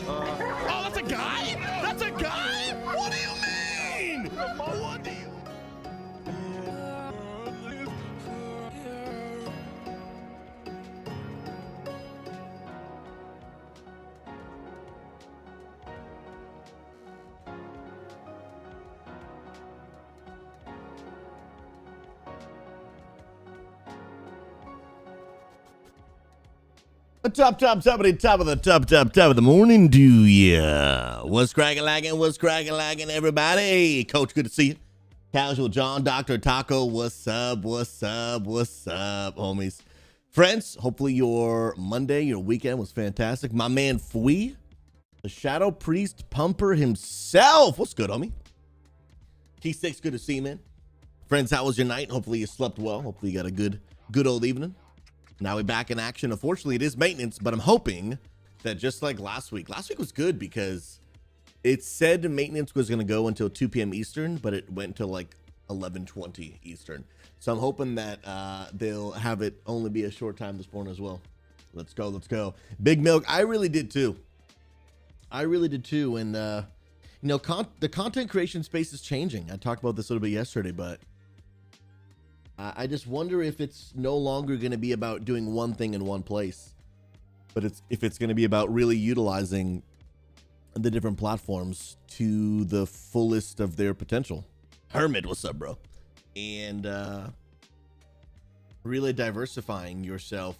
Oh, that's a guy? That's a guy? What do you mean? What do you... Top of the morning to ya. What's cracking lagging, everybody? Coach, good to see you. Casual John, Dr. Taco, what's up, homies? Friends, hopefully your Monday, your weekend was fantastic. My man Fui, the Shadow Priest Pumper himself. What's good, homie? T6, good to see you, man. Friends, how was your night? Hopefully you slept well. Hopefully you got a good old evening. Now we're back in action. Unfortunately, it is maintenance, but I'm hoping that just like last week was good because it said maintenance was going to go until 2 p.m. Eastern, but it went to like 11:20 Eastern. So I'm hoping that they'll have it only be a short time this morning as well. Let's go. Big Milk, I really did too. And, you know, the content creation space is changing. I talked about this a little bit yesterday, but I just wonder if it's no longer going to be about doing one thing in one place, but if it's going to be about really utilizing the different platforms to the fullest of their potential. Hermit, what's up, bro? And really diversifying yourself,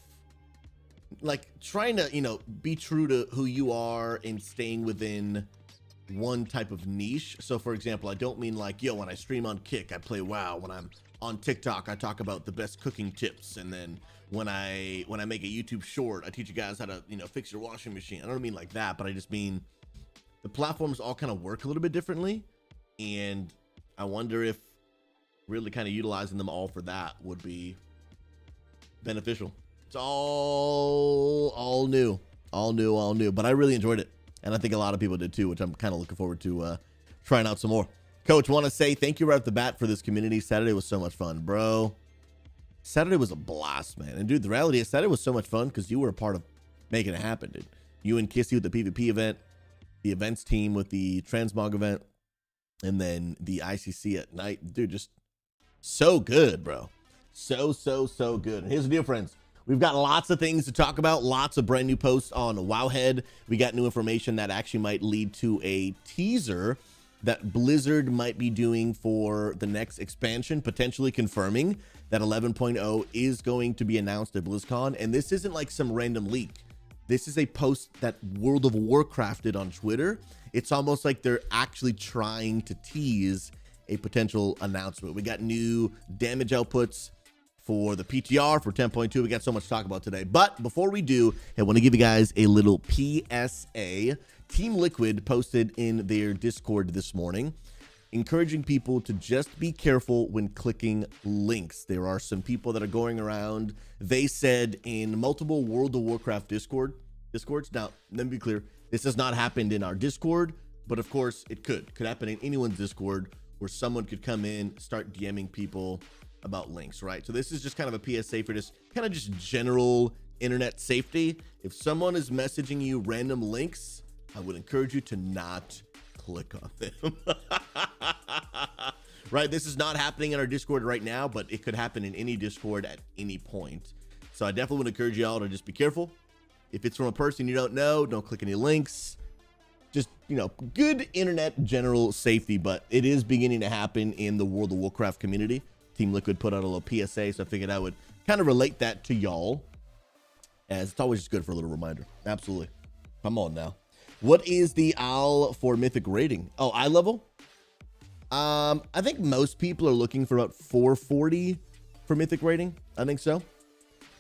like trying to, you know, be true to who you are and staying within one type of niche. So for example, I don't mean like, yo, when I stream on Kick, I play WoW. When I'm on TikTok, I talk about the best cooking tips. And then when I make a YouTube short, I teach you guys how to, you know, fix your washing machine. I don't mean like that, but I just mean the platforms all kind of work a little bit differently. And I wonder if really kind of utilizing them all for that would be beneficial. It's all new, but I really enjoyed it. And I think a lot of people did too, which I'm kind of looking forward to trying out some more. Coach, want to say thank you right off the bat for this community. Saturday was so much fun, bro. Saturday was a blast, man. And dude, the reality is Saturday was so much fun because you were a part of making it happen, dude. You and Kissy with the PvP event, the events team with the Transmog event, and then the ICC at night. Dude, just so good, bro. So good. And here's the deal, friends. We've got lots of things to talk about, lots of brand new posts on Wowhead. We got new information that actually might lead to a teaser that Blizzard might be doing for the next expansion, potentially confirming that 11.0 is going to be announced at BlizzCon. And this isn't like some random leak. This is a post that World of Warcraft did on Twitter. It's almost like they're actually trying to tease a potential announcement. We got new damage outputs for the PTR for 10.2. We got so much to talk about today. But before we do, I want to give you guys a little PSA. Team Liquid posted in their Discord this morning, encouraging people to just be careful when clicking links. There are some people that are going around. They said in multiple World of Warcraft Discords. Now, let me be clear. This has not happened in our Discord, but of course it could happen in anyone's Discord where someone could come in, start DMing people about links, right? So this is just kind of a PSA for just kind of just general internet safety. If someone is messaging you random links, I would encourage you to not click on them. Right? This is not happening in our Discord right now, but it could happen in any Discord at any point. So I definitely would encourage y'all to just be careful. If it's from a person you don't know, don't click any links. Just, you know, good internet general safety, but it is beginning to happen in the World of Warcraft community. Team Liquid put out a little PSA, so I figured I would kind of relate that to y'all, as it's always just good for a little reminder. Absolutely. Come on now. What is the OWL for Mythic rating? Oh, eye level? I think most people are looking for about 440 for Mythic rating. I think so.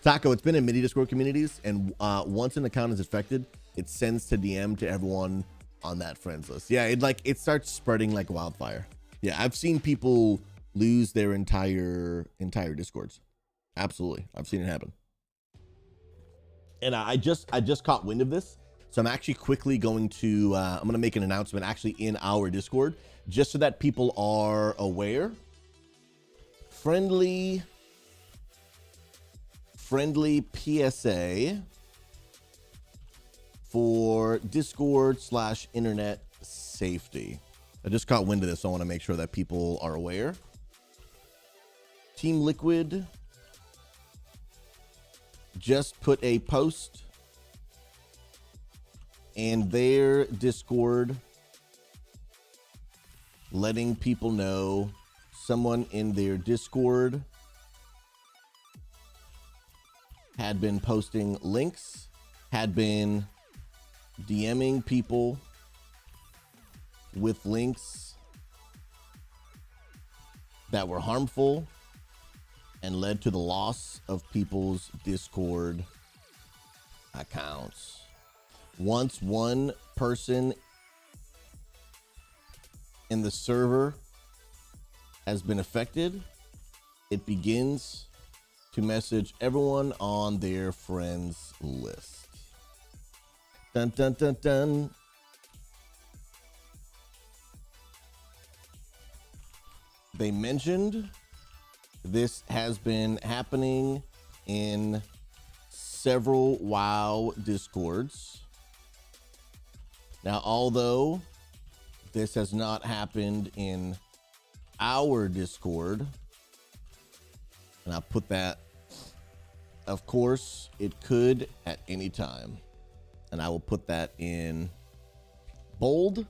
Taco, it's been in many Discord communities, and once an account is affected, it sends to DM to everyone on that friends list. Yeah, it starts spreading like wildfire. Yeah, I've seen people lose their entire Discords. Absolutely, I've seen it happen. And I just caught wind of this, so I'm actually quickly going to I'm going to make an announcement actually in our Discord, just so that people are aware. Friendly PSA for Discord/internet safety. I just caught wind of this, so I want to make sure that people are aware. Team Liquid just put a post in their Discord letting people know someone in their Discord had been posting links, had been DMing people with links that were harmful and led to the loss of people's Discord accounts. Once one person in the server has been affected, it begins to message everyone on their friends list. Dun, dun, dun, dun. They mentioned this has been happening in several WoW Discords. Now, although this has not happened in our Discord, and I'll put that, of course, it could at any time. And I will put that in bold.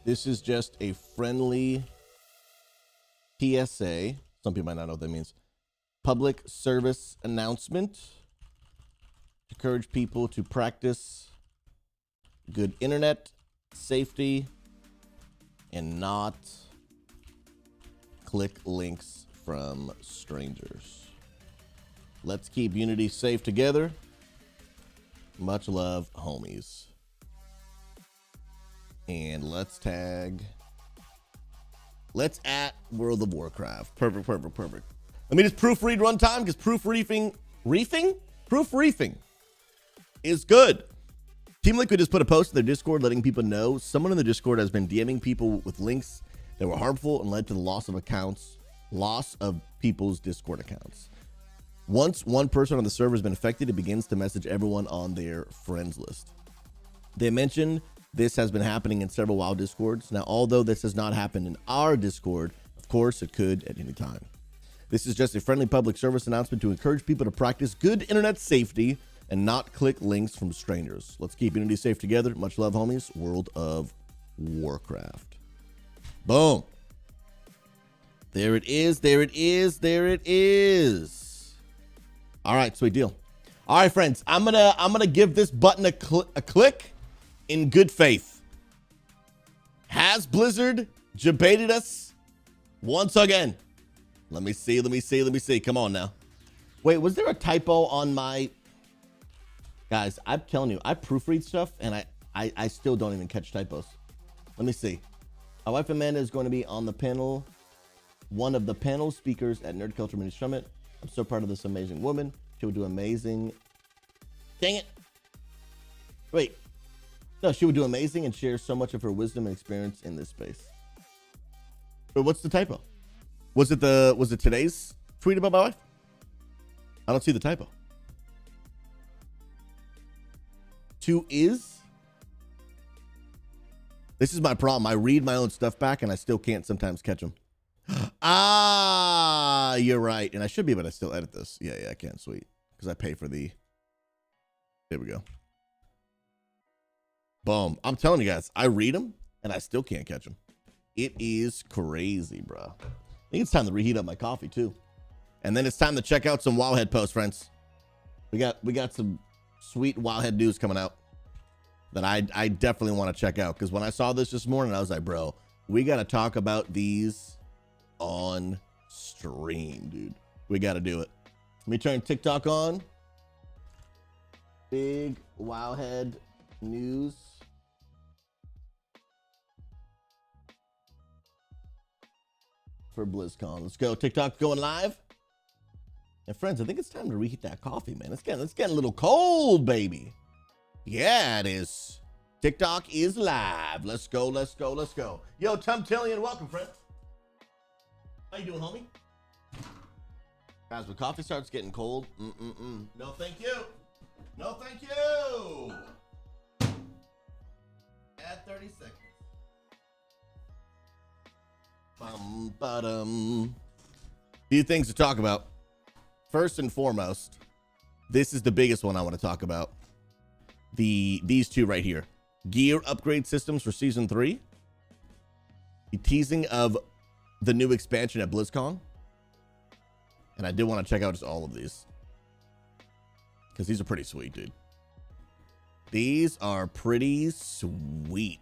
This is just a friendly PSA. Some people might not know what that means. Public service announcement to encourage people to practice good internet safety and not click links from strangers. Let's keep Unity safe together. Much love, homies. And let's at World of Warcraft. Perfect. Let me just proofread runtime, because proofreading is good. Team Liquid just put a post in their Discord letting people know someone in the Discord has been DMing people with links that were harmful and led to the loss of people's Discord accounts. Once one person on the server has been affected, it begins to message everyone on their friends list. They mentioned this has been happening in several WoW Discords. Now, although this has not happened in our Discord, of course, it could at any time. This is just a friendly public service announcement to encourage people to practice good internet safety and not click links from strangers. Let's keep Unity safe together. Much love, homies. World of Warcraft. Boom. There it is. All right, sweet deal. All right, friends, I'm gonna give this button a click in good faith. Has Blizzard debated us once again? Let me see. Come on now. Wait, was there a typo on my... Guys, I'm telling you, I proofread stuff and I still don't even catch typos. Let me see. My wife Amanda is going to be on the panel, one of the panel speakers at Nerd Culture Mini Summit. I'm so proud of this amazing woman. She would do amazing. Dang it. Wait. No, she would do amazing and share so much of her wisdom and experience in this space. But what's the typo? Was it today's tweet about my wife? I don't see the typo. To is? This is my problem. I read my own stuff back and I still can't sometimes catch them. Ah, you're right. And I should be able to still edit this. Yeah, I can. Sweet. Because I pay for the... There we go. Boom. I'm telling you guys, I read them and I still can't catch them. It is crazy, bro. I think it's time to reheat up my coffee too. And then it's time to check out some Wowhead posts, friends. We got some sweet Wowhead news coming out that I definitely want to check out. Because when I saw this morning, I was like, bro, we got to talk about these on stream, dude. We got to do it. Let me turn TikTok on. Big Wowhead news. For BlizzCon. Let's go. TikTok going live. And friends, I think it's time to reheat that coffee, man. It's getting a little cold, baby. Yeah, it is. TikTok is live. Let's go. Yo, Tumtillion, welcome, friend. How you doing, homie? Guys, when coffee starts getting cold, no thank you. No, thank you. Add 30 seconds. Few things to talk about. First and foremost, this is the biggest one I want to talk about. These two right here. Gear upgrade systems for Season 3. The teasing of the new expansion at BlizzCon. And I did want to check out just all of these, because these are pretty sweet, dude. These are pretty sweet.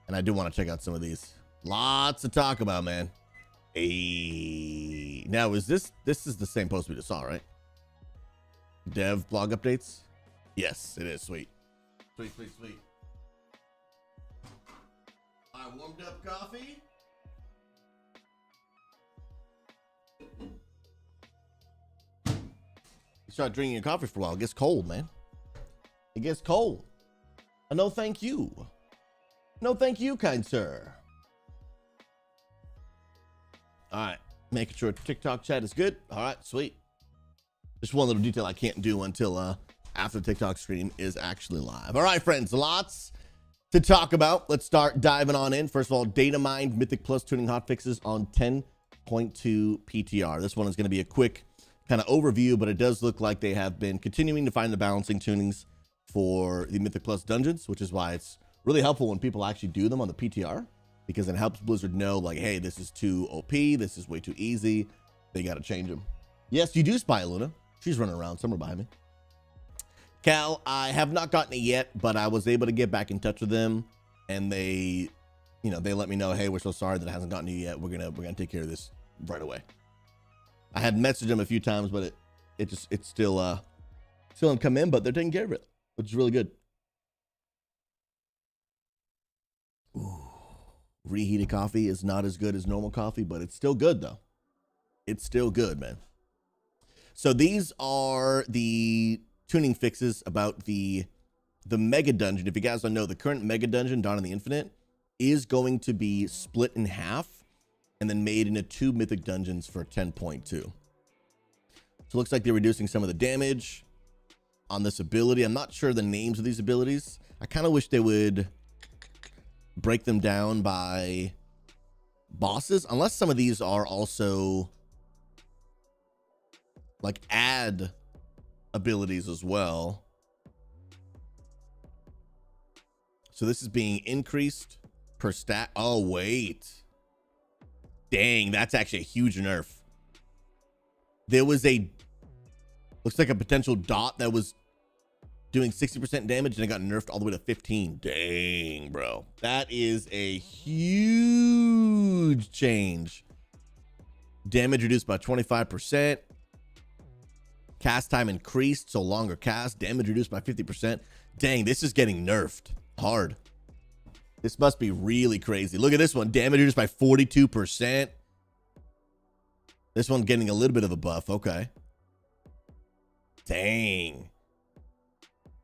And I do want to check out some of these. Lots to talk about, man. Hey. Now, is this is the same post we just saw, right? Dev blog updates? Yes, it is. Sweet. Sweet, sweet, sweet. I warmed up coffee. You start drinking your coffee for a while. It gets cold, man. It gets cold. No, thank you. No, thank you, kind sir. All right. Making sure TikTok chat is good. All right, sweet. Just one little detail I can't do until after the TikTok stream is actually live. All right, friends, lots to talk about. Let's start diving on in. First of all, data mined Mythic Plus tuning hotfixes on 10.2 PTR. This one is going to be a quick kind of overview, but it does look like they have been continuing to find the balancing tunings for the Mythic Plus dungeons, which is why it's really helpful when people actually do them on the PTR, because it helps Blizzard know, like, hey, this is too OP, this is way too easy, they got to change them. Yes, you do spy Luna. She's running around somewhere behind me. Cal, I have not gotten it yet, but I was able to get back in touch with them, and they, you know, they let me know, hey, we're so sorry that it hasn't gotten to you yet. We're gonna take care of this right away. I had messaged them a few times, but it's still hasn't come in, but they're taking care of it, which is really good. Ooh, reheated coffee is not as good as normal coffee, but it's still good though. It's still good, man. So these are the tuning fixes about the mega dungeon. If you guys don't know, the current mega dungeon, Dawn of the Infinite, is going to be split in half and then made into 2 mythic dungeons for 10.2. So it looks like they're reducing some of the damage on this ability. I'm not sure the names of these abilities. I kind of wish they would break them down by bosses, unless some of these are also like add abilities as well. So this is being increased per stat. Oh, wait. Dang, that's actually a huge nerf. There was looks like a potential dot that was doing 60% damage and it got nerfed all the way to 15. Dang, bro. That is a huge change. Damage reduced by 25%. Cast time increased, so longer cast. Damage reduced by 50%. Dang, this is getting nerfed hard. This must be really crazy. Look at this one. Damage reduced by 42%. This one getting a little bit of a buff. Okay. Dang.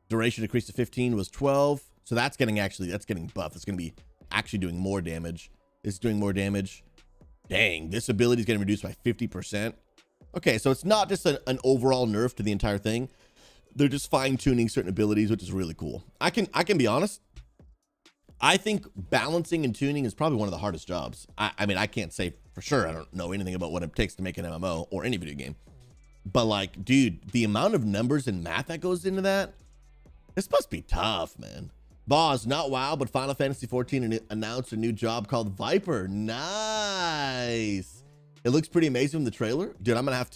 Duration decreased to 15 was 12. So that's getting buffed. It's going to be actually doing more damage. This is doing more damage. Dang, this ability is getting reduced by 50%. Okay, so it's not just an overall nerf to the entire thing. They're just fine-tuning certain abilities, which is really cool. I can be honest. I think balancing and tuning is probably one of the hardest jobs. I mean, I can't say for sure. I don't know anything about what it takes to make an MMO or any video game. But like, dude, the amount of numbers and math that goes into that, this must be tough, man. Boss, not WoW, but Final Fantasy 14 announced a new job called Viper. Nice. It looks pretty amazing in the trailer. Dude, I'm gonna have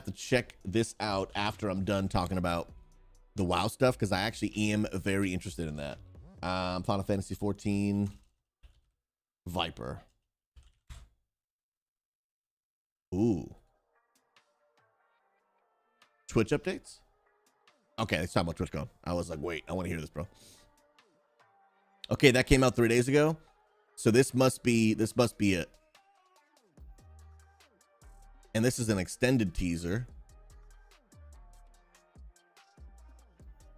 to check this out after I'm done talking about the WoW stuff, because I actually am very interested in that. Final Fantasy 14 Viper. Ooh. Twitch updates? Okay, let's talk about TwitchCon. I was like, wait, I want to hear this, bro. Okay, that came out 3 days ago. So this must be it. And this is an extended teaser.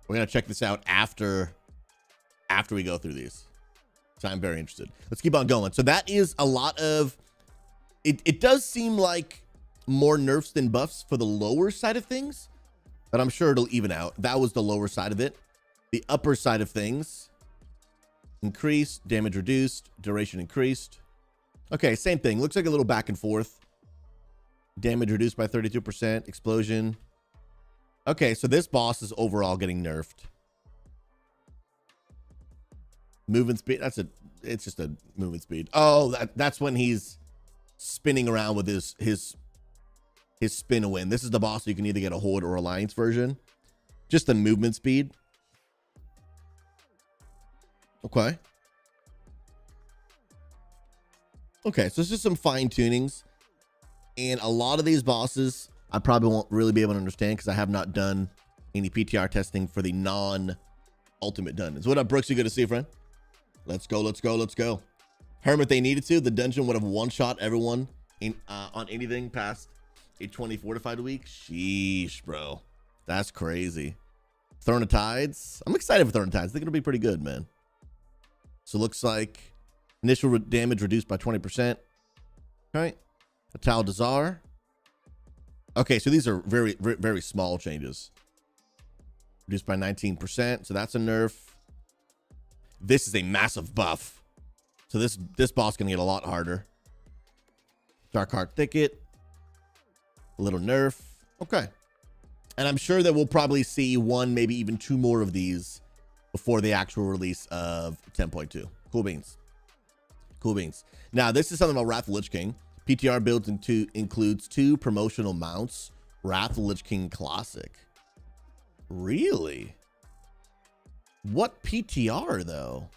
We're going to check this out after we go through these. So I'm very interested. Let's keep on going. So that is a lot of... It does seem like more nerfs than buffs for the lower side of things. but I'm sure it'll even out. That was the lower side of it. The upper side of things, increased, damage reduced, duration increased. Okay, same thing. Looks like a little back and forth. Damage reduced by 32%, explosion. Okay, so this boss is overall getting nerfed. Movement speed, it's just a movement speed. Oh, that's when he's spinning around with his spin to win. This is the boss, so you can either get a Horde or Alliance version. Just the movement speed. Okay. Okay, so it's just some fine tunings. And a lot of these bosses, I probably won't really be able to understand because I have not done any PTR testing for the non-ultimate dungeons. What up, Brooks? You good to see you, friend? Let's go, let's go, let's go. Hermit, they needed to. The dungeon would have one-shot everyone in on anything past a 20 fortified week. Sheesh, bro. That's crazy. Throne of Tides. I'm excited for Throne of Tides. I think it'll be pretty good, man. So it looks like initial damage reduced by 20%. All right. Atal Dazar. Okay, so these are very, very, very small changes. Reduced by 19%. So that's a nerf. This is a massive buff. So this boss can get a lot harder. Dark Heart Thicket. A little nerf. Okay. And I'm sure that we'll probably see one, maybe even two more of these before the actual release of 10.2. Cool beans. Cool beans. Now, this is something about Wrath of Lich King. PTR builds includes 2 promotional mounts. Wrath of Lich King Classic. Really? What PTR, though?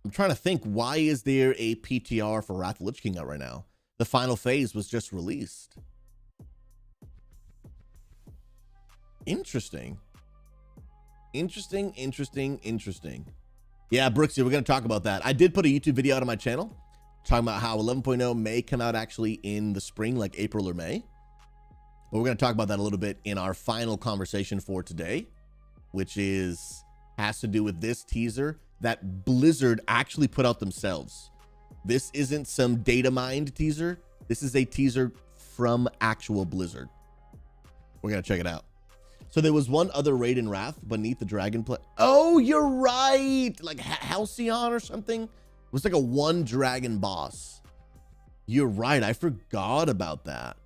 I'm trying to think, why is there a PTR for Wrath of Lich King out right now? The final phase was just released. Interesting. Interesting. Yeah, Brooksy, we're going to talk about that. I did put a YouTube video out on my channel talking about how 11.0 may come out actually in the spring, like April or May. But we're going to talk about that a little bit in our final conversation for today, which has to do with this teaser that Blizzard actually put out themselves. This isn't some data mined teaser. This is a teaser from actual Blizzard. We're going to check it out. So there was one other raid in Wrath beneath the Dragonflight. Oh, you're right. Like Halcyon or something. It was like a 1 dragon boss. You're right. I forgot about that.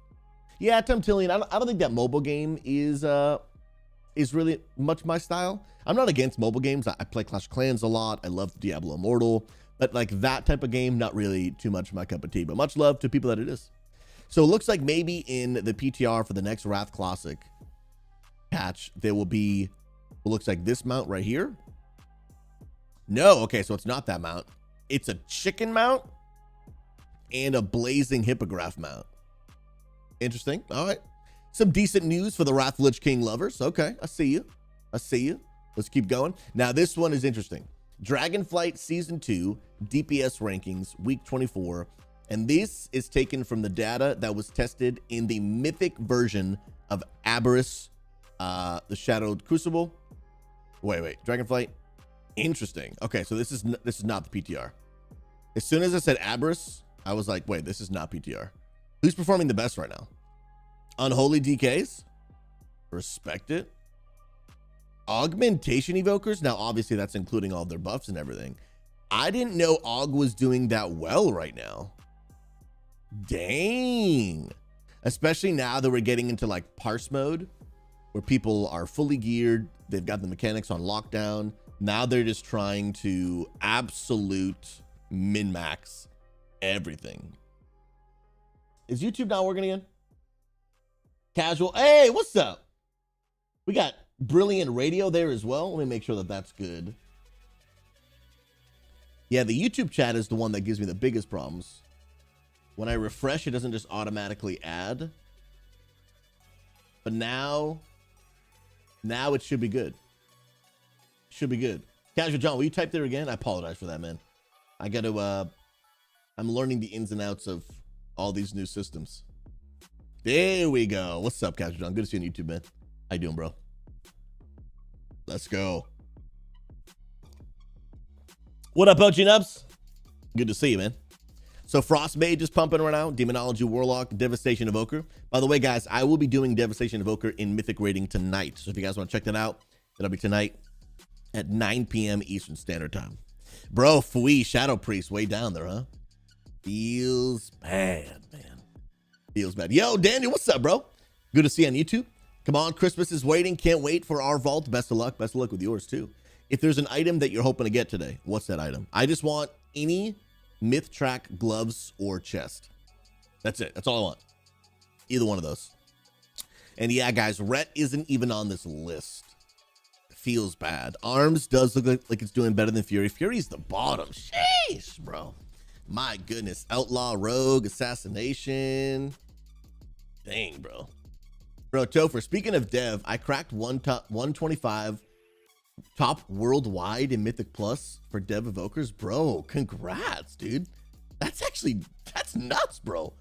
Yeah, Temptillion, I don't think that mobile game is really much my style. I'm not against mobile games. I play Clash of Clans a lot. I love Diablo Immortal. But like that type of game, not really too much my cup of tea. But much love to people that it is. So it looks like maybe in the PTR for the next Wrath Classic patch, there will be what looks like this mount right here. No, okay, so it's not that mount. It's a chicken mount and a blazing hippogriff mount. Interesting. All right. Some decent news for the Wrath of Lich King lovers. Okay, I see you. I see you. Let's keep going. Now, this one is interesting. Dragonflight Season 2 DPS rankings, week 24. And this is taken from the data that was tested in the Mythic version of Aberrus, the Shadowed Crucible. Wait. Dragonflight. Interesting. Okay, so this is not the PTR. As soon as I said Aberrus, I was like, wait, this is not PTR. Who's performing the best right now? Unholy DKs? Respect it. Augmentation Evokers? Now, obviously, that's including all their buffs and everything. I didn't know Aug was doing that well right now. Dang. Especially now that we're getting into like parse mode, where people are fully geared. They've got the mechanics on lockdown. Now they're just trying to absolute min-max everything. Is YouTube not working again? Casual. Hey, what's up? We got Brilliant Radio there as well. Let me make sure that that's good. Yeah, the YouTube chat is the one that gives me the biggest problems. When I refresh, it doesn't just automatically add. But now it should be good. Should be good. Casual John, will you type there again? I apologize for that, man. I got to, I'm learning the ins and outs of all these new systems. There we go. What's up, Casual John? Good to see you on YouTube, man. How you doing, bro? Let's go. What up, OG Nubs? Good to see you, man. So Frost Mage is pumping right now. Demonology Warlock, Devastation Evoker. By the way, guys, I will be doing Devastation Evoker in Mythic rating tonight. So if you guys want to check that out, that'll be tonight at 9 p.m. Eastern Standard Time. Bro, Fui, Shadow Priest, way down there, huh? Feels bad, man. Feels bad. Yo, Daniel, what's up, bro? Good to see you on YouTube. Come on, Christmas is waiting. Can't wait for our vault. Best of luck. Best of luck with yours, too. If there's an item that you're hoping to get today, what's that item? I just want any Myth Track gloves or chest. That's it. That's all I want. Either one of those. And yeah, guys, Rhett isn't even on this list. Feels bad. Arms does look like it's doing better than Fury. Fury's the bottom. Sheesh, bro. My goodness. Outlaw, Rogue, Assassination. Dang, bro. Bro, Topher, speaking of dev, I cracked 125 top worldwide in Mythic Plus for dev evokers. Bro, congrats, dude. That's nuts, bro.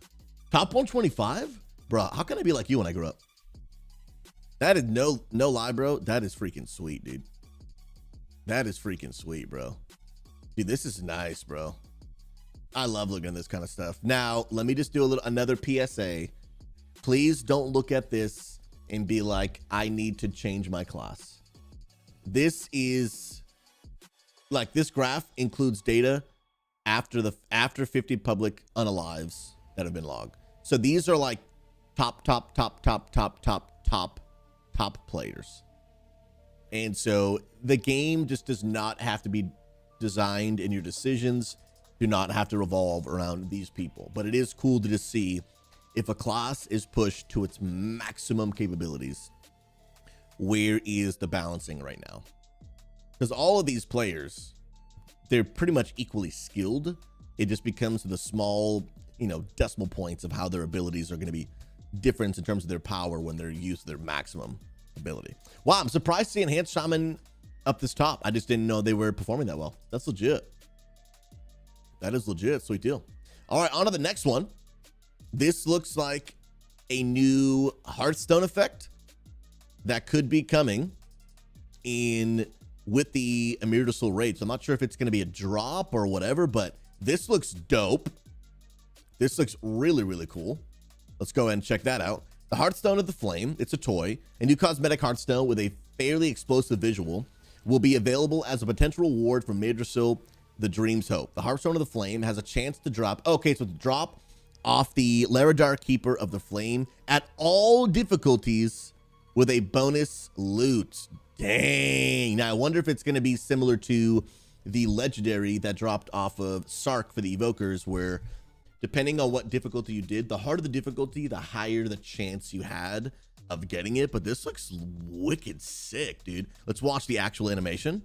Top 125? Bro, how can I be like you when I grew up? That is no lie, bro. That is freaking sweet, dude. That is freaking sweet, bro. Dude, this is nice, bro. I love looking at this kind of stuff. Now, let me just do another PSA. Please don't look at this and be like, I need to change my class. This is like, this graph includes data after 50 public unalives that have been logged. So these are like top players. And so the game just does not have to be designed, and your decisions do not have to revolve around these people. But it is cool to just see if a class is pushed to its maximum capabilities, where is the balancing right now? Because all of these players, they're pretty much equally skilled. It just becomes the small, decimal points of how their abilities are going to be different in terms of their power when they're used to their maximum ability. Wow, I'm surprised to see Enhanced Shaman up this top. I just didn't know they were performing that well. That's legit. That is legit. Sweet deal. All right, on to the next one. This looks like a new Hearthstone effect that could be coming in with the Amir Soul raid. So I'm not sure if it's going to be a drop or whatever, but this looks dope. This looks really, really cool. Let's go ahead and check that out. The Hearthstone of the Flame, it's a toy. A new cosmetic Hearthstone with a fairly explosive visual will be available as a potential reward from Madrasil, the Dream's Hope. The Hearthstone of the Flame has a chance to drop. Okay, so to drop off the Laradar Keeper of the Flame at all difficulties with a bonus loot. Dang. Now, I wonder if it's going to be similar to the legendary that dropped off of Sark for the Evokers, where depending on what difficulty you did, the harder the difficulty, the higher the chance you had of getting it. But this looks wicked sick, dude. Let's watch the actual animation.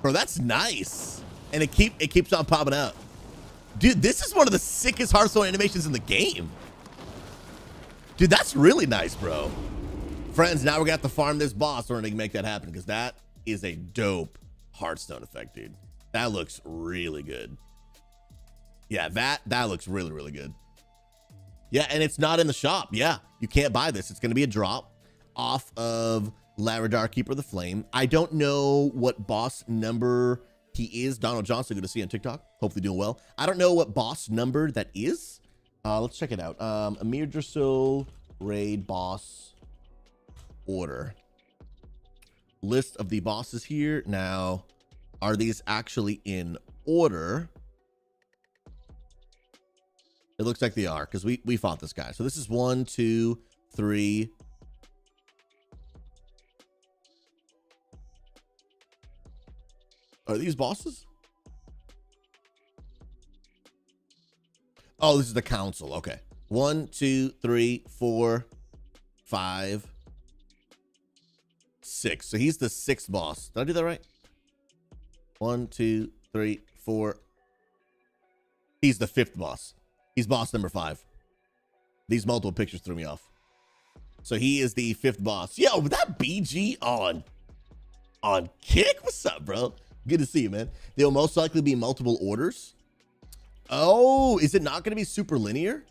Bro, that's nice. And it keeps on popping up. Dude, this is one of the sickest Hearthstone animations in the game. Dude, that's really nice, bro. Friends, now we're gonna have to farm this boss in order to make that happen, because that is a dope Hearthstone effect, dude. That looks really good. Yeah, that looks really, really good. Yeah, and it's not in the shop. Yeah, you can't buy this. It's gonna be a drop off of Laradar Keeper of the Flame. I don't know what boss number he is. Donald Johnson, good to see you on TikTok. Hopefully doing well. I don't know what boss number that is. Let's check it out. Amir Drasul raid boss order. List of the bosses here. Now, are these actually in order? It looks like they are, because we fought this guy. So this is 1, 2, 3. Are these bosses? Oh, this is the council. Okay. 1, 2, 3, 4, 5, 6. So he's the 6th boss. Did I do that right? 1, 2, 3, 4. He's the 5th boss. He's boss number 5. These multiple pictures threw me off. So he is the 5th boss. Yo, that BG on Kick? What's up, bro? Good to see you, man. There'll most likely be multiple orders. Oh, is it not going to be super linear?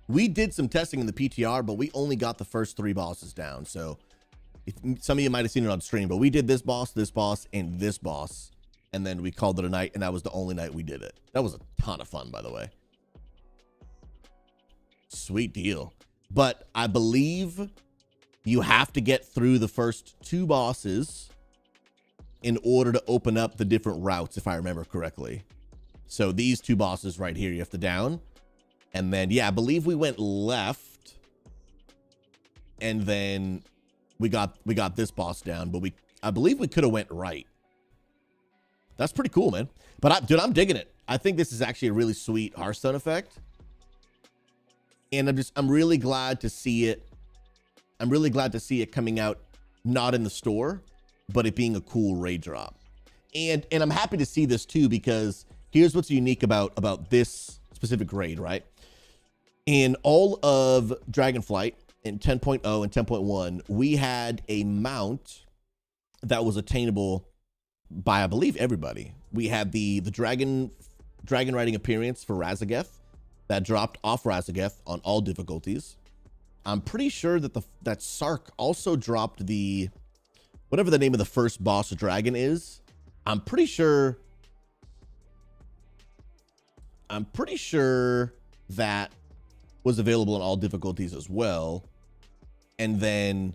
We did some testing in the PTR, but we only got the first 3 bosses down. So some of you might have seen it on stream, but we did this boss, and this boss. and then we called it a night, and that was the only night we did it. That was a ton of fun, by the way. Sweet deal. But I believe you have to get through the first 2 bosses in order to open up the different routes, if I remember correctly. So these 2 bosses right here, you have to down. And then, yeah, I believe we went left. And then we got this boss down, but I believe we could have went right. That's pretty cool, man. But dude, I'm digging it. I think this is actually a really sweet Hearthstone effect. And I'm really glad to see it. I'm really glad to see it coming out, not in the store, but it being a cool raid drop. And I'm happy to see this too, because here's what's unique about this specific raid, right? In all of Dragonflight, in 10.0 and 10.1, we had a mount that was attainable by, I believe, everybody. We had the dragon riding appearance for Razageth that dropped off Razageth on all difficulties. I'm pretty sure that that Sark also dropped the, whatever the name of the first boss dragon is. I'm pretty sure that was available in all difficulties as well. And then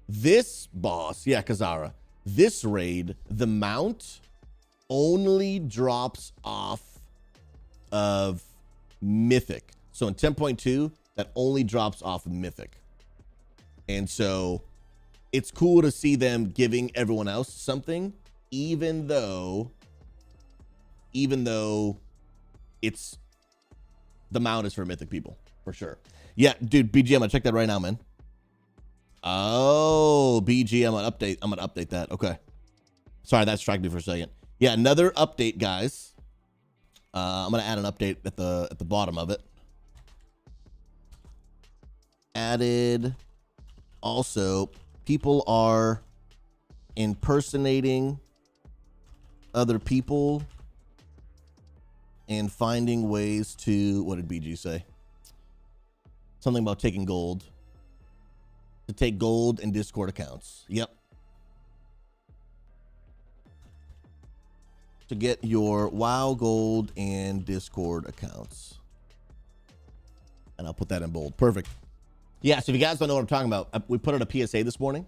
this boss, yeah, Kazara, this raid, the mount only drops off of Mythic. So in 10.2, that only drops off of Mythic. And so it's cool to see them giving everyone else something, even though it's, the mount is for Mythic people, for sure. Yeah, dude, BG, I'm gonna check that right now, man. Oh, BG, I'm gonna update that. Okay. Sorry, that distracted me for a second. Yeah, another update, guys. I'm gonna add an update at the bottom of it. Added. Also, people are impersonating other people and finding ways to, what did BG say? Something about taking gold. To take gold in Discord accounts. Yep. To get your WoW gold and Discord accounts. And I'll put that in bold. Perfect. Yeah, so if you guys don't know what I'm talking about, we put out a PSA this morning.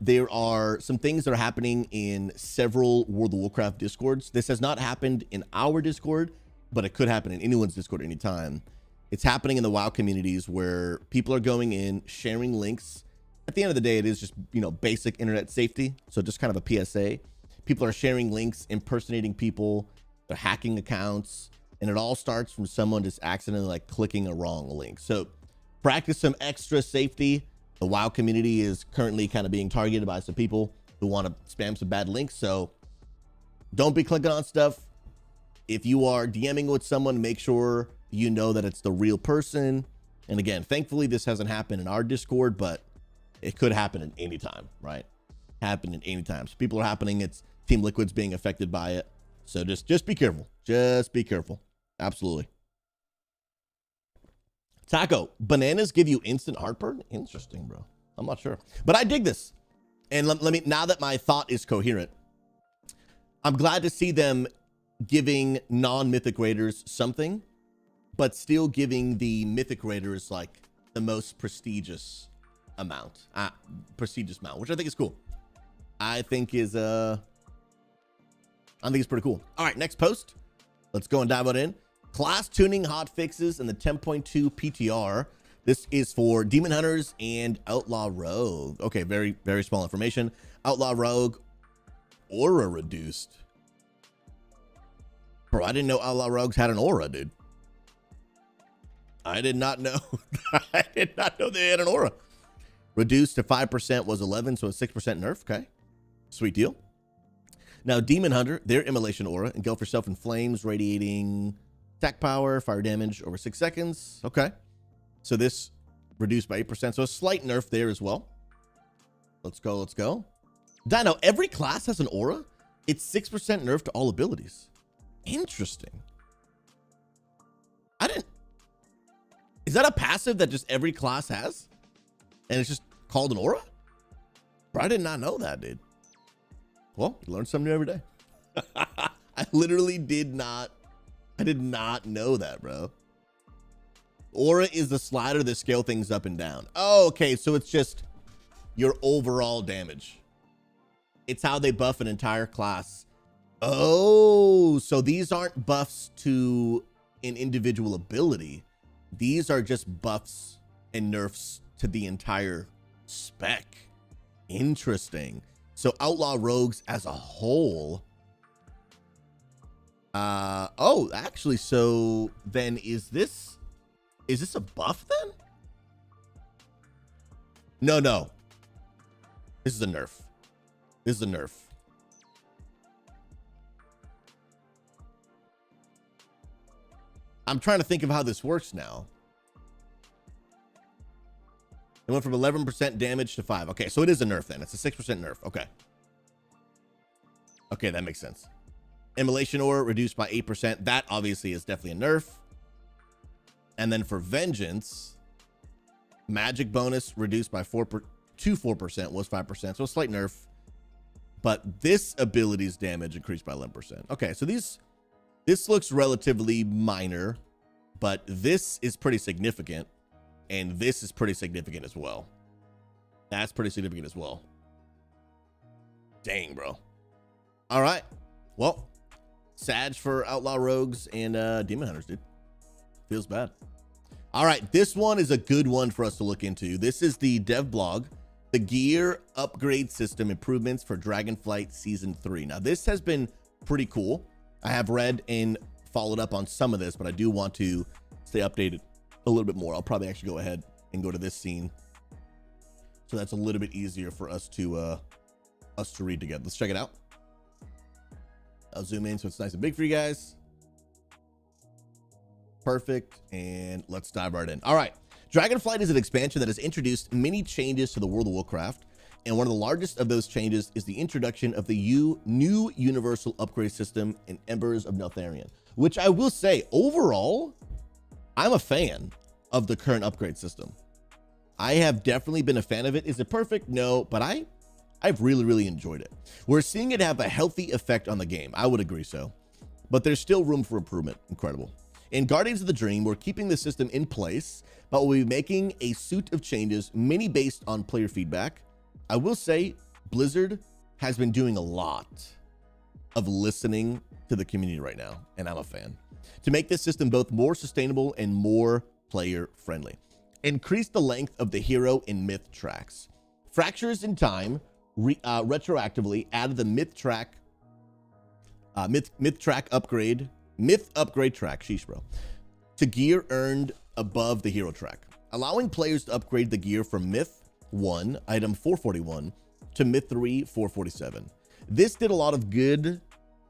There are some things that are happening in several World of Warcraft Discords. This has not happened in our Discord, but it could happen in anyone's Discord anytime. It's happening in the WoW communities where people are going in, sharing links. At the end of the day, it is just, basic internet safety. So just kind of a PSA. People are sharing links, impersonating people. They're hacking accounts. And it all starts from someone just accidentally clicking a wrong link. So practice some extra safety. The WoW community is currently kind of being targeted by some people who want to spam some bad links. So don't be clicking on stuff. If you are DMing with someone, make sure you know that it's the real person. And again, thankfully, this hasn't happened in our Discord, but it could happen at any time, right? Happen at any time. So people are happening. It's Team Liquid's being affected by it. So just be careful. Just be careful. Absolutely. Taco, bananas give you instant heartburn? Interesting, bro. I'm not sure. But I dig this. And let me, now that my thought is coherent, I'm glad to see them giving non-mythic raiders something, but still giving the mythic raiders the most prestigious amount. Prestigious amount, which I think is cool. I think it's pretty cool. All right, next post. Let's go and dive on in. Class tuning hot fixes in the 10.2 PTR. This is for Demon Hunters and Outlaw Rogue. Okay, very, very small information. Outlaw Rogue, aura reduced. Bro, I didn't know Outlaw Rogues had an aura, dude. I did not know. I did not know they had an aura. Reduced to 5% was 11, so a 6% nerf. Okay, sweet deal. Now, Demon Hunter, their immolation aura, engulf yourself in flames, radiating attack power, fire damage over 6 seconds. Okay. So this reduced by 8%. So a slight nerf there as well. Let's go. Let's go. Dino, every class has an aura. It's 6% nerf to all abilities. Interesting. Is that a passive that just every class has? And it's just called an aura? Bro, I did not know that, dude. Well, you learn something new every day. I literally did not know that, bro. Aura is the slider that scale things up and down. Oh, okay, so it's just your overall damage. It's how they buff an entire class. Oh, so these aren't buffs to an individual ability. These are just buffs and nerfs to the entire spec. Interesting. So Outlaw Rogues as a whole. Oh, actually, so then is this a buff then? No. This is a nerf. This is a nerf. I'm trying to think of how this works now. It went from 11% damage to 5. Okay, so it is a nerf then. It's a 6% nerf. Okay. Okay, that makes sense. Immolation Aura reduced by 8%. That obviously is definitely a nerf. And then for Vengeance, magic bonus reduced by 4% was 5%. So a slight nerf. But this ability's damage increased by 11%. Okay, so this looks relatively minor, but this is pretty significant. And this is pretty significant as well. That's pretty significant as well. Dang, bro. All right. Well, Sag for Outlaw Rogues and Demon Hunters, dude. Feels bad. All right. This one is a good one for us to look into. This is the dev blog, the gear upgrade system improvements for Dragonflight Season 3. Now, this has been pretty cool. I have read and followed up on some of this, but I do want to stay updated a little bit more. I'll probably actually go ahead and go to this scene, so that's a little bit easier for us to read together. Let's check it out. I'll zoom in so it's nice and big for you guys. Perfect. And let's dive right in. All right. Dragonflight is an expansion that has introduced many changes to the World of Warcraft, and one of the largest of those changes is the introduction of the new universal upgrade system in Embers of Neltharion, which I will say overall, I'm a fan of the current upgrade system. I have definitely been a fan of it. Is it perfect? No, but I've really enjoyed it. We're seeing it have a healthy effect on the game. I would agree so, but there's still room for improvement. Incredible. In Guardians of the Dream, we're keeping the system in place, but we'll be making a suite of changes, many based on player feedback. I will say Blizzard has been doing a lot of listening to the community right now, and I'm a fan, to make this system both more sustainable and more player friendly. Increase the length of the hero and myth tracks. Fractures in Time retroactively added the myth upgrade track, sheesh bro, to gear earned above the hero track, allowing players to upgrade the gear from myth 1 item 441 to myth 3 447. This did a lot of good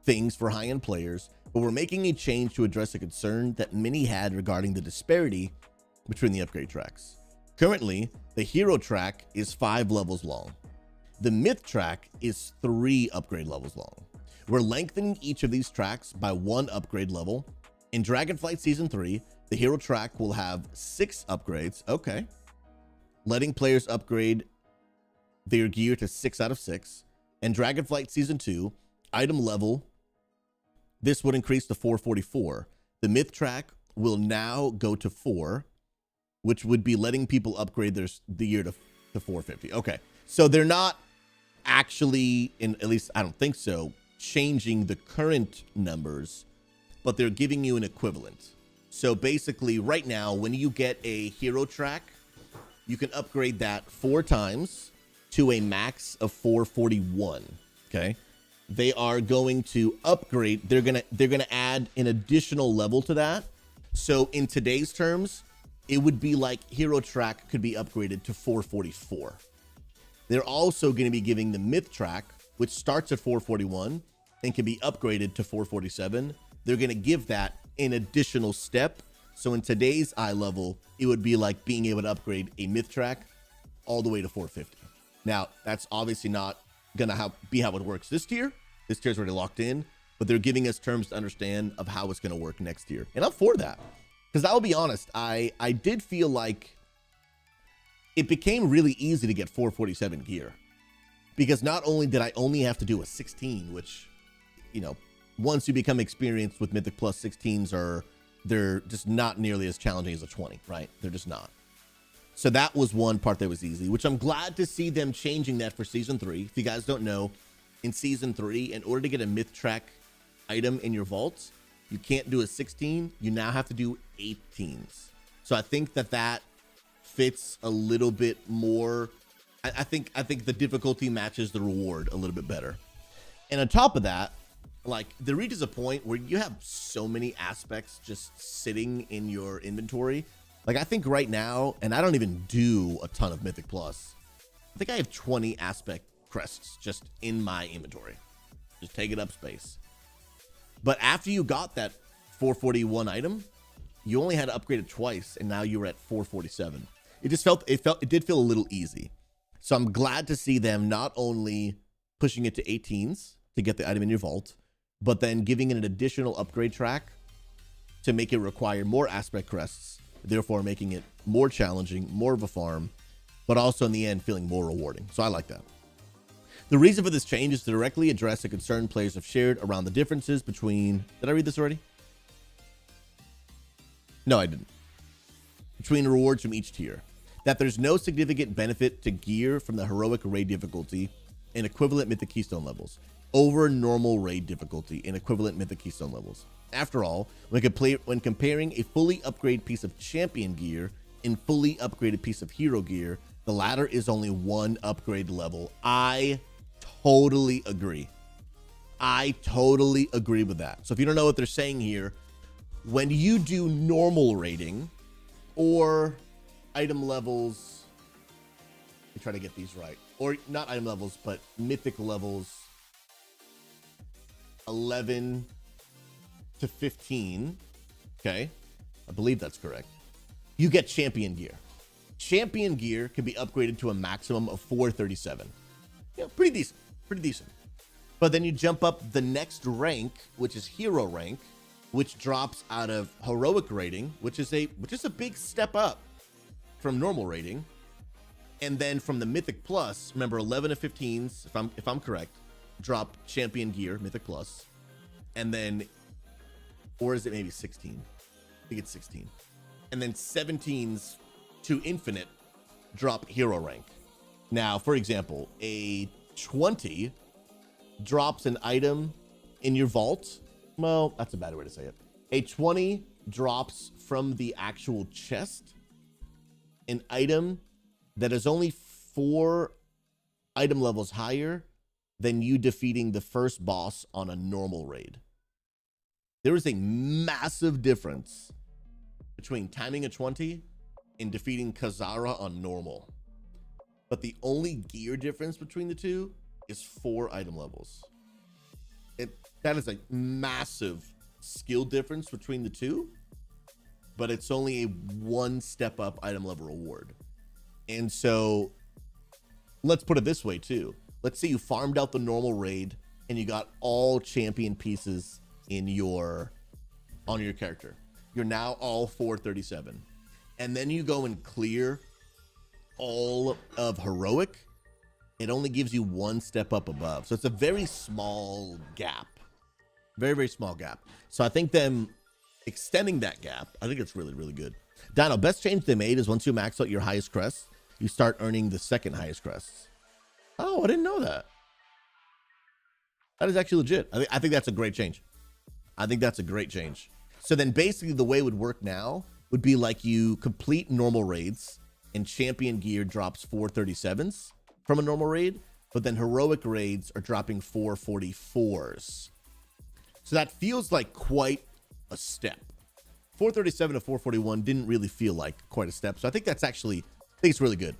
things for high-end players, but we're making a change to address a concern that many had regarding the disparity between the upgrade tracks. Currently, the hero track is 5 levels long. The myth track is 3 upgrade levels long. We're lengthening each of these tracks by 1 upgrade level. In Dragonflight Season 3, the hero track will have 6 upgrades. Okay. Letting players upgrade their gear to 6 out of 6. And Dragonflight Season 2, item level, this would increase to 444. The myth track will now go to 4, which would be letting people upgrade the gear to 450. Okay. So they're not actually, at least I don't think so, changing the current numbers, but they're giving you an equivalent. So basically right now, when you get a hero track, you can upgrade that 4 times to a max of 441. Okay. They are going to upgrade. They're going to add an additional level to that. So in today's terms, it would be like hero track could be upgraded to 444. They're also going to be giving the myth track, which starts at 441 and can be upgraded to 447. They're going to give that an additional step. So in today's eye level, it would be like being able to upgrade a myth track all the way to 450. Now, that's obviously not going to be how it works this tier. This tier is already locked in, but they're giving us terms to understand of how it's going to work next year. And I'm for that, because I'll be honest, I did feel like it became really easy to get 447 gear, because not only did I only have to do a 16, which you know, once you become experienced with Mythic Plus, 16s they're just not nearly as challenging as a 20, right? They're just not. So that was one part that was easy, which I'm glad to see them changing that for Season 3. If you guys don't know, in Season 3, in order to get a Myth Track item in your vault, you can't do a 16. You now have to do 18s. So I think that fits a little bit more. I think the difficulty matches the reward a little bit better. And on top of that, like, there reaches a point where you have so many aspects just sitting in your inventory. Like, I think right now, and I don't even do a ton of Mythic Plus, I think I have 20 aspect crests just in my inventory, just taking up space. But after you got that 441 item, you only had to upgrade it twice, and now you're at 447. It did feel a little easy. So I'm glad to see them not only pushing it to 18s to get the item in your vault, but then giving it an additional upgrade track to make it require more aspect crests, therefore making it more challenging, more of a farm, but also in the end feeling more rewarding. So I like that. The reason for this change is to directly address a concern players have shared around the differences between... Did I read this already? No, I didn't. Between rewards from each tier. That there's no significant benefit to gear from the heroic raid difficulty and equivalent Mythic Keystone levels over normal raid difficulty and equivalent Mythic Keystone levels. After all, when comparing a fully upgraded piece of champion gear and fully upgraded piece of hero gear, the latter is only one upgrade level. I totally agree. I totally agree with that. So if you don't know what they're saying here, when you do normal rating or item levels, let me try to get these right, or not item levels, but mythic levels 11 to 15, okay, I believe that's correct, you get champion gear. Champion gear can be upgraded to a maximum of 437. Yeah, pretty decent. But then you jump up the next rank, which is hero rank, which drops out of heroic rating, which is a big step up from normal rating. And then from the Mythic Plus, remember 11 to 15s, if I'm correct, drop champion gear, Mythic Plus. And then, or is it maybe 16? I think it's 16. And then 17s to infinite drop hero rank. Now, for example, a 20 drops an item in your vault. Well, that's a bad way to say it. A 20 drops from the actual chest an item that is only 4 item levels higher than you defeating the first boss on a normal raid. There is a massive difference between timing a 20 and defeating Kazara on normal. But the only gear difference between the two is 4 item levels. That is a massive skill difference between the two, but it's only a 1 step up item level reward. And so let's put it this way too. Let's say you farmed out the normal raid and you got all champion pieces on your character. You're now all 437. And then you go and clear all of heroic. It only gives you 1 step up above. So it's a very small gap. Very, very small gap. So I think them extending that gap, I think it's really, really good. Dino, best change they made is once you max out your highest crest, you start earning the second highest crests. Oh, I didn't know that. That is actually legit. I think that's a great change. I think that's a great change. So then basically the way it would work now would be like you complete normal raids and champion gear drops 437s from a normal raid, but then heroic raids are dropping 444s. So that feels like quite a step. 437 to 441 didn't really feel like quite a step. So I think I think it's really good.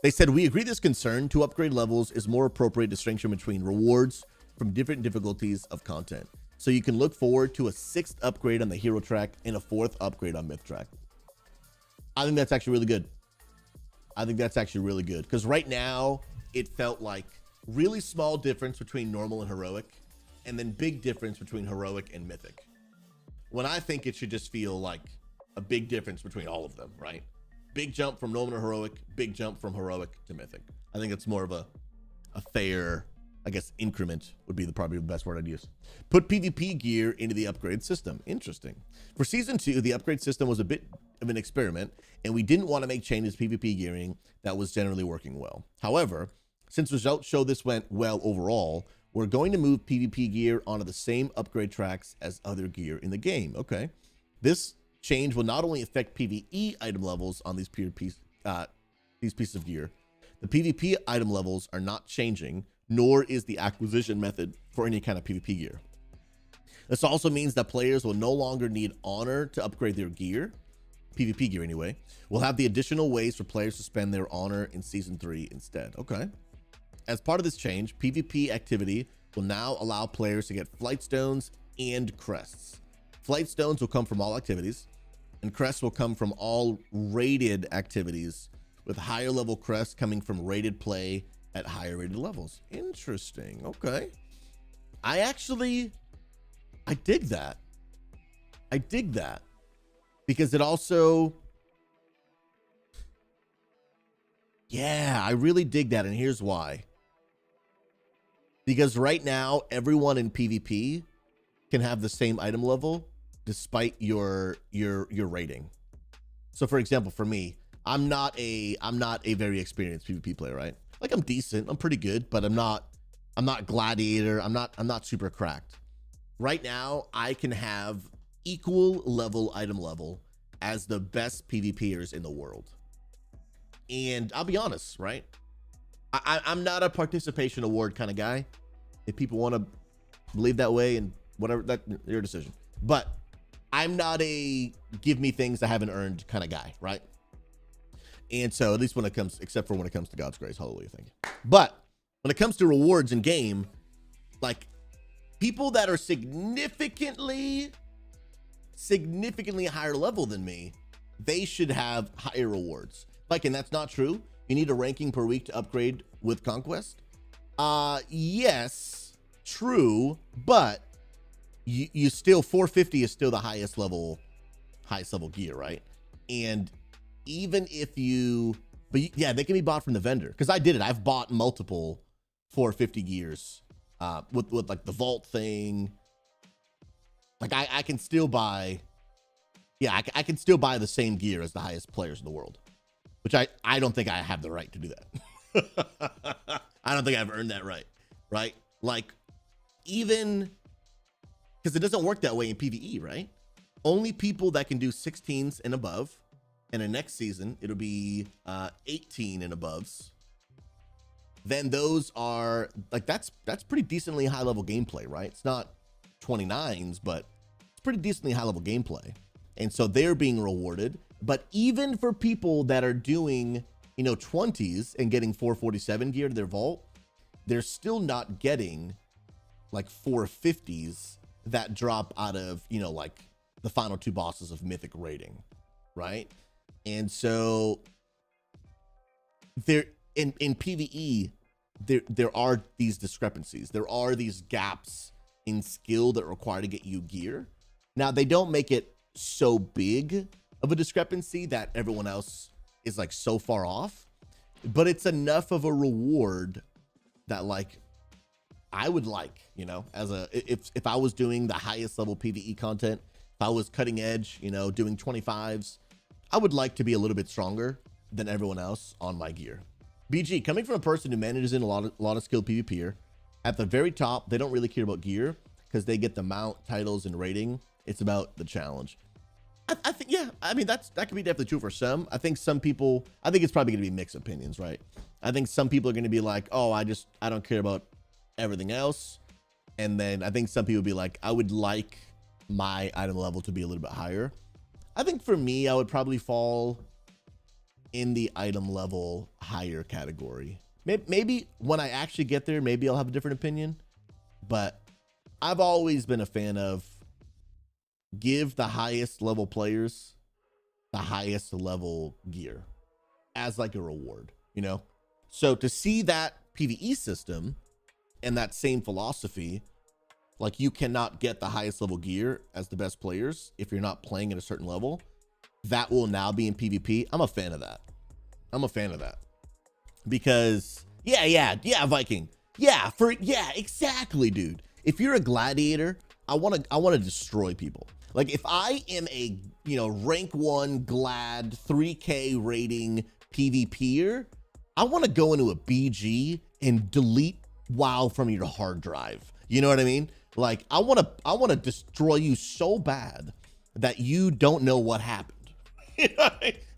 They said, we agree this concern to upgrade levels is more appropriate distinction between rewards from different difficulties of content. So you can look forward to a 6th upgrade on the hero track and a 4th upgrade on myth track. I think that's actually really good. I think that's actually really good because right now it felt like really small difference between normal and heroic, and then big difference between heroic and mythic. When I think it should just feel like a big difference between all of them, right? Big jump from normal to heroic, big jump from heroic to mythic. I think it's more of a fair I guess increment would be probably the best word I'd use. Put PvP gear into the upgrade system. Interesting. For season 2, the upgrade system was a bit of an experiment, and we didn't want to make changes to PvP gearing that was generally working well. However, since results show this went well overall, we're going to move PvP gear onto the same upgrade tracks as other gear in the game. Okay. This change will not only affect PvE item levels on these pieces of gear. The PvP item levels are not changing, nor is the acquisition method for any kind of PvP gear. This also means that players will no longer need honor to upgrade their gear, PvP gear anyway. We'll have the additional ways for players to spend their honor in season 3 instead. Okay. As part of this change, PvP activity will now allow players to get flight stones and crests. Flight stones will come from all activities, and crests will come from all rated activities, with higher level crests coming from rated play at higher rated levels. Interesting. Okay. I dig that. I dig that because it also, yeah, I really dig that. And here's why. Because right now, everyone in PvP can have the same item level despite your rating. So for example, for me, I'm not a very experienced PvP player, right? Like I'm decent, I'm pretty good, but I'm not gladiator, I'm not super cracked. Right now, I can have equal level item level as the best PvPers in the world. And I'll be honest, right? I'm not a participation award kind of guy. If people want to believe that way and whatever, that's your decision. But I'm not a give me things I haven't earned kind of guy, right? And so at least when it comes, except for when it comes to God's grace, hallelujah, thank you. But when it comes to rewards in game, like people that are significantly higher level than me, they should have higher rewards. Like, and that's not true. You need a ranking per week to upgrade with Conquest. Yes, true, but you still 450 is still the highest level gear, right? And even if you, yeah, they can be bought from the vendor because I did it. I've bought multiple 450 gears with like the vault thing. Like I can still buy, yeah, I can still buy the same gear as the highest players in the world, which I don't think I have the right to do that. I don't think I've earned that right? Like even because it doesn't work that way in PvE, right? Only people that can do 16s and above, and in next season it'll be 18 and aboves. Then those are like that's pretty decently high level gameplay, right? It's not 29s, but it's pretty decently high level gameplay, and so they're being rewarded. But even for people that are doing 20s and getting 447 gear to their vault, they're still not getting like 450s that drop out of like the final 2 bosses of Mythic rating, right? And so there in PvE there are these discrepancies, there are these gaps in skill that require to get you gear. Now they don't make it so big of a discrepancy that everyone else is like so far off, but it's enough of a reward that like I would like, as a, if I was doing the highest level PvE content, if I was cutting edge, doing 25s, I would like to be a little bit stronger than everyone else on my gear. BG, coming from a person who manages in a lot of skilled PvPer, at the very top, they don't really care about gear because they get the mount, titles, and rating. It's about the challenge. I think, yeah, I mean, that could be definitely true for some. I think some people, I think it's probably going to be mixed opinions, right? I think some people are going to be like, oh, I don't care about everything else. And then I think some people will be like, I would like my item level to be a little bit higher. I think for me, I would probably fall in the item level higher category. Maybe when I actually get there, maybe I'll have a different opinion. But I've always been a fan of give the highest level players the highest level gear as like a reward, So to see that PvE system and that same philosophy, like you cannot get the highest level gear as the best players if you're not playing at a certain level, that will now be in PvP. I'm a fan of that. Because yeah, Viking. Yeah, exactly, dude. If you're a gladiator, I want to destroy people. Like if I am a, rank 1 glad 3K rating PvPer, I want to go into a BG and delete WoW from your hard drive. You know what I mean? Like I want to destroy you so bad that you don't know what happened.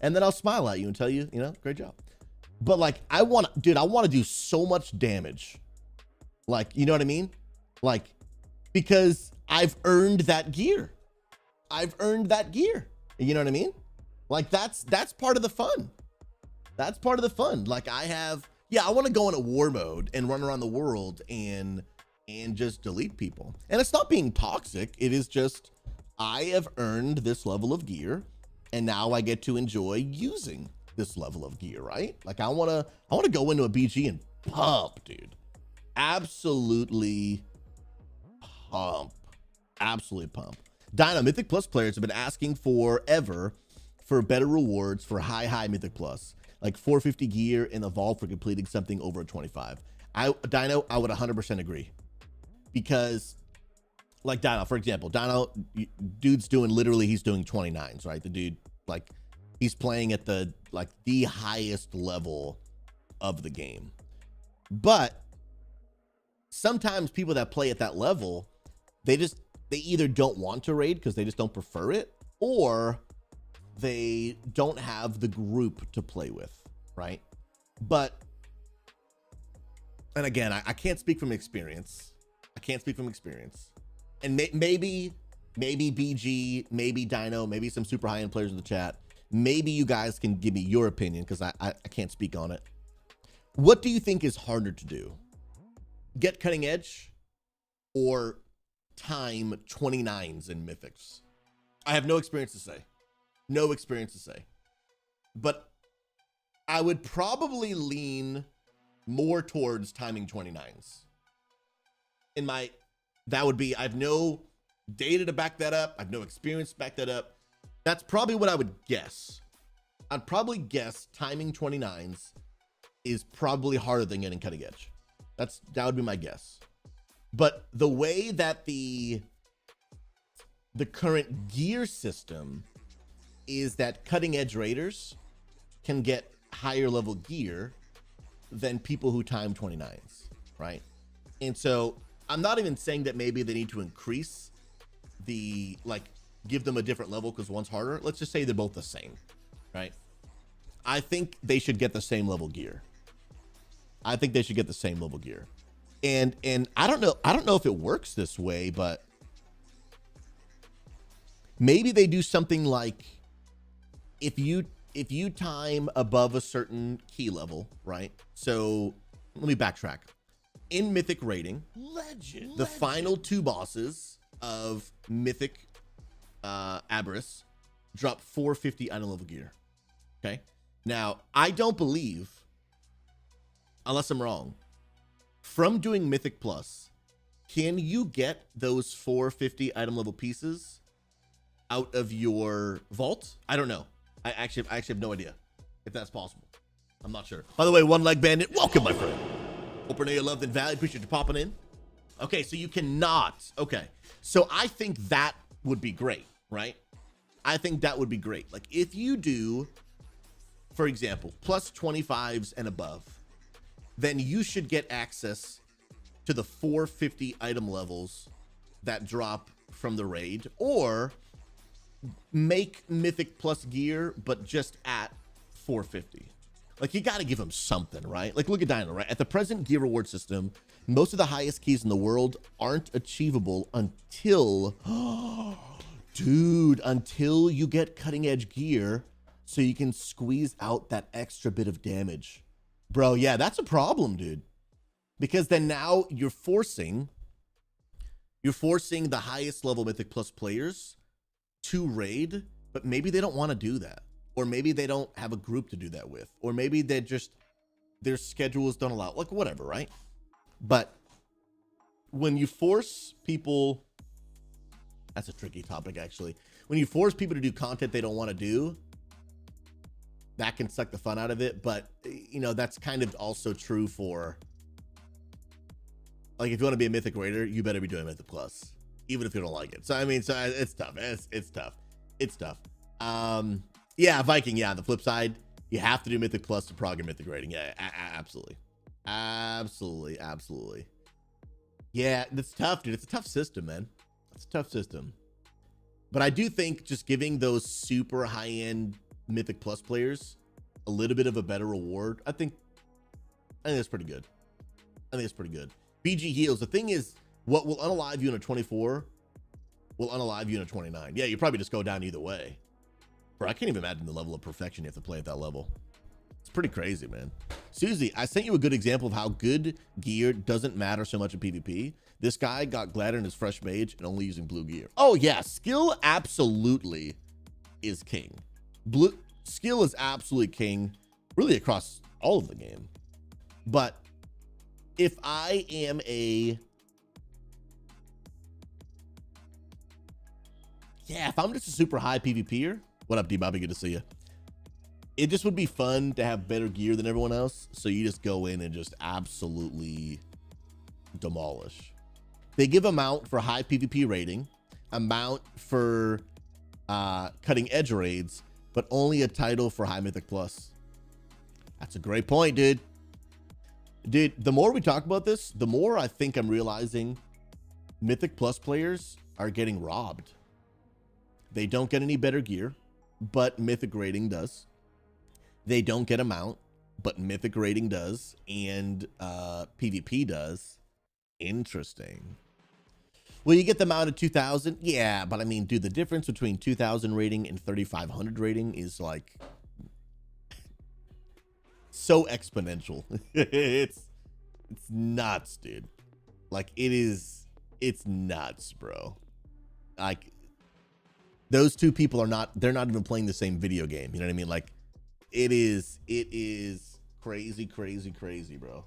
And then I'll smile at you and tell you, great job. But like I want to do so much damage. Like, you know what I mean? Like, because I've earned that gear. You know what I mean? Like that's part of the fun. That's part of the fun. Like I want to go into war mode and run around the world and just delete people. And it's not being toxic. It is just, I have earned this level of gear and now I get to enjoy using this level of gear, right? Like I want to go into a BG and pump, dude. Absolutely pump. Dino, Mythic Plus players have been asking forever for better rewards for high Mythic Plus, like 450 gear in the vault for completing something over a 25. Dino, I would 100% agree. Because, like Dino, for example, dude's doing 29s, right? The dude, like, he's playing at the highest level of the game. But sometimes people that play at that level, they either don't want to raid because they just don't prefer it, or they don't have the group to play with, right? But, and again, I can't speak from experience. And maybe BG, maybe Dino, maybe some super high-end players in the chat, maybe you guys can give me your opinion because I can't speak on it. What do you think is harder to do? Get cutting edge or time 29s in Mythics? I have no experience to say. But I would probably lean more towards timing 29s. I have no data to back that up. I have no experience to back that up. That's probably what I would guess. I'd probably guess timing 29s is probably harder than getting cutting edge. That would be my guess. But the way that the current gear system is that cutting edge raiders can get higher level gear than people who time 29s, right? And so I'm not even saying that maybe they need to increase give them a different level because one's harder. Let's just say they're both the same, right? I think they should get the same level gear. And I don't know if it works this way, but maybe they do something like if you time above a certain key level, right? So let me backtrack. In Mythic rating, the final 2 bosses of Mythic Abyss drop 450 item level gear. Okay. Now, I don't believe, unless I'm wrong, from doing Mythic Plus, can you get those 450 item level pieces out of your vault? I don't know. I actually have no idea if that's possible. I'm not sure. By the way, One Leg Bandit, welcome, my friend. Hope you know you're loved and valued. Appreciate you popping in. Okay, so you cannot. Okay, so I think that would be great, right? I think that would be great. Like if you do, for example, plus 25s and above, then you should get access to the 450 item levels that drop from the raid, or make Mythic Plus gear, but just at 450. Like you got to give them something, right? Like look at Dino, right? At the present gear reward system, most of the highest keys in the world aren't achievable until, until you get cutting edge gear so you can squeeze out that extra bit of damage. Bro, yeah, that's a problem, dude. Because then now you're forcing the highest level Mythic Plus players to raid, but maybe they don't want to do that. Or maybe they don't have a group to do that with. Or maybe they're just, their schedules don't allow, like whatever, right? But when you force people, that's a tricky topic actually. When you force people to do content they don't want to do, that can suck the fun out of it. But you know, that's kind of also true for Like if you want to be a Mythic Raider, you better be doing Mythic Plus, even if you don't like it. So I mean, so it's tough. It's tough. It's tough. Yeah, Viking. Yeah, on the flip side, you have to do Mythic Plus to prog your Mythic rating. Yeah, absolutely, absolutely. Yeah, that's tough, dude. It's a tough system, man. It's a tough system. But I do think just giving those super high-end Mythic Plus players a little bit of a better reward, I think that's pretty good. I think it's pretty good. BG heals. The thing is, what will unalive you in a 24 will unalive you in a 29. Yeah, you probably just go down either way. Bro, I can't even imagine the level of perfection you have to play at that level. It's pretty crazy, man. Susie, I sent you a good example of how good gear doesn't matter so much in PvP. This guy got Gladder in his fresh mage and only using blue gear. Oh yeah, skill absolutely is king. Skill is absolutely king, really across all of the game. But if I am if I'm just a super high PvPer, what up, D-Bobby? Good to see you. It just would be fun to have better gear than everyone else. So you just go in and just absolutely demolish. They give a mount for high PvP rating, a mount for cutting edge raids, but only a title for high Mythic Plus. That's a great point, dude. Dude, the more we talk about this, the more I think I'm realizing Mythic Plus players are getting robbed. They don't get any better gear, but Mythic rating does. They don't get a mount, but Mythic rating does, and PvP does. Interesting. Will you get the mount at 2,000? Yeah, but I mean, dude, the difference between 2,000 rating and 3,500 rating is like so exponential. It's nuts, dude. Like it's nuts, bro. Like those two people they're not even playing the same video game. You know what I mean? Like it is crazy, bro.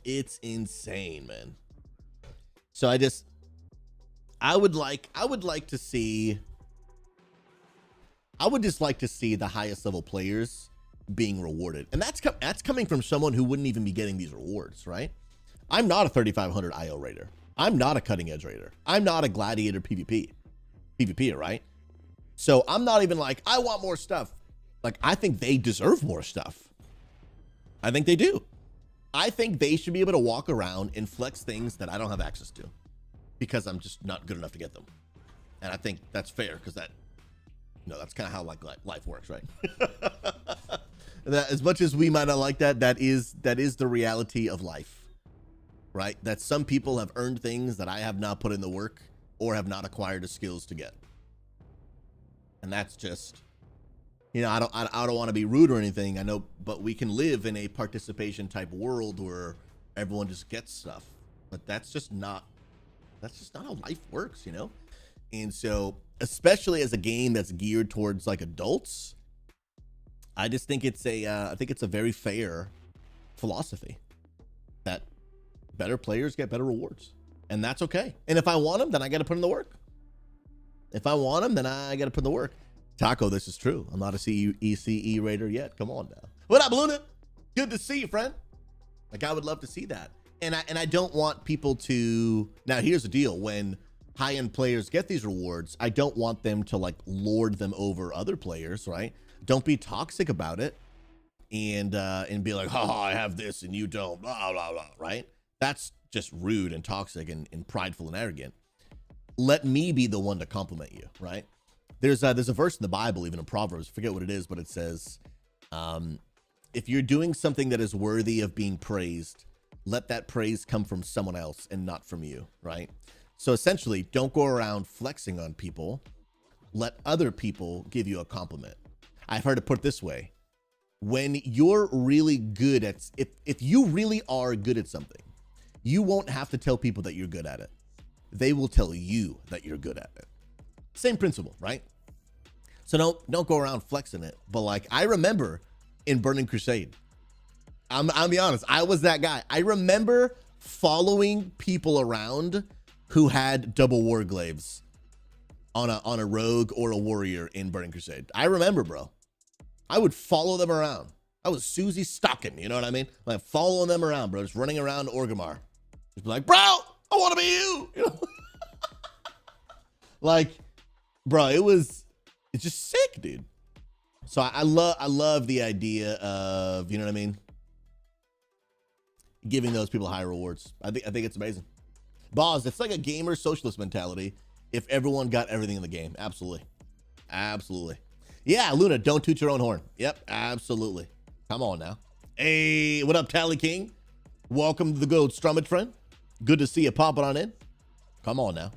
It's insane, man. So I would just like to see the highest level players being rewarded. And that's coming from someone who wouldn't even be getting these rewards, right? I'm not a 3,500 IO raider. I'm not a cutting edge raider. I'm not a gladiator PvPer, right? So I'm not even like, I want more stuff. Like, I think they deserve more stuff. I think they do. I think they should be able to walk around and flex things that I don't have access to because I'm just not good enough to get them. And I think that's fair because that's kind of how like life works, right? That as much as we might not like that is the reality of life, right? That some people have earned things that I have not put in the work or have not acquired the skills to get. And that's just, I don't want to be rude or anything. I know, but we can live in a participation type world where everyone just gets stuff. But that's just not how life works, And so, especially as a game that's geared towards like adults, I just think it's a very fair philosophy that better players get better rewards, and that's okay. And if I want them, then I got to put in the work. If I want them, then I got to put in the work. Taco, this is true. I'm not a ECE raider yet. Come on now. What up, Luna? Good to see you, friend. Like, I would love to see that. And I don't want people to. Now, here's the deal. When high-end players get these rewards, I don't want them to like lord them over other players, right? Don't be toxic about it and be like, oh, I have this and you don't, blah, blah, blah, right? That's just rude and toxic and prideful and arrogant. Let me be the one to compliment you, right? There's a verse in the Bible, even in Proverbs, forget what it is, but it says, if you're doing something that is worthy of being praised, let that praise come from someone else and not from you, right? So essentially, don't go around flexing on people. Let other people give you a compliment. I've heard it put this way. When you're really good at, if you really are good at something, you won't have to tell people that you're good at it. They will tell you that you're good at it. Same principle, right? So don't go around flexing it. But like, I remember in Burning Crusade, I'll be honest, I was that guy. I remember following people around who had double warglaives on a rogue or a warrior in Burning Crusade. I remember, bro. I would follow them around. I was Susie stalking, you know what I mean? Like following them around, bro, just running around Orgrimmar. Just be like, bro, I want to be you. You know? Like, bro, it's just sick, dude. So I love the idea of, you know what I mean? Giving those people high rewards. I think it's amazing. Boz, it's like a gamer socialist mentality if everyone got everything in the game. Absolutely. Absolutely. Yeah, Luna, don't toot your own horn. Yep, absolutely. Come on now. Hey, what up, Tally King? Welcome to the Gold Strummage, friend. Good to see you popping on in. Come on now.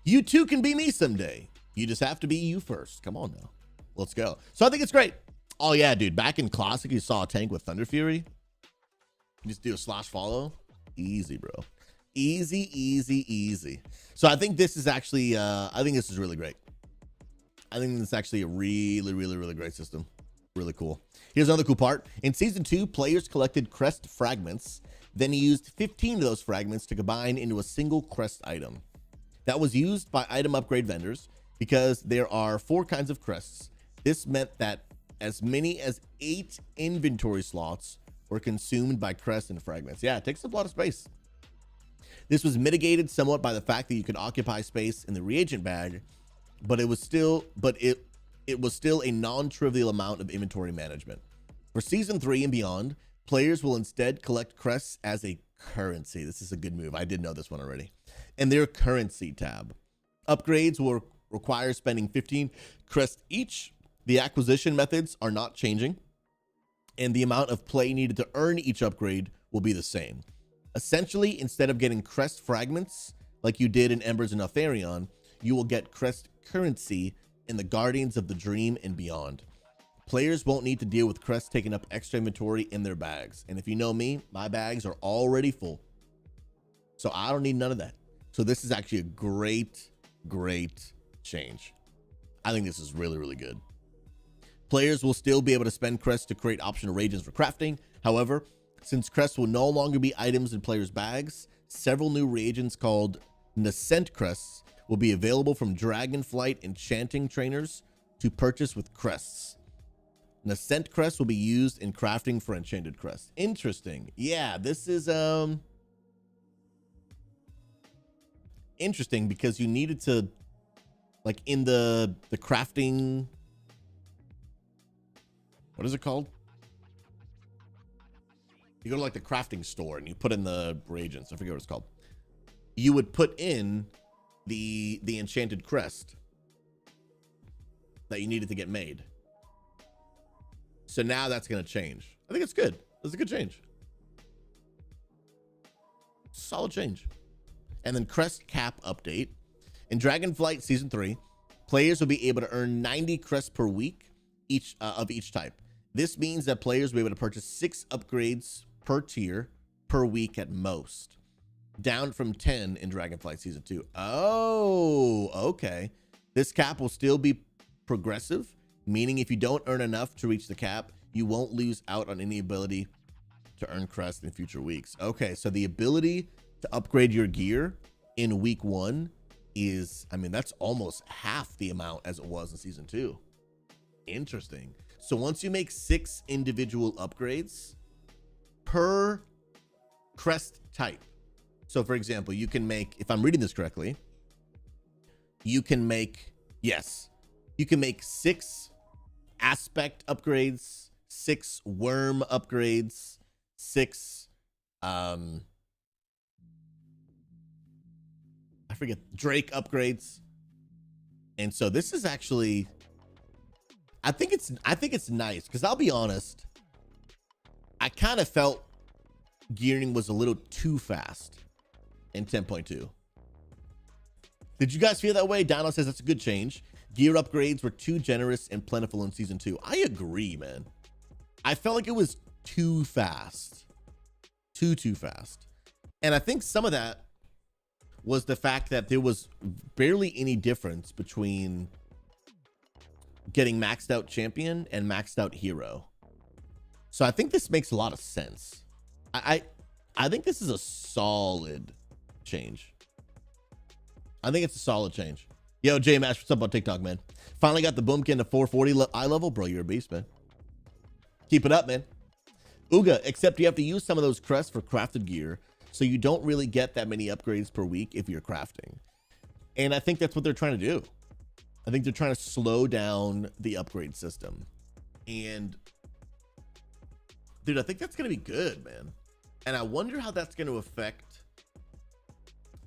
You too can be me someday. You just have to be you first. Come on now. Let's go. So I think it's great. Oh, yeah, dude. Back in Classic, you saw a tank with Thunder Fury. You just do a slash follow. Easy, bro. Easy, easy, easy. So I think this is actually, I think this is really great. I think it's actually a really, really, really great system. Really cool. Here's another cool part. In Season 2, players collected crest fragments. Then he used 15 of those fragments to combine into a single crest item. That was used by item upgrade vendors because there are 4 kinds of crests. This meant that as many as 8 inventory slots were consumed by crests and fragments. Yeah, it takes up a lot of space. This was mitigated somewhat by the fact that you could occupy space in the reagent bag, but it was still a non-trivial amount of inventory management. For Season 3 and beyond, players will instead collect crests as a currency. This is a good move. I did know this one already. And their currency tab. Upgrades will require spending 15 crests each. The acquisition methods are not changing, and the amount of play needed to earn each upgrade will be the same. Essentially, instead of getting crest fragments like you did in Embers and Altharion, you will get crest currency in the Guardians of the Dream and beyond. Players won't need to deal with crests taking up extra inventory in their bags. And if you know me, my bags are already full. So I don't need none of that. So this is actually a great, great change. I think this is really, really good. Players will still be able to spend crests to create optional reagents for crafting. However, since crests will no longer be items in players' bags, several new reagents called Nascent crests will be available from Dragonflight enchanting trainers to purchase with crests. Nascent crests will be used in crafting for enchanted crests. Interesting. Yeah, this is interesting because you needed to, like, in the crafting, what is it called? You go to like the crafting store and you put in the reagents. I forget what it's called. You would put in the enchanted crest that you needed to get made. So now that's going to change. I think it's good. It's a good change. Solid change. And then crest cap update. In Dragonflight Season 3, players will be able to earn 90 crests per week of each type. This means that players will be able to purchase 6 upgrades per tier per week at most, down from 10 in Dragonflight Season 2. Oh, okay. This cap will still be progressive, meaning if you don't earn enough to reach the cap, you won't lose out on any ability to earn crest in future weeks. Okay, so the ability to upgrade your gear in week 1 is, I mean, that's almost half the amount as it was in Season 2. Interesting. So once you make 6 individual upgrades per crest type. So for example, you can make, if I'm reading this correctly, you can make, yes, you can make 6 aspect upgrades, 6 worm upgrades, 6, I forget, Drake upgrades. And so this is actually, I think it's nice because I'll be honest, I kind of felt gearing was a little too fast in 10.2. Did you guys feel that way? Dino says that's a good change. Gear upgrades were too generous and plentiful in Season 2. I agree, man. I felt like it was too fast. Too fast. And I think some of that was the fact that there was barely any difference between getting maxed out champion and maxed out hero. So I think this makes a lot of sense. I think this is a solid change. I think it's a solid change. Yo, J Mash, what's up on TikTok, man? Finally got the boomkin to 440 eye level. Bro, you're a beast, man. Keep it up, man. Uga, except you have to use some of those crests for crafted gear, so you don't really get that many upgrades per week if you're crafting. And I think that's what they're trying to do. I think they're trying to slow down the upgrade system. And dude, I think that's going to be good, man. And I wonder how that's going to affect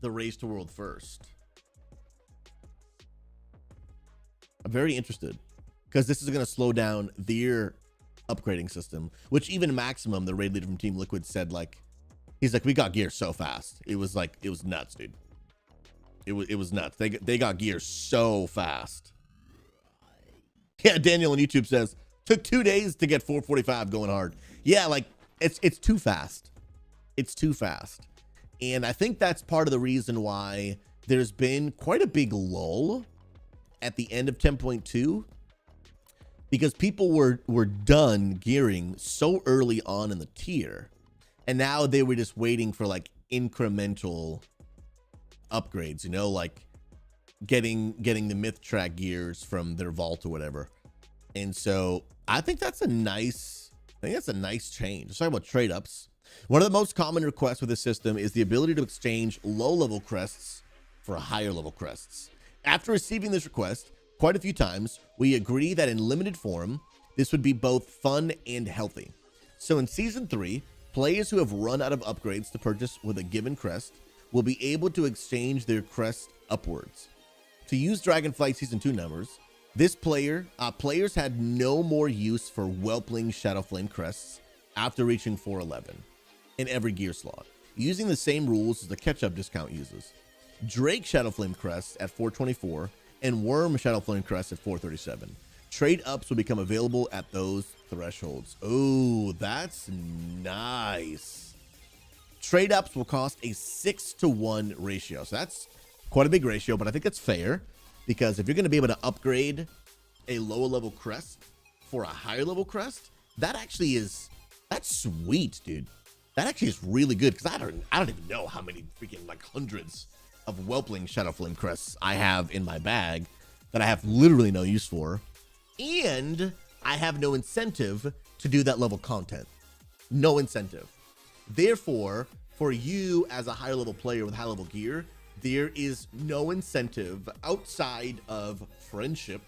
the race to world first. I'm very interested because this is going to slow down their upgrading system, which even Maximum, the raid leader from Team Liquid, said, like, he's like, we got gear so fast. It was like, it was nuts, dude. It was nuts. They got gear so fast. Yeah, Daniel on YouTube says, took 2 days to get 445 going hard. Yeah, like, it's too fast. It's too fast. And I think that's part of the reason why there's been quite a big lull at the end of 10.2, because people were done gearing so early on in the tier, and now they were just waiting for like incremental upgrades, you know, like getting the myth track gears from their vault or whatever. And so I think that's a nice change. Let's talk about trade ups. One of the most common requests with this system is the ability to exchange low level crests for higher level crests. After receiving this request quite a few times, we agree that in limited form, this would be both fun and healthy. So in Season 3, players who have run out of upgrades to purchase with a given crest will be able to exchange their crest upwards. To use Dragonflight Season 2 numbers, this players had no more use for Whelpling Shadowflame crests after reaching 411 in every gear slot, using the same rules as the catch-up discount uses. Drake Shadowflame crests at 424 and Worm Shadowflame crests at 437. Trade ups will become available at those thresholds. Oh, that's nice. Trade ups will cost a 6-to-1 ratio. So that's quite a big ratio, but I think it's fair, because if you're going to be able to upgrade a lower level crest for a higher level crest, that's sweet, dude. That actually is really good, because I don't even know how many freaking like hundreds of Whelpling Shadowflame crests I have in my bag that I have literally no use for, and I have no incentive to do that level content. No incentive. Therefore, for you as a higher level player with high level gear, there is no incentive outside of friendship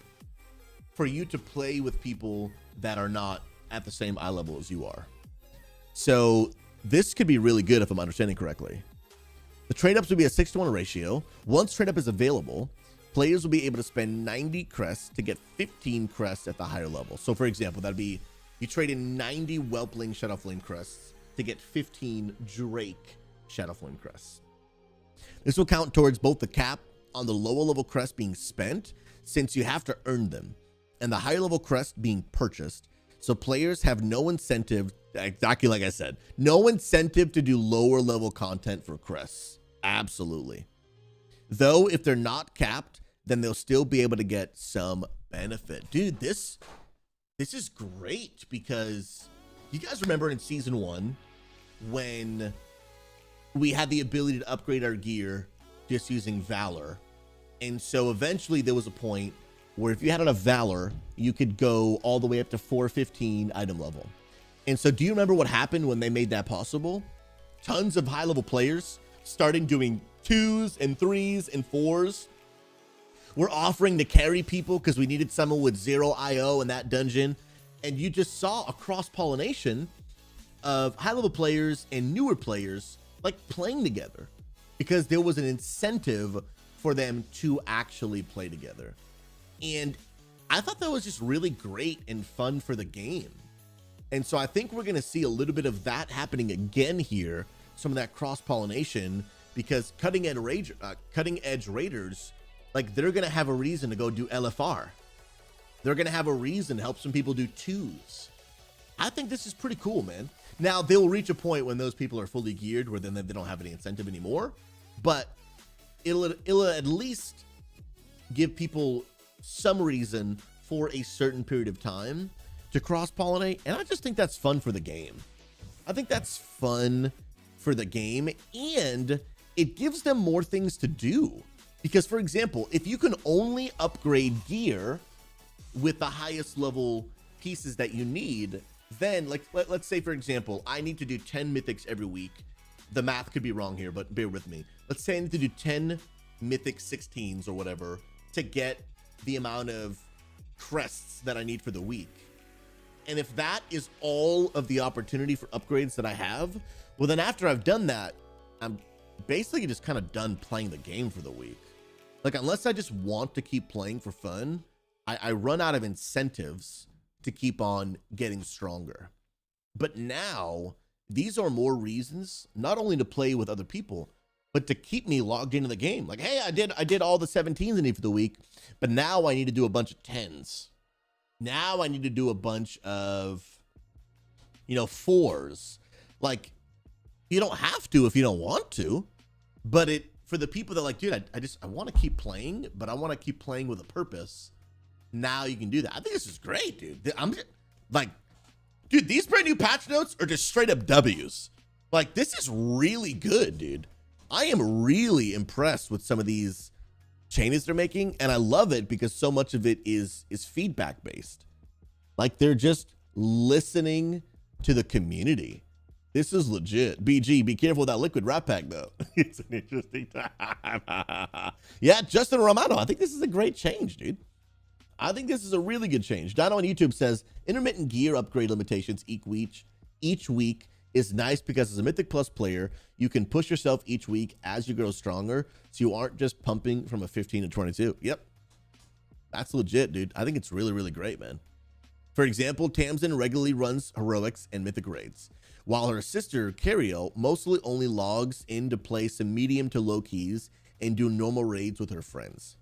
for you to play with people that are not at the same eye level as you are. So this could be really good if I'm understanding correctly. The trade-ups will be a 6-to-1 ratio. Once trade-up is available, players will be able to spend 90 crests to get 15 crests at the higher level. So for example, that'd be, you trade in 90 Whelpling Shadowflame crests to get 15 Drake Shadowflame crests. This will count towards both the cap on the lower level crest being spent, since you have to earn them, and the higher level crest being purchased. So players have no incentive, exactly like I said, no incentive to do lower level content for crests. Absolutely. Though if they're not capped, then they'll still be able to get some benefit. Dude, this is great, because you guys remember in Season 1 when we had the ability to upgrade our gear just using Valor. And so eventually there was a point where if you had enough Valor, you could go all the way up to 415 item level. And so do you remember what happened when they made that possible? Tons of high level players starting doing 2s and 3s and 4s. We're offering to carry people because we needed someone with 0 IO in that dungeon. And you just saw a cross-pollination of high level players and newer players like playing together, because there was an incentive for them to actually play together. And I thought that was just really great and fun for the game. And so I think we're going to see a little bit of that happening again here, some of that cross-pollination, because cutting edge raiders, like, they're going to have a reason to go do LFR. They're going to have a reason to help some people do 2s. I think this is pretty cool, man. Now, they will reach a point when those people are fully geared where then they don't have any incentive anymore, but it'll at least give people some reason for a certain period of time to cross-pollinate, and I just think that's fun for the game. I think that's fun for the game, and it gives them more things to do. Because, for example, if you can only upgrade gear with the highest level pieces that you need, then like let's say for example, I need to do 10 mythics every week. The math could be wrong here, but bear with me. Let's say I need to do 10 mythic 16s or whatever to get the amount of crests that I need for the week. And if that is all of the opportunity for upgrades that I have, well, then after I've done that, I'm basically just kind of done playing the game for the week. Like, unless I just want to keep playing for fun, I run out of incentives to keep on getting stronger. But now, these are more reasons, not only to play with other people, but to keep me logged into the game. Like, hey, I did all the 17s I need for the week, but now I need to do a bunch of 10s. Now I need to do a bunch of, 4s. Like, you don't have to if you don't want to, but for the people that like, dude, I want to keep playing, but I want to keep playing with a purpose. Now you can do that. I think this is great, dude. I'm just, like, dude, these brand new patch notes are just straight up W's. Like, this is really good, dude. I am really impressed with some of these changes they're making, and I love it because so much of it is feedback based. Like, they're just listening to the community. This is legit. BG, be careful with that liquid wrap pack though. It's an interesting time. Yeah, Justin Romano, I think this is a great change, dude. I think this is a really good change. Dino on YouTube says intermittent gear upgrade limitations each week is nice because as a Mythic Plus player, you can push yourself each week as you grow stronger, so you aren't just pumping from a 15 to 22. Yep. That's legit, dude. I think it's really, really great, man. For example, Tamsin regularly runs heroics and mythic raids, while her sister, Cariel, mostly only logs in to play some medium to low keys and do normal raids with her friends.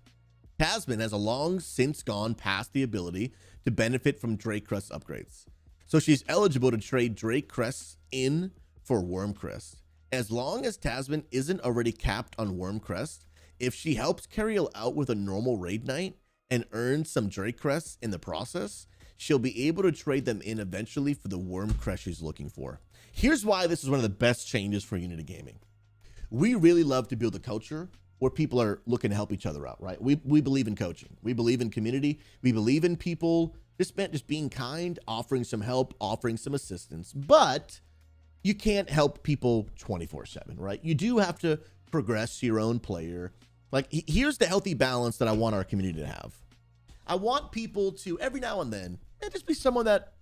Tasman has a long since gone past the ability to benefit from Drake Crest upgrades, so she's eligible to trade Drake Crests in for Worm Crest. As long as Tasman isn't already capped on Worm Crest, if she helps Cariel out with a normal raid night and earns some Drake Crests in the process, she'll be able to trade them in eventually for the Worm Crest she's looking for. Here's why this is one of the best changes for Unity Gaming. We really love to build a culture where people are looking to help each other out, right? We believe in coaching. We believe in community. We believe in people just being kind, offering some help, offering some assistance. But you can't help people 24/7, right? You do have to progress your own player. Like, here's the healthy balance that I want our community to have. I want people to, every now and then, just be someone that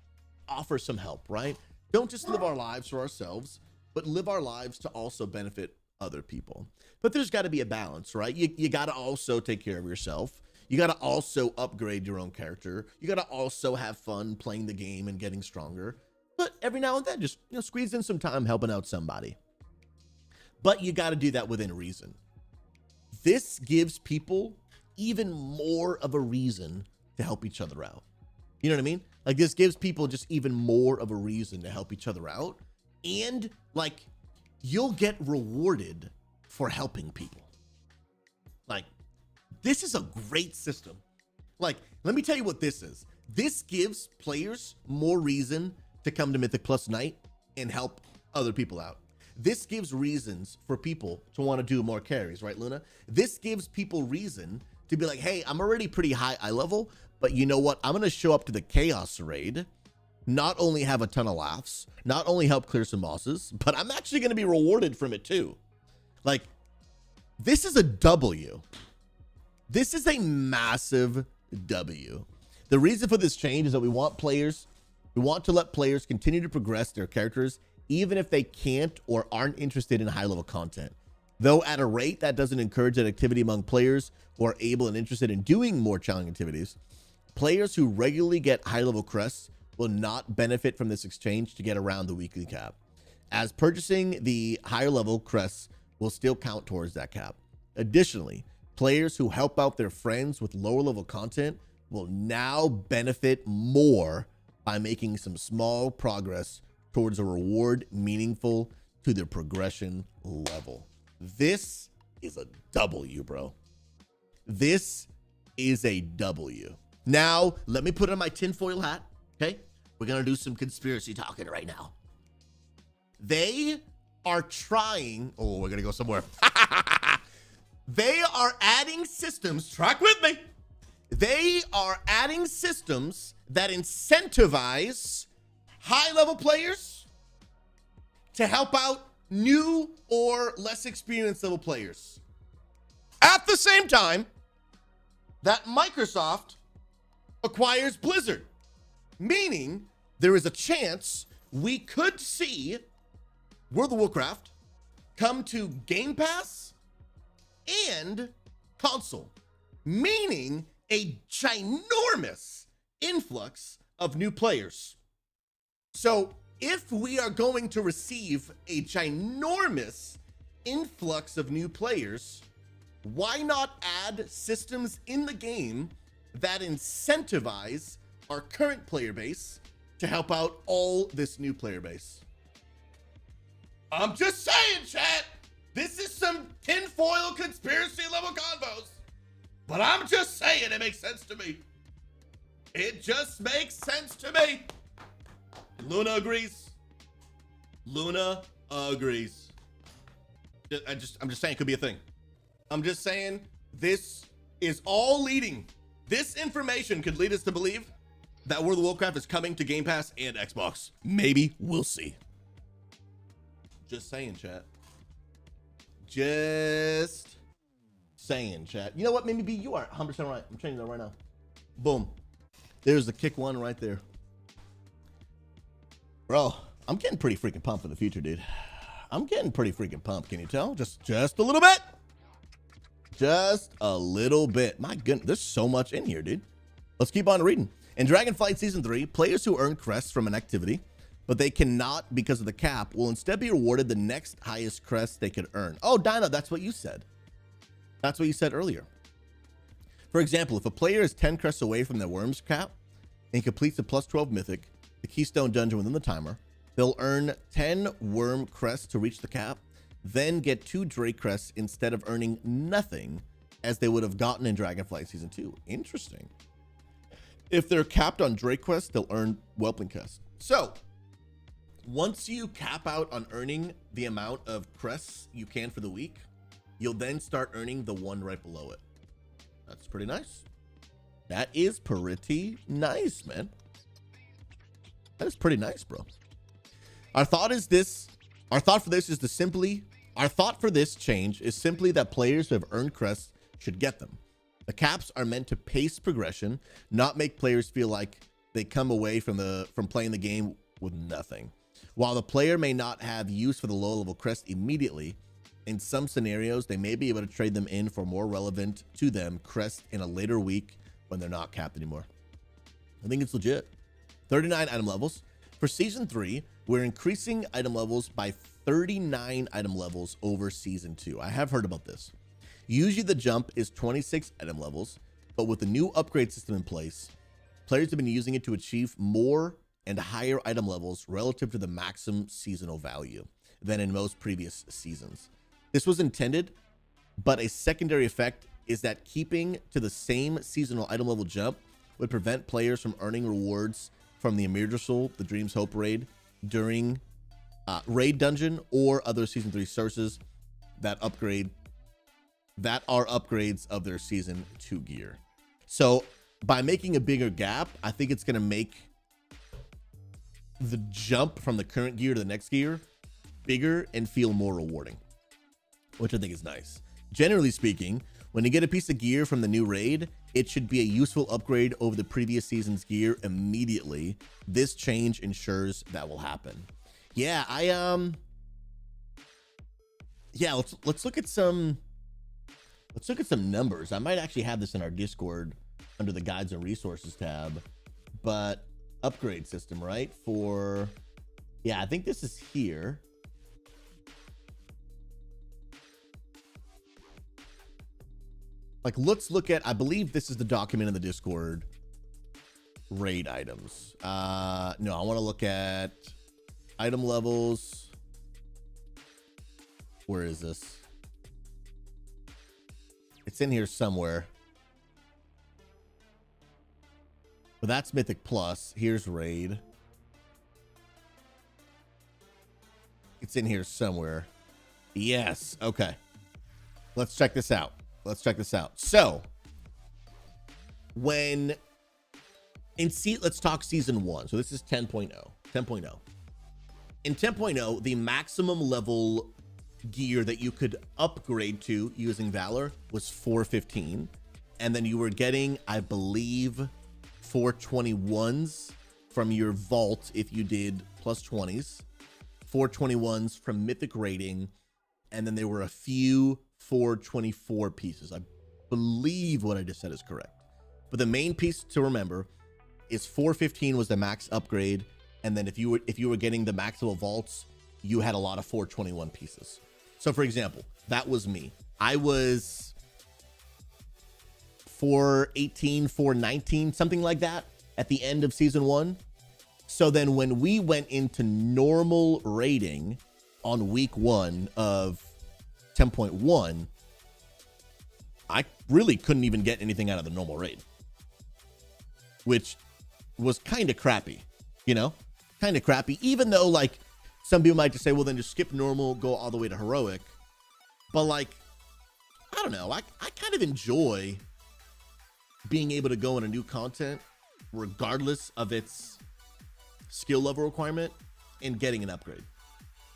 offers some help, right? Don't just live our lives for ourselves, but live our lives to also benefit other people. But there's got to be a balance, right? You got to also take care of yourself. You got to also upgrade your own character. You got to also have fun playing the game and getting stronger. But every now and then, just squeeze in some time helping out somebody. But you got to do that within reason. This gives people even more of a reason to help each other out. You know what I mean? Like, this gives people just even more of a reason to help each other out. And, like, you'll get rewarded for helping people. Like, this is a great system. Like, let me tell you what this is. This gives players more reason to come to Mythic Plus Night and help other people out. This gives reasons for people to want to do more carries, right, Luna? This gives people reason to be like, hey, I'm already pretty high eye level, but you know what? I'm going to show up to the Chaos Raid, not only have a ton of laughs, not only help clear some bosses, but I'm actually going to be rewarded from it too. Like, this is a W. This is a massive W. The reason for this change is that we want to let players continue to progress their characters even if they can't or aren't interested in high-level content. Though at a rate that doesn't encourage that activity among players who are able and interested in doing more challenging activities, players who regularly get high-level crests will not benefit from this exchange to get around the weekly cap, as purchasing the higher-level crests will still count towards that cap. Additionally, players who help out their friends with lower-level content will now benefit more by making some small progress towards a reward meaningful to their progression level. This is a W, bro. This is a W. Now, let me put on my tinfoil hat, okay? We're going to do some conspiracy talking right now. They are trying... Oh, we're going to go somewhere. They are adding systems. Track with me. They are adding systems that incentivize high-level players to help out new or less experienced level players. At the same time that Microsoft acquires Blizzard, meaning there is a chance we could see World of Warcraft come to Game Pass and console, meaning a ginormous influx of new players. So if we are going to receive a ginormous influx of new players, why not add systems in the game that incentivize our current player base to help out all this new player base? I'm just saying, chat. This is some tinfoil conspiracy level convos. But I'm just saying it makes sense to me. It just makes sense to me. Luna agrees. Luna agrees. I'm just saying it could be a thing. I'm just saying this is all leading. This information could lead us to believe that World of Warcraft is coming to Game Pass and Xbox. Maybe. We'll see. Just saying, chat. Just saying, chat. You know what? Maybe you are 100% right. I'm changing that right now. Boom. There's the kick one right there. Bro, I'm getting pretty freaking pumped for the future, dude. I'm getting pretty freaking pumped. Can you tell? Just a little bit. Just a little bit. My goodness, there's so much in here, dude. Let's keep on reading. In Dragonflight Season 3, players who earn crests from an activity, but they cannot because of the cap, will instead be awarded the next highest crest they could earn. Oh, Dino, that's what you said. That's what you said earlier. For example, if a player is 10 crests away from their worms cap and completes a +12 mythic, the keystone dungeon within the timer, they'll earn 10 worm crests to reach the cap, then get 2 Drake crests instead of earning nothing as they would have gotten in Dragonflight Season 2. Interesting. If they're capped on Drake quests, they'll earn Whelpling crests. So, once you cap out on earning the amount of crests you can for the week, you'll then start earning the one right below it. That's pretty nice. That is pretty nice, man. That is pretty nice, bro. Our thought for this change is simply that players who have earned crests should get them. The caps are meant to pace progression, not make players feel like they come away from playing the game with nothing. While the player may not have use for the low level crest immediately, in some scenarios, they may be able to trade them in for more relevant to them crest in a later week when they're not capped anymore. I think it's legit. 39 item levels. For Season 3, we're increasing item levels by 39 item levels over Season 2. I have heard about this. Usually the jump is 26 item levels, but with the new upgrade system in place, players have been using it to achieve more and higher item levels relative to the maximum seasonal value than in most previous seasons. This was intended, but a secondary effect is that keeping to the same seasonal item level jump would prevent players from earning rewards from the Emergency, the Dreams Hope raid during raid dungeon or other Season 3 sources that are upgrades of their Season 2 gear. So by making a bigger gap, I think it's going to make the jump from the current gear to the next gear bigger and feel more rewarding, which I think is nice. Generally speaking, when you get a piece of gear from the new raid, it should be a useful upgrade over the previous season's gear immediately. This change ensures that will happen. Yeah, let's look at some numbers. I might actually have this in our Discord under the guides and resources tab, but upgrade system, right? I think this is here. Like, let's look at, I believe this is the document in the Discord. Raid items. No, I want to look at item levels. Where is this? It's in here somewhere. But that's Mythic Plus. Here's Raid. It's in here somewhere. Yes. Okay. Let's check this out. So, let's talk Season 1. So this is 10.0. 10.0. In 10.0, the maximum level gear that you could upgrade to using Valor was 415. And then you were getting, I believe, 421s from your vault if you did plus 20s, 421s from Mythic rating, and then there were a few 424 pieces. I believe what I just said is correct. But the main piece to remember is 415 was the max upgrade, and then if you were getting the maximal vaults, you had a lot of 421 pieces. So for example, that was me. I was 418, 419, something like that at the end of season 1. So then when we went into normal rating on week 1 of 10.1, I really couldn't even get anything out of the normal raid, which was kind of crappy, you know, kind of crappy, even though like some people might just say, well, then just skip normal, go all the way to heroic. But like, I don't know, I kind of enjoy being able to go into new content regardless of its skill level requirement and getting an upgrade,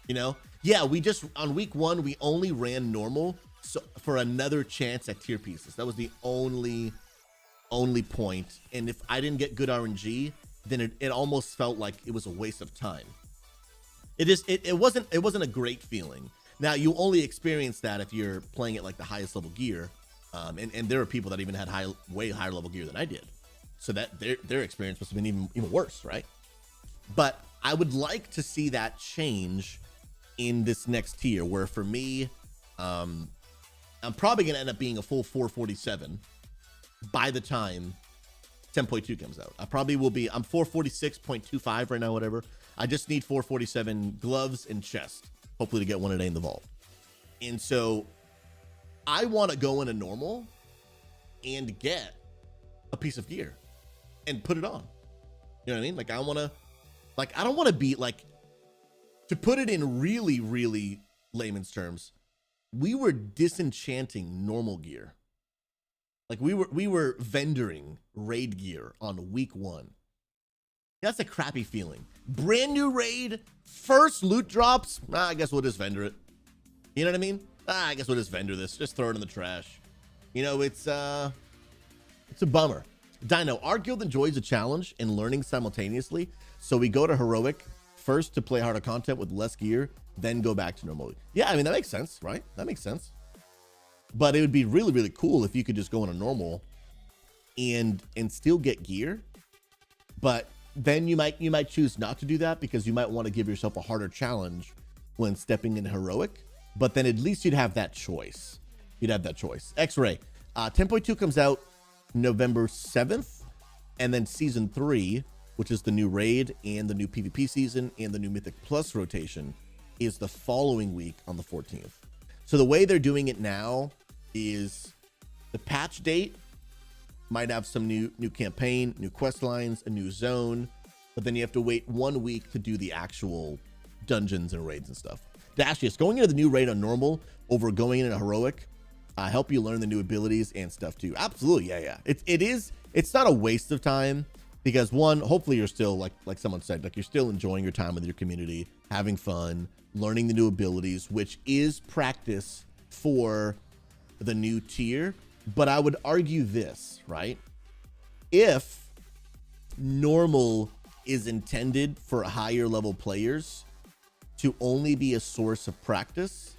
you know? Yeah, we just, on week 1, we only ran normal so for another chance at tier pieces. That was the only point. And if I didn't get good RNG, then it almost felt like it was a waste of time. It wasn't a great feeling. Now you only experience that if you're playing at like the highest level gear. And there are people that even had way higher level gear than I did. So that their experience must have been even worse, right? But I would like to see that change in this next tier, where for me, I'm probably going to end up being a full 447 by the time 10.2 comes out. I probably will be, I'm 446.25 right now, whatever. I just need 447 gloves and chest, hopefully to get one a day in the vault. And so I want to go into normal and get a piece of gear and put it on. You know what I mean? Like I don't want to be like, to put it in really, really layman's terms, we were disenchanting normal gear. Like we were vendoring raid gear on week 1. That's a crappy feeling. Brand new raid, first loot drops. I guess we'll just vendor it. You know what I mean? I guess we'll just vendor this. Just throw it in the trash. You know, it's a bummer. Dino, our guild enjoys a challenge and learning simultaneously. So we go to heroic first to play harder content with less gear, then go back to normal. Yeah, I mean, that makes sense, right? That makes sense. But it would be really, really cool if you could just go into normal and still get gear. But then you might choose not to do that because you might want to give yourself a harder challenge when stepping into heroic. But then at least you'd have that choice. You'd have that choice. X-Ray. 10.2 comes out November 7th. And then season 3, which is the new raid and the new PvP season and the new Mythic Plus rotation, is the following week on the 14th. So the way they're doing it now is the patch date might have some new campaign, new quest lines, a new zone, but then you have to wait 1 week to do the actual dungeons and raids and stuff. Dashius, going into the new raid on normal over going into heroic, help you learn the new abilities and stuff too. Absolutely, yeah. It's not a waste of time because one, hopefully you're still like someone said, like you're still enjoying your time with your community, having fun, learning the new abilities, which is practice for the new tier. But I would argue this, right? If normal is intended for higher level players to only be a source of practice,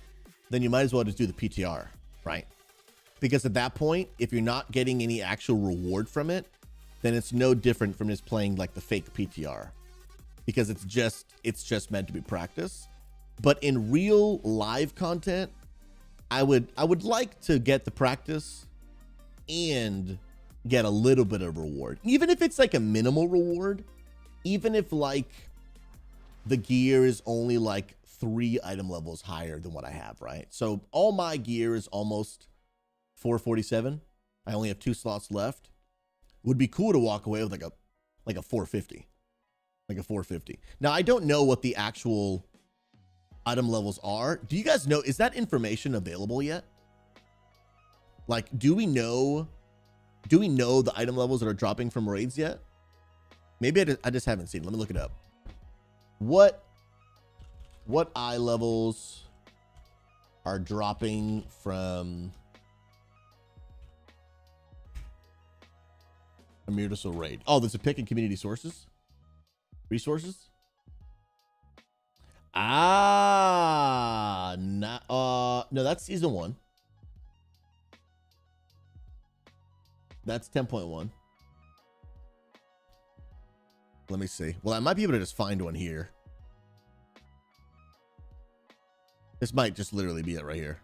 then you might as well just do the PTR, right? Because at that point, if you're not getting any actual reward from it, then it's no different from just playing like the fake PTR, because it's just meant to be practice. But in real live content, I would like to get the practice and get a little bit of reward, even if it's like a minimal reward, even if like the gear is only like 3 item levels higher than what I have, right? So all my gear is almost 447. I only have 2 slots left. Would be cool to walk away with like a 450, like a 450. Now I don't know what the actual item levels are. Do you guys know, is that information available yet? Like, do we know the item levels that are dropping from raids yet? Maybe I just haven't seen. Let me look it up. What eye levels are dropping from a Myrtlesoul raid? Oh, there's a pick in community resources. Ah, no, that's season 1. That's 10.1. Let me see. Well, I might be able to just find one here. This might just literally be it right here.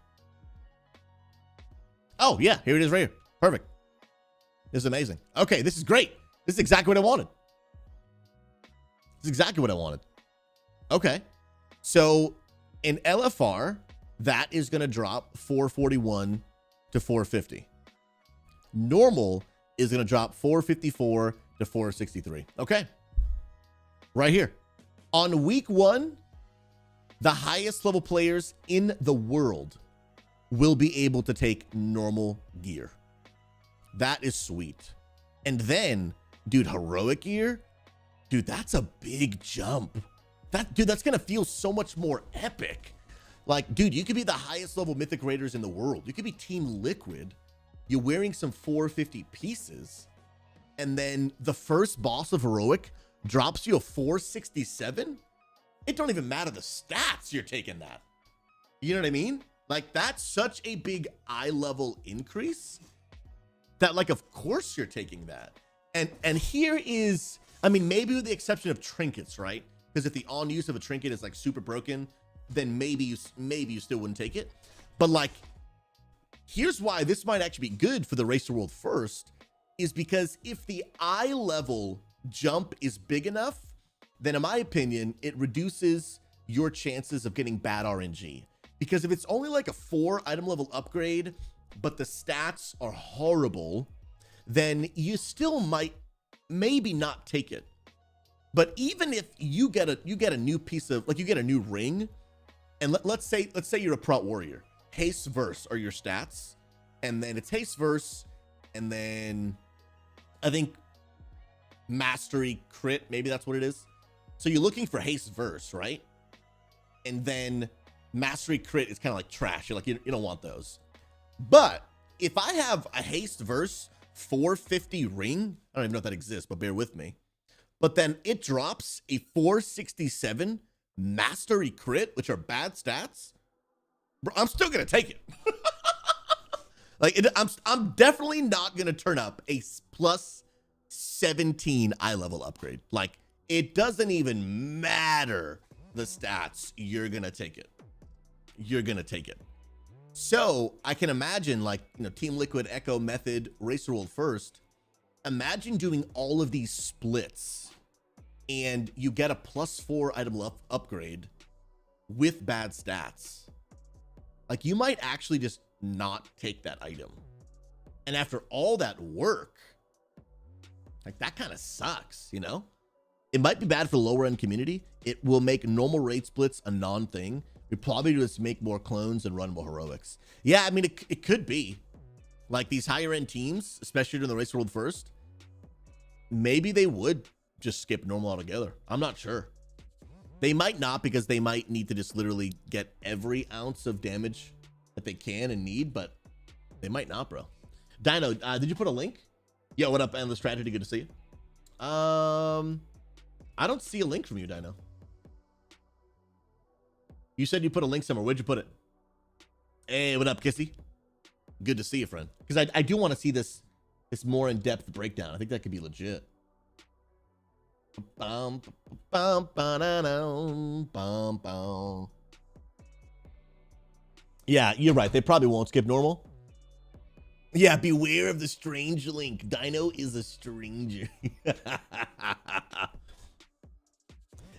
Oh, yeah, here it is right here. Perfect. This is amazing. Okay, this is great. This is exactly what I wanted. This is exactly what I wanted. Okay. So in LFR, that is going to drop 441 to 450. Normal is going to drop 454 to 463. Okay. Right here. On week 1, the highest level players in the world will be able to take normal gear. That is sweet. And then, dude, heroic gear, dude, that's a big jump. That's going to feel so much more epic. Like, dude, you could be the highest level Mythic Raiders in the world. You could be Team Liquid. You're wearing some 450 pieces. And then the first boss of heroic drops you a 467. It don't even matter the stats, you're taking that. You know what I mean? Like, that's such a big eye level increase that, like, of course you're taking that. And here is, I mean, maybe with the exception of trinkets, right? Because if the on use of a trinket is like super broken, then maybe you still wouldn't take it. But like, here's why this might actually be good for the Race to World first, is because if the eye level jump is big enough, then in my opinion, it reduces your chances of getting bad RNG. Because if it's only like a 4 item level upgrade, but the stats are horrible, then you still might maybe not take it. But even if you get a new piece of, like, you get a new ring, and let's say you're a Prot Warrior, haste verse are your stats, and then it's haste verse, and then I think mastery crit, maybe that's what it is. So you're looking for haste verse, right? And then mastery crit is kind of like trash. You're like, you don't want those. But if I have a haste verse 450 ring, I don't even know if that exists, but bear with me. But then it drops a 467 mastery crit, which are bad stats. Bro, I'm still gonna take it. Like, I'm definitely not gonna turn up a plus 17 eye level upgrade. Like, it doesn't even matter the stats. You're gonna take it. You're gonna take it. So I can imagine, like, you know, Team Liquid, Echo, Method, Racer World first. Imagine doing all of these splits and you get a +4 item upgrade with bad stats. Like, you might actually just not take that item. And after all that work, like, that kind of sucks, you know? It might be bad for lower end community. It will make normal raid splits a non-thing. We probably just make more clones and run more heroics. Yeah, I mean, it could be. Like, these higher end teams, especially during the Race World first, maybe they would just skip normal altogether. I'm not sure. They might not, because they might need to just literally get every ounce of damage that they can and need, but they might not, bro. Dino, did you put a link? Yo, what up, Endless Tragedy? Good to see you. I don't see a link from you, Dino. You said you put a link somewhere. Where'd you put it? Hey, what up, Kissy? Good to see you, friend. Because I do want to see this more in-depth breakdown. I think that could be legit. Yeah, you're right. They probably won't skip normal. Yeah, beware of the strange link. Dino is a stranger.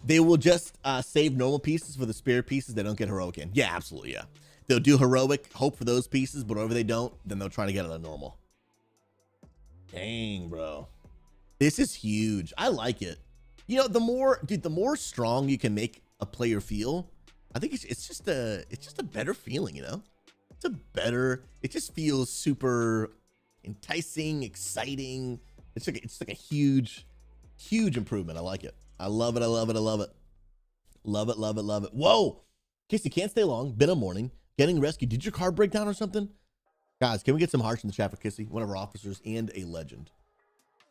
They will just save normal pieces for the spare pieces they don't get heroic in. Yeah, absolutely, yeah. They'll do heroic, hope for those pieces, but whatever they don't, then they'll try to get it on normal. Dang, bro. This is huge. I like it. You know, the more strong you can make a player feel, I think it's just a better feeling, you know? It just feels super enticing, exciting. It's like a huge improvement. I like it. I love it. I love it. I love it. Love it, love it, love it. Whoa! Casey, can't stay long. Been a morning. Getting rescued. Did your car break down or something? Guys, can we get some hearts in the chat for Kissy, one of our officers and a legend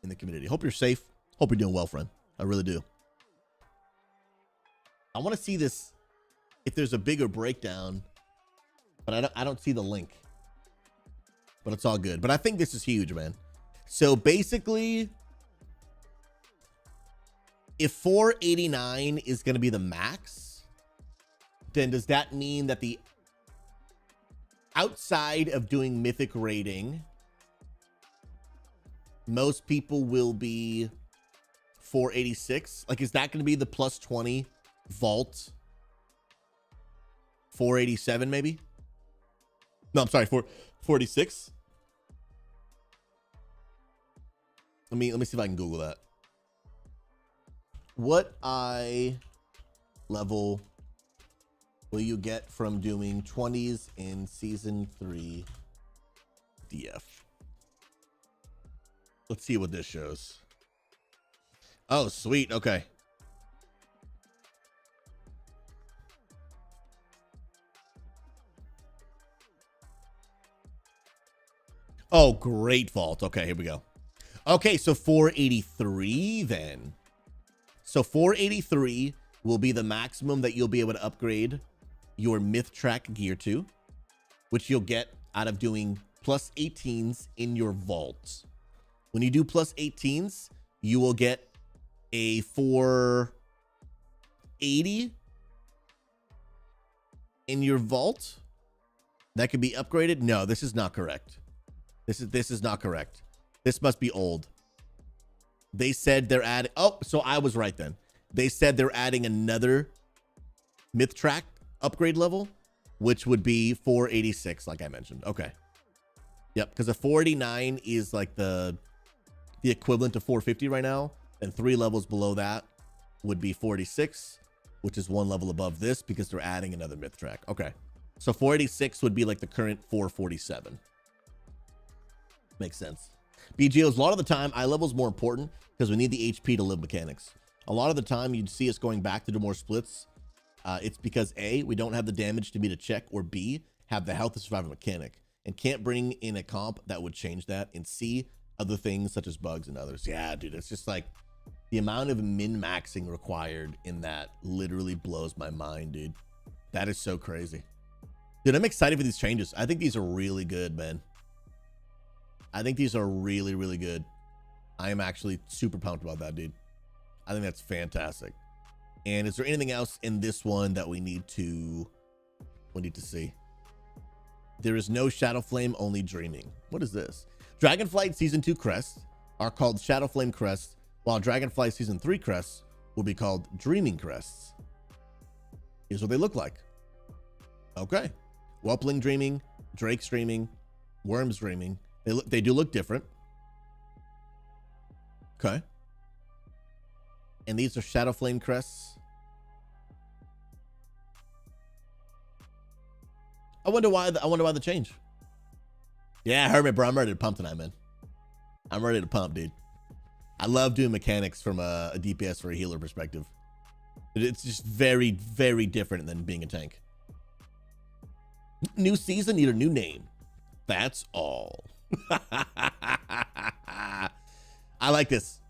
in the community? Hope you're safe. Hope you're doing well, friend. I really do. I want to see this, if there's a bigger breakdown, but I don't see the link. But it's all good. But I think this is huge, man. So basically, if 489 is going to be the max, then does that mean that the outside of doing mythic rating, most people will be 486? Like, is that going to be the plus 20 vault? 487 maybe? No, I'm sorry, 446. Let me see if I can Google that. What level will you get from doing 20s in season 3 DF? Let's see what this shows. Oh, sweet. Okay. Oh, great vault. Okay, here we go. Okay, so 483 then. So 483 will be the maximum that you'll be able to upgrade your myth track gear to, which you'll get out of doing plus 18s in your vault. When you do plus 18s, you will get a 480 in your vault that could be upgraded. No, this is not correct. This is not correct. This must be old. They said they're adding, oh, so I was right then. They said they're adding another myth track upgrade level, which would be 486, like I mentioned. Okay. Yep, because a 489 is like the equivalent to 450 right now, and 3 levels below that would be 486, which is 1 level above this because they're adding another myth track. Okay. So 486 would be like the current 447. Makes sense. BGOs, a lot of the time, eye level is more important because we need the HP to live mechanics. A lot of the time, you'd see us going back to do more splits. It's because A, we don't have the damage to beat a check, or B, have the health to survive a mechanic and can't bring in a comp that would change that, and C, other things such as bugs and others. Yeah, dude, it's just like the amount of min-maxing required in that literally blows my mind, dude. That is so crazy. Dude, I'm excited for these changes. I think these are really good, man. I think these are really, really good. I am actually super pumped about that, dude. I think that's fantastic. And is there anything else in this one that we need to see? There is no Shadow Flame, only Dreaming. What is this? Dragonflight Season 2 crests are called Shadow Flame crests, while Dragonflight Season 3 crests will be called Dreaming crests. Here's what they look like. Okay. Whelpling Dreaming, Drake's Dreaming, Worm's Dreaming. They do look different. Okay. And these are Shadow Flame crests. I wonder why the change. Yeah, Hermit, bro. I'm ready to pump tonight, man. I'm ready to pump, dude. I love doing mechanics from a DPS or a healer perspective. It's just very, very different than being a tank. New season, need a new name. That's all. I like this.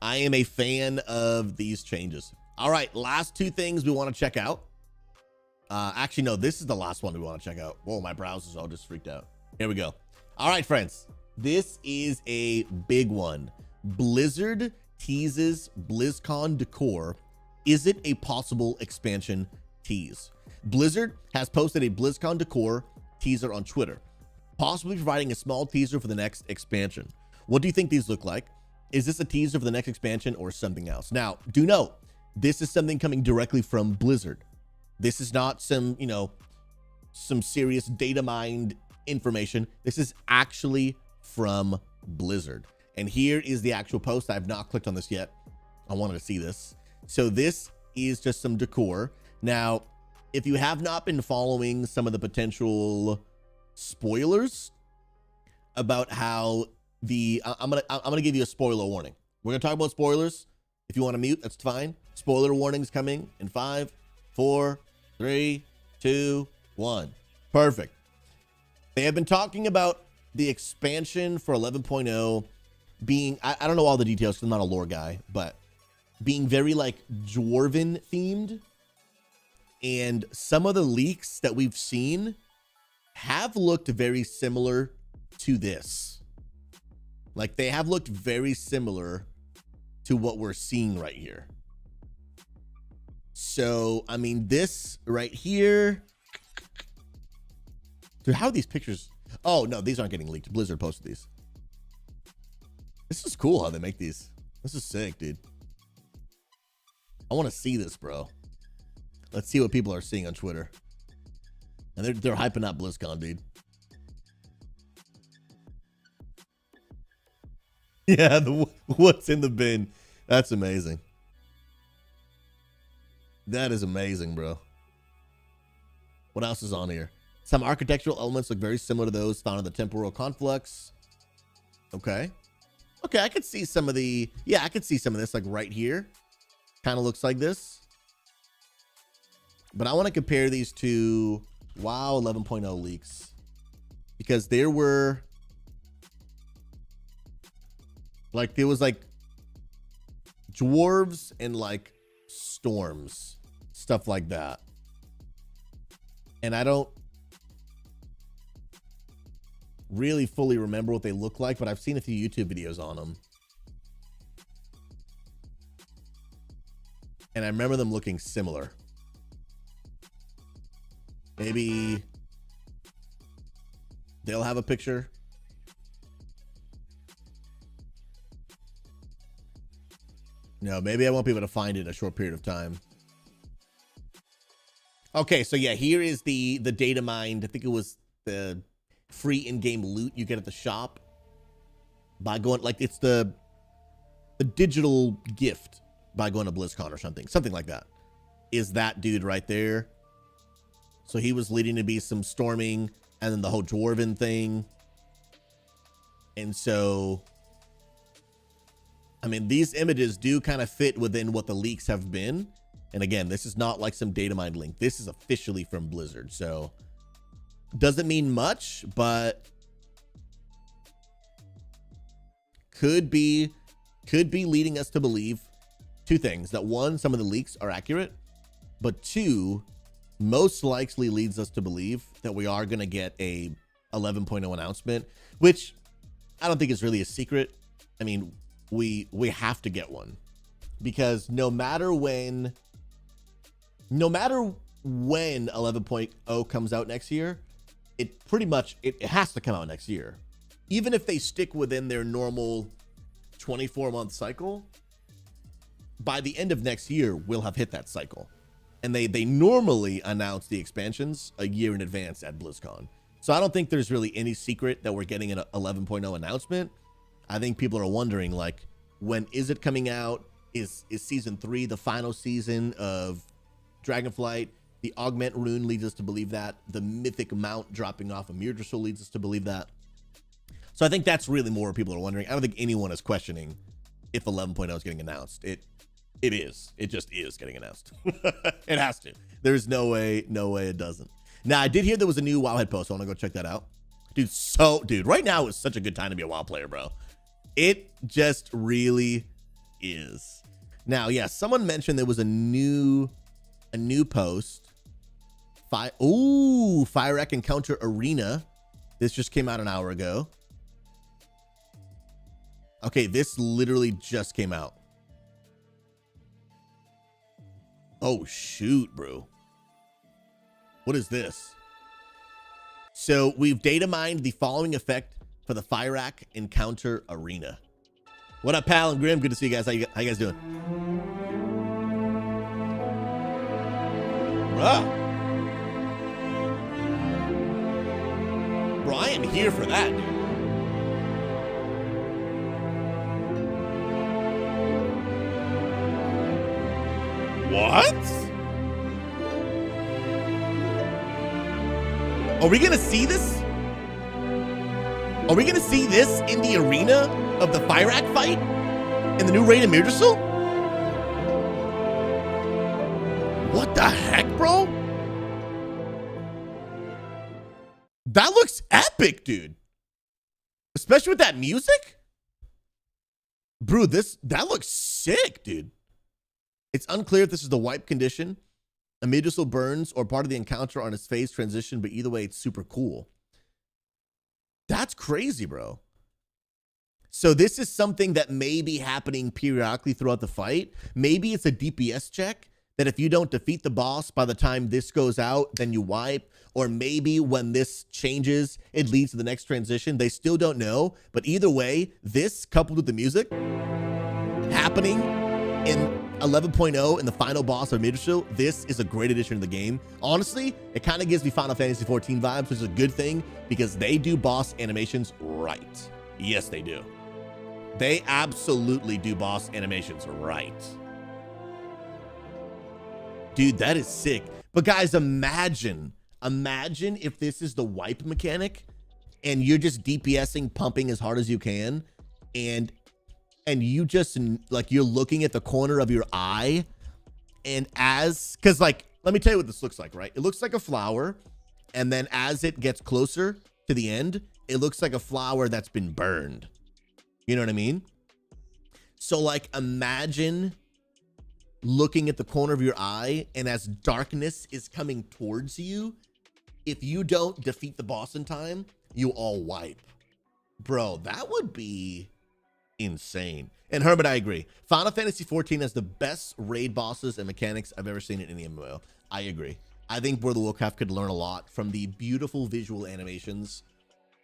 I am a fan of these changes. All right, last 2 things we want to check out. Actually, no, this is the last one we want to check out. Whoa, my browser's all just freaked out. Here we go. All right, friends. This is a big one. Blizzard teases BlizzCon decor. Is it a possible expansion tease? Blizzard has posted a BlizzCon decor teaser on Twitter, possibly providing a small teaser for the next expansion. What do you think these look like? Is this a teaser for the next expansion or something else? Now, do note, this is something coming directly from Blizzard. This is not some, you know, some serious data mined information. This is actually from Blizzard. And here is the actual post. I have not clicked on this yet. I wanted to see this. So this is just some decor. Now, if you have not been following some of the potential spoilers about how I'm gonna give you a spoiler warning. We're gonna talk about spoilers. If you want to mute, that's fine. Spoiler warnings coming in 5, 4, 3, 2, 1. Perfect. They have been talking about the expansion for 11.0 being, I don't know all the details because I'm not a lore guy, but being very like dwarven themed. And some of the leaks that we've seen have looked very similar to this. Like they have looked very similar to what we're seeing right here. So, I mean, this right here. Dude, how are these pictures? Oh, no, these aren't getting leaked. Blizzard posted these. This is cool how they make these. This is sick, dude. I want to see this, bro. Let's see what people are seeing on Twitter. And they're hyping up BlizzCon, dude. Yeah, what's in the bin. That's amazing. That is amazing, bro. What else is on here? Some architectural elements look very similar to those found in the temporal conflux. Okay. Okay, I could see some of the... Yeah, I could see some of this, like right here. Kind of looks like this. But I want to compare these to WoW 11.0 leaks. Because there were... Like, there was, like, dwarves and, like, storms. Stuff like that. And I don't really fully remember what they look like, but I've seen a few YouTube videos on them. And I remember them looking similar. Maybe they'll have a picture. No, maybe I won't be able to find it in a short period of time. Okay, so yeah, here is the data mined. I think it was the free in-game loot you get at the shop by going, like, it's the digital gift by going to BlizzCon or something like that. Is that dude right there? So he was leading to be some storming and then the whole dwarven thing. And so, I mean, these images do kind of fit within what the leaks have been. And again, this is not like some data mine link. This is officially from Blizzard. So doesn't mean much, but could be leading us to believe two things. That one, some of the leaks are accurate, but two, most likely leads us to believe that we are going to get a 11.0 announcement, which I don't think is really a secret. I mean, we have to get one because no matter when 11.0 comes out next year, it pretty much, it has to come out next year. Even if they stick within their normal 24-month cycle, by the end of next year, we'll have hit that cycle. And they normally announce the expansions a year in advance at BlizzCon. So I don't think there's really any secret that we're getting an 11.0 announcement. I think people are wondering, like, when is it coming out? Is season 3 the final season of Dragonflight? The augment rune leads us to believe that. The mythic mount dropping off of Myrdrisel leads us to believe that. So I think that's really more what people are wondering. I don't think anyone is questioning if 11.0 is getting announced. It is. It just is getting announced. It has to. There's no way it doesn't. Now, I did hear there was a new Wowhead post. I want to go check that out. Dude, right now is such a good time to be a WoW player, bro. It just really is. Now, yeah, someone mentioned there was a new post. Fire-Wreck Encounter Arena. This just came out an hour ago. Okay, this literally just came out. Oh, shoot, bro. What is this? So we've data mined the following effect for the Fire-Wreck Encounter Arena. What up, Pal and Grim? Good to see you guys. How you guys doing? Bruh. Bro, I am here for that, dude. What? Are we gonna see this? Are we gonna see this in the arena of the Fire-Wreck fight? In the new raid of Myrdrisel? What the heck? That looks epic, dude. Especially with that music. Bro, that looks sick, dude. It's unclear if this is the wipe condition, a medicinal burns, or part of the encounter on his phase transition, but either way, it's super cool. That's crazy, bro. So this is something that may be happening periodically throughout the fight. Maybe it's a DPS check that if you don't defeat the boss by the time this goes out, then you wipe. Or maybe when this changes, it leads to the next transition. They still don't know. But either way, this coupled with the music happening in 11.0 in the final boss of Mythic, this is a great addition to the game. Honestly, it kind of gives me Final Fantasy 14 vibes, which is a good thing because they do boss animations right. Yes, they do. They absolutely do boss animations right. Dude, that is sick. But guys, imagine if this is the wipe mechanic and you're just DPSing, pumping as hard as you can, and you just, like, you're looking at the corner of your eye, and because, like, let me tell you what this looks like, right? It looks like a flower, and then as it gets closer to the end, it looks like a flower that's been burned. You know what I mean? So, like, imagine looking at the corner of your eye, and as darkness is coming towards you, if you don't defeat the boss in time, you all wipe. Bro, that would be insane. And Hermit, I agree. Final Fantasy 14 has the best raid bosses and mechanics I've ever seen in any MMO. I agree. I think World of Warcraft could learn a lot from the beautiful visual animations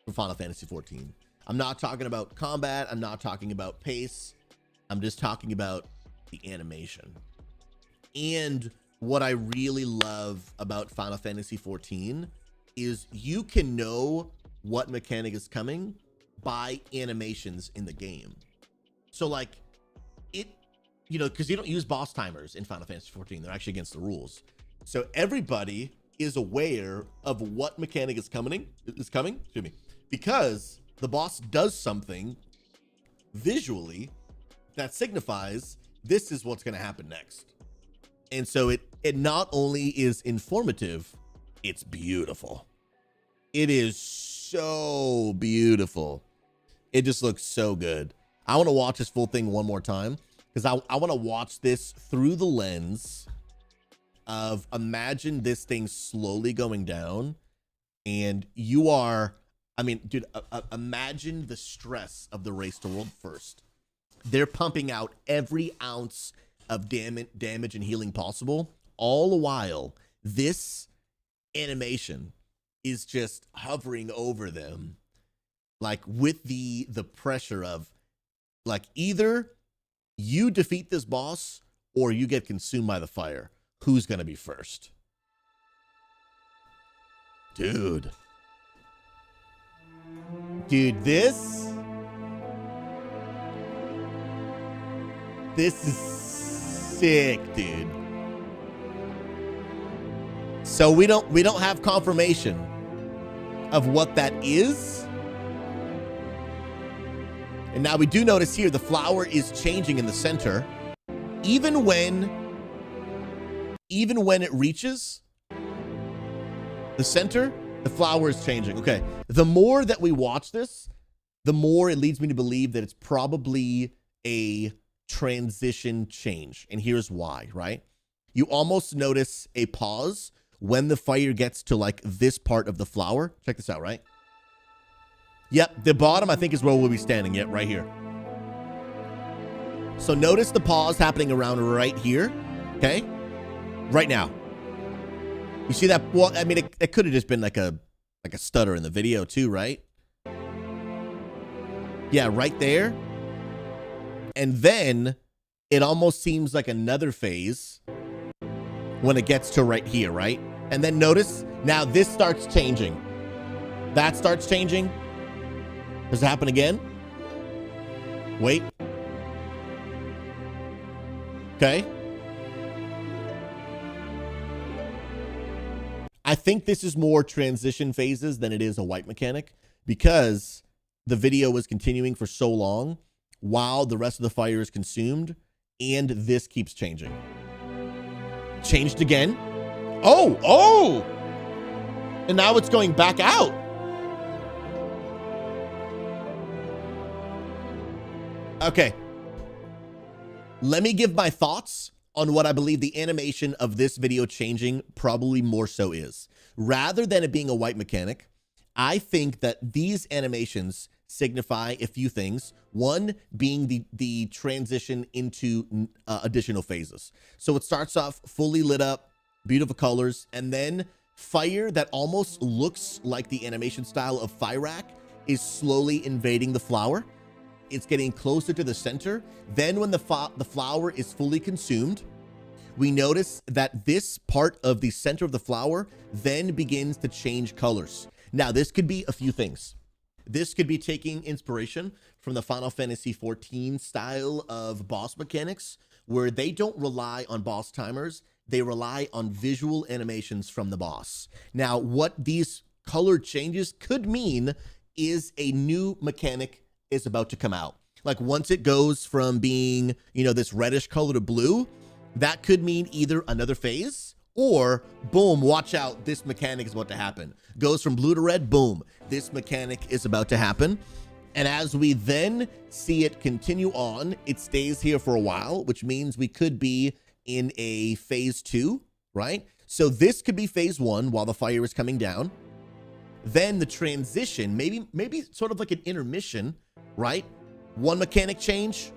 from Final Fantasy 14. I'm not talking about combat. I'm not talking about pace. I'm just talking about the animation. And what I really love about Final Fantasy 14 is you can know what mechanic is coming by animations in the game. So, like, it, you know, because you don't use boss timers in Final Fantasy 14. They're actually against the rules. So everybody is aware of what mechanic is coming, excuse me, because the boss does something visually that signifies this is what's going to happen next. And so it not only is informative, it's beautiful. It is so beautiful. It just looks so good. I want to watch this full thing one more time because I want to watch this through the lens of, imagine this thing slowly going down and you are, I mean, dude, imagine the stress of the race to world first. They're pumping out every ounce of damage and healing possible, all the while this animation is just hovering over them, like with the pressure of, like, either you defeat this boss or you get consumed by the fire. Who's gonna be first? Dude, this is sick, dude. So we don't have confirmation of what that is. And now we do notice here the flower is changing in the center. Even when it reaches the center, the flower is changing. Okay, the more that we watch this, the more it leads me to believe that it's probably a transition change. And here's why, right? You almost notice a pause when the fire gets to, like, this part of the flower. Check this out, right? Yep, the bottom, I think, is where we'll be standing. Yep, right here. So notice the pause happening around right here, okay? Right now. You see that? Well, I mean, it could have just been like a stutter in the video too, right? Yeah, right there. And then it almost seems like another phase when it gets to right here, right? And then notice, now this starts changing. That starts changing. Does it happen again? Wait. Okay. I think this is more transition phases than it is a wipe mechanic, because the video was continuing for so long while the rest of the fire is consumed, and this keeps changing. Changed again. Oh! And now it's going back out. Okay. Let me give my thoughts on what I believe the animation of this video changing probably more so is. Rather than it being a white mechanic, I think that these animations signify a few things. One being the transition into additional phases. So it starts off fully lit up, beautiful colors, and then fire that almost looks like the animation style of Fyrak is slowly invading the flower. It's getting closer to the center. Then when the flower is fully consumed, we notice that this part of the center of the flower then begins to change colors. Now, this could be a few things. This could be taking inspiration from the Final Fantasy XIV style of boss mechanics, where they don't rely on boss timers. They rely on visual animations from the boss. Now, what these color changes could mean is a new mechanic is about to come out. Like once it goes from being, you know, this reddish color to blue, that could mean either another phase or boom, watch out, this mechanic is about to happen. Goes from blue to red, boom, this mechanic is about to happen. And as we then see it continue on, it stays here for a while, which means we could be in a phase 2, right? So this could be phase 1 while the fire is coming down. Then the transition, maybe sort of like an intermission, right? One mechanic change,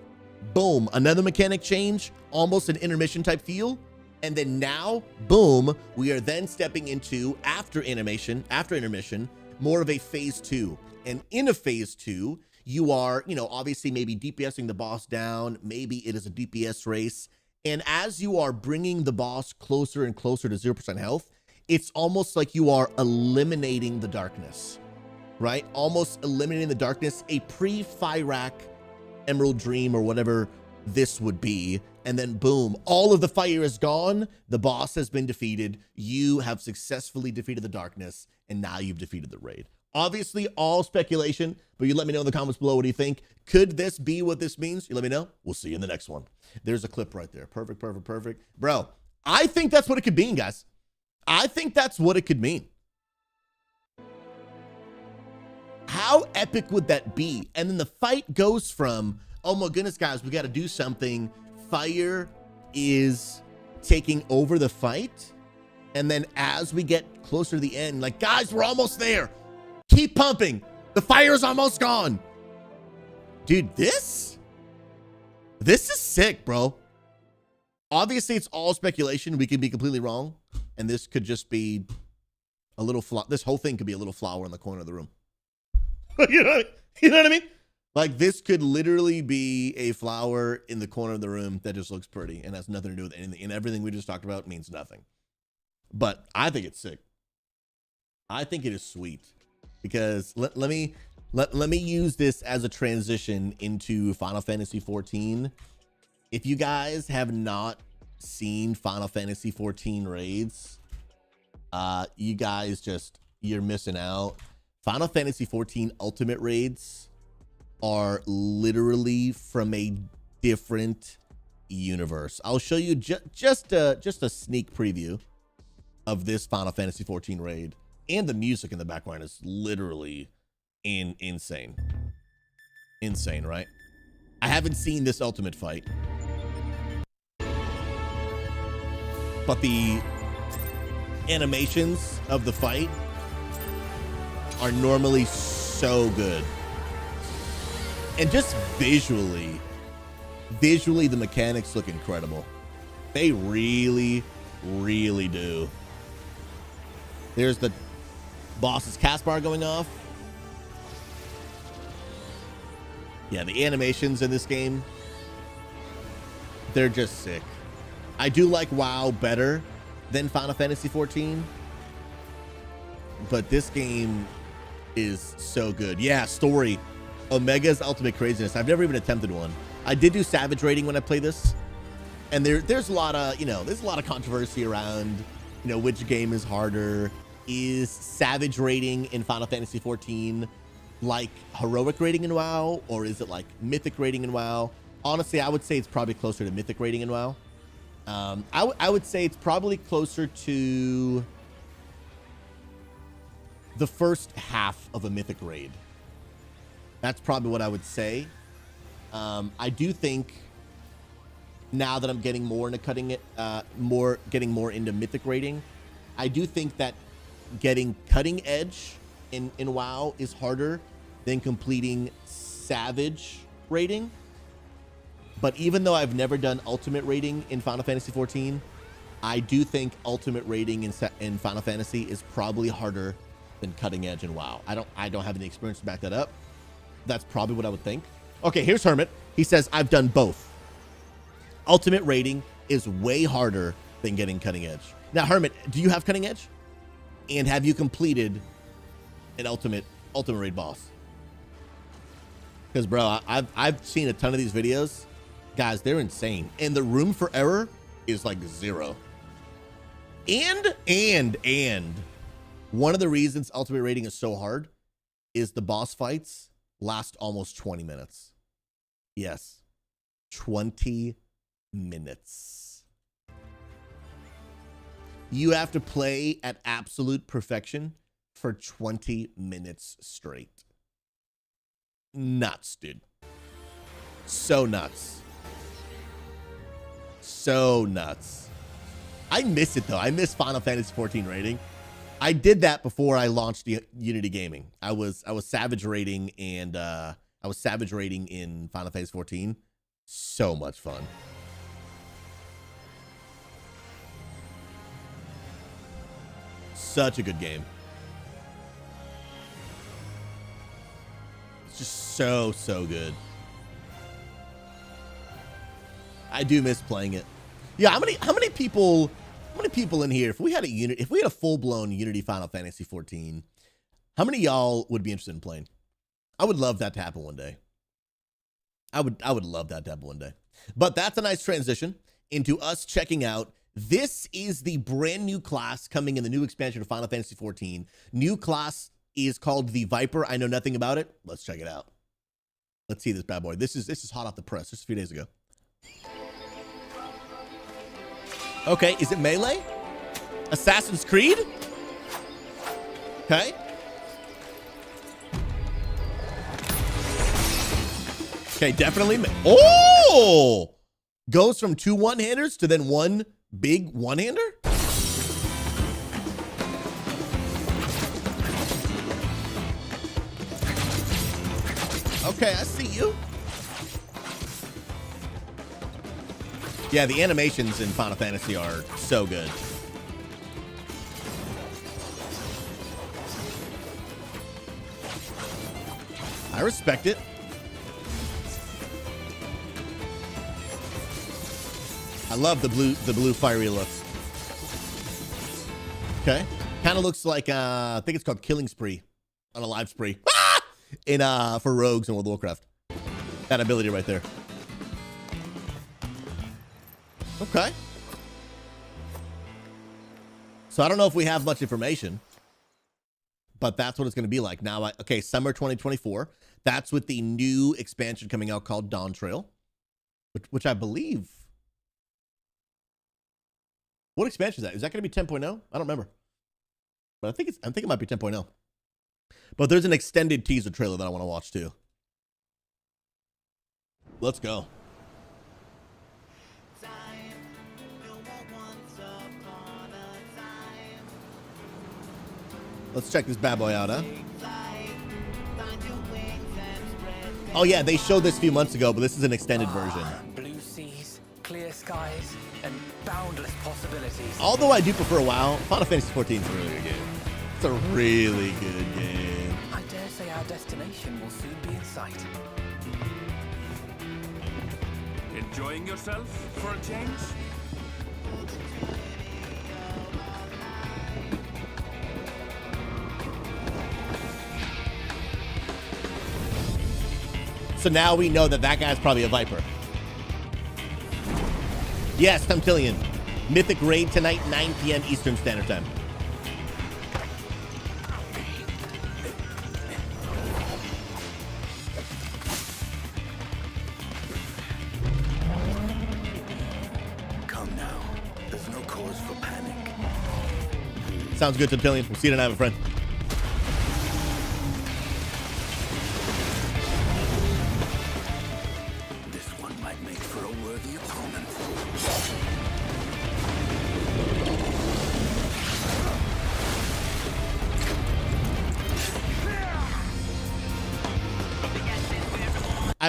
boom, another mechanic change, almost an intermission type feel. And then now, boom, we are then stepping into after intermission, more of a phase 2. And in a phase 2, you are, you know, obviously maybe DPSing the boss down. Maybe it is a DPS race. And as you are bringing the boss closer and closer to 0% health, it's almost like you are eliminating the darkness, right? Almost eliminating the darkness, a pre-Fyrak Emerald Dream or whatever this would be. And then boom, all of the fire is gone. The boss has been defeated. You have successfully defeated the darkness. And now you've defeated the raid. Obviously, all speculation, but you let me know in the comments below. What do you think? Could this be what this means? You let me know. We'll see you in the next one. There's a clip right there. Perfect, perfect, perfect. Bro, I think that's what it could mean, guys. I think that's what it could mean. How epic would that be? And then the fight goes from, oh my goodness, guys, we got to do something. Fire is taking over the fight. And then as we get closer to the end, like, guys, we're almost there. Keep pumping. The fire is almost gone. Dude, this is sick, bro. Obviously, it's all speculation. We could be completely wrong. And this could just be a little this whole thing could be a little flower in the corner of the room. You know what I mean? Like, this could literally be a flower in the corner of the room that just looks pretty and has nothing to do with anything. And everything we just talked about means nothing. But I think it's sick. I think it is sweet. Because let me use this as a transition into Final Fantasy XIV. If you guys have not seen Final Fantasy XIV raids, you guys you're missing out. Final Fantasy XIV Ultimate raids are literally from a different universe. I'll show you just a sneak preview of this Final Fantasy XIV raid. And the music in the background is literally insane. Insane, right? I haven't seen this ultimate fight. But the animations of the fight are normally so good. And just visually, the mechanics look incredible. They really, really do. There's the boss's cast bar going off. Yeah, the animations in this game, they're just sick. I do like WoW better than Final Fantasy XIV, but this game is so good. Yeah, story. Omega's Ultimate Craziness. I've never even attempted one. I did do Savage rating when I played this, and there's a lot of, there's a lot of controversy around, which game is harder. Is Savage rating in Final Fantasy XIV like heroic rating in WoW, or is it like Mythic rating in WoW? Honestly, I would say it's probably closer to Mythic rating in WoW. I would say it's probably closer to the first half of a Mythic raid. That's probably what I would say. I do think now that I'm getting more into getting more into Mythic rating, I do think that getting cutting edge in WoW is harder than completing Savage rating. But even though I've never done Ultimate rating in Final Fantasy 14, I do think Ultimate rating in Final Fantasy is probably harder than cutting edge in WoW. I don't have any experience to back that up. That's probably what I would think. Okay, here's Hermit. He says, I've done both. Ultimate rating is way harder than getting cutting edge. Now, Hermit, do you have cutting edge? And have you completed an ultimate raid boss? Because, bro, I've seen a ton of these videos. Guys, they're insane. And the room for error is like 0. And one of the reasons ultimate rating is so hard is the boss fights last almost 20 minutes. Yes, 20 minutes. You have to play at absolute perfection for 20 minutes straight. Nuts, dude. So nuts. So nuts. I miss it, though. I miss Final Fantasy 14 rating. I did that before I launched Unity Gaming. I was Savage rating, and I was Savage rating in Final Fantasy 14. So much fun. Such a good game. It's just so good. I do miss playing it. Yeah, how many people in here, if we had a full-blown Unity Final Fantasy 14, how many of y'all would be interested in playing? I would love that to happen one day. I would love that to happen one day. But that's a nice transition into us checking out. This is the brand new class coming in the new expansion of Final Fantasy 14. New class is called the Viper. I know nothing about it. Let's check it out. Let's see this bad boy. This is hot off the press just a few days ago. Okay, is it Melee? Assassin's Creed? Okay. Okay, definitely. Oh! Goes from 2 one-handers to then 1 big one-hander? Okay, I see you. Yeah, the animations in Final Fantasy are so good. I respect it. I love the blue fiery looks. Okay. Kind of looks like I think it's called Killing Spree on a live spree. Ah! In for rogues in World of Warcraft. That ability right there. Okay. So I don't know if we have much information, but that's what it's going to be like. Now, okay, summer 2024. That's with the new expansion coming out called Dawn Trail, which I believe. What expansion is that? Is that going to be 10.0? I don't remember. But I think it might be 10.0. But there's an extended teaser trailer that I want to watch too. Let's go. Let's check this bad boy out, huh? Oh yeah, they showed this a few months ago, but this is an extended version. Blue seas, clear skies, and boundless possibilities. Although I do prefer WoW, Final Fantasy 14 is a really good game. It's a really good game. I dare say our destination will soon be in sight. Enjoying yourself for a change? So now we know that guy's probably a Viper. Yes, Temptillion. Mythic raid tonight, 9 p.m. Eastern Standard Time. Come now. There's no cause for panic. Sounds good, Temptillion. We'll see you tonight, my friend.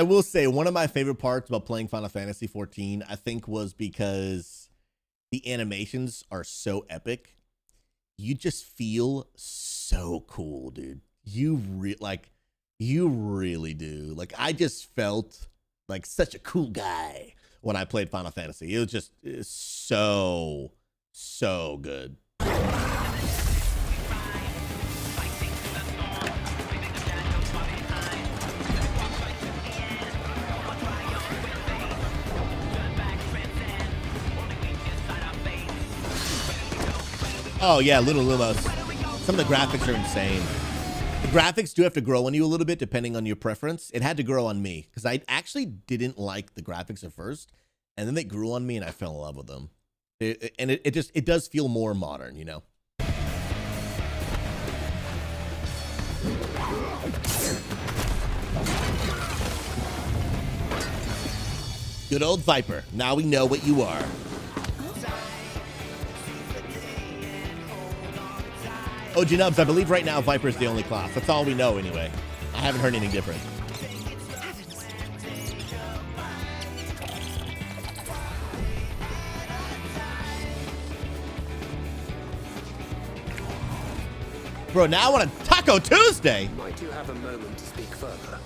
I will say one of my favorite parts about playing Final Fantasy 14, I think, was because the animations are so epic. You just feel so cool, dude. You really do. Like, I just felt like such a cool guy when I played Final Fantasy. It was just so good. Oh yeah, Little Lumos. Some of the graphics are insane. The graphics do have to grow on you a little bit depending on your preference. It had to grow on me because I actually didn't like the graphics at first, and then they grew on me and I fell in love with them. It does feel more modern, you know. Good old Viper. Now we know what you are. OG Nubs, I believe right now Viper's the only class. That's all we know anyway. I haven't heard anything different. Bro, now on a Taco Tuesday. Might you have a moment to speak further?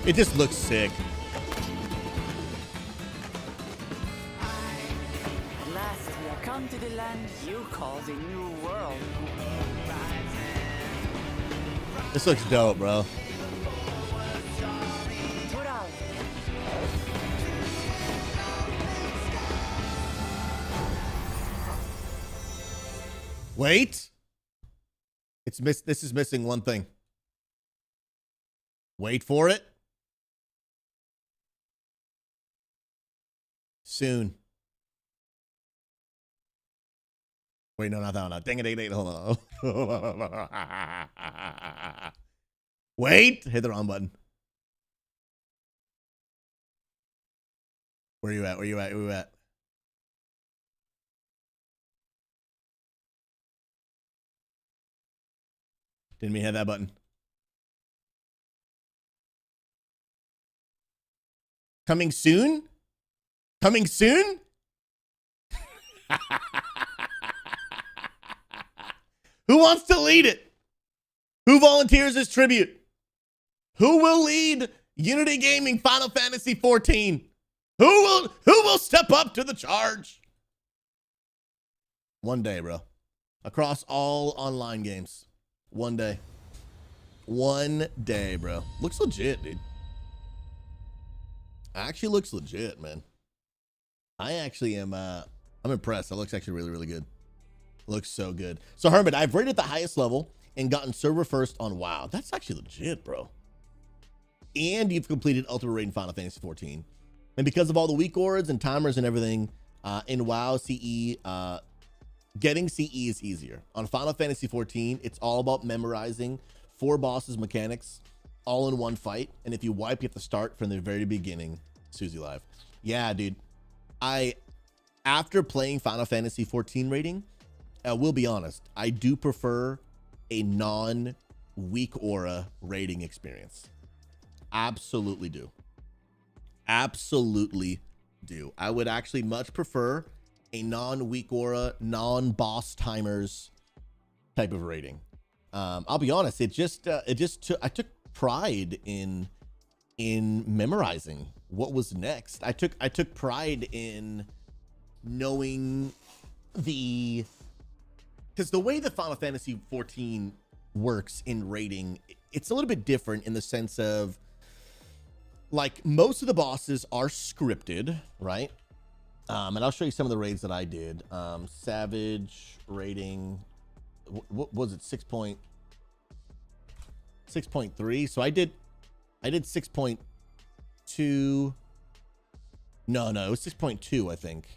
It just looks sick. At last, we have come to the land you call the New World. This looks dope, bro. Wait. This is missing one thing. Wait for it. Soon. Wait, no, not that one. No. Dang it. Hold on. Wait. Hit the wrong button. Where you at? Where you at? Where you at? Didn't mean to hit that button. Coming soon? Coming soon? Who wants to lead it? Who volunteers as tribute? Who will lead Unity Gaming Final Fantasy 14? Who will step up to the charge? One day, bro. Across all online games. One day. One day, bro. Looks legit, dude. Actually looks legit, man. I actually am, I'm impressed. That looks actually really, really good. Looks so good. So, Hermit, I've rated the highest level and gotten server first on WoW. That's actually legit, bro. And you've completed Ultimate Raid in Final Fantasy 14. And because of all the weak ords and timers and everything, in WoW CE, getting CE is easier. On Final Fantasy 14, it's all about memorizing 4 bosses mechanics all in one fight. And if you wipe, you have to start from the very beginning. Susie Live. Yeah, dude. After playing Final Fantasy 14 rating, I will be honest, I do prefer a non-weak aura rating experience. Absolutely do. Absolutely do. I would actually much prefer a non-weak aura, non-boss timers type of rating. I'll be honest, I took pride in memorizing what was next. I took pride in knowing because the way that Final Fantasy 14 works in rating, it's a little bit different in the sense of, like, most of the bosses are scripted, right? And I'll show you some of the raids that I did. Savage rating, what was it? 6.3. So I did 6.2. No, it was 6.2, I think.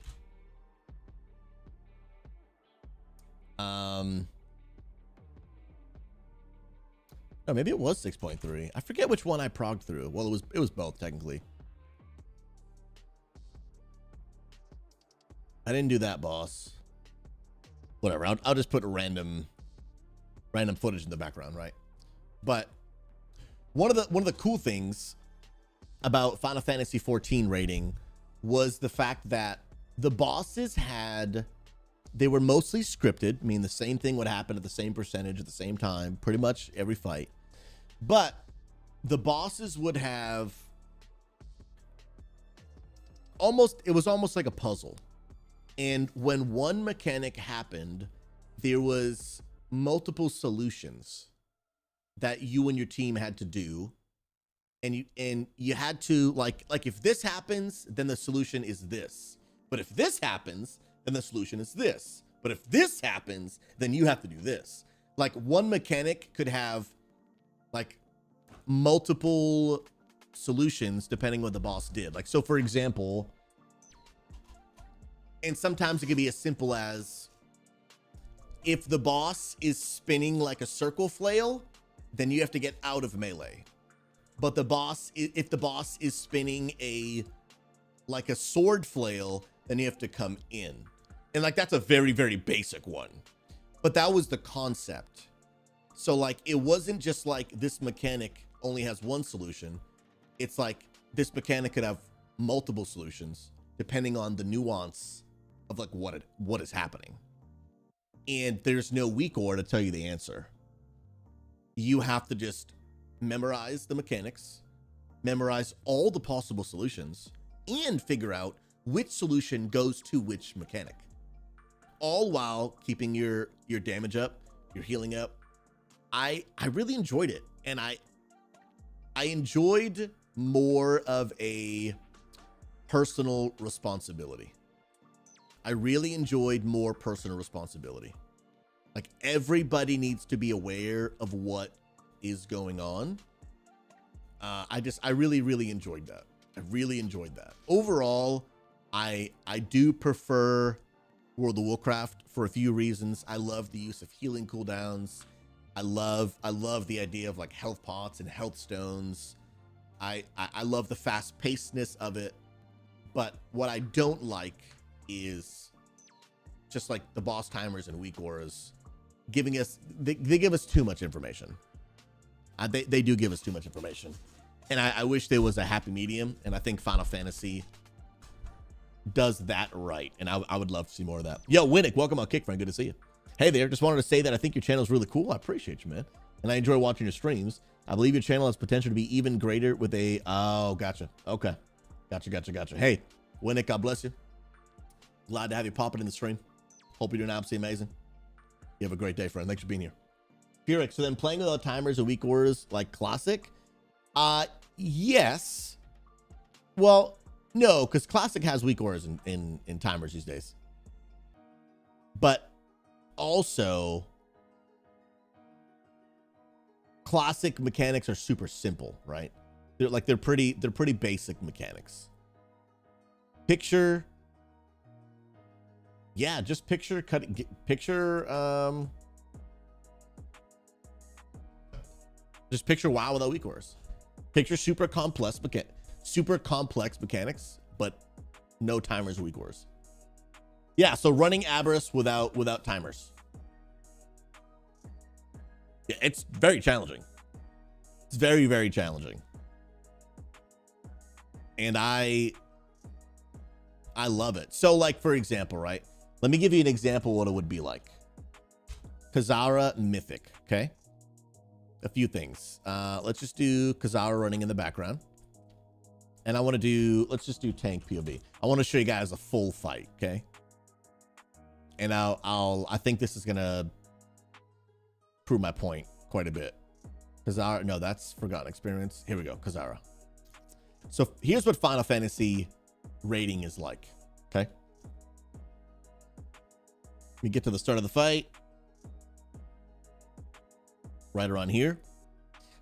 No, maybe it was 6.3. I forget which one I progged through. Well, it was both technically. I didn't do that boss. Whatever. I'll just put a random footage in the background, right? But one of the cool things about Final Fantasy XIV rating was the fact that the bosses they were mostly scripted. I mean, the same thing would happen at the same percentage at the same time, pretty much every fight. But the bosses would have it was almost like a puzzle. And when one mechanic happened, there was multiple solutions that you and your team had to do. And you had to like if this happens, then the solution is this. But if this happens, then the solution is this. But if this happens, then you have to do this. Like one mechanic could have like multiple solutions depending what the boss did. Like, so for example, and sometimes it could be as simple as if the boss is spinning like a circle flail, then you have to get out of melee. But if the boss is spinning like a sword flail, then you have to come in. And like, that's a very, very basic one, but that was the concept. So like, it wasn't just like this mechanic only has one solution. It's like this mechanic could have multiple solutions depending on the nuance of like what is happening. And there's no weak ore to tell you the answer. You have to just memorize the mechanics, memorize all the possible solutions, and figure out which solution goes to which mechanic, all while keeping your damage up, your healing up. I really enjoyed it, and I enjoyed more of a personal responsibility. I really enjoyed more personal responsibility. Like, everybody needs to be aware of what is going on. I really, really enjoyed that. I really enjoyed that. Overall, I do prefer World of Warcraft for a few reasons. I love the use of healing cooldowns. I love the idea of like health pots and health stones. I love the fast pacedness of it. But what I don't like is just like the boss timers and weak auras giving us, they give us too much information. They do give us too much information. And I wish there was a happy medium. And I think Final Fantasy does that right. And I would love to see more of that. Yo, Winnick, welcome on Kick, friend. Good to see you. Hey there. Just wanted to say that I think your channel is really cool. I appreciate you, man. And I enjoy watching your streams. I believe your channel has potential to be even greater with a, oh, gotcha. Okay. Gotcha. Hey, Winnick, God bless you. Glad to have you popping in the stream. Hope you're doing absolutely amazing. You have a great day, friend. Thanks for being here. Pyrrhic, so then playing without timers or weak orders like Classic? Yes. Well, no, because Classic has weak orders in timers these days. But also, Classic mechanics are super simple, right? They're pretty basic mechanics. Picture, yeah, just picture just picture WoW without weak orders. Picture super complex mechanics, but no timers or weak orders. Yeah, so running Aberrus without timers. Yeah, it's very challenging. It's very, very challenging. And I love it. So like, for example, right? Let me give you an example of what it would be like. Kazara Mythic, okay? A few things. Let's just do Kazara running in the background. And I want to do, let's just do tank POV. I want to show you guys a full fight, okay? And I think this is gonna prove my point quite a bit. Kazara, no, that's Forgotten Experience. Here we go, Kazara. So here's what Final Fantasy rating is like, okay? We get to the start of the fight. Right around here.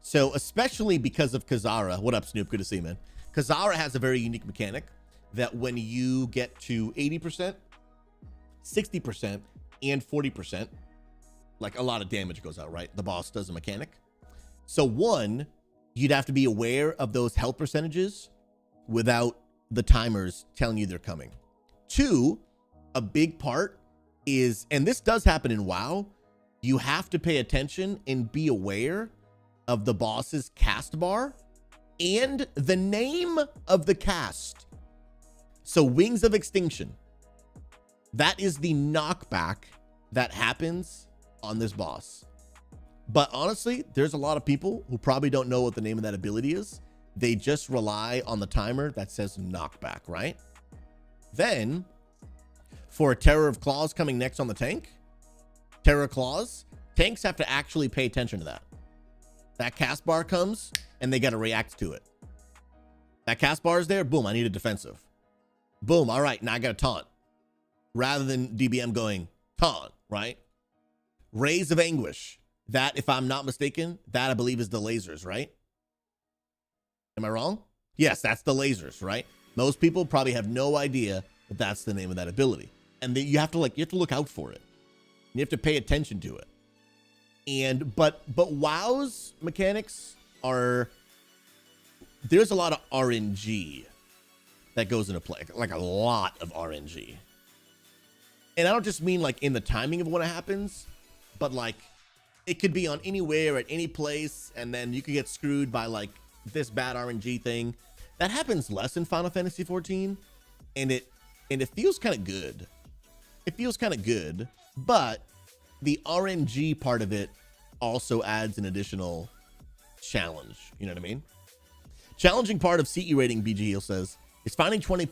So especially because of Kazara. What up, Snoop? Good to see you, man. Kazara has a very unique mechanic that when you get to 80%, 60%, and 40%, like a lot of damage goes out, right? The boss does a mechanic. So one, you'd have to be aware of those health percentages without the timers telling you they're coming. Two, a big part is, and this does happen in WoW, you have to pay attention and be aware of the boss's cast bar and the name of the cast. So Wings of Extinction, that is the knockback that happens on this boss. But honestly, there's a lot of people who probably don't know what the name of that ability is. They just rely on the timer that says knockback, right? Then, for a Terror of Claws coming next on the tank, Terror of Claws, tanks have to actually pay attention to that. That cast bar comes, and they got to react to it. That cast bar is there, boom, I need a defensive. Boom, all right, now I got a taunt. Rather than DBM going, taunt, right? Rays of Anguish. That, if I'm not mistaken, that I believe is the lasers, right? Am I wrong? Yes, that's the lasers, right? Most people probably have no idea that that's the name of that ability. And then you have to look out for it. You have to pay attention to it. And, but WoW's mechanics are, there's a lot of RNG that goes into play, like a lot of RNG. And I don't just mean like in the timing of when it happens, but like it could be on anywhere at any place, and then you could get screwed by like this bad RNG thing. That happens less in Final Fantasy 14, and it feels kind of good. It feels kind of good, but the RNG part of it also adds an additional challenge. You know what I mean? Challenging part of CE rating, BG Heel says, is finding 20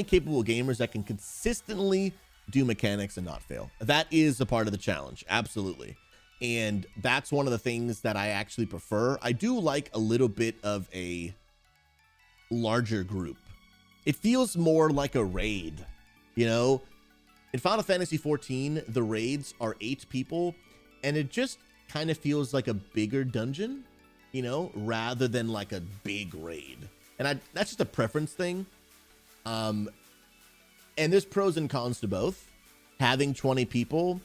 capable gamers that can consistently do mechanics and not fail. That is a part of the challenge, absolutely. And that's one of the things that I actually prefer. I do like a little bit of a larger group. It feels more like a raid, you know? In Final Fantasy 14, the raids are 8 people, and it just kind of feels like a bigger dungeon, you know, rather than like a big raid. And that's just a preference thing. And there's pros and cons to both. Having 20 people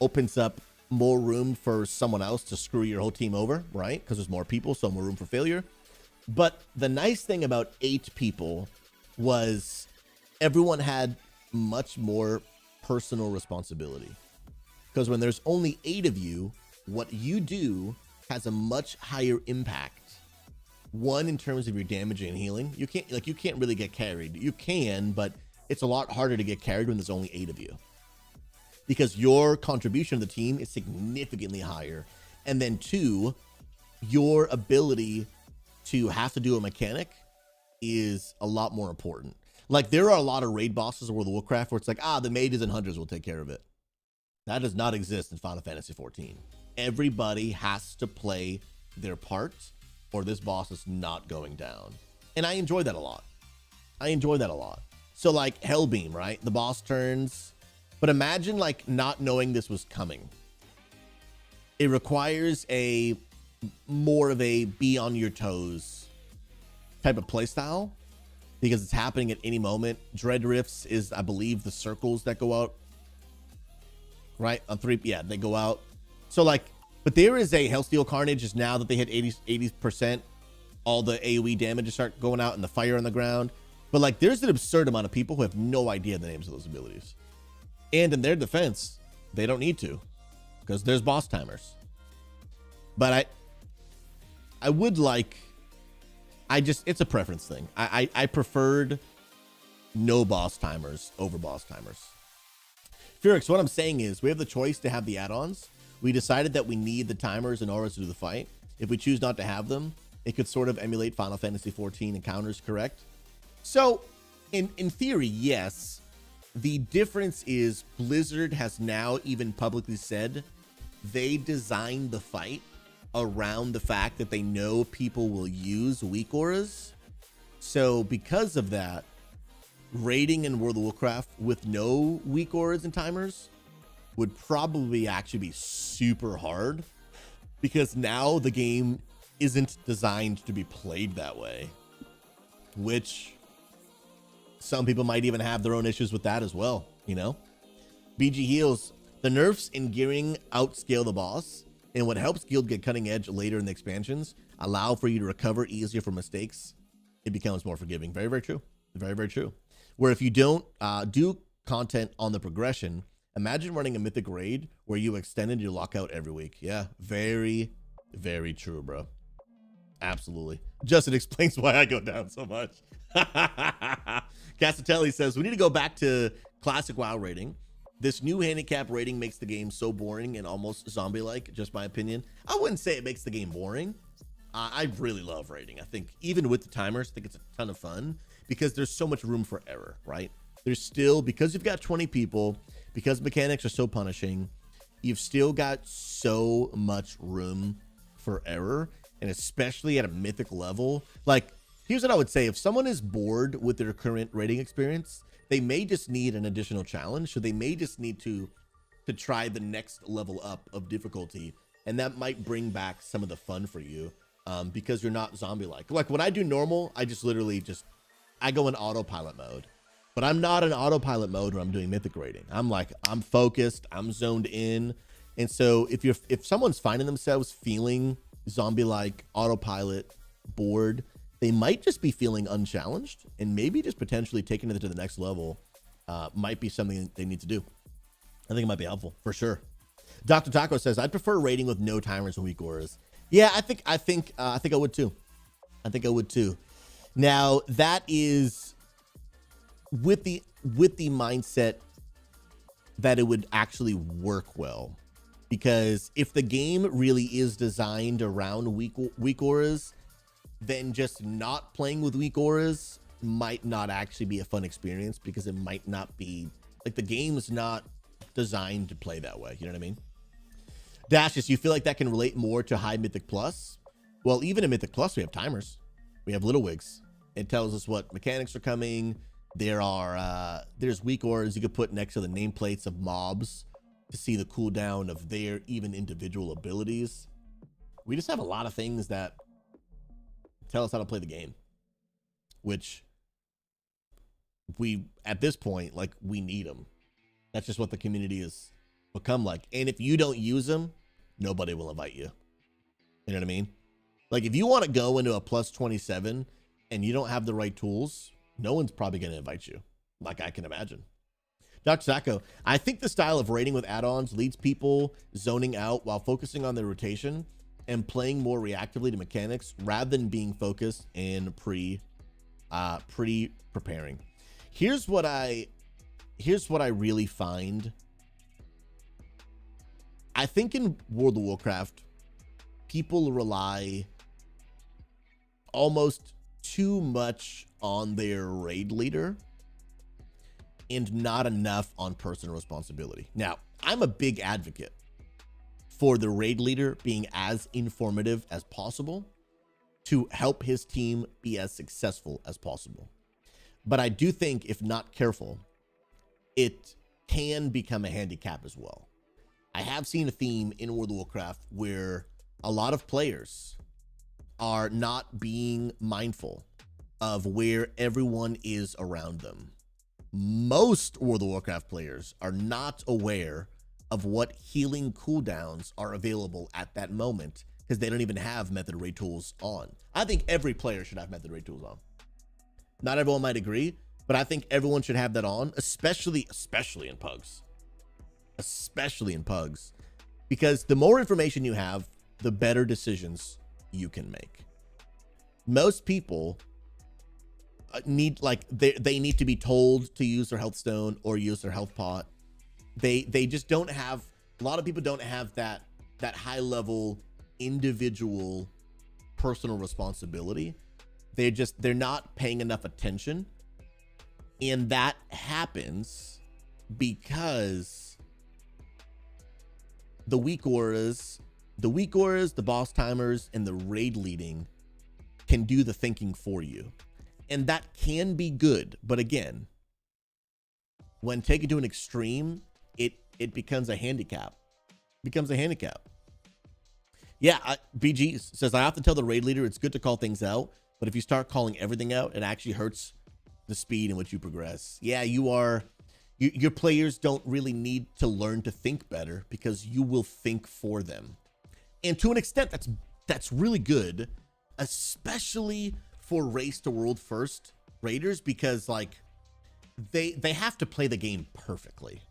opens up more room for someone else to screw your whole team over, right? Because there's more people, so more room for failure. But the nice thing about 8 people was everyone had much more personal responsibility. Because when there's only 8 of you, what you do has a much higher impact. One, in terms of your damage and healing. You can't really get carried. You can, but it's a lot harder to get carried when there's only 8 of you, because your contribution to the team is significantly higher. And then 2, your ability to have to do a mechanic is a lot more important. Like, there are a lot of raid bosses in World of Warcraft where it's like, the mages and hunters will take care of it. That does not exist in Final Fantasy 14. Everybody has to play their part, or this boss is not going down. And I enjoy that a lot. So like Hellbeam, right? The boss turns. But imagine like not knowing this was coming. It requires a more of a be on your toes type of playstyle, because it's happening at any moment. Dread Rifts is, I believe, the circles that go out. Right? On 3, yeah, they go out. So like, but there is a Hellsteel Carnage is now that they hit 80%, all the AoE damage start going out and the fire on the ground. But like, there's an absurd amount of people who have no idea the names of those abilities. And in their defense, they don't need to, because there's boss timers. But I would like, it's a preference thing. I preferred no boss timers over boss timers. Felix, what I'm saying is we have the choice to have the add-ons. We decided that we need the timers in order to do the fight. If we choose not to have them, it could sort of emulate Final Fantasy 14 encounters, correct? So in theory, yes. The difference is Blizzard has now even publicly said they designed the fight around the fact that they know people will use weak auras. So because of that, raiding in World of Warcraft with no weak auras and timers would probably actually be super hard, because now the game isn't designed to be played that way, which some people might even have their own issues with that as well, you know? BG Heals, the nerfs in gearing outscale the boss, and what helps Guild get cutting edge later in the expansions allow for you to recover easier from mistakes. It becomes more forgiving. Very, very true. Very, very true. Where if you don't do content on the progression, imagine running a Mythic raid where you extended your lockout every week. Yeah, very, very true, bro. Absolutely. Justin explains why I go down so much. Cassatelli says, we need to go back to classic WoW rating. This new handicap rating makes the game so boring and almost zombie-like, just my opinion. I wouldn't say it makes the game boring. I really love rating. I think even with the timers, I think it's a ton of fun because there's so much room for error, right? There's still, because you've got 20 people, because mechanics are so punishing, you've still got so much room for error, and especially at a mythic level. Like, here's what I would say. If someone is bored with their current rating experience, they may just need an additional challenge. So they may just need to try the next level up of difficulty. And that might bring back some of the fun for you because you're not zombie-like. Like when I do normal, I just literally I go in autopilot mode. But I'm not in autopilot mode when I'm doing mythic rating. I'm focused, I'm zoned in. And so if someone's finding themselves feeling zombie-like, autopilot, bored, they might just be feeling unchallenged, and maybe just potentially taking it to the next level might be something they need to do. I think it might be helpful for sure. Dr. Taco says, I'd prefer rating with no timers and weak auras. Yeah, I think I would too. I think I would too. Now that is with the mindset that it would actually work well, because if the game really is designed around weak auras, then just not playing with weak auras might not actually be a fun experience, because it might not be like the game's not designed to play that way. You know what I mean? Dashes, you feel like that can relate more to high Mythic Plus? Well, even in Mythic Plus, we have timers. We have little wigs. It tells us what mechanics are coming. There's weak auras you could put next to the nameplates of mobs to see the cooldown of their even individual abilities. We just have a lot of things that tell us how to play the game, which we, at this point, like, we need them. That's just what the community has become like. And if you don't use them, nobody will invite you. You know what I mean? Like, if you want to go into a plus 27 and you don't have the right tools, no one's probably going to invite you, like I can imagine. Dr. Sacco, I think the style of rating with add-ons leads people zoning out while focusing on their rotation and playing more reactively to mechanics rather than being focused and preparing. Here's what I really find. I think in World of Warcraft, people rely almost too much on their raid leader and not enough on personal responsibility. Now, I'm a big advocate for the raid leader being as informative as possible to help his team be as successful as possible. But I do think, if not careful, it can become a handicap as well. I have seen a theme in World of Warcraft where a lot of players are not being mindful of where everyone is around them. Most World of Warcraft players are not aware of what healing cooldowns are available at that moment because they don't even have method raid tools on. I think every player should have method raid tools on. Not everyone might agree, but I think everyone should have that on, especially in pugs. Especially in pugs. Because the more information you have, the better decisions you can make. Most people need, like, they need to be told to use their health stone or use their health pot. They just don't have, a lot of people don't have that high level individual personal responsibility. They're not paying enough attention. And that happens because the weak auras, the boss timers, and the raid leading can do the thinking for you. And that can be good. But again, when taken to an extreme, it becomes a handicap. Yeah, BG says, I often tell the raid leader it's good to call things out, but if you start calling everything out, it actually hurts the speed in which you progress. Yeah, your players don't really need to learn to think better because you will think for them. And to an extent, that's really good, especially for race to world first raiders, because like they have to play the game perfectly.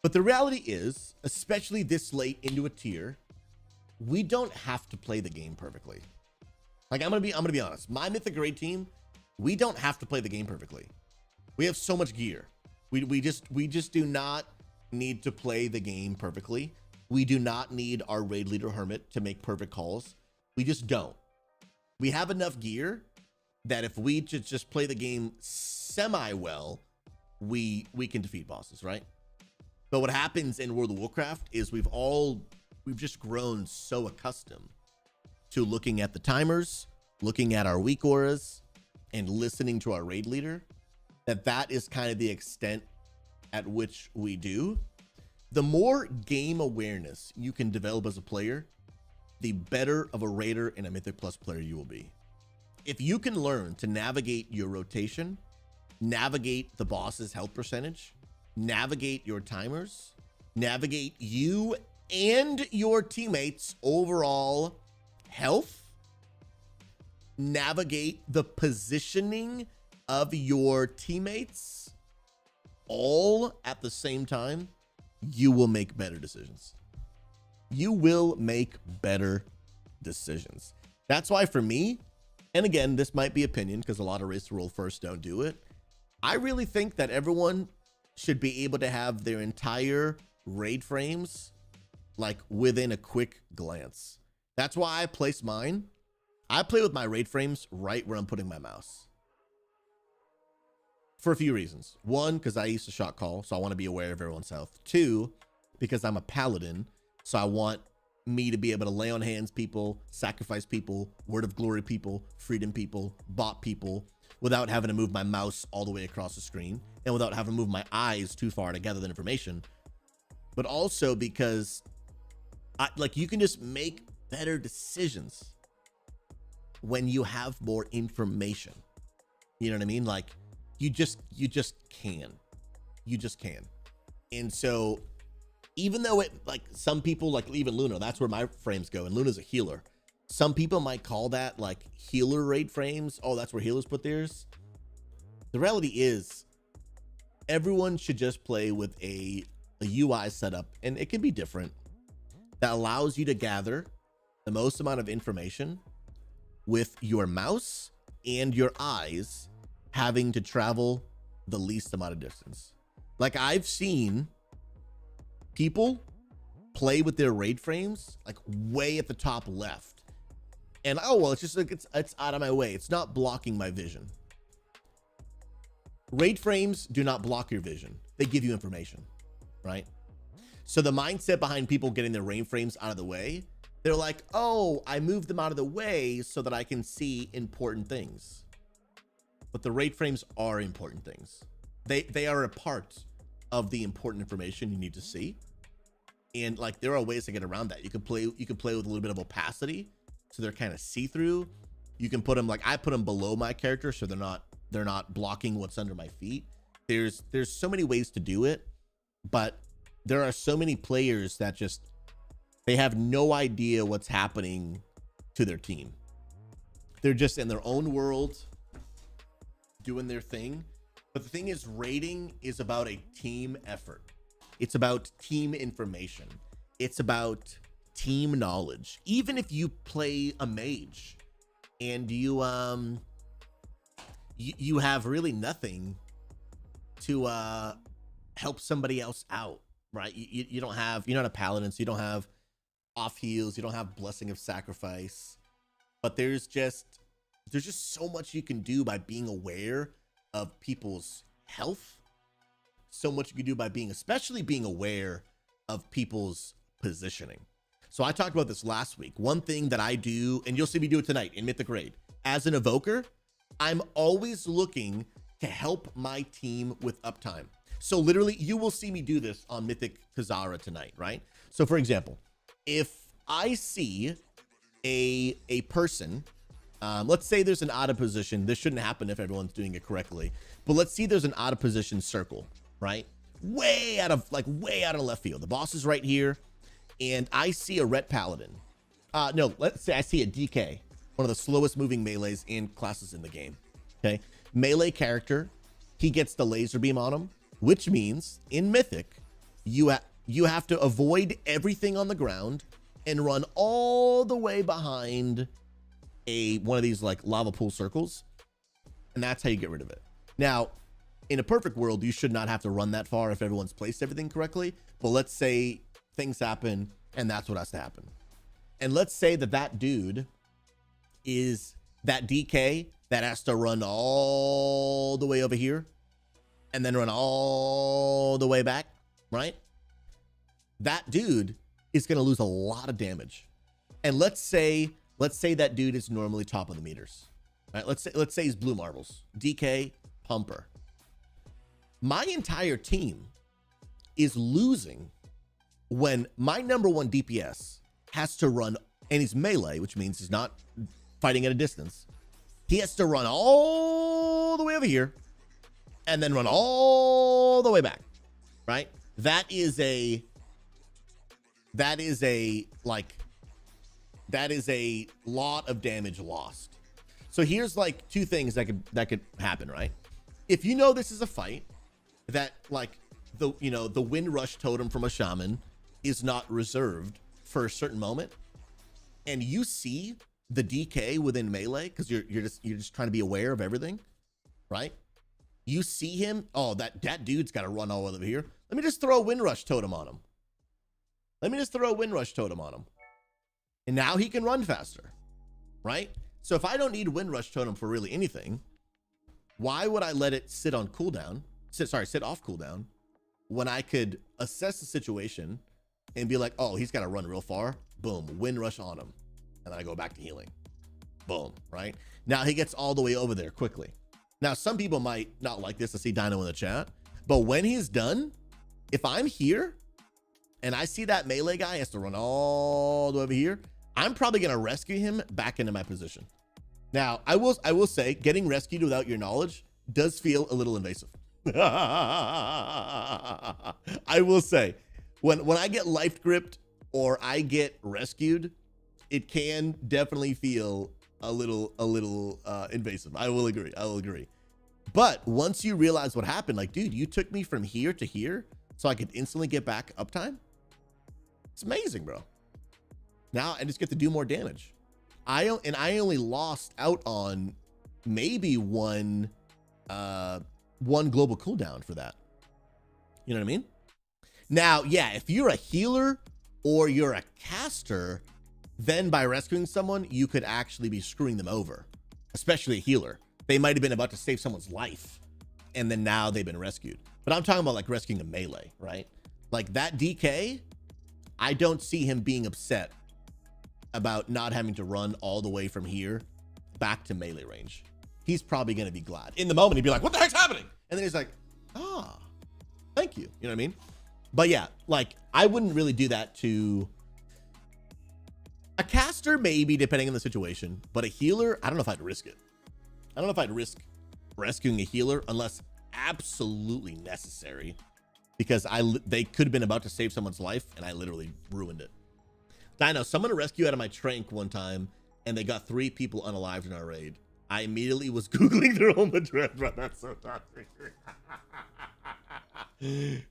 But the reality is, especially this late into a tier, we don't have to play the game perfectly. Like I'm gonna be honest. My Mythic raid team, we don't have to play the game perfectly. We have so much gear. We just do not need to play the game perfectly. We do not need our raid leader Hermit to make perfect calls. We just don't. We have enough gear that if we just play the game semi well, we can defeat bosses, right? But what happens in World of Warcraft is we've just grown so accustomed to looking at the timers, looking at our weak auras, and listening to our raid leader, that is kind of the extent at which we do. The more game awareness you can develop as a player, the better of a raider and a Mythic Plus player you will be. If you can learn to navigate your rotation, navigate the boss's health percentage, navigate your timers, navigate you and your teammates' overall health, navigate the positioning of your teammates all at the same time, you will make better decisions. You will make better decisions. That's why for me, and again, this might be opinion because a lot of race to roll first don't do it, I really think that everyone should be able to have their entire raid frames like within a quick glance. That's why I place mine. I play with my raid frames right where I'm putting my mouse. For a few reasons. One, because I used to shot call, so I want to be aware of everyone's health. Two, because I'm a paladin, so I want me to be able to lay on hands people, sacrifice people, word of glory people, freedom people, bot people, without having to move my mouse all the way across the screen and without having to move my eyes too far to gather the information. But also because you can just make better decisions when you have more information. You know what I mean? Like you just can. And so even though it, like some people, like even Luna, that's where my frames go, and Luna's a healer. Some people might call that like healer raid frames. Oh, that's where healers put theirs. The reality is everyone should just play with a UI setup, and it can be different, that allows you to gather the most amount of information with your mouse and your eyes having to travel the least amount of distance. Like I've seen people play with their raid frames like way at the top left, and oh well, it's just like it's out of my way, it's not blocking my vision. Raid frames do not block your vision, they give you information, right? So the mindset behind people getting their raid frames out of the way, they're like, oh, I moved them out of the way so that I can see important things. But the raid frames are important things. They are a part of the important information you need to see. And like there are ways to get around that. You can play with a little bit of opacity so they're kind of see-through. You can put them, like I put them below my character so they're not blocking what's under my feet. There's so many ways to do it, but there are so many players that just, they have no idea what's happening to their team. They're just in their own world doing their thing. But the thing is, raiding is about a team effort. It's about team information. It's about team knowledge. Even if you play a mage and you have really nothing to help somebody else out, right? You don't have, you're not a paladin, so you don't have off heals, you don't have blessing of sacrifice, but there's just so much you can do by being aware of people's health, so much you can do by especially being aware of people's positioning. So I talked about this last week. One thing that I do, and you'll see me do it tonight in Mythic Raid, as an evoker, I'm always looking to help my team with uptime. So literally, you will see me do this on Mythic Kazara tonight, right? So for example, if I see a person, let's say there's an out of position. This shouldn't happen if everyone's doing it correctly, but let's see there's an out of position circle, right? Way out of left field. The boss is right here, and I see a Ret Paladin. No, let's say I see a DK, one of the slowest moving melees and classes in the game. Okay, melee character, he gets the laser beam on him, which means in Mythic, you have to avoid everything on the ground and run all the way behind one of these like lava pool circles, and that's how you get rid of it. Now, in a perfect world, you should not have to run that far if everyone's placed everything correctly, but let's say things happen and that's what has to happen. And let's say that dude is that DK that has to run all the way over here and then run all the way back, right? That dude is going to lose a lot of damage. And let's say that dude is normally top of the meters, right? Let's say he's blue marbles, DK, pumper. My entire team is losing when my number one DPS has to run, and he's melee, which means he's not fighting at a distance. He has to run all the way over here and then run all the way back, right? That is a lot of damage lost. So here's like two things that could happen, right? If you know this is a fight that like the wind rush totem from a shaman is not reserved for a certain moment, and you see the DK within melee because you're just trying to be aware of everything, right? You see him, oh, that dude's got to run all over here. Let me just throw a wind rush totem on him. And now he can run faster, right? So if I don't need wind rush totem for really anything, why would I let it sit on cooldown? Sit off cooldown when I could assess the situation and be like, oh, he's got to run real far. Boom, wind rush on him. And then I go back to healing. Boom, right? Now he gets all the way over there quickly. Now, some people might not like this. I see Dino in the chat. But when he's done, if I'm here and I see that melee guy has to run all the way over here, I'm probably going to rescue him back into my position. Now, I will say getting rescued without your knowledge does feel a little invasive. I will say when I get life gripped or I get rescued, it can definitely feel a little invasive. I will agree. But once you realize what happened, like, dude, you took me from here to here so I could instantly get back uptime. It's amazing, bro. Now I just get to do more damage. I only lost out on maybe one global cooldown for that. You know what I mean? Now, yeah, if you're a healer or you're a caster, then by rescuing someone, you could actually be screwing them over, especially a healer. They might have been about to save someone's life, and then now they've been rescued. But I'm talking about like rescuing a melee, right? Like that DK, I don't see him being upset about not having to run all the way from here back to melee range. He's probably going to be glad. In the moment, he'd be like, what the heck's happening? And then he's like, ah, thank you. You know what I mean? But yeah, like I wouldn't really do that to a caster, maybe depending on the situation, but a healer, I don't know if I'd risk it. I don't know if I'd risk rescuing a healer unless absolutely necessary, because they could have been about to save someone's life and I literally ruined it. I know someone rescued out of my trank one time and they got 3 people unalived in our raid. I immediately was Googling their home address, bro. That's so toxic.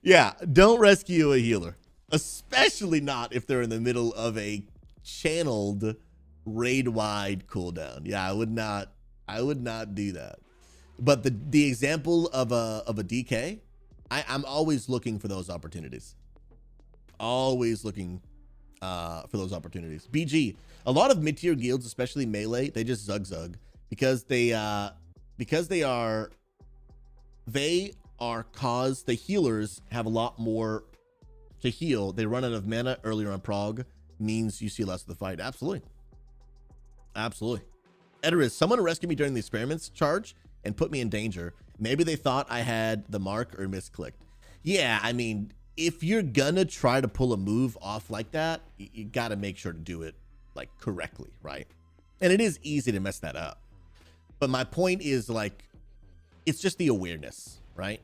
Yeah, don't rescue a healer, especially not if they're in the middle of a channeled raid-wide cooldown. Yeah, I would not do that. But the example of a DK, I'm always looking for those opportunities. Always looking for those opportunities. BG, a lot of mid-tier guilds, especially melee, they just zug because the healers have a lot more to heal. They run out of mana earlier on prog, means you see less of the fight. Absolutely. Edoris, someone rescued me during the experiments charge and put me in danger. Maybe they thought I had the mark or misclicked. Yeah, I mean, if you're gonna try to pull a move off like that, you gotta make sure to do it like correctly, right? And it is easy to mess that up. But my point is, like, it's just the awareness, right?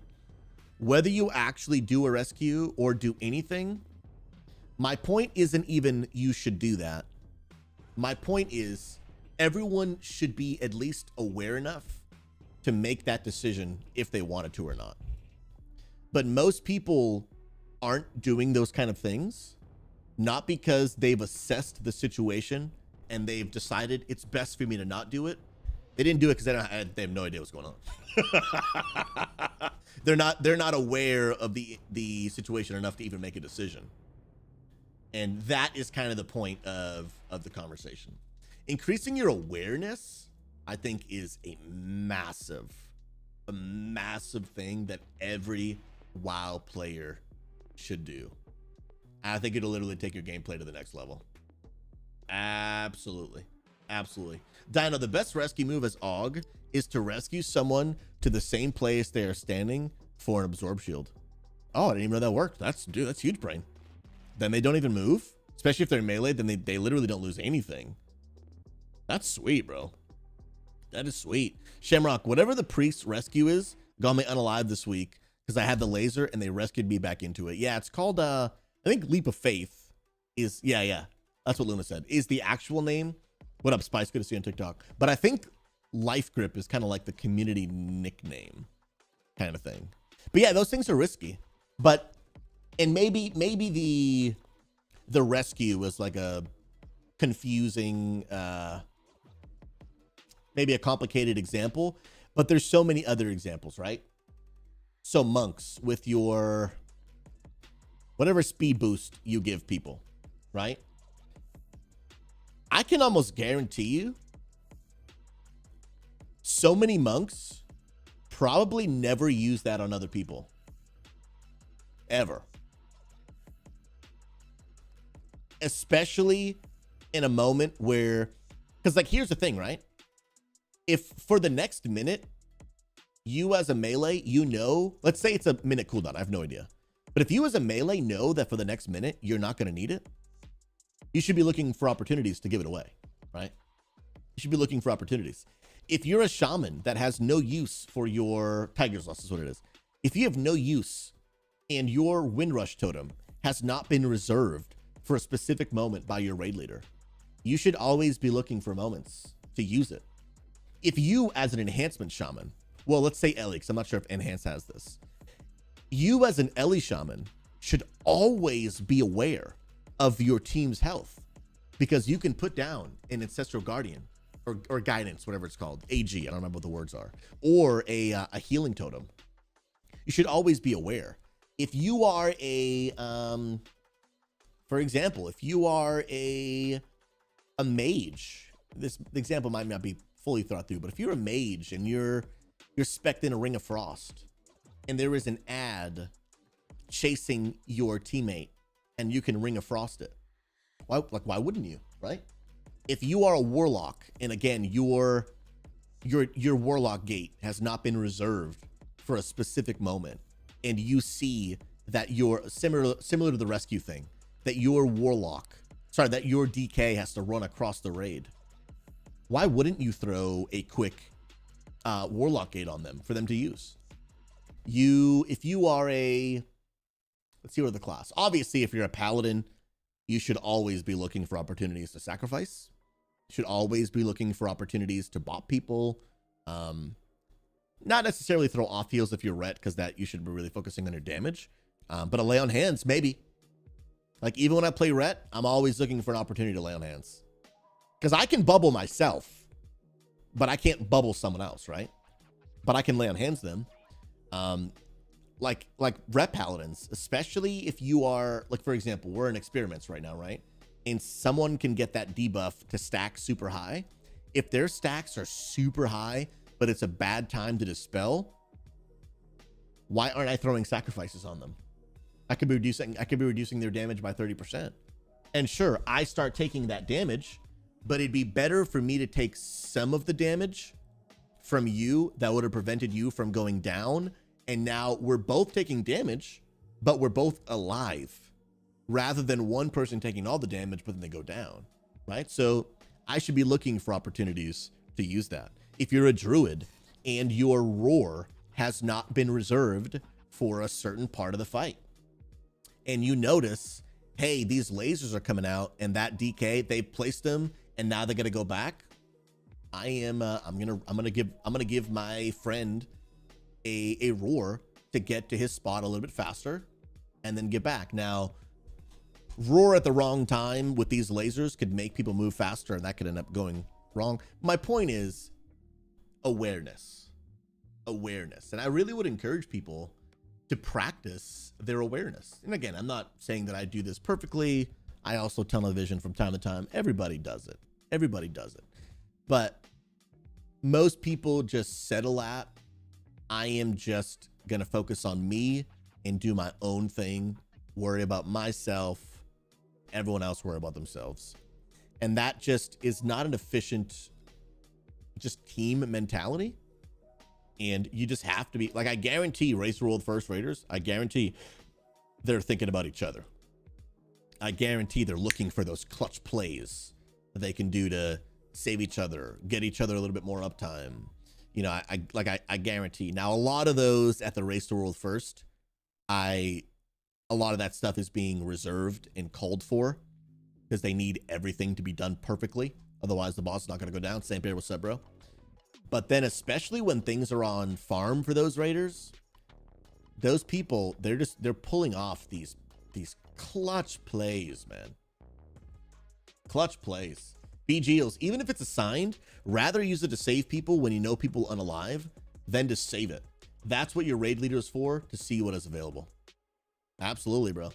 Whether you actually do a rescue or do anything, my point isn't even you should do that. My point is everyone should be at least aware enough to make that decision if they wanted to or not. But most people aren't doing those kind of things, not because they've assessed the situation and they've decided it's best for me to not do it. They didn't do it because they have no idea what's going on. They're not aware of the situation enough to even make a decision. And that is kind of the point of the conversation. Increasing your awareness, I think, is a massive thing that every WoW player should do. I think it'll literally take your gameplay to the next level. Absolutely. Absolutely. Dino, the best rescue move as AUG is to rescue someone to the same place they are standing for an absorb shield. Oh, I didn't even know that worked. That's huge brain. Then they don't even move, especially if they're melee. Then they literally don't lose anything. That's sweet, bro. That is sweet. Shamrock, whatever the priest's rescue is, got me unalive this week because I had the laser and they rescued me back into it. Yeah, it's called I think Leap of Faith is yeah. That's what Luna said. Is the actual name. What up, Spice? Good to see you on TikTok. But I think Life Grip is kind of like the community nickname kind of thing. But yeah, those things are risky. But and maybe the rescue was like a confusing, maybe a complicated example. But there's so many other examples, right? So monks with your whatever speed boost you give people, right? I can almost guarantee you so many monks probably never use that on other people. Ever. Especially in a moment where, because like here's the thing, right? If for the next minute, you as a melee, you know, let's say it's a minute cooldown, I have no idea. But if you as a melee know that for the next minute, you're not going to need it, you should be looking for opportunities to give it away, right? You should be looking for opportunities. If you're a shaman that has no use for your Tiger's Loss is what it is. If you have no use and your Windrush totem has not been reserved for a specific moment by your raid leader, you should always be looking for moments to use it. If you as an enhancement shaman, well, let's say Ellie, because I'm not sure if Enhance has this. You as an Ellie shaman should always be aware of your team's health, because you can put down an Ancestral Guardian or Guidance, whatever it's called, AG, I don't remember what the words are, or a healing totem. You should always be aware. If you are a, for example, if you are a mage, this example might not be fully thought through, but if you're a mage and you're spec'd in a Ring of Frost and there is an ad chasing your teammate and you can Ring of Frost it, why wouldn't you, right? If you are a warlock and again your warlock gate has not been reserved for a specific moment, and you see that you're similar to the rescue thing, that your DK has to run across the raid, why wouldn't you throw a quick warlock gate on them for them to use? If you are a, let's see what the class. Obviously, if you're a paladin, you should always be looking for opportunities to sacrifice. You should always be looking for opportunities to bop people. Not necessarily throw off heals if you're ret, because that you should be really focusing on your damage. But a lay on hands, maybe. Like even when I play ret, I'm always looking for an opportunity to lay on hands. Because I can bubble myself, but I can't bubble someone else, right? But I can lay on hands them. Like ret paladins, especially if you are, like for example, we're in experiments right now, right? And someone can get that debuff to stack super high. If their stacks are super high, but it's a bad time to dispel, why aren't I throwing sacrifices on them? I could be reducing their damage by 30%. And sure, I start taking that damage, but it'd be better for me to take some of the damage from you that would have prevented you from going down. And now we're both taking damage, but we're both alive, rather than one person taking all the damage, but then they go down, right? So I should be looking for opportunities to use that. If you're a druid and your roar has not been reserved for a certain part of the fight, and you notice, hey, these lasers are coming out and that DK, they placed them and now they're gonna go back. I'm gonna give my friend a roar to get to his spot a little bit faster and then get back. Now, roar at the wrong time with these lasers could make people move faster, and that could end up going wrong. My point is awareness. And I really would encourage people to practice their awareness. And again, I'm not saying that I do this perfectly. I also tunnel vision from time to time. Everybody does it. But most people just settle at, I am just going to focus on me and do my own thing, worry about myself, everyone else worry about themselves. And that just is not an efficient just team mentality. And you just have to be like, I guarantee Race World First Raiders, I guarantee they're thinking about each other. I guarantee they're looking for those clutch plays that they can do to save each other, get each other a little bit more uptime. You know, I guarantee. Now, a lot of those at the Race to World First, a lot of that stuff is being reserved and called for because they need everything to be done perfectly. Otherwise, the boss is not going to go down. Same here, what's up, bro? But then, especially when things are on farm for those raiders, those people, they're pulling off these clutch plays, man. Clutch plays. BGLs, even if it's assigned, rather use it to save people when you know people unalive than to save it. That's what your raid leader is for, to see what is available. Absolutely, bro.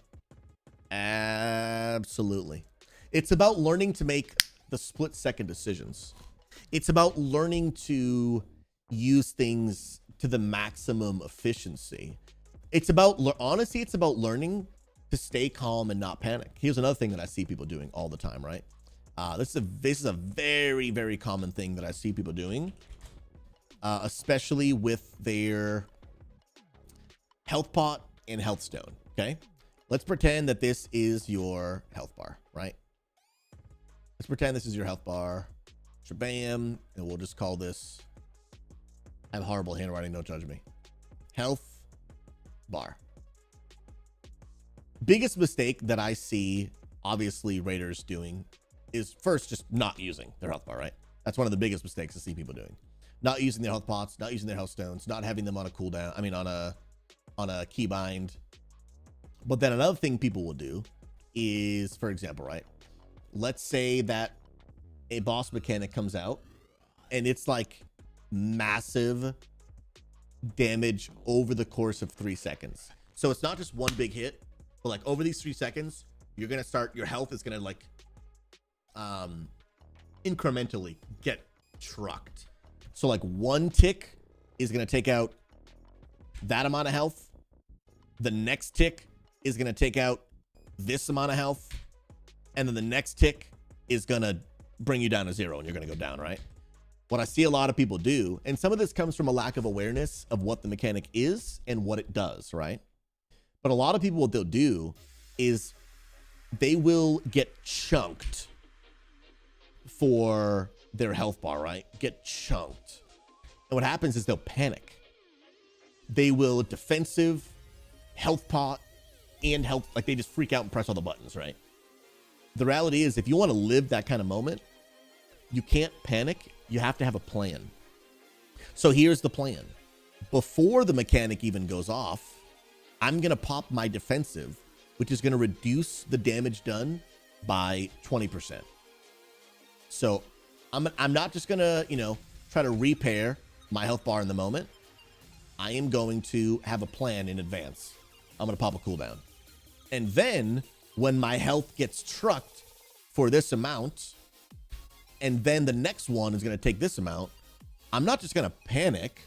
Absolutely. It's about learning to make the split-second decisions. It's about learning to use things to the maximum efficiency. It's about, honestly, it's about learning to stay calm and not panic. Here's another thing that I see people doing all the time, right? This is a very, very common thing that I see people doing, especially with their health pot and health stone. Okay, let's pretend that this is your health bar, right? Let's pretend this is your health bar. Shabam, and we'll just call this, I have horrible handwriting, don't judge me, health bar. Biggest mistake that I see, obviously, raiders doing is first just not using their health bar, right? That's one of the biggest mistakes I see people doing. Not using their health pots, not using their health stones, not having them on a cooldown, I mean on a keybind. But then another thing people will do is, for example, right? Let's say that a boss mechanic comes out and it's like massive damage over the course of 3 seconds. So it's not just one big hit, but like over these 3 seconds, you're gonna start, your health is gonna like incrementally get trucked. So like one tick is gonna take out that amount of health. The next tick is gonna take out this amount of health, and then the next tick is gonna bring you down to 0 and you're gonna go down, right? What I see a lot of people do, and some of this comes from a lack of awareness of what the mechanic is and what it does, right? But a lot of people, what they'll do is they will get chunked for their health bar, right? Get chunked. And what happens is they'll panic. They will defensive, health pot, and health, like they just freak out and press all the buttons, right? The reality is, if you want to live that kind of moment, you can't panic. You have to have a plan. So here's the plan. Before the mechanic even goes off, I'm going to pop my defensive, which is going to reduce the damage done by 20%. So I'm not just going to, you know, try to repair my health bar in the moment. I am going to have a plan in advance. I'm going to pop a cooldown. And then when my health gets trucked for this amount, and then the next one is going to take this amount, I'm not just going to panic.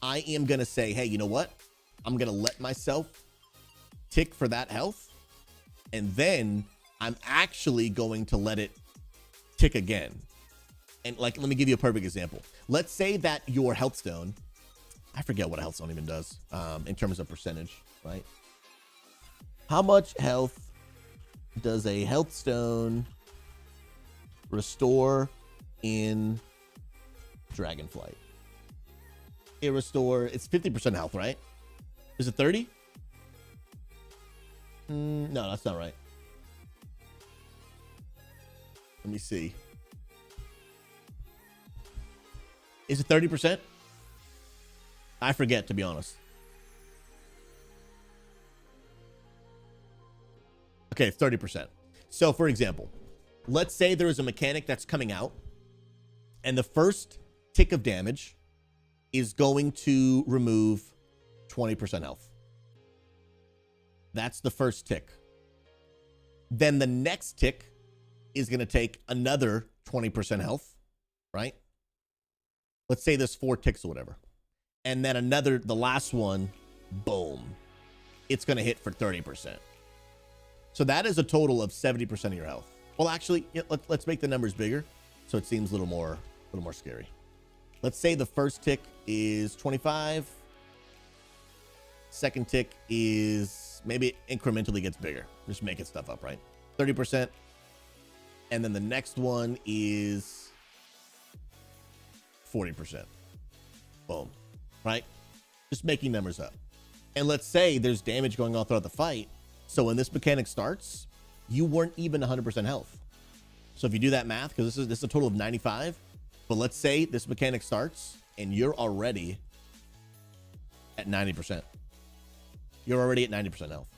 I am going to say, hey, you know what? I'm going to let myself tick for that health. And then I'm actually going to let it tick again. And like, let me give you a perfect example. Let's say that your health stone, I forget what a health stone even does in terms of percentage, right? How much health does a health stone restore in Dragonflight? It's 50% health, right? Is it 30? No, that's not right. Let me see. Is it 30%? I forget, to be honest. Okay, it's 30%. So, for example, let's say there is a mechanic that's coming out, and the first tick of damage is going to remove 20% health. That's the first tick. Then the next tick is going to take another 20% health, right? Let's say there's 4 ticks or whatever. And then the last one, boom, it's going to hit for 30%. So that is a total of 70% of your health. Well, actually, let's make the numbers bigger so it seems a little more scary. Let's say the first tick is 25. Second tick is maybe it incrementally gets bigger. Just making stuff up, right? 30%. And then the next one is 40%. Boom. Right? Just making numbers up. And let's say there's damage going on throughout the fight. So when this mechanic starts, you weren't even 100% health. So if you do that math, because this is a total of 95, but let's say this mechanic starts and you're already at 90%. You're already at 90% health.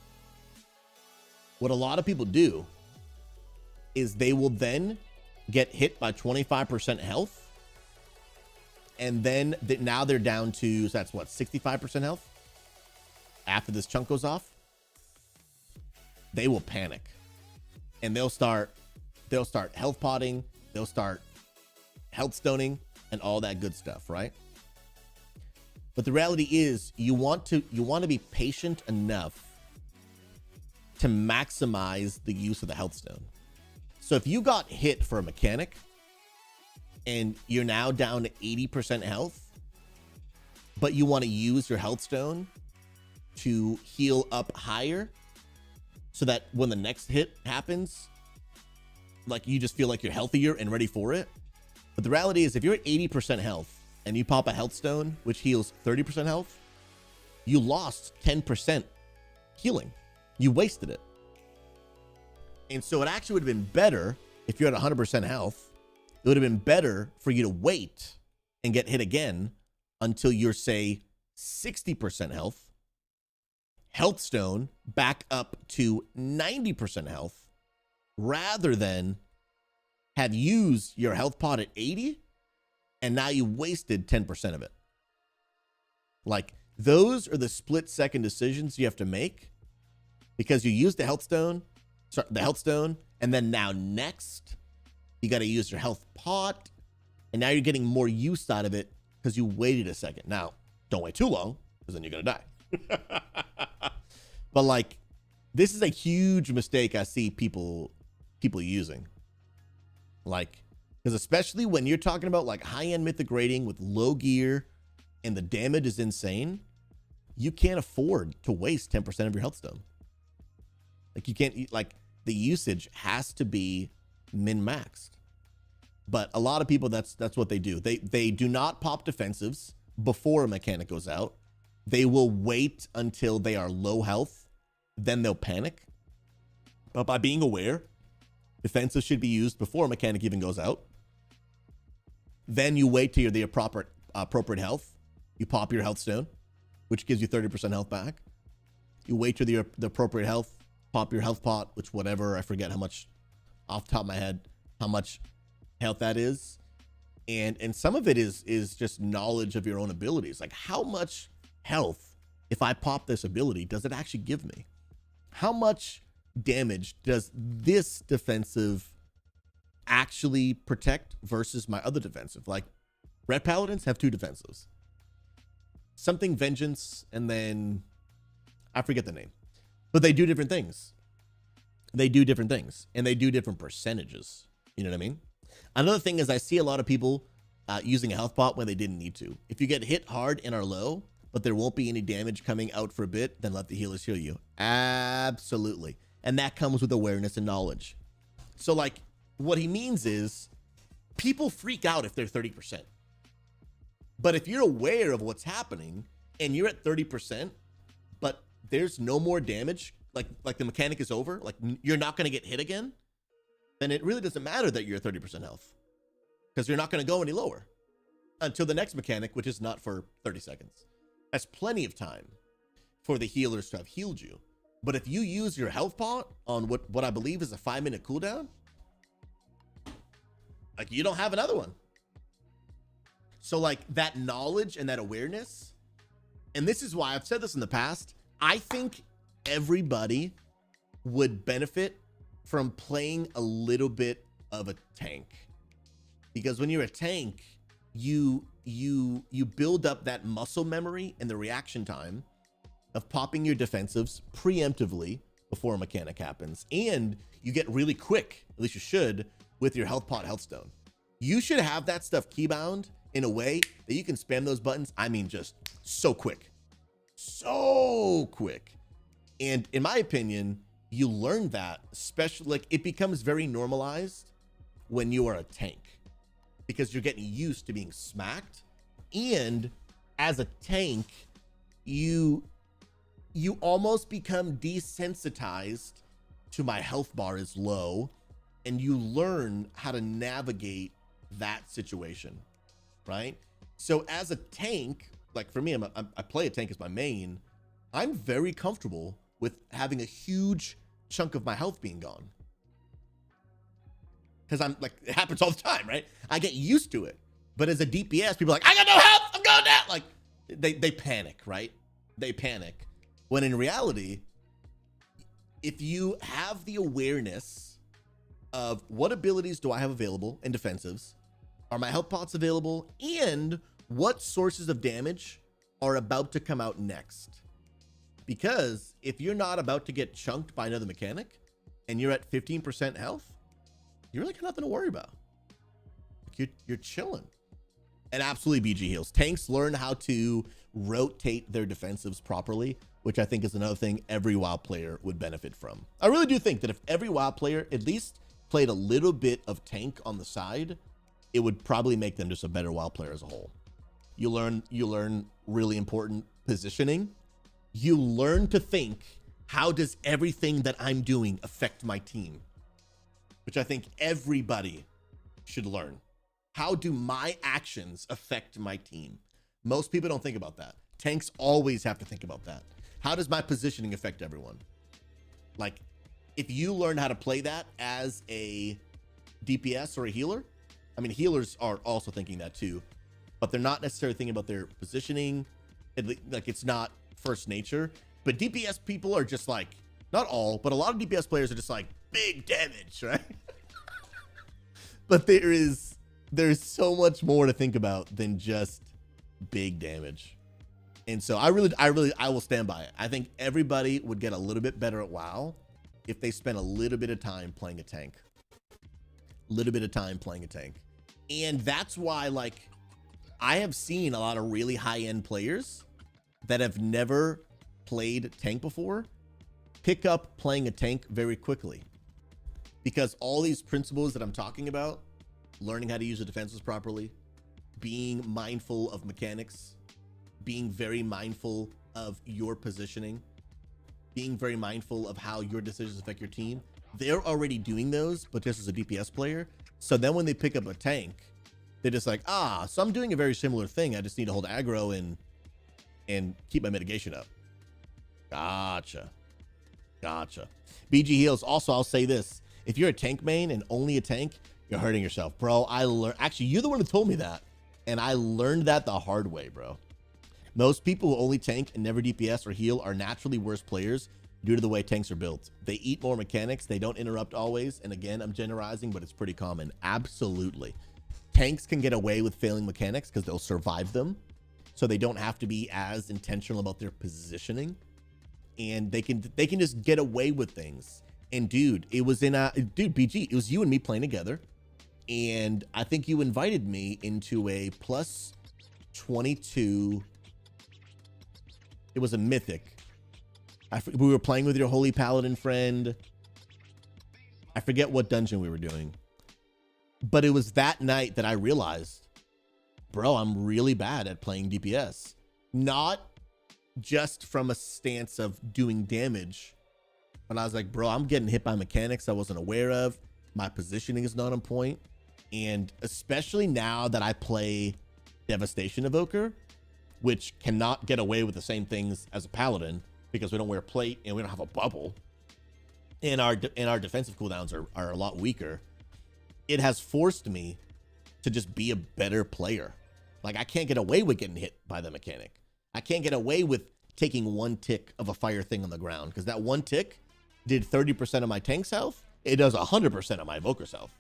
What a lot of people do is they will then get hit by 25% health. And then now they're down to, so that's what, 65% health? After this chunk goes off, they will panic. And they'll start health potting, they'll start health stoning, and all that good stuff, right? But the reality is you want to be patient enough to maximize the use of the health stone. So if you got hit for a mechanic and you're now down to 80% health, but you want to use your health stone to heal up higher so that when the next hit happens, like you just feel like you're healthier and ready for it. But the reality is if you're at 80% health and you pop a health stone, which heals 30% health, you lost 10% healing. You wasted it. And so it actually would have been better if you're at 100% health. It would have been better for you to wait and get hit again until you're, say, 60% health. Health stone back up to 90% health, rather than have used your health pot at 80 and now you wasted 10% of it. Like, those are the split second decisions you have to make because you used the health stone, and then now next you got to use your health pot, and now you're getting more use out of it because you waited a second. Now, don't wait too long because then you're going to die. But like, this is a huge mistake I see people using. Like, because especially when you're talking about like high-end mythic rating with low gear and the damage is insane, you can't afford to waste 10% of your health stone. Like, you can't, like, the usage has to be min-maxed. But a lot of people, that's what they do. They do not pop defensives before a mechanic goes out. They will wait until they are low health, then they'll panic. But by being aware, defensives should be used before a mechanic even goes out. Then you wait till you're the appropriate health. You pop your health stone, which gives you 30% health back. You wait till the appropriate health, pop your health pot, which whatever, I forget how much off the top of my head, how much health that is. And some of it is just knowledge of your own abilities. Like, how much health, if I pop this ability, does it actually give me? How much damage does this defensive actually protect versus my other defensive? Like, Red Paladins have 2 defensives. Something Vengeance, and then I forget the name. But they do different things. They do different things, and they do different percentages. You know what I mean? Another thing is I see a lot of people using a health pot when they didn't need to. If you get hit hard and are low, but there won't be any damage coming out for a bit, then let the healers heal you. Absolutely. And that comes with awareness and knowledge. So like what he means is people freak out if they're 30%. But if you're aware of what's happening and you're at 30%, but there's no more damage, like the mechanic is over, like you're not going to get hit again, then it really doesn't matter that you're at 30% health, because you're not going to go any lower until the next mechanic, which is not for 30 seconds. That's plenty of time for the healers to have healed you. But if you use your health pot on what I believe is a 5-minute cooldown, like you don't have another one. So like that knowledge and that awareness, and this is why I've said this in the past, I think everybody would benefit from playing a little bit of a tank, because when you're a tank, you build up that muscle memory and the reaction time of popping your defensives preemptively before a mechanic happens, and you get really quick, at least you should, with your health pot health stone. You should have that stuff keybound in a way that you can spam those buttons. I mean, just so quick. And in my opinion, you learn that, especially like it becomes very normalized when you are a tank, because you're getting used to being smacked. And as a tank, you almost become desensitized to my health bar is low, and you learn how to navigate that situation, right? So as a tank, like for me, I play a tank as my main. I'm very comfortable with having a huge chunk of my health being gone, because I'm like, it happens all the time, right? I get used to it. But as a DPS, people are like, I got no health, I'm going down. Like they panic, right? They panic. When in reality, if you have the awareness of what abilities do I have available and defensives, are my health pots available, and what sources of damage are about to come out next. Because if you're not about to get chunked by another mechanic and you're at 15% health, you really got nothing to worry about. You're chilling. And absolutely BG heals. Tanks learn how to rotate their defensives properly, which I think is another thing every WoW player would benefit from. I really do think that if every WoW player at least played a little bit of tank on the side, it would probably make them just a better WoW player as a whole. You learn really important positioning. You learn to think, how does everything that I'm doing affect my team? Which I think everybody should learn. How do my actions affect my team? Most people don't think about that. Tanks always have to think about that. How does my positioning affect everyone? Like, if you learn how to play that as a DPS or a healer, I mean, healers are also thinking that too, but they're not necessarily thinking about their positioning. Like, it's not first nature. But DPS people are just like, not all, but a lot of DPS players are just like, big damage, right? But there's so much more to think about than just big damage. And so I will stand by it. I think everybody would get a little bit better at WoW if they spent a little bit of time playing a tank. And that's why, like, I have seen a lot of really high-end players that have never played tank before pick up playing a tank very quickly, because all these principles that I'm talking about, learning how to use the defenses properly, being mindful of mechanics, being very mindful of your positioning, being very mindful of how your decisions affect your team, they're already doing those, but just as a DPS player. So then when they pick up a tank, they're just like, so I'm doing a very similar thing. I just need to hold aggro and keep my mitigation up. Gotcha. BG heals. Also, I'll say this. If you're a tank main and only a tank, you're hurting yourself, bro. Actually, you're the one who told me that, and I learned that the hard way, bro. Most people who only tank and never DPS or heal are naturally worse players due to the way tanks are built. They eat more mechanics. They don't interrupt always. And again, I'm generalizing, but it's pretty common. Absolutely. Tanks can get away with failing mechanics because they'll survive them. So they don't have to be as intentional about their positioning. And they can just get away with things. And dude, it was BG, it was you and me playing together. And I think you invited me into a plus 22 It was a Mythic. We were playing with your Holy Paladin friend. I forget what dungeon we were doing. But it was that night that I realized, bro, I'm really bad at playing DPS. Not just from a stance of doing damage, but I was like, bro, I'm getting hit by mechanics I wasn't aware of. My positioning is not on point. And especially now that I play Devastation Evoker, which cannot get away with the same things as a Paladin because we don't wear plate and we don't have a bubble, and our defensive cooldowns are a lot weaker. It has forced me to just be a better player. Like, I can't get away with getting hit by the mechanic. I can't get away with taking one tick of a fire thing on the ground, because that one tick did 30% of my tank's health. It does 100% of my evoker's health.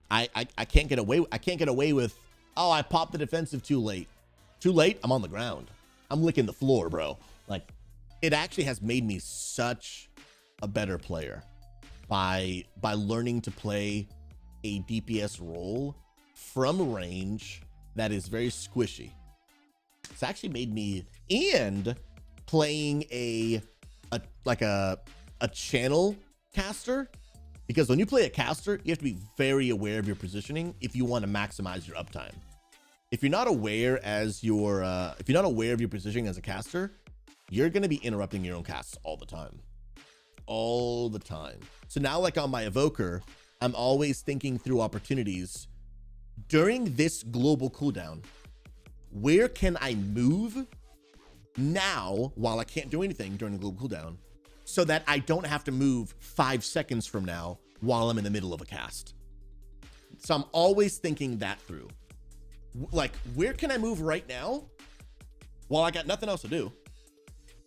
I can't get away. I can't get away with, oh, I popped the defensive too late. Too late, I'm on the ground. I'm licking the floor, bro. Like, it actually has made me such a better player by learning to play a DPS role from range that is very squishy. It's actually made me, and playing a channel caster, because when you play a caster, you have to be very aware of your positioning if you want to maximize your uptime. If you're not aware if you're not aware of your positioning as a caster, you're going to be interrupting your own casts all the time. So now, like on my evoker, I'm always thinking through opportunities during this global cooldown. Where can I move now while I can't do anything during the global cooldown, so that I don't have to move 5 seconds from now while I'm in the middle of a cast? So I'm always thinking that through. Like, where can I move right now while I got nothing else to do,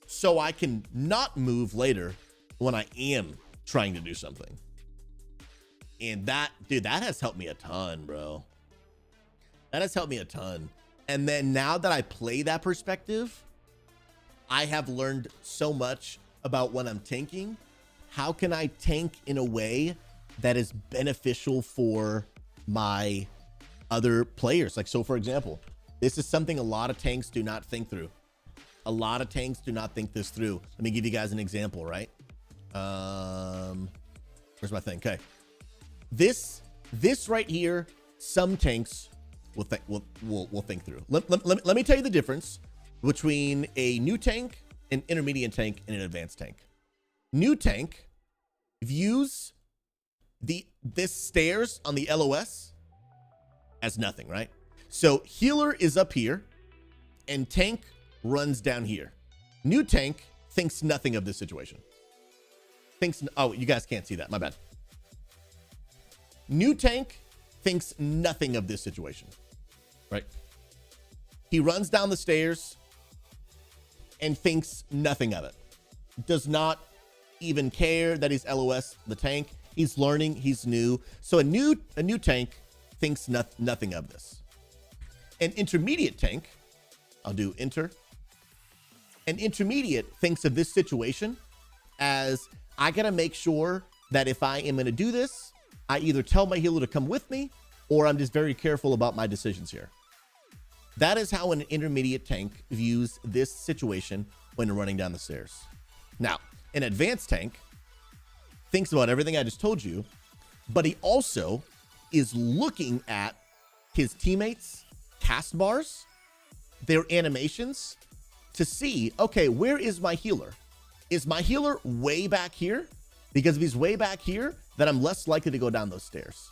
so I can not move later when I am trying to do something? And that, dude, that has helped me a ton, bro. That has helped me a ton. And then now that I play that perspective, I have learned so much about when I'm tanking. How can I tank in a way that is beneficial for my other players? Like, so for example, this is something a lot of tanks do not think through. A lot of tanks do not think this through. Let me give you guys an example, right? Where's my thing? Okay. This right here, some tanks will think through. Let me tell you the difference between a new tank, an intermediate tank, and an advanced tank. New tank views this stairs on the LOS as nothing, right? So healer is up here and tank runs down here. New tank thinks nothing of this situation. Oh, you guys can't see that, my bad. New tank thinks nothing of this situation, right? He runs down the stairs and thinks nothing of it. Does not even care that he's LOS the tank. He's learning, he's new. So a new tank thinks nothing of this. An intermediate tank, I'll do enter. An intermediate thinks of this situation as, I gotta make sure that if I am gonna do this, I either tell my healer to come with me, or I'm just very careful about my decisions here. That is how an intermediate tank views this situation when running down the stairs. Now, an advanced tank thinks about everything I just told you, but he also is looking at his teammates' cast bars, their animations, to see, okay, where is my healer? Is my healer way back here? Because if he's way back here, then I'm less likely to go down those stairs.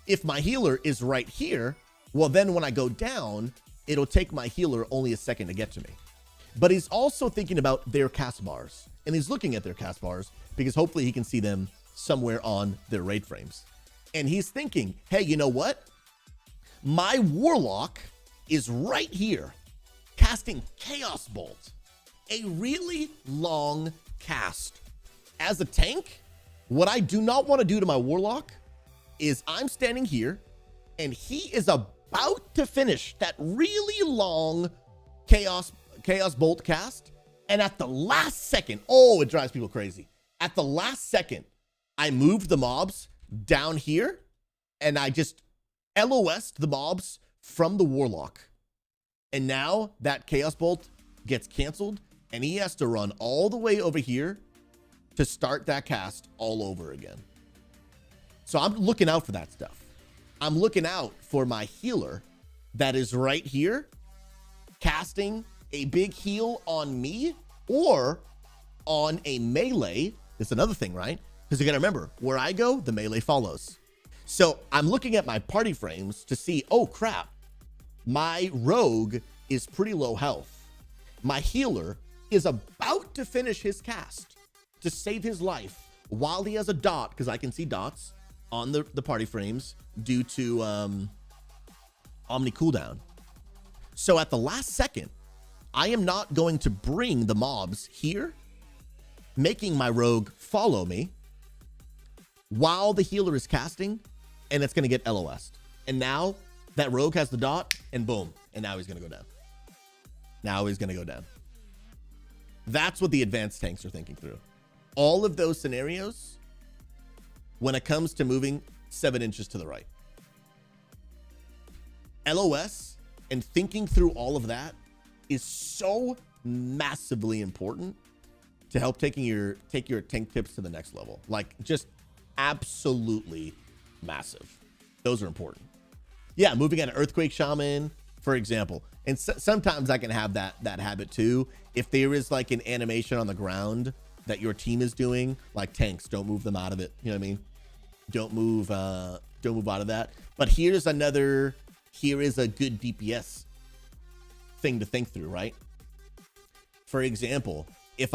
If my healer is right here, well, then when I go down, it'll take my healer only a second to get to me. But he's also thinking about their cast bars, and he's looking at their cast bars because hopefully he can see them somewhere on their raid frames. And he's thinking, hey, you know what? My warlock is right here casting Chaos Bolt, a really long cast. As a tank, what I do not want to do to my warlock is I'm standing here and he is about to finish that really long Chaos Bolt cast, and at the last second, oh, it drives people crazy. At the last second, I moved the mobs down here and I just LOS'd the mobs from the warlock. And now that Chaos Bolt gets canceled And he has to run all the way over here to start that cast all over again. So I'm looking out for that stuff. I'm looking out for my healer that is right here casting a big heal on me or on a melee. It's another thing, right? Because you gotta remember, where I go, the melee follows. So I'm looking at my party frames to see, oh crap, my rogue is pretty low health. My healer is about to finish his cast to save his life while he has a dot, because I can see dots on the party frames due to Omni cooldown. So at the last second, I am not going to bring the mobs here, making my rogue follow me while the healer is casting, and it's going to get LOS'd. And now that rogue has the dot, and boom, and now he's going to go down. Now he's going to go down. That's what the advanced tanks are thinking through. All of those scenarios when it comes to moving 7 inches to the right. LOS and thinking through all of that is so massively important to help take your tank tips to the next level. Like, just absolutely massive. Those are important. Yeah, moving at an earthquake shaman, for example. And sometimes I can have that habit too. If there is like an animation on the ground that your team is doing, like tanks, don't move them out of it. You know what I mean? Don't move out of that. But here is a good DPS thing to think through, right? For example, if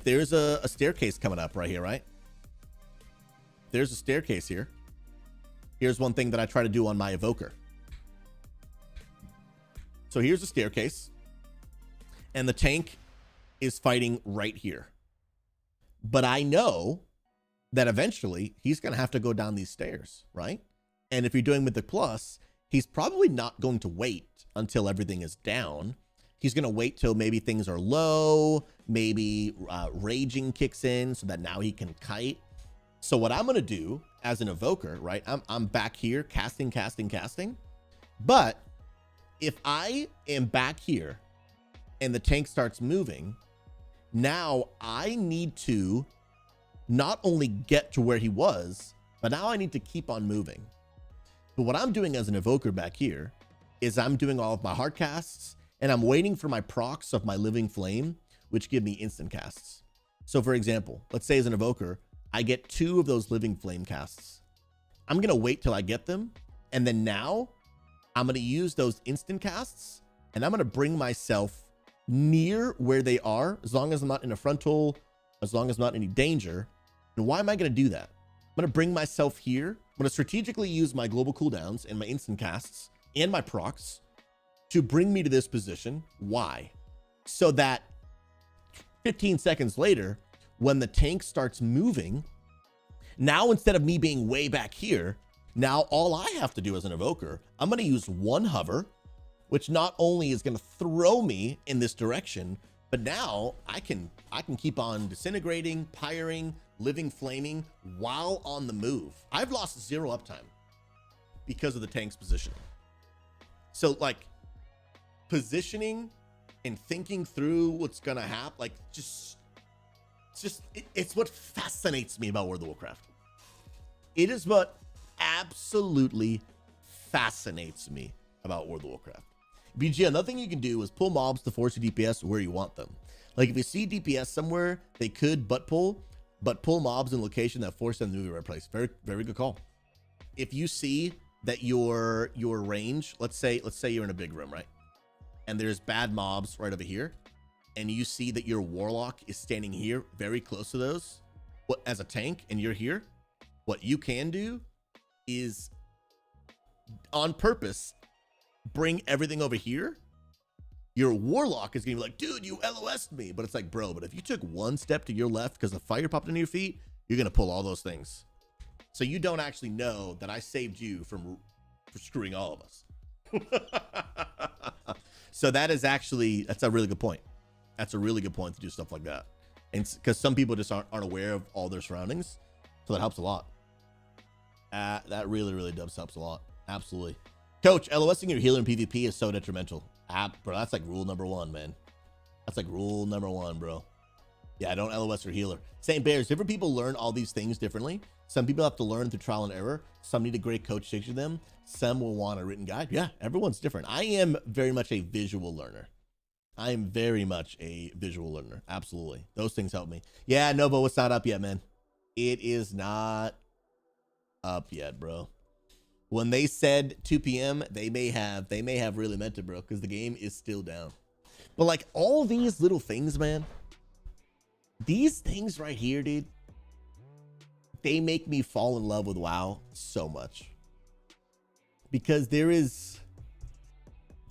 there's a staircase coming up right here, right? There's a staircase here. Here's one thing that I try to do on my evoker. So here's a staircase, and the tank is fighting right here. But I know that eventually he's going to have to go down these stairs, right? And if you're doing Mythic Plus, he's probably not going to wait until everything is down. He's going to wait till maybe things are low, maybe raging kicks in so that now he can kite. So what I'm going to do as an evoker, right? I'm back here casting. But if I am back here and the tank starts moving, now I need to not only get to where he was, but now I need to keep on moving. But what I'm doing as an evoker back here is I'm doing all of my hard casts, and I'm waiting for my procs of my living flame, which give me instant casts. So for example, let's say as an evoker, I get 2 of those living flame casts. I'm going to wait till I get them. And then now I'm going to use those instant casts, and I'm going to bring myself near where they are, as long as I'm not in a frontal, as long as I'm not in any danger. And why am I going to do that? I'm going to bring myself here. I'm going to strategically use my global cooldowns and my instant casts and my procs to bring me to this position. Why? So that 15 seconds later, when the tank starts moving, now instead of me being way back here, now all I have to do as an evoker, I'm going to use 1 hover, which not only is going to throw me in this direction, but now I can keep on disintegrating, pyring, living flaming while on the move. I've lost 0 uptime because of the tank's positioning. So like positioning and thinking through what's going to happen, like it's what fascinates me about World of Warcraft. It is what absolutely fascinates me about World of Warcraft. BG, another thing you can do is pull mobs to force your DPS where you want them. Like if you see DPS somewhere, they could butt pull mobs in location that force them to move to the right place. Very, very good call. If you see that your range, let's say you're in a big room, right? And there's bad mobs right over here, and you see that your warlock is standing here very close to those, as a tank, and you're here, what you can do is on purpose bring everything over here. Your warlock is gonna be like, dude, you LOS'd me. But it's like, bro, but if you took 1 step to your left because the fire popped into your feet, you're gonna pull all those things. So you don't actually know that I saved you from screwing all of us. So that's a really good point. That's a really good point to do stuff like that. And because some people just aren't aware of all their surroundings. So that helps a lot. That really, really helps a lot. Absolutely. Coach, LOSing your healer in PvP is so detrimental. Bro, that's like rule number 1, man. That's like rule number 1, bro. Yeah, don't LOS your healer. St. Bears, different people learn all these things differently. Some people have to learn through trial and error. Some need a great coach to teach them. Some will want a written guide. Yeah, everyone's different. I am very much a visual learner. I am very much a visual learner. Absolutely. Those things help me. Yeah, Novo, it's not up yet, man. It is not up yet, bro. When they said 2 p.m., they may have really meant it, bro, because the game is still down. But like all these little things, man, these things right here, dude, they make me fall in love with WoW so much. Because there's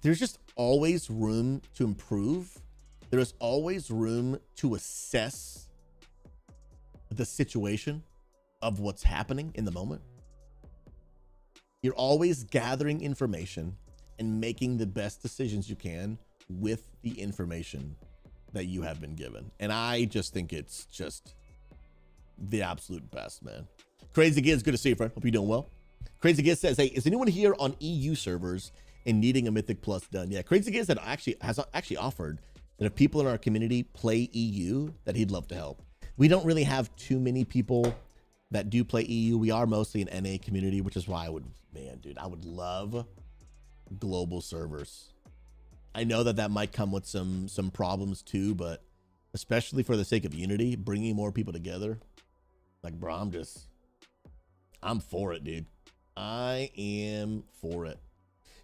just always room to improve. There is always room to assess the situation of what's happening in the moment. You're always gathering information and making the best decisions you can with the information that you have been given. And I just think it's just the absolute best, man. Crazy Giz, good to see you, friend. Hope you're doing well. Crazy Giz says, hey, is anyone here on EU servers and needing a Mythic Plus done? Yeah, Crazy Giz has actually offered that if people in our community play EU, that he'd love to help. We don't really have too many people that do play EU. We are mostly an NA community, which is why I would love global servers. I know that might come with some problems too, but especially for the sake of unity, bringing more people together, like, bro, I'm for it, dude. I am for it.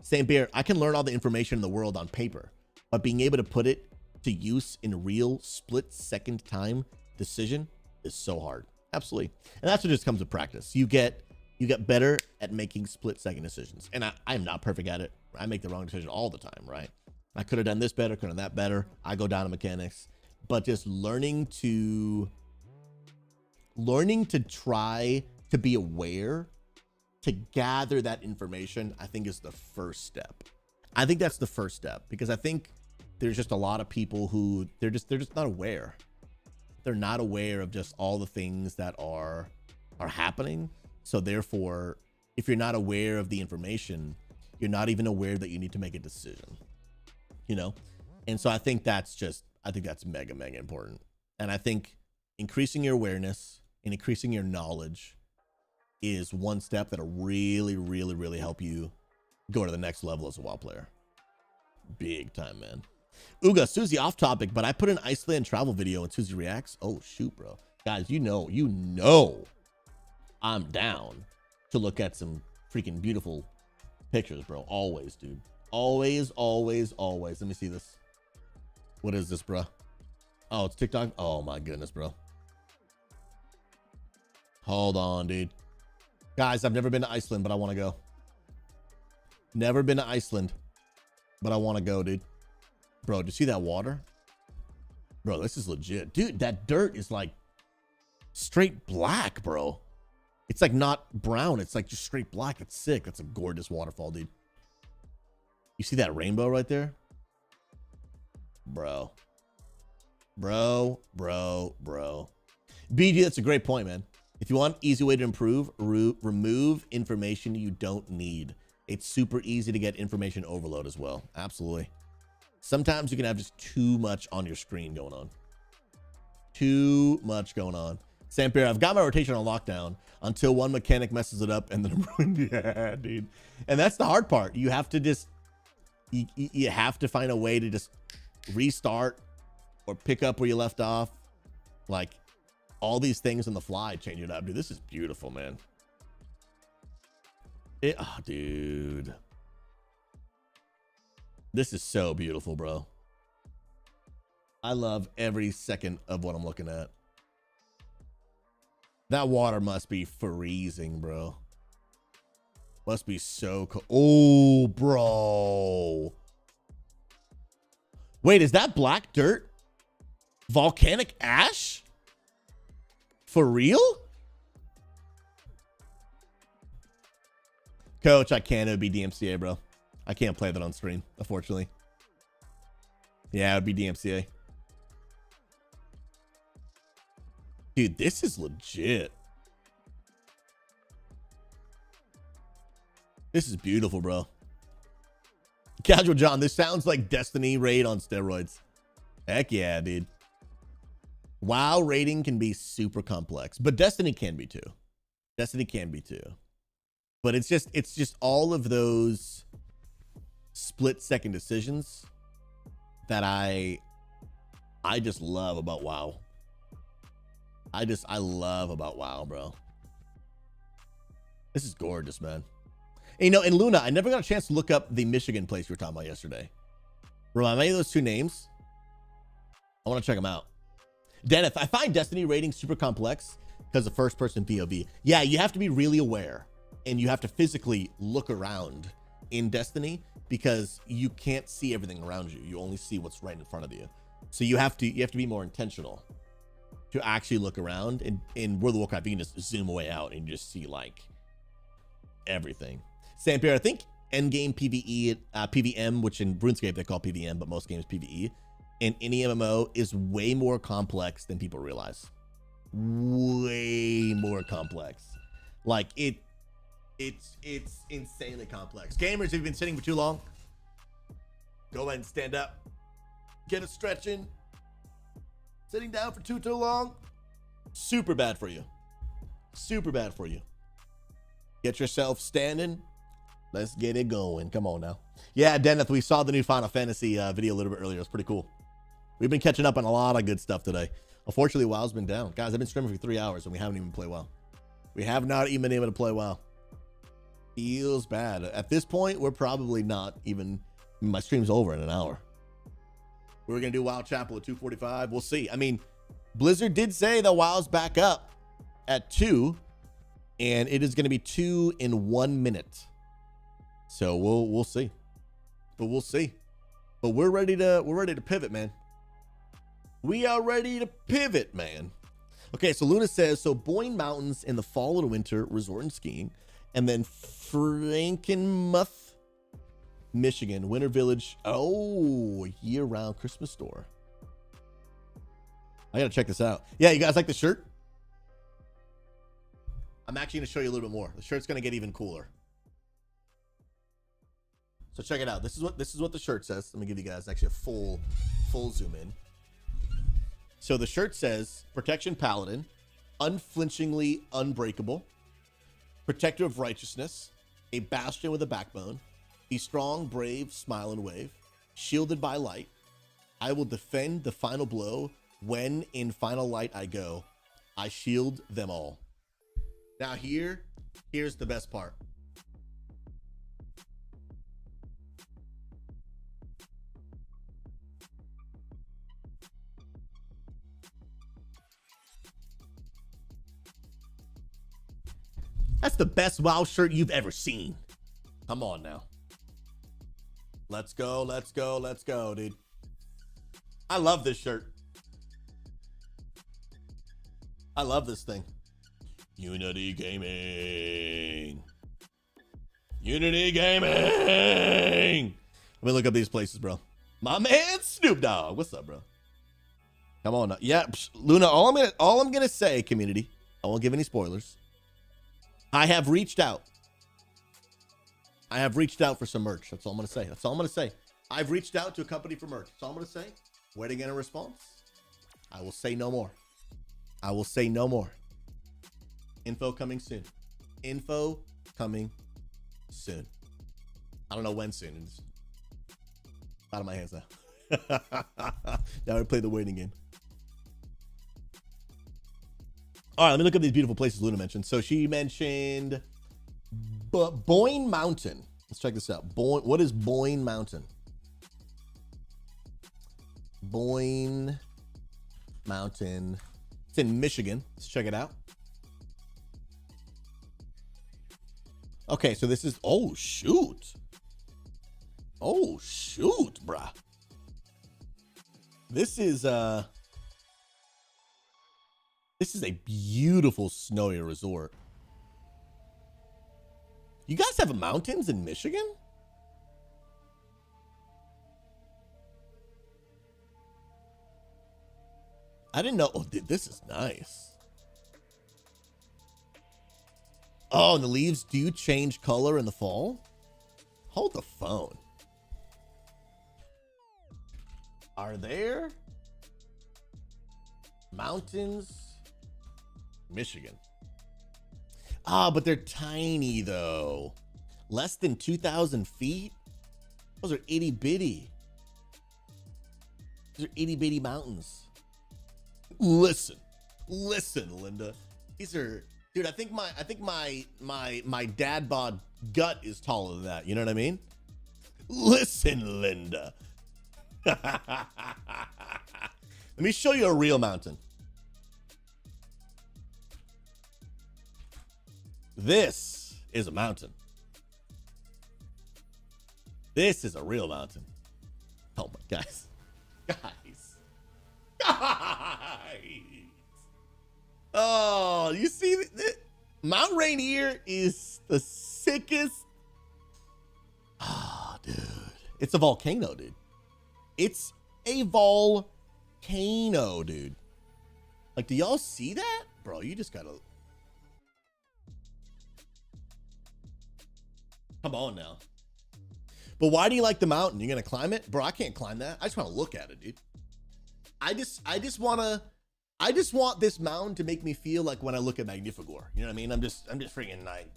St. Bear, I can learn all the information in the world on paper, but being able to put it to use in real split-second time decision is so hard. Absolutely. And that's what just comes with practice. You get better at making split-second decisions. And I'm not perfect at it. I make the wrong decision all the time, right? I could have done this better, could have done that better. I go down to mechanics. But just learning to try to be aware, to gather that information, I think is the first step. I think that's the first step, because I think there's just a lot of people who they're just not aware. They're not aware of just all the things that are happening. So therefore, if you're not aware of the information, you're not even aware that you need to make a decision, you know? And so I think that's mega, mega important. And I think increasing your awareness and increasing your knowledge is one step that'll really, really, really help you go to the next level as a WoW player. Big time, man. Uga, Susie, off topic, but I put an Iceland travel video and Susie reacts. Oh, shoot, bro. Guys, you know I'm down to look at some freaking beautiful pictures, bro. Always, dude. Always, always, always. Let me see this. What is this, bro? Oh, it's TikTok. Oh, my goodness, bro. Hold on, dude. Guys, I've never been to Iceland, but I want to go. Never been to Iceland, but I want to go, dude. Bro, do you see that water? Bro, this is legit. Dude, that dirt is like straight black, bro. It's like not brown. It's like just straight black. It's sick. That's a gorgeous waterfall, dude. You see that rainbow right there? Bro. BG, that's a great point, man. If you want an easy way to improve, remove information you don't need. It's super easy to get information overload as well. Absolutely. Sometimes you can have just too much on your screen going on. Too much going on. Sampier, I've got my rotation on lockdown until one mechanic messes it up and then I'm ruined. Yeah, dude. And that's the hard part. You have to just, you have to find a way to just restart or pick up where you left off. Like all these things on the fly, change it up. Dude, this is beautiful, man. Oh, dude. This is so beautiful, bro. I love every second of what I'm looking at. That water must be freezing, bro. Must be so cold. Oh, bro. Wait, is that black dirt? Volcanic ash? For real? Coach, I can't. It would be DMCA, bro. I can't play that on stream, unfortunately. Yeah, it would be DMCA. Dude, this is legit. This is beautiful, bro. Casual John, this sounds like Destiny raid on steroids. Heck yeah, dude. WoW rating can be super complex, but Destiny can be too. Destiny can be too. But it's just all of those split-second decisions that I just love about WoW. I love about WoW, bro. This is gorgeous, man. And, you know, in Luna, I never got a chance to look up the Michigan place you were talking about yesterday. Remind me of those two names. I want to check them out. Dennis, I find Destiny rating super complex because of first-person POV. Yeah, you have to be really aware, and you have to physically look around in Destiny because you can't see everything around you. You only see what's right in front of you. So you have to be more intentional to actually look around. In World of Warcraft, you can just zoom away out and you just see like everything. Sampierre, I think endgame PvE, PVM, which in RuneScape they call PVM, but most games PvE, in any MMO is way more complex than people realize. Way more complex. Like it's insanely complex. Gamers, if you've been sitting for too long, go ahead and stand up. Get a stretch in. Sitting down for too long, super bad for you. Super bad for you. Get yourself standing. Let's get it going. Come on now. Yeah, Dennis, we saw the new Final Fantasy video a little bit earlier. It was pretty cool. We've been catching up on a lot of good stuff today. Unfortunately, WoW's been down. Guys, I've been streaming for 3 hours and we haven't even played WoW. We have not even been able to play WoW. Feels bad. At this point, we're probably not even... My stream's over in an hour. We're going to do WoW Chapel at 2:45. We'll see. I mean, Blizzard did say that WoW's back up at 2, and it is going to be 2 in 1 minute. So we'll see. But we'll see. But we're ready to pivot, man. We are ready to pivot, man. Okay, so Luna says, so Boyne Mountains in the fall and winter, resort and skiing, and then Frankenmuth, Michigan, Winter Village. Oh, year-round Christmas store. I gotta check this out. Yeah, you guys like the shirt? I'm actually gonna show you a little bit more. The shirt's gonna get even cooler. So check it out. This is what the shirt says. Let me give you guys actually a full zoom in. So the shirt says Protection Paladin, unflinchingly unbreakable, protector of righteousness, a bastion with a backbone. Be strong, brave, smile and wave, shielded by light. I will defend the final blow. When in final light I go, I shield them all. Now here's the best part. That's the best WoW shirt you've ever seen. Come on now. Let's go, let's go, let's go, dude. I love this shirt. I love this thing. Unity Gaming. Unity Gaming. Let me look up these places, bro. My man Snoop Dogg. What's up, bro? Come on now. Yeah, Luna, all I'm gonna say, community, I won't give any spoilers. I have reached out. I have reached out for some merch. That's all I'm going to say. That's all I'm going to say. I've reached out to a company for merch. That's all I'm going to say. Waiting to get a response. I will say no more. I will say no more. Info coming soon. Info coming soon. I don't know when soon. It's out of my hands now. Now I play the waiting game. All right, let me look at these beautiful places Luna mentioned. So she mentioned Boyne Mountain. Let's check this out. What is Boyne Mountain? Boyne Mountain. It's in Michigan. Let's check it out. Okay, so this is, oh shoot. Oh shoot, bruh. This is a beautiful snowy resort. You guys have mountains in Michigan? I didn't know. Oh, this is nice. Oh, and the leaves do change color in the fall? Hold the phone. Are there Mountains, Michigan. Ah, but they're tiny though. Less than 2,000 feet? Those are itty bitty. These are itty bitty mountains. Listen, Linda. These are, dude, I think my dad bod gut is taller than that. You know what I mean? Listen, Linda. Let me show you a real mountain. This is a mountain. This is a real mountain. Oh my guys. Oh, you see Mount Rainier is the sickest. Ah, dude. It's a volcano, dude. It's a volcano, dude. Like, do y'all see that? Bro, you just gotta. Come on now. But why do you like the mountain? You're gonna climb it? Bro, I can't climb that. I just want to look at it, dude. I just want this mountain to make me feel like when I look at Magnificor. You know what I mean? I'm just freaking like,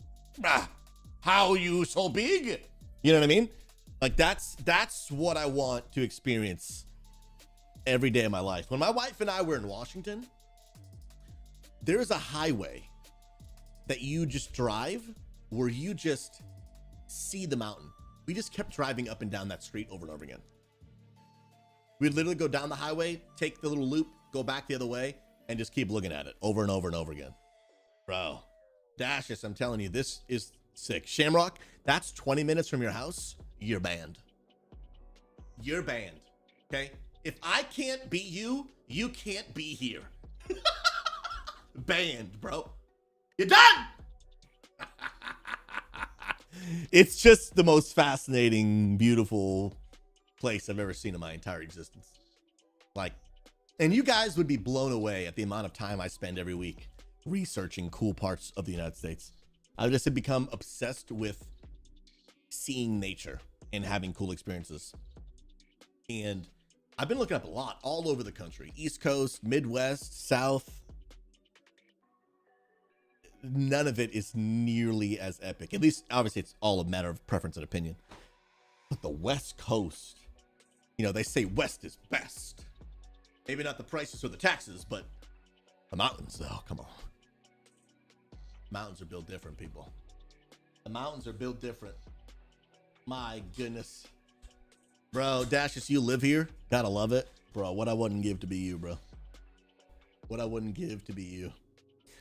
how you so big? You know what I mean? Like that's what I want to experience every day of my life. When my wife and I were in Washington, there's a highway that you just drive where you just see the mountain. We just kept driving up and down that street over and over again. We'd literally go down the highway, take the little loop, go back the other way, and just keep looking at it over and over and over again. Bro, Dashes, I'm telling you, this is sick. Shamrock, that's 20 minutes from your house. You're banned. You're banned. Okay? If I can't beat you, you can't be here. Banned, bro. You're done. It's just the most fascinating, beautiful place I've ever seen in my entire existence. Like, and you guys would be blown away at the amount of time I spend every week researching cool parts of the United States. I've just become obsessed with seeing nature and having cool experiences. And I've been looking up a lot all over the country, East Coast, Midwest, South. None of it is nearly as epic. At least, obviously, it's all a matter of preference and opinion. But the West Coast, you know, they say West is best. Maybe not the prices or the taxes, but the mountains, though, come on. Mountains are built different, people. The mountains are built different. My goodness. Bro, Dashes, you live here? Gotta love it. Bro, what I wouldn't give to be you, bro. What I wouldn't give to be you.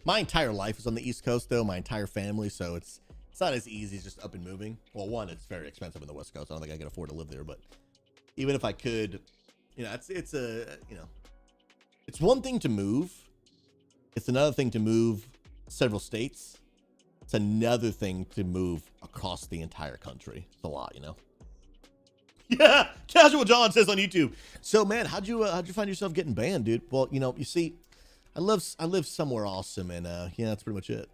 My entire life is on the East Coast, though. My entire family, so it's not as easy as just up and moving. Well, one, it's very expensive in the West Coast. I don't think I can afford to live there, but even if I could, you know, it's one thing to move. It's another thing to move several states. It's another thing to move across the entire country. It's a lot, you know. Yeah, Casual John says on YouTube. So, man, how'd you find yourself getting banned, dude? Well, you know, you see, I live somewhere awesome, and yeah, that's pretty much it.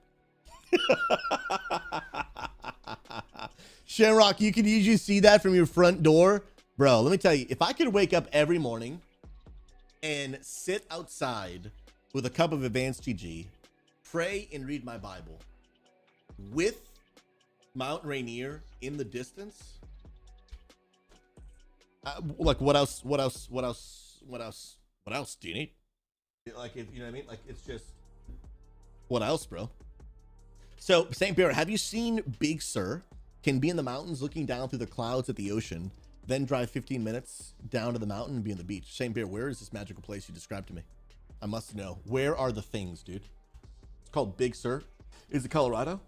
Shamrock, you can usually see that from your front door. Bro, let me tell you, if I could wake up every morning and sit outside with a cup of advanced GG, pray and read my Bible with Mount Rainier in the distance, like what else do you need? Like, if you know what I mean? Like, it's just, what else, bro? So, St. Bear, have you seen Big Sur? Can be in the mountains looking down through the clouds at the ocean, then drive 15 minutes down to the mountain and be on the beach. St. Bear, where is this magical place you described to me? I must know. Where are the things, dude? It's called Big Sur. Is it Colorado?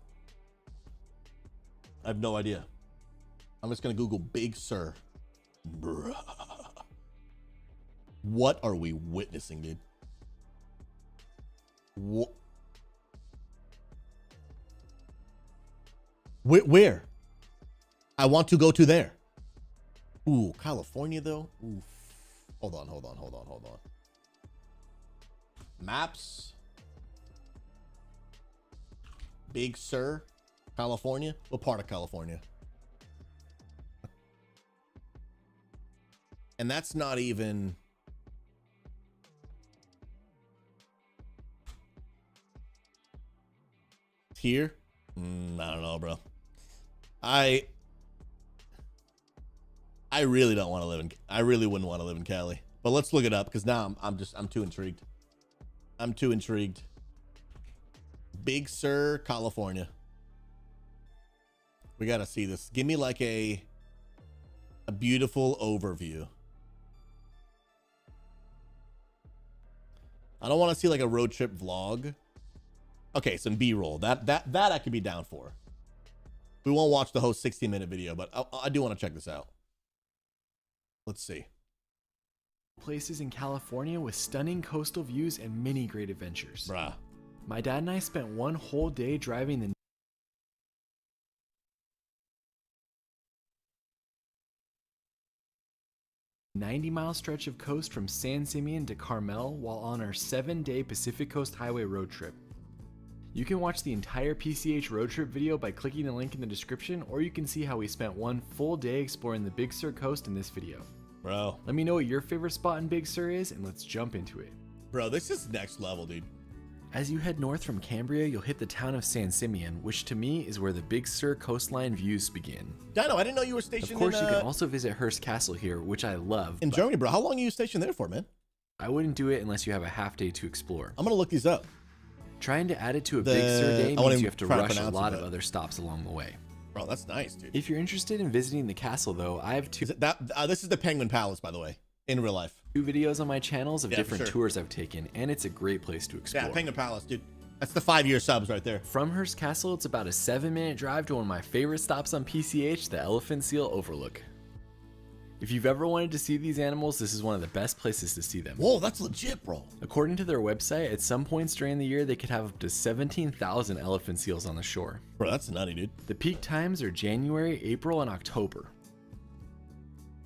I have no idea. I'm just going to Google Big Sur. Bruh. What are we witnessing, dude? Where? I want to go to there. Ooh, California though. Ooh. Hold on. Maps. Big Sur, California. What part of California? And that's not even. tier? I don't know, bro. I really don't want to live in. I really wouldn't want to live in Cali. But let's look it up because now I'm too intrigued. I'm too intrigued. Big Sur, California. We gotta see this. Give me like a beautiful overview. I don't want to see like a road trip vlog. Okay, some B-roll. That I could be down for. We won't watch the whole 60-minute video, but I do want to check this out. Let's see. Places in California with stunning coastal views and many great adventures. Bruh. My dad and I spent one whole day driving the 90-mile stretch of coast from San Simeon to Carmel while on our 7-day Pacific Coast Highway road trip. You can watch the entire PCH road trip video by clicking the link in the description, or you can see how we spent one full day exploring the Big Sur coast in this video. Bro. Let me know what your favorite spot in Big Sur is, and let's jump into it. Bro, this is next level, dude. As you head north from Cambria, you'll hit the town of San Simeon, which to me is where the Big Sur coastline views begin. Dino, I didn't know you were stationed Of course, in, you can also visit Hearst Castle here, which I love. in Germany, bro. How long are you stationed there for, man? I wouldn't do it unless you have a half day to explore. I'm gonna look these up. Trying to add it to a Big Sur day means you have to try to rush a pronounce lot it, of other stops along the way. Bro, that's nice, dude. If you're interested in visiting the castle, though, I have two This is the Penguin Palace, by the way, in real life. videos on my channels of Yeah, different for sure. tours I've taken, and it's a great place to explore. Yeah, Penguin Palace, dude. That's the 5-year subs right there. From Hearst Castle, it's about a 7-minute drive to one of my favorite stops on PCH, the Elephant Seal Overlook. If you've ever wanted to see these animals, this is one of the best places to see them. Whoa, that's legit, bro. According to their website, at some points during the year, they could have up to 17,000 elephant seals on the shore. Bro, that's nutty, dude. The peak times are January, April, and October.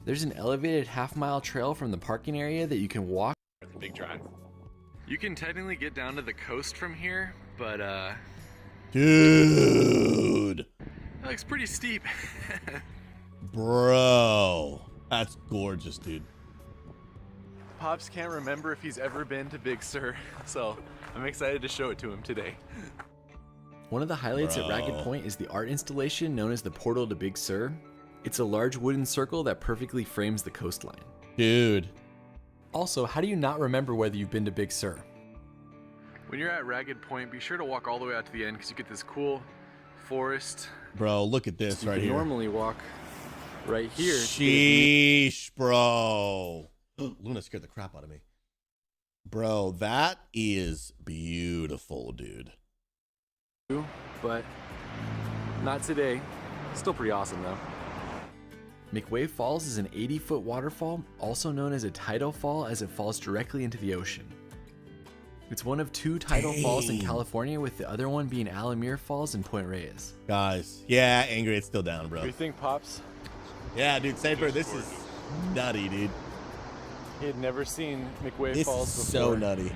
There's an elevated half-mile trail from the parking area that you can walk. The big drive. You can technically get down to the coast from here, but Dude. it looks pretty steep. Bro. That's gorgeous, dude. Pops can't remember if he's ever been to Big Sur, so I'm excited to show it to him today. One of the highlights at Ragged Point is the art installation known as the Portal to Big Sur. It's a large wooden circle that perfectly frames the coastline. Dude. Also, how do you not remember whether you've been to Big Sur? When you're at Ragged Point, be sure to walk all the way out to the end because you get this cool forest. Bro, look at this right You here. normally walk right here. Sheesh, bro. Luna scared the crap out of me. Bro, that is beautiful, dude. But not today. Still pretty awesome though. McWave Falls is an 80-foot waterfall, also known as a tidal fall as it falls directly into the ocean. It's one of 2 tidal falls in California, with the other one being Alamir Falls in Point Reyes. Guys, yeah, Angry, it's still down, bro. What do you think, Pops? Yeah, dude, Saber, this is nutty, dude. He had never seen McWave This Falls is before. so nutty.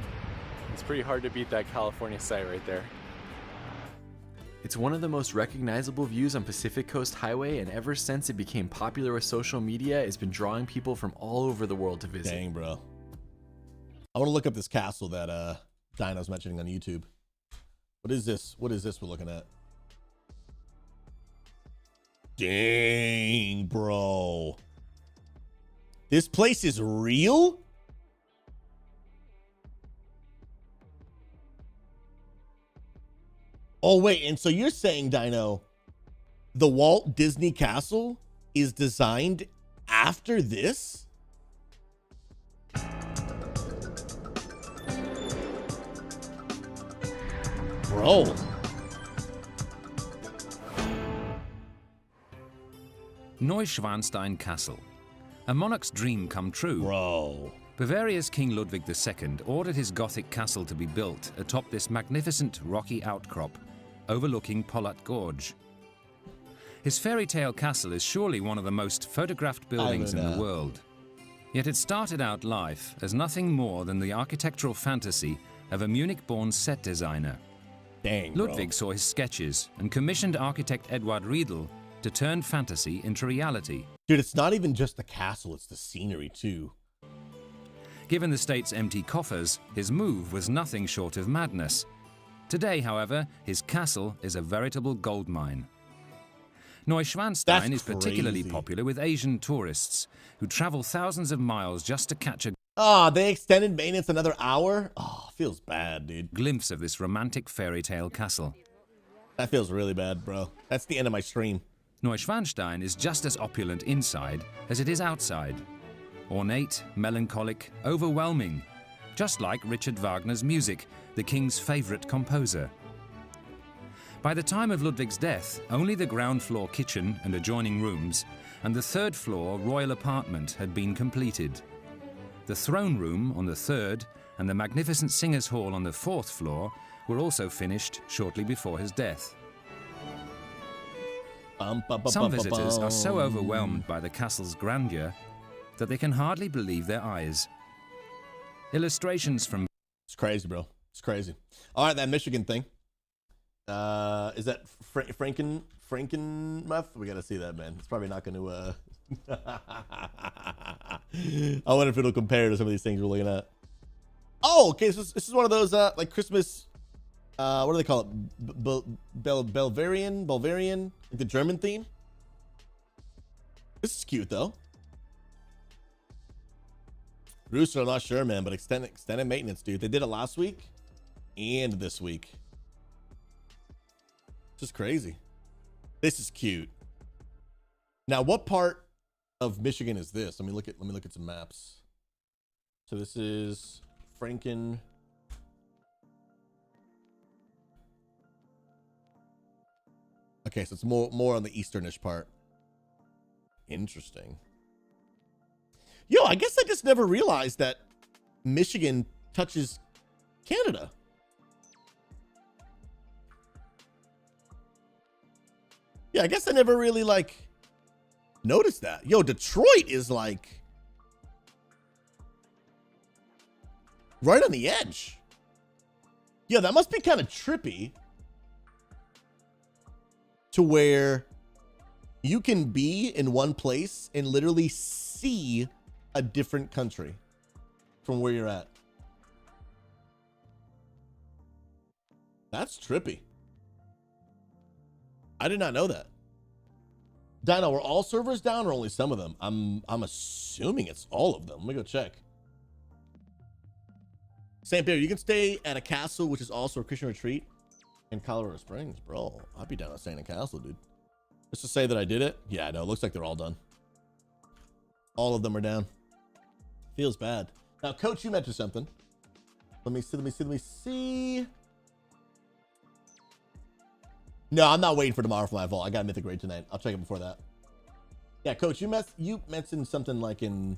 It's pretty hard to beat that California sight right there. It's one of the most recognizable views on Pacific Coast Highway, and ever since it became popular with social media, it's been drawing people from all over the world to visit. Dang, bro. I want to look up this castle that Dino's mentioning on YouTube. What is this? What is this we're looking at? Dang, bro. This place is real? Oh, wait. And so you're saying, Dino, the Walt Disney Castle is designed after this? Bro. Neuschwanstein Castle. A monarch's dream come true. Bro. Bavaria's King Ludwig II ordered his Gothic castle to be built atop this magnificent rocky outcrop overlooking Pollat Gorge. His fairy tale castle is surely one of the most photographed buildings in the world. Yet it started out life as nothing more than the architectural fantasy of a Munich-born set designer. Dang, Ludwig saw his sketches and commissioned architect Eduard Riedel to turn fantasy into reality. Dude, it's not even just the castle, it's the scenery too. Given the state's empty coffers, his move was nothing short of madness. Today, however, his castle is a veritable gold mine. Neuschwanstein That's is particularly crazy. popular with Asian tourists who travel thousands of miles just to catch a Oh, they extended maintenance another hour? Oh, feels bad, dude. glimpse of this romantic fairy tale castle. That feels really bad, bro. That's the end of my stream. Neuschwanstein is just as opulent inside as it is outside. Ornate, melancholic, overwhelming, just like Richard Wagner's music, the king's favorite composer. By the time of Ludwig's death, only the ground floor kitchen and adjoining rooms and the third floor royal apartment had been completed. The throne room on the third and the magnificent singers' hall on the fourth floor were also finished shortly before his death. Some visitors are so overwhelmed by the castle's grandeur that they can hardly believe their eyes. Illustrations from It's crazy, bro. It's crazy. All right, that Michigan thing. Is that Frankenmuth? We gotta see that, man. It's probably not gonna. I wonder if it'll compare to some of these things we're looking at. Oh, okay. So this is one of those like Christmas. What do they call it? Bavarian, like the German theme. This is cute though. Rooster, I'm not sure, man, but extended maintenance, dude. They did it last week and this week. Just crazy. This is cute. Now, what part of Michigan is this? Let me look at some maps. So this is Franken. Okay, so it's more on the easternish part. Interesting. Yo, I guess I just never realized that Michigan touches Canada. Yeah, I guess I never really like noticed that. Yo, Detroit is like right on the edge. Yeah, that must be kind of trippy to where you can be in one place and literally see a different country from where you're at. That's trippy. I did not know that. Dino, were all servers down or only some of them? I'm assuming it's all of them. Let me go check. St. Pierre, you can stay at a castle, which is also a Christian retreat in Colorado Springs, bro. I'd be down at staying in a castle, dude. Just to say that I did it. Yeah, no, it looks like they're all done. All of them are down. Feels bad. Now, Coach, you mentioned something. Let me see. No, I'm not waiting for tomorrow for my vault. I got Mythic raid tonight. I'll check it before that. Yeah, Coach, you mentioned something like in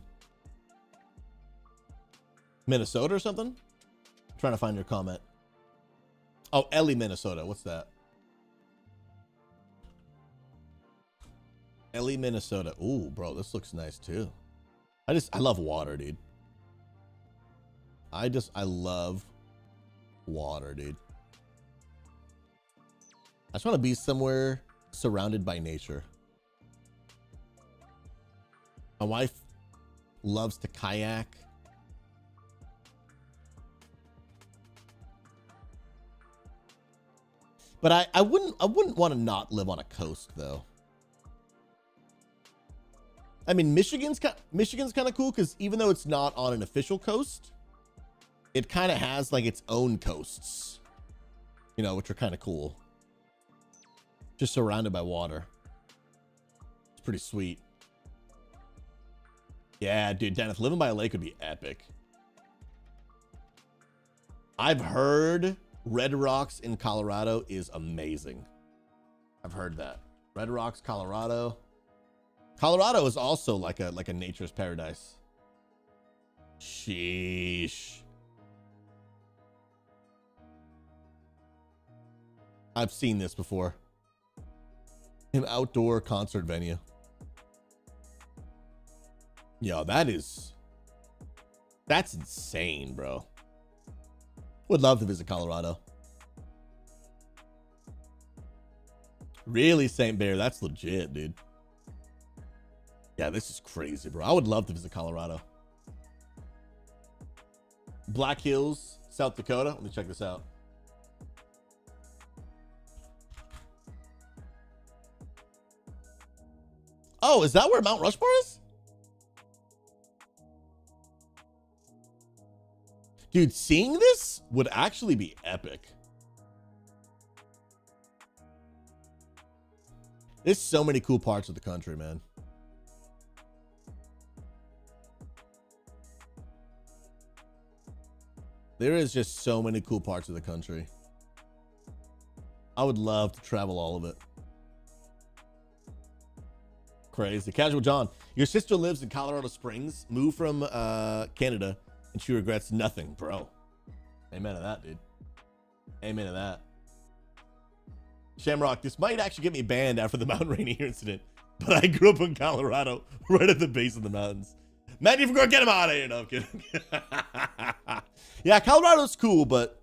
Minnesota or something? I'm trying to find your comment. Oh, Ellie, Minnesota. What's that? Ellie, Minnesota. Ooh, bro, this looks nice too. I love water, dude. I love water, dude. I just want to be somewhere surrounded by nature. My wife loves to kayak. But I wouldn't want to not live on a coast though. I mean, Michigan's kind of cool because even though it's not on an official coast, it kind of has like its own coasts, you know, which are kind of cool. Just surrounded by water. It's pretty sweet. Yeah, dude, Dennis, living by a lake would be epic. I've heard Red Rocks in Colorado is amazing. I've heard that. Red Rocks, Colorado. Colorado is also like a nature's paradise. Sheesh. I've seen this before. An outdoor concert venue. Yo, that's insane, bro. Would love to visit Colorado. Really, St. Bear? That's legit, dude. Yeah, this is crazy, bro. I would love to visit Colorado. Black Hills, South Dakota. Let me check this out. Oh, is that where Mount Rushmore is? Dude, seeing this would actually be epic. There's so many cool parts of the country, man. There is just so many cool parts of the country. I would love to travel all of it. Crazy. Casual John, your sister lives in Colorado Springs, moved from Canada, and she regrets nothing, bro. Amen to that, dude. Amen to that. Shamrock, this might actually get me banned after the Mount Rainier incident, but I grew up in Colorado, right at the base of the mountains. Man, you forgot, get him out of here. No, I'm kidding. Yeah, Colorado's cool, but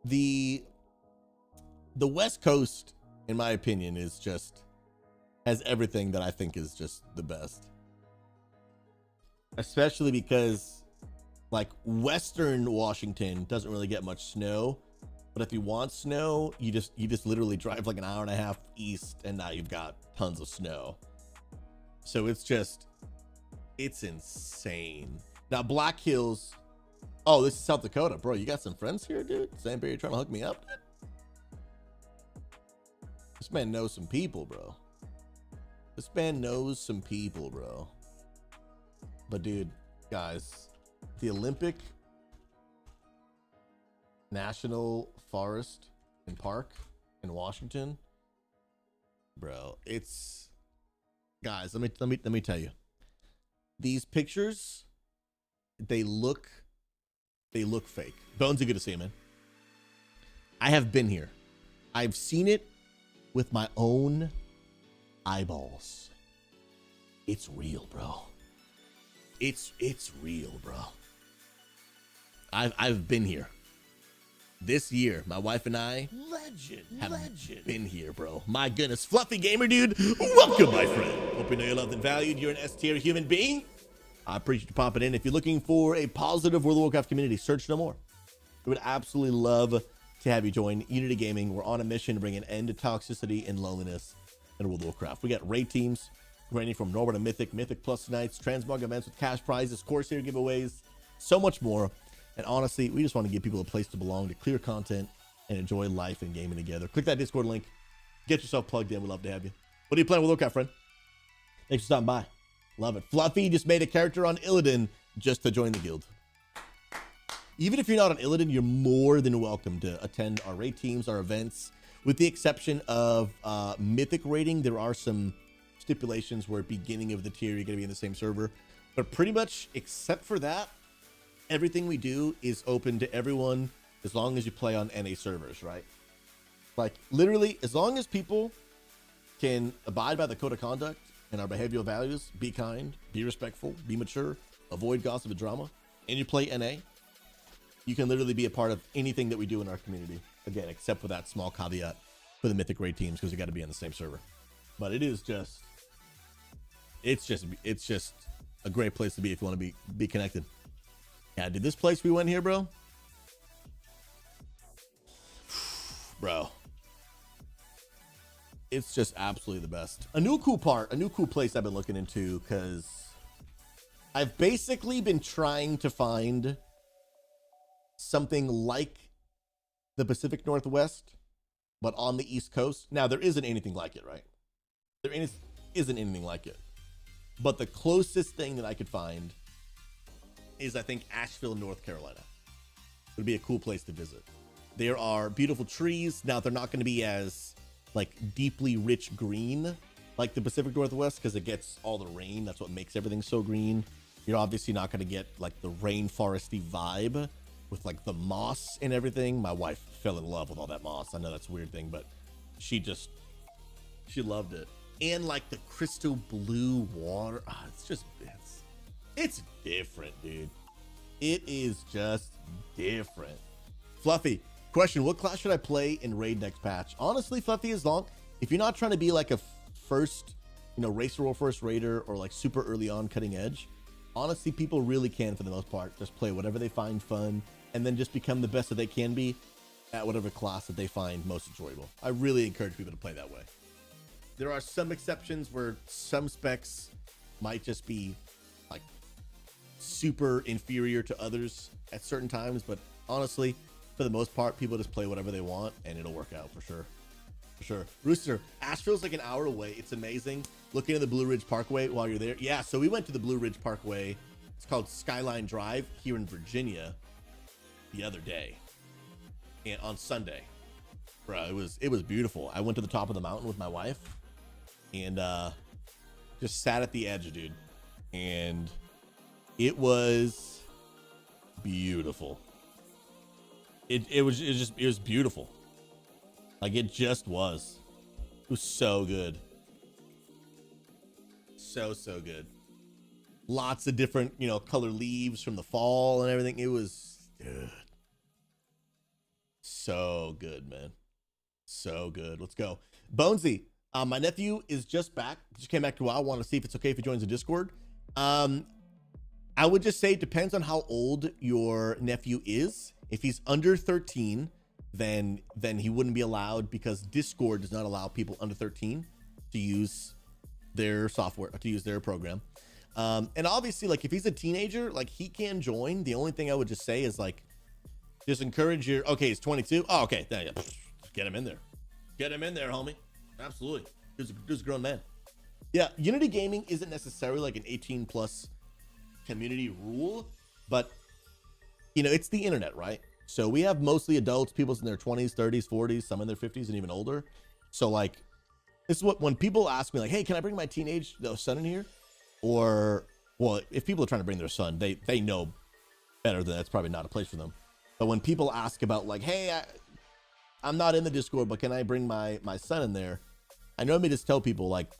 the West Coast, in my opinion, is just has everything that I think is just the best. Especially because like Western Washington doesn't really get much snow, but if you want snow, you just literally drive like an hour and a half east and now you've got tons of snow. So it's insane. Now Black Hills, oh, this is South Dakota, bro. You got some friends here, dude? Same beer, you're trying to hook me up, dude? This man knows some people, bro. This man knows some people, bro. But dude, guys, the Olympic National Forest and Park in Washington, bro, it's, guys, let me tell you, these pictures, they look fake. Bonesy, good to see you, man. I have been here. I've seen it with my own eyeballs. It's real, bro. It's real, bro. I've been here. This year, my wife and I have been here, bro. My goodness. Fluffy Gamer, dude. Welcome, my friend. Hope you know you're loved and valued. You're an S-tier human being. I appreciate you popping in. If you're looking for a positive World of Warcraft community, search no more. We would absolutely love to have you join Unity Gaming. We're on a mission to bring an end to toxicity and loneliness in World of Warcraft. We got raid teams ranging from Normal to Mythic, Mythic Plus nights, transmog events with cash prizes, Corsair giveaways, so much more. And honestly, we just want to give people a place to belong, to clear content, and enjoy life and gaming together. Click that Discord link. Get yourself plugged in. We'd love to have you. What are you playing with, Warcraft, friend? Thanks for stopping by. Love it. Fluffy just made a character on Illidan just to join the guild. Even if you're not on Illidan, you're more than welcome to attend our raid teams, our events. With the exception of Mythic raiding, there are some stipulations where beginning of the tier, you're going to be in the same server. But pretty much, except for that, everything we do is open to everyone as long as you play on NA servers, right? Like, literally, as long as people can abide by the code of conduct and our behavioral values, be kind, be respectful, be mature, avoid gossip and drama, and you play NA, you can literally be a part of anything that we do in our community. Again, except for that small caveat for the Mythic raid teams, because you got to be on the same server. But it is just, it's just a great place to be if you want to be connected. Yeah, dude, this place we went here, bro. Bro. It's just absolutely the best. A new cool place I've been looking into, because I've basically been trying to find something like the Pacific Northwest, but on the East Coast. Now, there isn't anything like it, right? There isn't anything like it. But the closest thing that I could find is, I think, Asheville, North Carolina. It would be a cool place to visit. There are beautiful trees. Now, they're not going to be as like deeply rich green like the Pacific Northwest, because it gets all the rain. That's what makes everything so green. You're obviously not going to get like the rainforesty vibe with like the moss and everything. My wife fell in love with all that moss. I know that's a weird thing, but she loved it. And like the crystal blue water. It's different, dude. It is just different. Fluffy, question, what class should I play in raid next patch? Honestly, Fluffy, if you're not trying to be like a first, racer or first raider, or like super early on cutting edge, honestly, people really can, for the most part, just play whatever they find fun, and then just become the best that they can be at whatever class that they find most enjoyable. I really encourage people to play that way. There are some exceptions where some specs might just be like super inferior to others at certain times, but honestly, for the most part, people just play whatever they want and it'll work out for sure. For sure. Rooster, Asheville's like an hour away. It's amazing. Looking at the Blue Ridge Parkway while you're there. Yeah, so we went to the Blue Ridge Parkway. It's called Skyline Drive here in Virginia the other day. And on Sunday. Bro, it was beautiful. I went to the top of the mountain with my wife and just sat at the edge, dude. And it was beautiful. It was beautiful. Like it just was. It was so good. So good. Lots of different, you know, color leaves from the fall and everything. It was dude, so good, man. So good. Let's go. Bonesy, my nephew is just back. Just came back to WoW. I want to see if it's okay if he joins the Discord. I would just say it depends on how old your nephew is. If he's under 13, then he wouldn't be allowed because Discord does not allow people under 13 to use their software, to use their program. And obviously, like if he's a teenager, like he can join. The only thing I would just say is like, just encourage your, okay, he's 22. Oh, okay. Yeah. Get him in there. Get him in there, homie. Absolutely. He's a grown man. Yeah. Unity Gaming isn't necessarily like an 18 plus community rule, but you know, it's the internet, right? So we have mostly adults, people in their 20s, 30s, 40s, some in their 50s and even older. So like, this is what, when people ask me like, hey, can I bring my teenage son in here? Or, well, if people are trying to bring their son, they know better that that's probably not a place for them. But when people ask about like, hey, I'm not in the Discord, but can I bring my son in there? I normally just tell people like,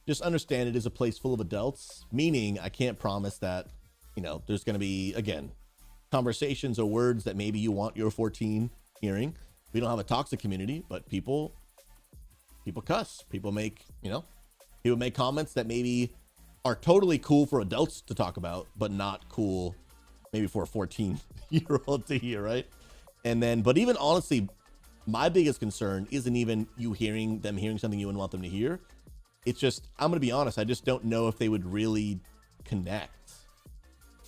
just understand it is a place full of adults, meaning I can't promise that, you know, there's going to be, again, conversations or words that maybe you want your 14 hearing. We don't have a toxic community, but people cuss. People make comments that maybe are totally cool for adults to talk about, but not cool maybe for a 14-year-old to hear, right? And then, but even honestly, my biggest concern isn't even you hearing something you wouldn't want them to hear. It's just, I'm going to be honest, I just don't know if they would really connect.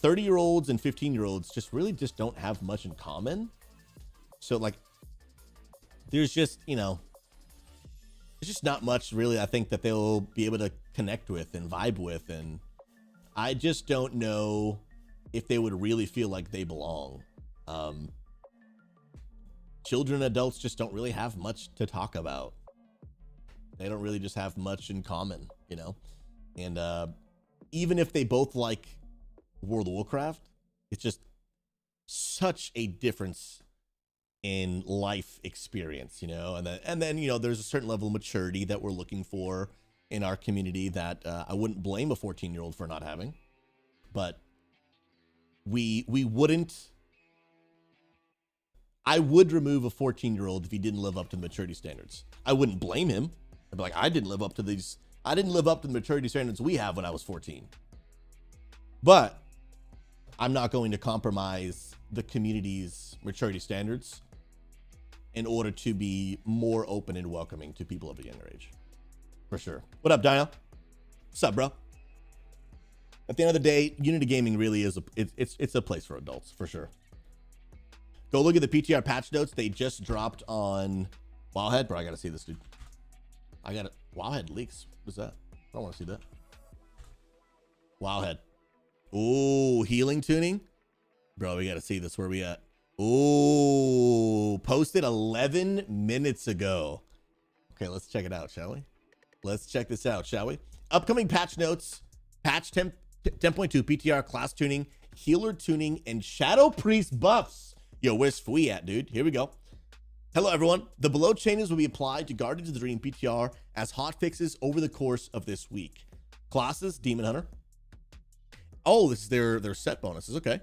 30-year-olds and 15-year-olds just really just don't have much in common. So like, there's just, you know, it's just not much really, I think, that they'll be able to connect with and vibe with. And I just don't know if they would really feel like they belong. Children and adults just don't really have much to talk about. They don't really just have much in common, you know? And even if they both like World of Warcraft, it's just such a difference in life experience, you know? And then, you know, there's a certain level of maturity that we're looking for in our community that I wouldn't blame a 14-year-old for not having. But I would remove a 14-year-old if he didn't live up to the maturity standards. I wouldn't blame him. I'd be like, I didn't live up to the maturity standards we have when I was 14. But I'm not going to compromise the community's maturity standards in order to be more open and welcoming to people of a younger age. For sure. What up, Dino? What's up, bro? At the end of the day, Unity Gaming really is it's a place for adults, for sure. Go look at the PTR patch notes. They just dropped on Wildhead. Bro, I gotta see this, dude. Wildhead leaks. What's that? I don't want to see that. Wildhead. Ooh, healing tuning. Bro, we gotta see this. Where we at? Ooh, posted 11 minutes ago. Okay, let's check it out, shall we? Let's check this out, shall we? Upcoming patch notes. Patch 10.2 PTR class tuning, healer tuning, and Shadow Priest buffs. Yo, where's Fui at, dude? Here we go. Hello, everyone. The below changes will be applied to Guardians of the Dream PTR as hotfixes over the course of this week. Classes, Demon Hunter. Oh, this is their set bonuses. Okay.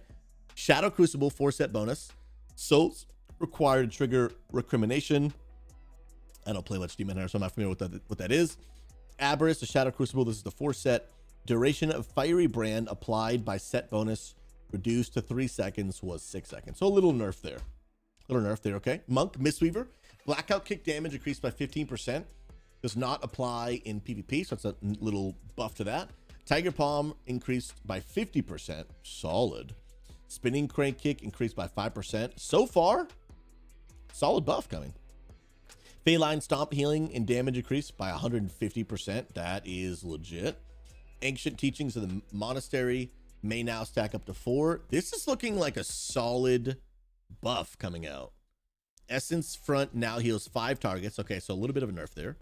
Shadow Crucible, 4-set bonus. Souls required to trigger Recrimination. I don't play much Demon Hunter, so I'm not familiar with what that is. Aberrus, the Shadow Crucible. This is the 4-set. Duration of Fiery Brand applied by set bonus reduced to 3 seconds was 6 seconds. So a little nerf there. Okay. Monk, Mistweaver. Blackout kick damage increased by 15%. Does not apply in PvP, so it's a little buff to that. Tiger Palm increased by 50%. Solid. Spinning Crank Kick increased by 5%. So far, solid buff coming. Feline Stomp healing and damage increased by 150%. That is legit. Ancient Teachings of the Monastery may now stack up to 4. This is looking like a solid buff coming out. Essence Front now heals 5 targets. Okay, so a little bit of a nerf there.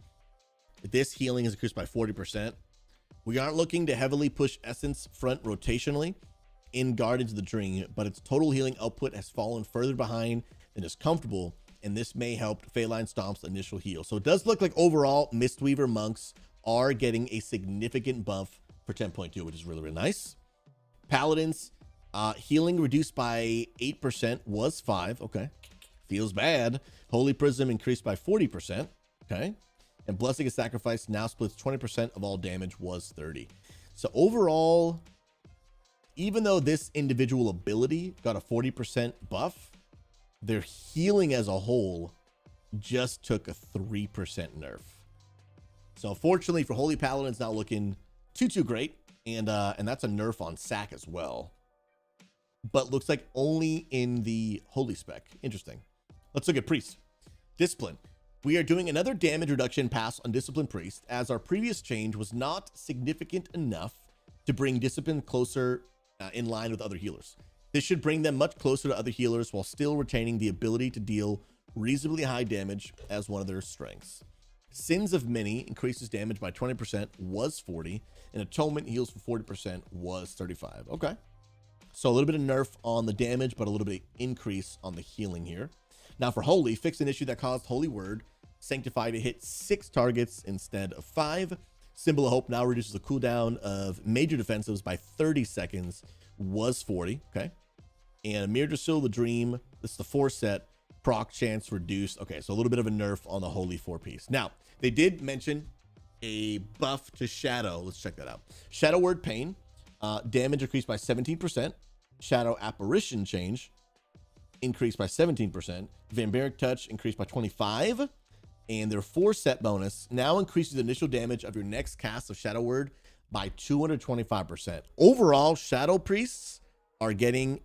This healing is increased by 40%. We aren't looking to heavily push Essence Front rotationally in Guardians of the Dream, but its total healing output has fallen further behind than is comfortable, and this may help Feline Stomp's initial heal. So it does look like overall Mistweaver monks are getting a significant buff for 10.2, which is really, really nice. Paladins, healing reduced by 8% was 5. Okay, feels bad. Holy Prism increased by 40%. Okay, and Blessing of Sacrifice now splits 20% of all damage was 30. So overall, even though this individual ability got a 40% buff, their healing as a whole just took a 3% nerf. So fortunately for Holy Paladins, not looking too great, and that's a nerf on Sack as well. But looks like only in the Holy spec. Interesting. Let's look at Priest. Discipline. We are doing another damage reduction pass on Discipline Priest, as our previous change was not significant enough to bring Discipline closer in line with other healers. This should bring them much closer to other healers while still retaining the ability to deal reasonably high damage as one of their strengths. Sins of Many increases damage by 20% was 40, and Atonement heals for 40% was 35. Okay. So a little bit of nerf on the damage, but a little bit of increase on the healing here. Now for Holy, fix an issue that caused Holy Word Sanctify to hit 6 targets instead of 5. Symbol of Hope now reduces the cooldown of major defensives by 30 seconds was 40. Okay. And Mirdrasil the Dream, this is the 4 set, proc chance reduced. Okay, so a little bit of a nerf on the Holy 4-piece. Now, they did mention a buff to Shadow. Let's check that out. Shadow Word Pain, damage increased by 17%. Shadow Apparition change increased by 17%. Vampiric Touch increased by 25%. And their 4 set bonus now increases the initial damage of your next cast of Shadow Word by 225%. Overall, Shadow Priests are getting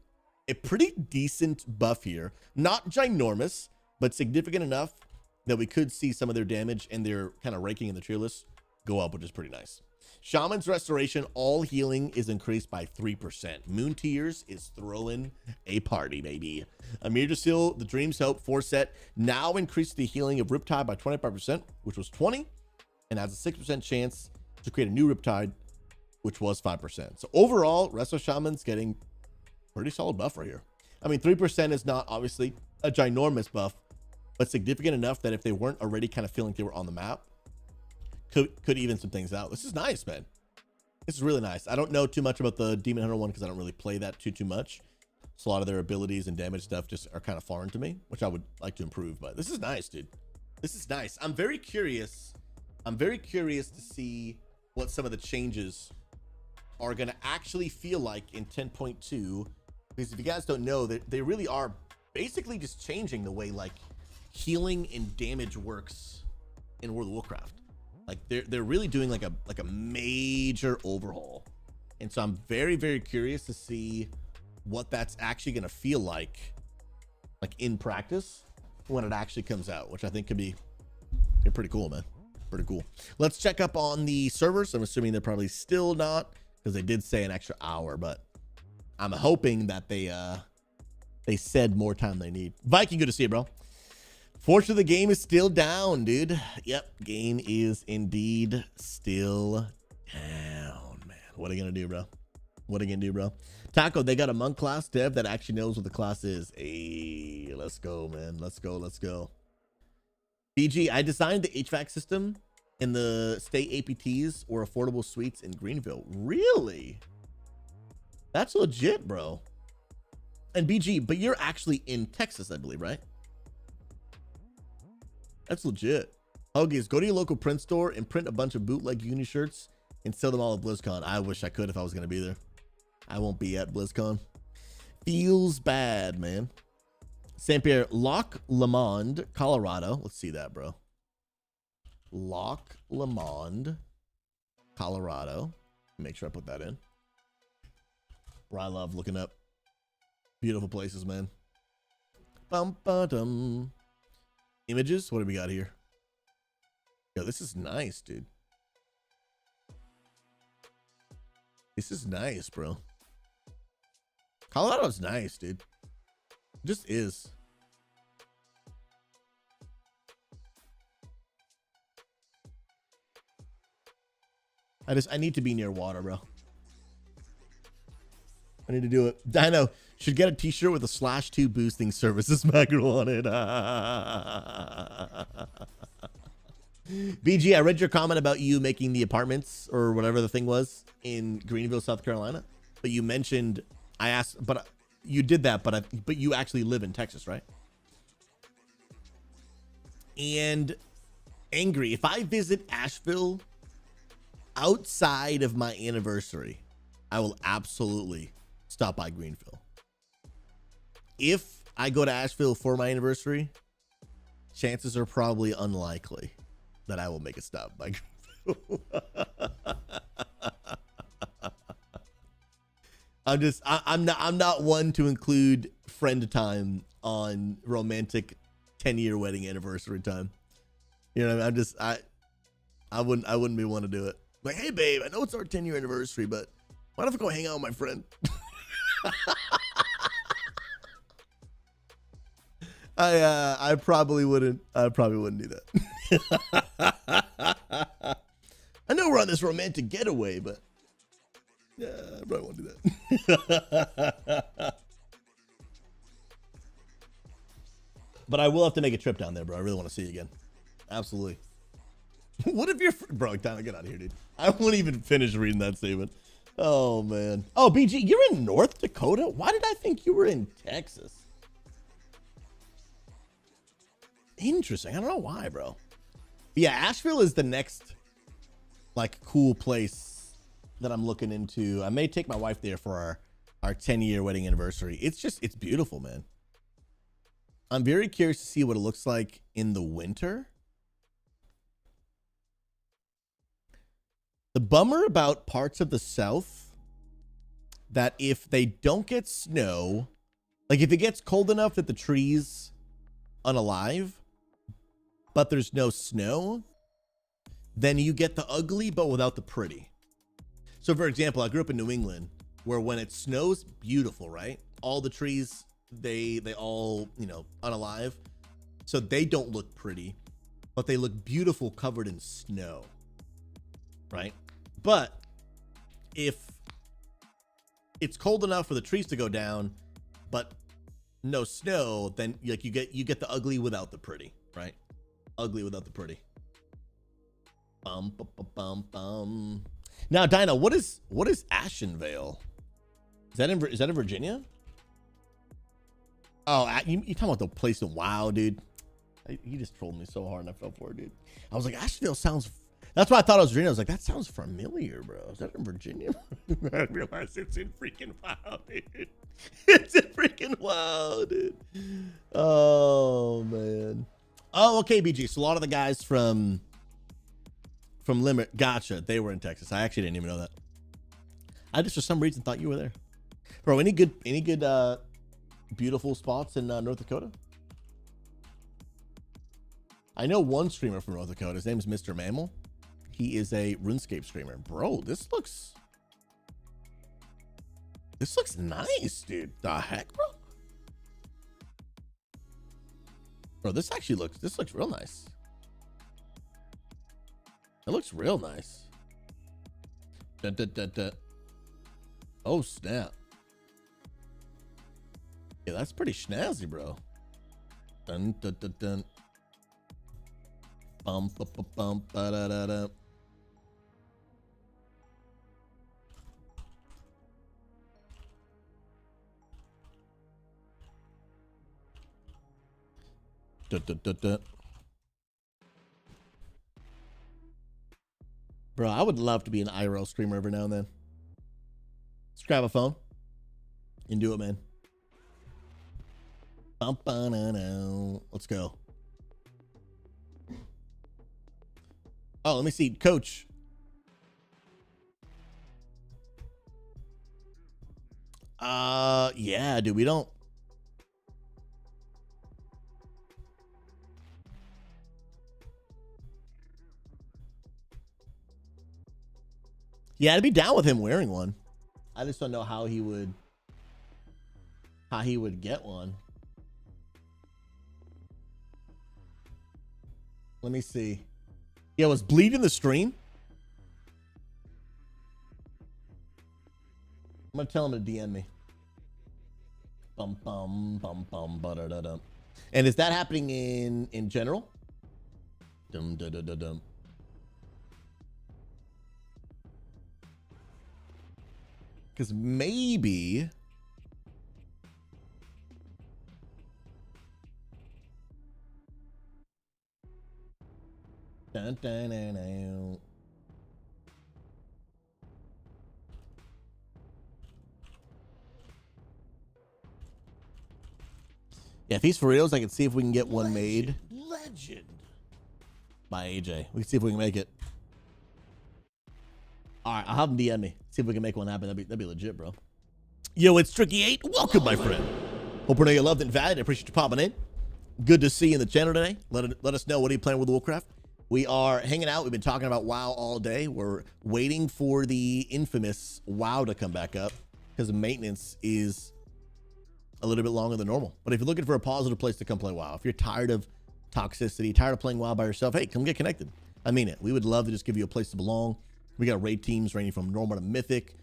a pretty decent buff here. Not ginormous, but significant enough that we could see some of their damage and their kind of ranking in the tier list go up, which is pretty nice. Shaman's Restoration, all healing is increased by 3%. Moon Tears is throwing a party, baby. Amir Drasil, the Dream's Hope 4 set, now increases the healing of Riptide by 25%, which was 20, and has a 6% chance to create a new Riptide, which was 5%. So overall, Resto Shaman's getting pretty solid buff right here. I mean, 3% is not obviously a ginormous buff, but significant enough that if they weren't already kind of feeling like they were on the map, could even some things out. This is nice, man. This is really nice. I don't know too much about the Demon Hunter one because I don't really play that too much. So a lot of their abilities and damage stuff just are kind of foreign to me, which I would like to improve. But this is nice, dude. This is nice. I'm very curious. I'm very curious to see what some of the changes are going to actually feel like in 10.2. Because if you guys don't know, they really are basically just changing the way like healing and damage works in World of Warcraft. Like they're really doing like a major overhaul. And so I'm very, very curious to see what that's actually going to feel like in practice when it actually comes out, which I think could be pretty cool, man. Pretty cool. Let's check up on the servers. I'm assuming they're probably still not, because they did say an extra hour, but I'm hoping that they said more time they need. Viking, good to see you, bro. Fortunately, the game is still down, dude. Yep, game is indeed still down, man. What are you gonna do, bro? What are you gonna do, bro? Taco, they got a monk class dev that actually knows what the class is. Hey, let's go, man. Let's go, let's go. BG, I designed the HVAC system in the state APTs or affordable suites in Greenville. Really? That's legit, bro. And BG, but you're actually in Texas, I believe, right? That's legit. Huggies, go to your local print store and print a bunch of bootleg uni shirts and sell them all at BlizzCon. I wish I could if I was going to be there. I won't be at BlizzCon. Feels bad, man. Saint Pierre, Lac Lamond, Colorado. Let's see that, bro. Loch Lomond, Colorado. Make sure I put that in. Where I love looking up beautiful places, man. Bum ba dum. Images. What do we got here? Yo, this is nice, dude. This is nice, bro. Colorado's nice, dude. It just is. I need to be near water, bro. I need to do it. Dino should get a t-shirt with a /2 boosting services macro on it. BG, I read your comment about you making the apartments or whatever the thing was in Greenville, South Carolina. But you mentioned, I asked, but you did that, but you actually live in Texas, right? And Angry, if I visit Asheville outside of my anniversary, I will absolutely stop by Greenville. If I go to Asheville for my anniversary, chances are probably unlikely that I will make a stop by Greenville. I'm not one to include friend time on romantic 10-year wedding anniversary time. You know, I wouldn't be one to do it. Like, hey babe, I know it's our 10-year anniversary, but why don't I go hang out with my friend? I probably wouldn't do that. I know we're on this romantic getaway, but yeah, I probably won't do that. But I will have to make a trip down there, bro. I really want to see you again. Absolutely. What if you're... Bro, time to get out of here, dude. I won't even finish reading that statement. Oh, man. Oh, BG, you're in North Dakota? Why did I think you were in Texas? Interesting. I don't know why, bro. But yeah, Asheville is the next, like, cool place that I'm looking into. I may take my wife there for our 10-year wedding anniversary. It's beautiful, man. I'm very curious to see what it looks like in the winter. The bummer about parts of the South, that if they don't get snow, like if it gets cold enough that the trees unalive, but there's no snow, then you get the ugly but without the pretty. So for example, I grew up in New England, where when it snows, beautiful, right? All the trees, they all, you know, unalive. So they don't look pretty, but they look beautiful covered in snow, right? But if it's cold enough for the trees to go down, but no snow, then like you get the ugly without the pretty, right? Ugly without the pretty. Bum, bum, bum, bum. Now, Dino, what is Ashenvale? Is that in Virginia? Oh, you talking about the place in WoW, dude? You just trolled me so hard and I fell for it, dude. I was like, Asheville sounds... That's why I thought it was Virginia. I was like, that sounds familiar, bro. Is that in Virginia? I realized it's in freaking WoW, dude. It's in freaking WoW, dude. Oh, man. Oh, okay, BG. So a lot of the guys from Limerick, gotcha. They were in Texas. I actually didn't even know that. I just for some reason thought you were there, bro. Any good beautiful spots in North Dakota? I know one streamer from North Dakota. His name is Mr. Mammal. He is a RuneScape streamer. Bro, this looks nice, dude. The heck, bro? Bro, this looks real nice. It looks real nice. Oh, snap. Yeah, that's pretty snazzy, bro. Dun, dun, dun, dun. Bum, bum, bum, bum, ba, da, da, da. Dun, dun, dun, dun. Bro, I would love to be an IRL streamer every now and then. Let's grab a phone and do it, man. Let's go. Oh, let me see. Coach. Yeah, dude, we don't. Yeah, I'd be down with him wearing one. I just don't know how he would get one. Let me see. Yeah, was Bleed in the stream? I'm gonna tell him to DM me. Bum bum bum bum da da dum. And is that happening in general? Dum da da da dum. Because maybe. Dun, dun, dun, dun. Yeah, if he's for reals, I can see if we can get one made. Legend. By AJ. We can see if we can make it. All right, I'll have him DM me. See if we can make one happen. That'd be legit, bro. Yo, it's Tricky8. Welcome, my friend. Hope you know you loved and valued. I appreciate you popping in. Good to see you in the channel today. Let us know, what are you playing with Warcraft? We are hanging out. We've been talking about WoW all day. We're waiting for the infamous WoW to come back up because maintenance is a little bit longer than normal. But if you're looking for a positive place to come play WoW, if you're tired of toxicity, tired of playing WoW by yourself, hey, come get connected. I mean it. We would love to just give you a place to belong. We got raid teams ranging from normal to mythic,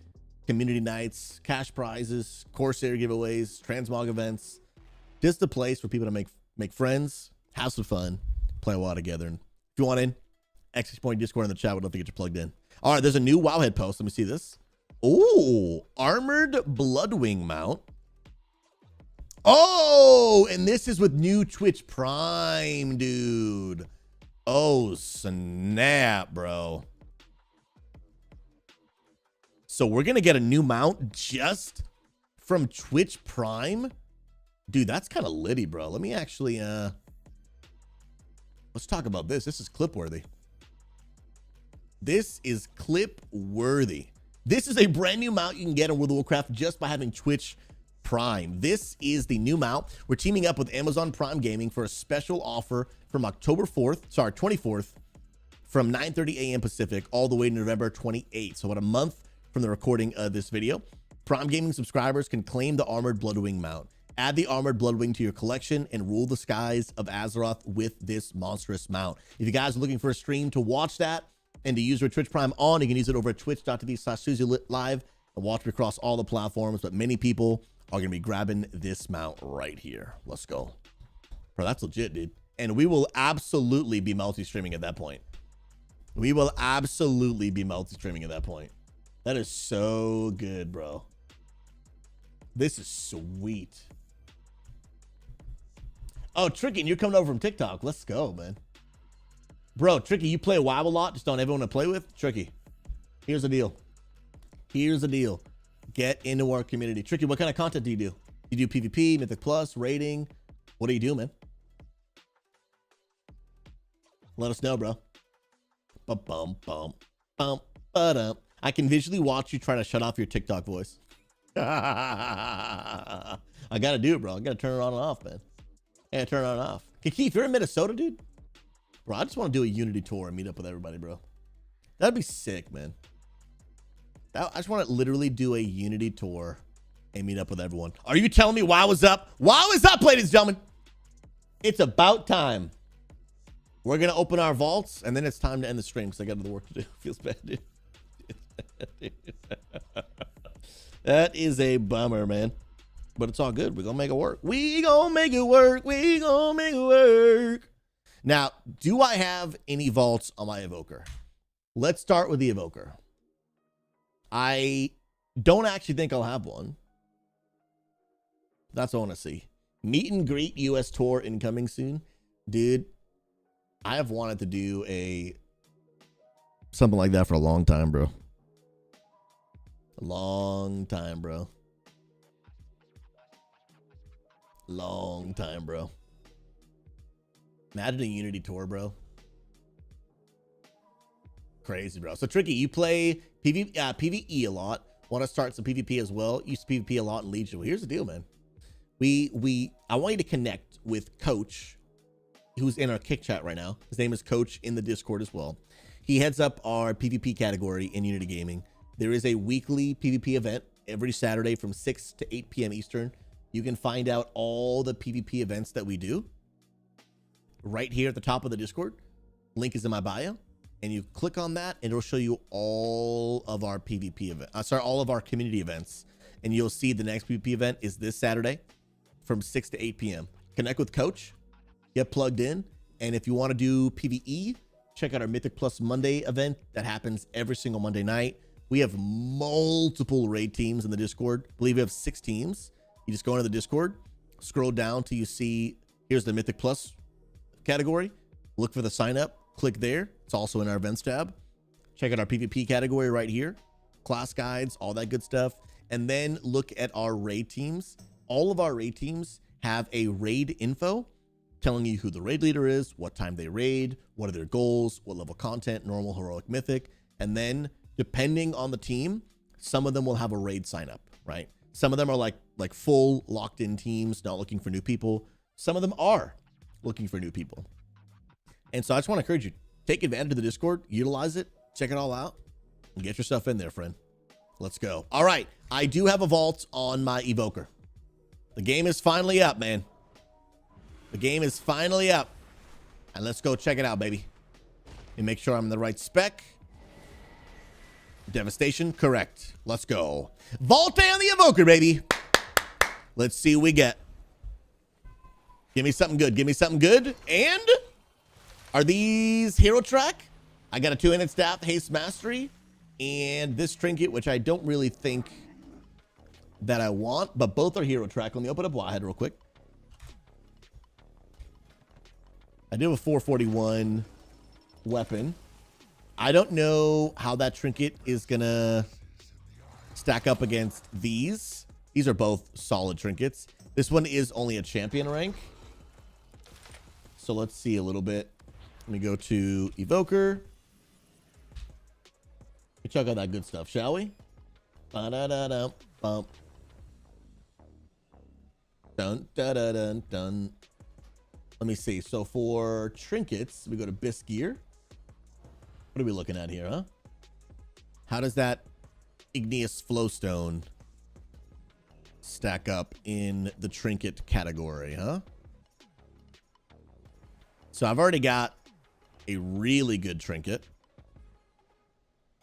community nights, cash prizes, Corsair giveaways, transmog events. Just a place for people to make friends, have some fun, play WoW together. And if you want in, !point Discord in the chat. Would love to get you plugged in. All right, there's a new Wowhead post. Let me see this. Oh, armored Bloodwing mount. Oh, and this is with new Twitch Prime, dude. Oh, snap, bro. So we're going to get a new mount just from Twitch Prime. Dude, that's kind of litty, bro. Let me actually, let's talk about this. This is clip worthy. This is clip worthy. This is a brand new mount you can get in World of Warcraft just by having Twitch Prime. This is the new mount. We're teaming up with Amazon Prime Gaming for a special offer from October 24th, from 9:30 a.m. Pacific all the way to November 28th. So about a month from the recording of this video. Prime Gaming subscribers can claim the armored Bloodwing mount. Add the armored Bloodwing to your collection and rule the skies of Azeroth with this monstrous mount. If you guys are looking for a stream to watch that and to use your Twitch Prime on, you can use it over at twitch.tv/SuzyLive and watch me across all the platforms. But many people are going to be grabbing this mount right here. Let's go. Bro, that's legit, dude. And we will absolutely be multi-streaming at that point. We will absolutely be multi-streaming at that point. That is so good, bro. This is sweet. Oh, Tricky, you're coming over from TikTok. Let's go, man. Bro, Tricky, you play WoW a lot. Just don't ever want to play with? Tricky, here's the deal. Here's the deal. Get into our community. Tricky, what kind of content do you do? You do PvP, Mythic Plus, raiding? What do you do, man? Let us know, bro. Bum, bum, bum, bum, ba-dum. I can visually watch you trying to shut off your TikTok voice. I gotta do it, bro. I gotta turn it on and off, man. Yeah, turn it on and off. Kiki, if you're in Minnesota, dude, bro, I just want to do a Unity tour and meet up with everybody, bro. That'd be sick, man. I just want to literally do a Unity tour and meet up with everyone. Are you telling me WoW is up? WoW is up, ladies and gentlemen. It's about time. We're gonna open our vaults, and then it's time to end the stream because I got other work to do. Feels bad, dude. That is a bummer, man. But it's all good. We're gonna make it work. We gonna make it work. We gonna make it work. Now, do I have any vaults on my Evoker? Let's start with the Evoker. I don't actually think I'll have one. That's what I want to see. Meet and greet US tour incoming soon. Dude, I have wanted to do something like that for a long time, bro. Long time, bro. Long time, bro. Imagine a Unity tour, bro. crazy, bro. So Tricky, you play PvE a lot. Want to start some PvP as well? Used to PvP a lot in Legion. Well, here's the deal, man. I want you to connect with Coach, who's in our kick chat right now. His name is Coach in the Discord as well. He heads up our PvP category in Unity Gaming. There is a weekly PvP event every Saturday from 6 to 8 p.m. Eastern. You can find out all the PvP events that we do right here at the top of the Discord. Link is in my bio. And you click on that and it'll show you all of our PvP events. All of our community events. And you'll see the next PvP event is this Saturday from 6 to 8 p.m. Connect with Coach, get plugged in. And if you want to do PvE, check out our Mythic Plus Monday event that happens every single Monday night. We have multiple raid teams in the Discord. I believe we have 6 teams. You just go into the Discord, scroll down till you see, here's the Mythic Plus category. Look for the sign up, click there. It's also in our events tab. Check out our PvP category right here, class guides, all that good stuff. And then look at our raid teams. All of our raid teams have a raid info telling you who the raid leader is, what time they raid, what are their goals, what level content, normal, heroic, mythic. And then depending on the team, some of them will have a raid sign up, right? Some of them are like full locked in teams, not looking for new people. Some of them are looking for new people. And so I just want to encourage you, take advantage of the Discord, utilize it, check it all out, and get yourself in there, friend. Let's go. All right. I do have a vault on my Evoker. The game is finally up, man. The game is finally up. And let's go check it out, baby. And make sure I'm in the right spec. Devastation, correct. Let's go. Vault on the Evoker, baby. Let's see what we get. Give me something good. Give me something good. And are these hero track? I got a 2-handed staff, haste mastery, and this trinket, which I don't really think that I want, but both are hero track. Let me open up Wildhead real quick. I do have a 441 weapon. I don't know how that trinket is gonna stack up against these. These are both solid trinkets. This one is only a champion rank. So let's see a little bit. Let me go to Evoker. Let's check out that good stuff, shall we? Ba-da-da-da-bump. Dun, da-da-dun, dun. Let me see. So for trinkets, we go to Bisque Gear. What are we looking at here, huh? How does that Igneous Flowstone stack up in the trinket category, huh? So I've already got a really good trinket.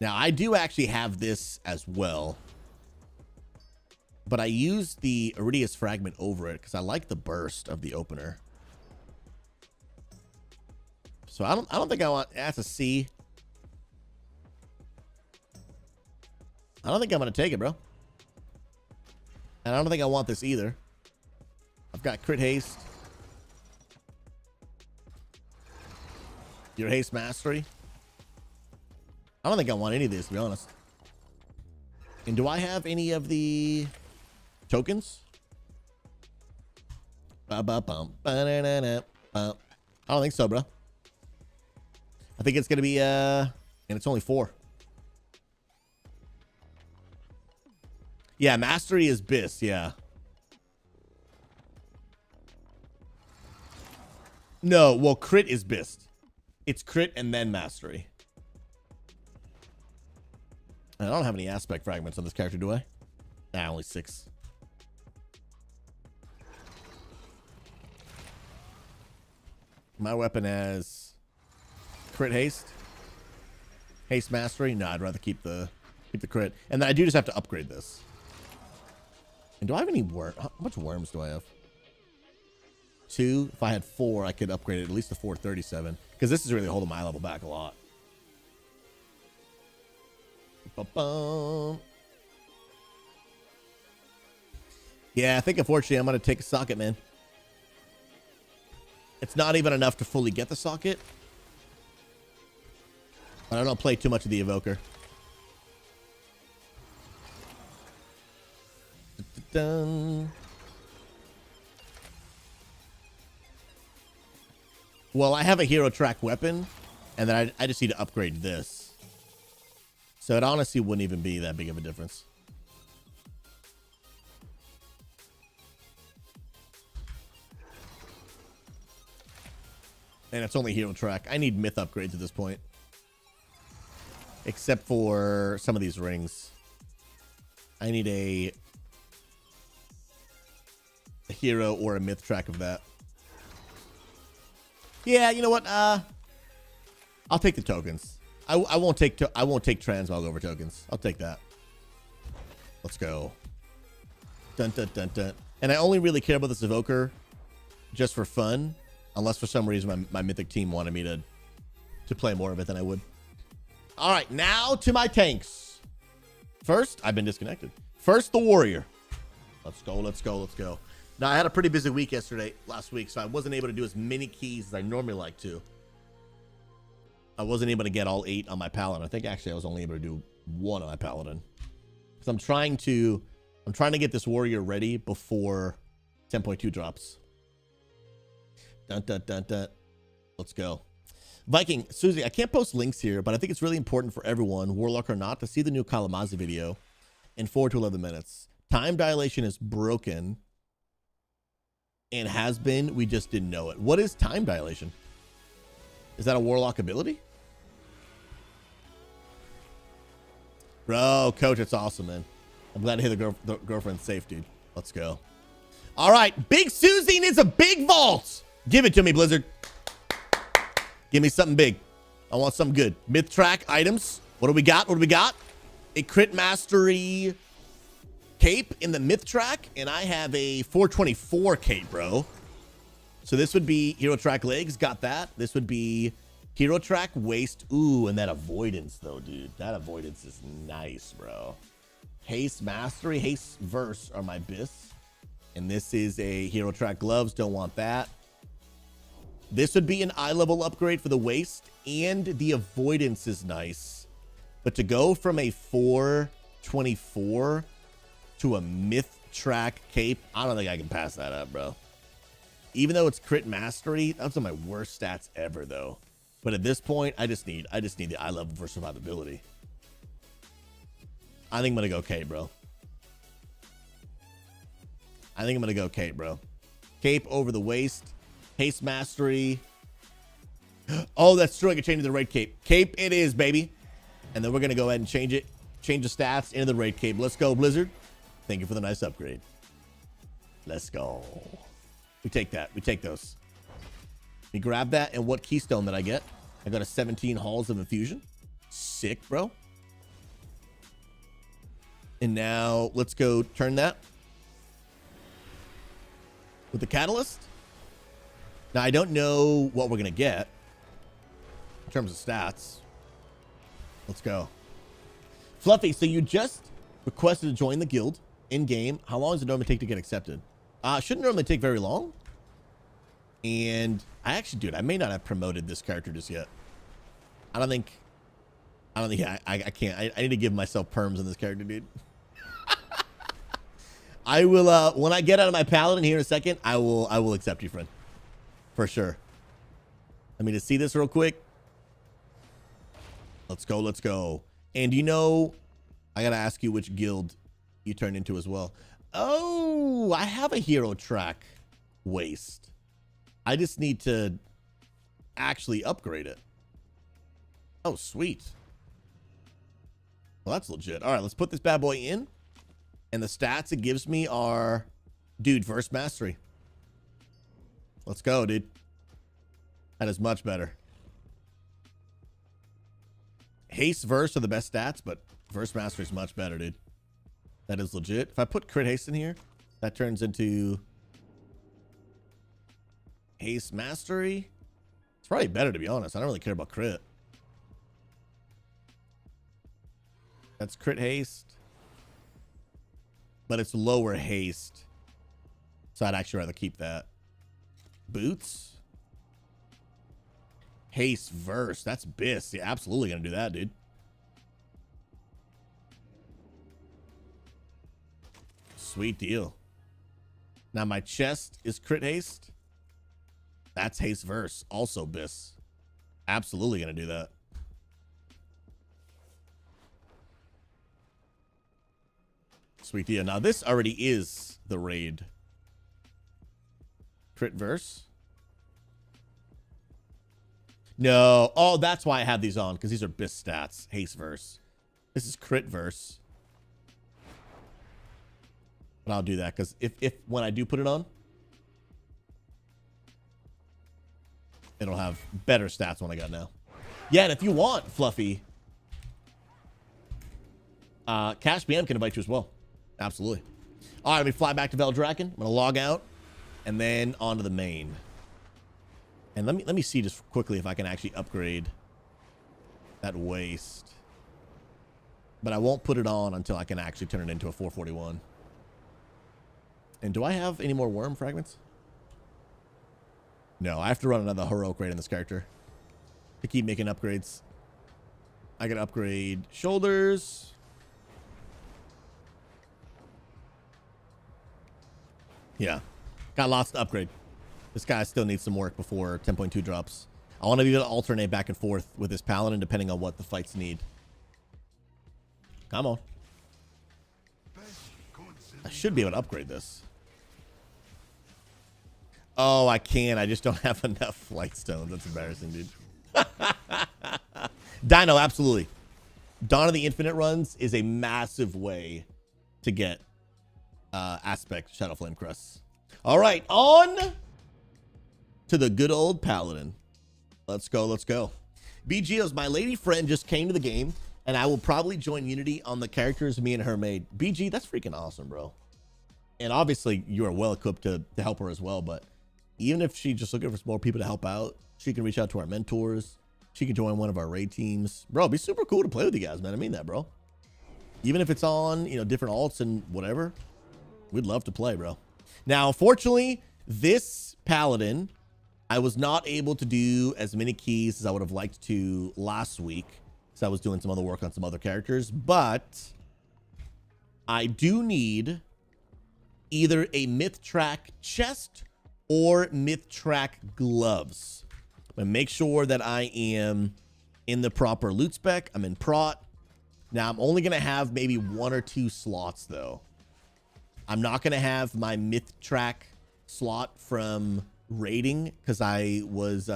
Now, I do actually have this as well. But I use the Iridius Fragment over it because I like the burst of the opener. So I don't think I want, that's a C. I don't think I'm going to take it, bro. And I don't think I want this either. I've got crit haste. Your haste mastery. I don't think I want any of this, to be honest. And do I have any of the tokens? I don't think so, bro. I think it's going to be, and it's only 4. Yeah, mastery is Bis, yeah. No, well, crit is Bis. It's crit and then mastery. I don't have any aspect fragments on this character, do I? Nah, only 6. My weapon has crit haste. Haste mastery. No, I'd rather keep the crit. And then I do just have to upgrade this. And do I have any worm? How much worms do I have? 2. If I had 4, I could upgrade it at least to 437. Because this is really holding my level back a lot. Ba-bum. Yeah, I think unfortunately I'm going to take a socket, man. It's not even enough to fully get the socket. But I don't play too much of the Evoker. Dun. Well, I have a hero track weapon, and then I just need to upgrade this. So it honestly wouldn't even be that big of a difference. And it's only hero track. I need myth upgrades at this point. Except for some of these rings. I need a hero or a myth track of that. Yeah, you know what? I'll take the tokens. I won't take transmog over tokens. I'll take that. Let's go. Dun dun dun dun. And I only really care about this evoker just for fun, unless for some reason my mythic team wanted me to play more of it than I would. All right, now to my tanks. First, I've been disconnected. First, the warrior. Let's go, let's go, let's go. Now, I had a pretty busy week last week, so I wasn't able to do as many keys as I normally like to. I wasn't able to get all 8 on my paladin. I think actually I was only able to do 1 on my paladin. Because I'm trying to get this warrior ready before 10.2 drops. Dun dun dun dun. Let's go. Viking, Susie, I can't post links here, but I think it's really important for everyone, Warlock or not, to see the new Kalamazi video in 4 to 11 minutes. Time dilation is broken and has been. We just didn't know it. What is time dilation? Is that a Warlock ability? Bro, coach, it's awesome, man. I'm glad to hear the girlfriend's safe, dude. Let's go. All right, Big Susie needs a big vault. Give it to me, Blizzard. Give me something big. I want something good. Myth track items. What do we got? What do we got? A crit mastery cape in the myth track, and I have a 424 cape, bro. So this would be hero track legs. Got that. This would be hero track waist. Ooh, and that avoidance, though, dude. That avoidance is nice, bro. Haste mastery, haste verse are my bis. And this is a hero track gloves. Don't want that. This would be an eye level upgrade for the waist, and the avoidance is nice. But to go from a 424 to a myth track cape, I don't think I can pass that up, bro. Even though it's crit mastery, that's one of my worst stats ever, though. But at this point, I just need the eye level for survivability. I think I'm gonna go cape, bro. I think I'm gonna go cape, bro. Cape over the waist. Haste mastery. Oh, that's true. I can change it to the raid cape. Cape it is, baby. And then we're going to go ahead and change it. Change the stats into the raid cape. Let's go, Blizzard. Thank you for the nice upgrade. Let's go. We take that. We take those. We grab that. And what keystone did I get? I got a 17 Halls of Infusion. Sick, bro. And now let's go turn that with the catalyst. Now, I don't know what we're going to get in terms of stats. Let's go. Fluffy, so you just requested to join the guild in-game. How long does it normally take to get accepted? Shouldn't normally take very long. And I actually, dude, I may not have promoted this character just yet. I don't think I can't. I need to give myself perms on this character, dude. I will, when I get out of my paladin here in a second, I will accept you, friend. For sure. Let me just see this real quick. Let's go. Let's go. And you know, I got to ask you which guild you turned into as well. Oh, I have a hero track waist. I just need to actually upgrade it. Oh, sweet. Well, that's legit. All right, let's put this bad boy in. And the stats it gives me are, dude, verse mastery. Let's go, dude. That is much better. Haste verse are the best stats, but verse mastery is much better, dude. That is legit. If I put crit haste in here, that turns into haste mastery. It's probably better, to be honest. I don't really care about crit. That's crit haste, but it's lower haste. So I'd actually rather keep that. Boots. Haste verse. That's bis. Yeah, absolutely gonna do that, dude. Sweet deal. Now my chest is crit haste. That's haste verse. Also bis. Absolutely gonna do that. Sweet deal. Now this already is the raid. Crit verse. No. Oh, that's why I have these on, because these are BIS stats. Haste verse. This is crit verse. But I'll do that, because if when I do put it on, it'll have better stats than I got now. Yeah, and if you want, Fluffy, Cash BM can invite you as well. Absolutely. All right, let me fly back to Veldraken. I'm gonna log out, and then onto the main. And let me see just quickly if I can actually upgrade that waste. But I won't put it on until I can actually turn it into a 441. And do I have any more worm fragments? No, I have to run another heroic raid in this character to keep making upgrades. I can upgrade shoulders. Yeah, got lots to upgrade. This guy still needs some work before 10.2 drops. I want to be able to alternate back and forth with this paladin depending on what the fights need. Come on. I should be able to upgrade this. Oh, I can. I just don't have enough flight stones. That's embarrassing, dude. Dino, absolutely. Dawn of the Infinite runs is a massive way to get aspect Shadow Flame Crusts. All right, on to the good old paladin. Let's go, let's go. BGO's my lady friend just came to the game, and I will probably join Unity on the characters me and her made. BG, that's freaking awesome, bro. And obviously, you are well equipped to help her as well, but even if she's just looking for some more people to help out, she can reach out to our mentors. She can join one of our raid teams. Bro, it'd be super cool to play with you guys, man. I mean that, bro. Even if it's on, you know, different alts and whatever, we'd love to play, bro. Now, fortunately, this paladin, I was not able to do as many keys as I would have liked to last week, because I was doing some other work on some other characters, but I do need either a Myth Track chest or Myth Track gloves. I'm gonna make sure that I am in the proper loot spec. I'm in prot. Now I'm only gonna have maybe 1 or 2 slots though. I'm not gonna have my Myth Track slot from raiding because I was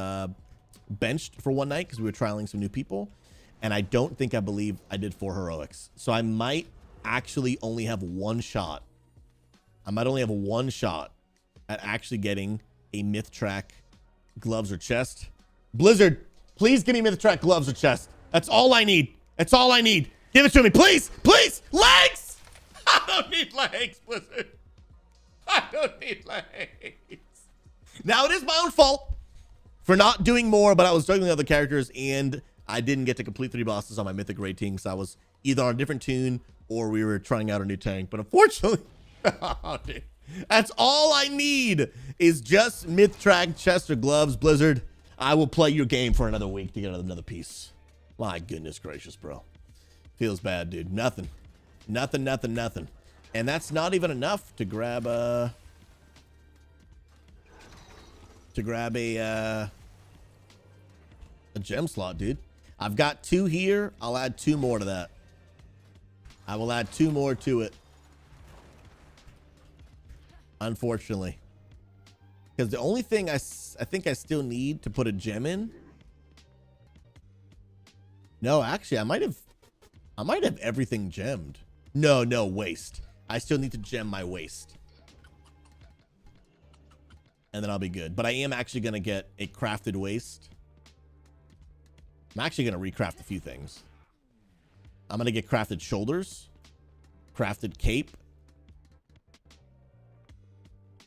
benched for one night because we were trialing some new people, and I believe I did 4 heroics. So I might actually only have 1 shot. I might only have 1 shot at actually getting a Myth Track gloves or chest. Blizzard, please give me Myth Track gloves or chest. That's all I need. That's all I need. Give it to me, please, please. Legs. I don't need legs, Blizzard. I don't need legs. Now, it is my own fault for not doing more, but I was juggling other characters, and I didn't get to complete 3 bosses on my Mythic raid team, because I was either on a different tune or we were trying out a new tank. But unfortunately, oh, dude, that's all I need is just Myth Track chest or gloves. Blizzard, I will play your game for another week to get another piece. My goodness gracious, bro. Feels bad, dude. Nothing. Nothing. And that's not even enough to grab a gem slot, dude. I've got 2 here. I'll add 2 more to that. I will add 2 more to it. Unfortunately. Because the only thing I think I still need to put a gem in. No, actually, I might have everything gemmed. No, waste. I still need to gem my waste. And then I'll be good. But I am actually going to get a crafted waist. I'm actually going to recraft a few things. I'm going to get crafted shoulders, crafted cape,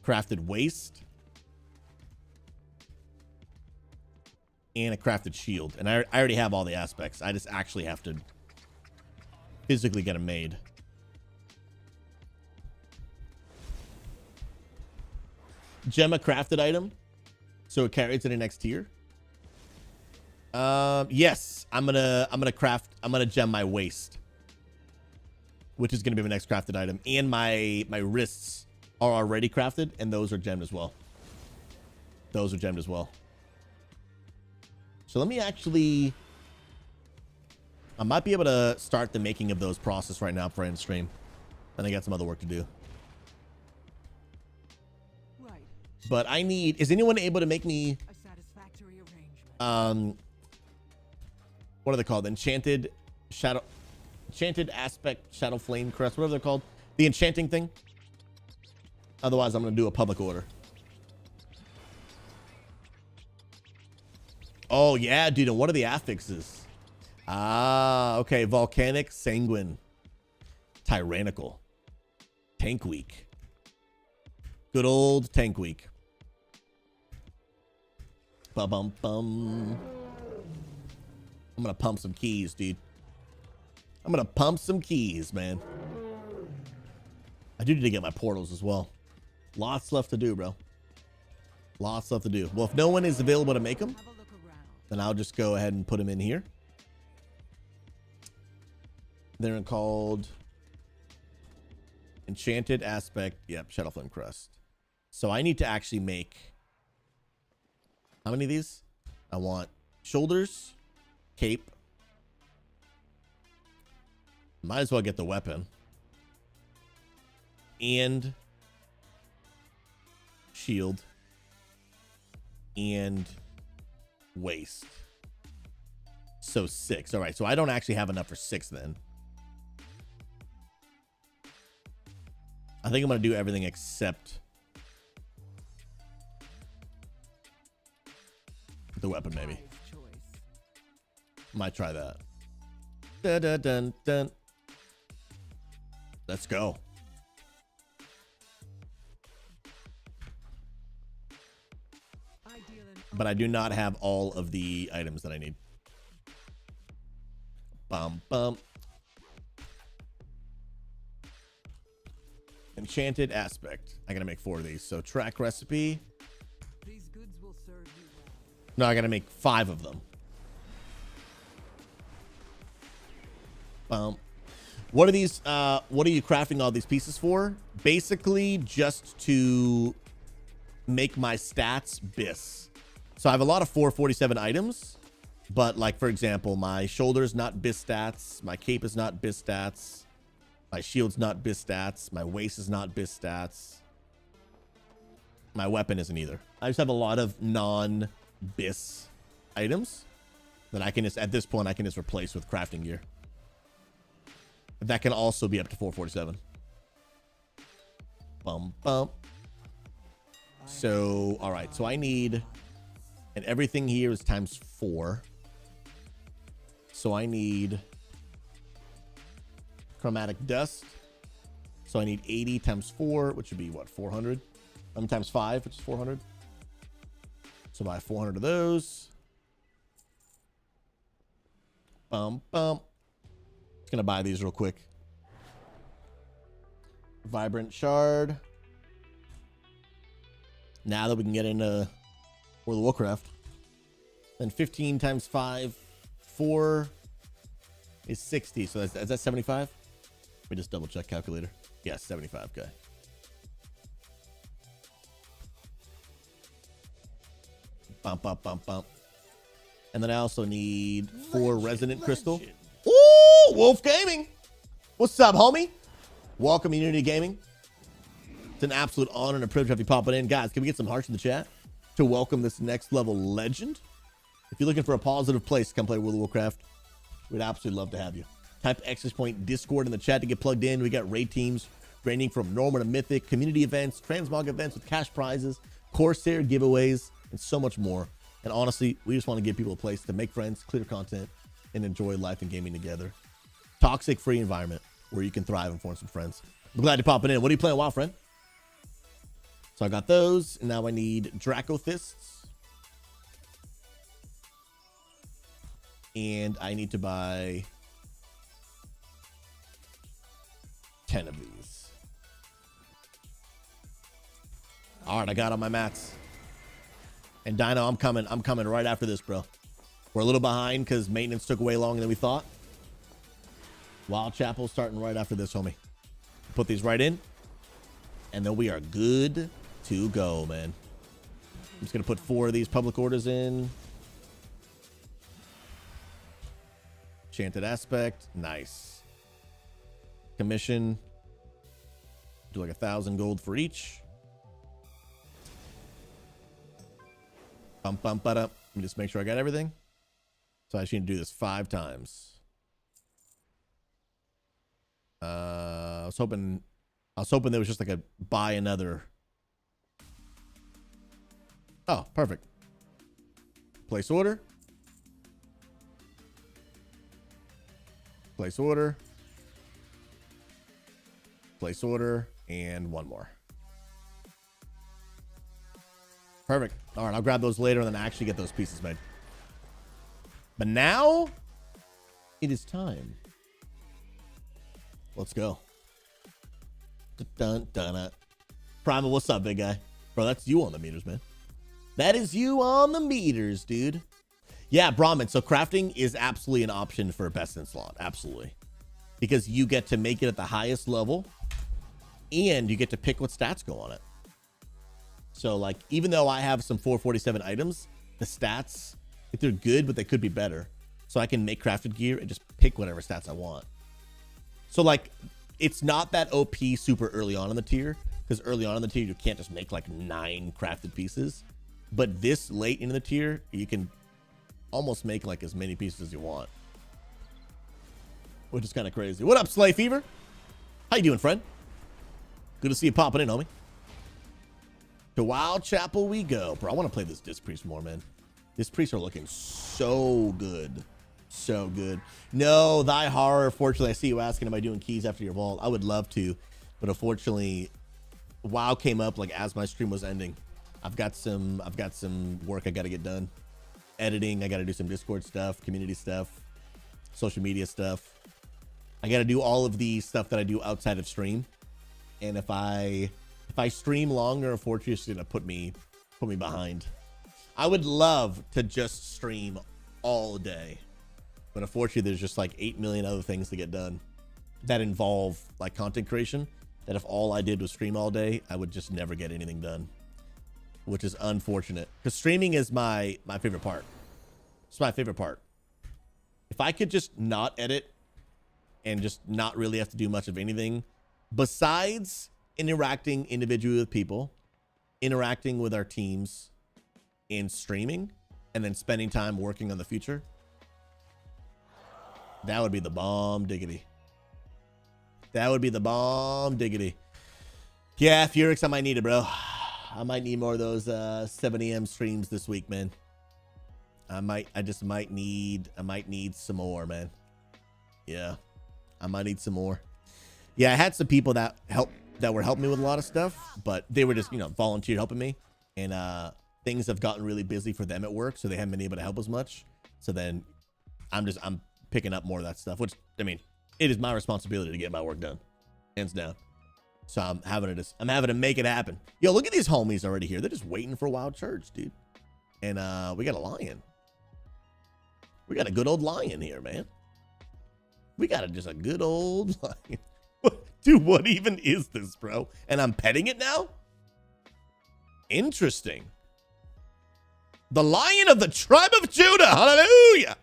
crafted waist, and a crafted shield. And I already have all the aspects. I just actually have to physically get them made. Gem a crafted item so it carries to the next tier. Yes, I'm gonna gem my waist, which is gonna be my next crafted item, and my wrists are already crafted, and those are gemmed as well. Those are gemmed as well. So let me actually, I might be able to start the making of those process right now before I end stream. And I got some other work to do. But I need, is anyone able to make me, what are they called? Enchanted aspect, shadow flame crest, whatever they're called. The enchanting thing. Otherwise, I'm going to do a public order. Oh, yeah, dude. And what are the affixes? Ah, okay. Volcanic, sanguine, tyrannical, tank weak. Good old tank week. Ba-bum-bum. I'm going to pump some keys, dude. I'm going to pump some keys, man. I do need to get my portals as well. Lots left to do, bro. Lots left to do. Well, if no one is available to make them, then I'll just go ahead and put them in here. They're called Enchanted Aspect. Yep, Shadow Flame Crest. So I need to actually make... How many of these? I want shoulders, cape. Might as well get the weapon. And shield. And waist. So 6. All right, so I don't actually have enough for 6 then. I think I'm going to do everything except the weapon, maybe. Might try that. Dun, dun, dun, dun. Let's go. But I do not have all of the items that I need. Bum, bum. Enchanted aspect. I gotta make 4 of these. So track recipe. These goods will serve you well. No, I gotta make 5 of them. What are these? What are you crafting all these pieces for? Basically, just to make my stats bis. So I have a lot of 447 items, but like, for example, my shoulder's not bis stats. My cape is not bis stats. My shield's not bis stats. My waist is not bis stats. My weapon isn't either. I just have a lot of non-bis items that I can just, at this point, I can just replace with crafting gear. That can also be up to 447. Bum, bum. So, all right. So I need, and everything here is times 4. So I need chromatic dust. So I need 80 times 4, which would be what, 400? Times 5, which is 400. So buy 400 of those. Bum, bum. Just gonna buy these real quick. Vibrant shard. Now that we can get into World of Warcraft. Then 15 times 5, 4 is 60. So is that 75? Let me just double check calculator. Yes, 75. Okay. Bump, bump, bump, bump. And then I also need 4 resonant crystal. Ooh, Wolf Gaming. What's up, homie? Welcome to Unity Gaming. It's an absolute honor and a privilege to have you popping in. Guys, can we get some hearts in the chat to welcome this next level legend? If you're looking for a positive place to come play World of Warcraft, we'd absolutely love to have you. Type !point Discord in the chat to get plugged in. We got raid teams ranging from normal to mythic, community events, transmog events with cash prizes, Corsair giveaways, and so much more. And honestly, we just want to give people a place to make friends, clear content, and enjoy life and gaming together. Toxic free environment where you can thrive and form some friends. I'm glad you're popping in. What are you playing, WoW, friend? So I got those, and now I need Dracofists. And I need to buy 10 of these. All right, I got on my mats. And Dino, I'm coming right after this, bro. We're a little behind because maintenance took way longer than we thought. Wild Chapel starting right after this, homie. Put these right in. And then we are good to go, man. I'm just going to put 4 of these public orders in. Enchanted Aspect. Nice. Commission. Do like 1,000 gold for each. Bump, bump, but up. Let me just make sure I got everything. So I just need to do this 5 times. I was hoping there was just like a buy another. Oh, perfect. Place order. Place order. Place order. And one more. Perfect. All right, I'll grab those later and then actually get those pieces made. But now, it is time. Let's go. Dun, dun, dun. Primal, what's up, big guy? Bro, that's you on the meters, man. That is you on the meters, dude. Yeah, Brahmin. So crafting is absolutely an option for a best in slot. Absolutely. Because you get to make it at the highest level and you get to pick what stats go on it. So like, even though I have some 447 items, the stats, if they're good, but they could be better. So I can make crafted gear and just pick whatever stats I want. So like, it's not that OP super early on in the tier, because early on in the tier, you can't just make like 9 crafted pieces. But this late in the tier, you can almost make like as many pieces as you want, which is kind of crazy. What up, Slay Fever? How you doing, friend? Good to see you popping in, homie. To Wild Chapel we go. Bro, I want to play this Disc Priest more, man. Disc Priests are looking so good. So good. No, Thy Horror. Fortunately, I see you asking, am I doing keys after your vault? I would love to, but unfortunately, WoW came up like as my stream was ending. I've got some work I got to get done. Editing, I got to do some Discord stuff, community stuff, social media stuff. I got to do all of the stuff that I do outside of stream. And if I stream longer, unfortunately, it's going to put me behind. I would love to just stream all day, but unfortunately, there's just like 8 million other things to get done that involve like content creation, that if all I did was stream all day, I would just never get anything done, which is unfortunate, because streaming is my favorite part. It's my favorite part. If I could just not edit and just not really have to do much of anything besides interacting individually with people, interacting with our teams, and streaming, and then spending time working on the future, that would be the bomb diggity. That would be the bomb diggity. Yeah, Furix, I might need it, bro. I might need more of those 7 a.m. streams this week, man. I might need some more, man. Yeah, I might need some more. Yeah, I had some people that were helping me with a lot of stuff, but they were just, volunteer helping me, and things have gotten really busy for them at work, so they haven't been able to help as much. So then I'm picking up more of that stuff, which, I mean, it is my responsibility to get my work done, hands down. So I'm having to make it happen. Yo, look at these homies already here. They're just waiting for Wild Church, dude. And we got a lion. We got a good old lion here, man. We got just a good old lion. Dude, what even is this, bro? And I'm petting it now? Interesting. The Lion of the Tribe of Judah. Hallelujah.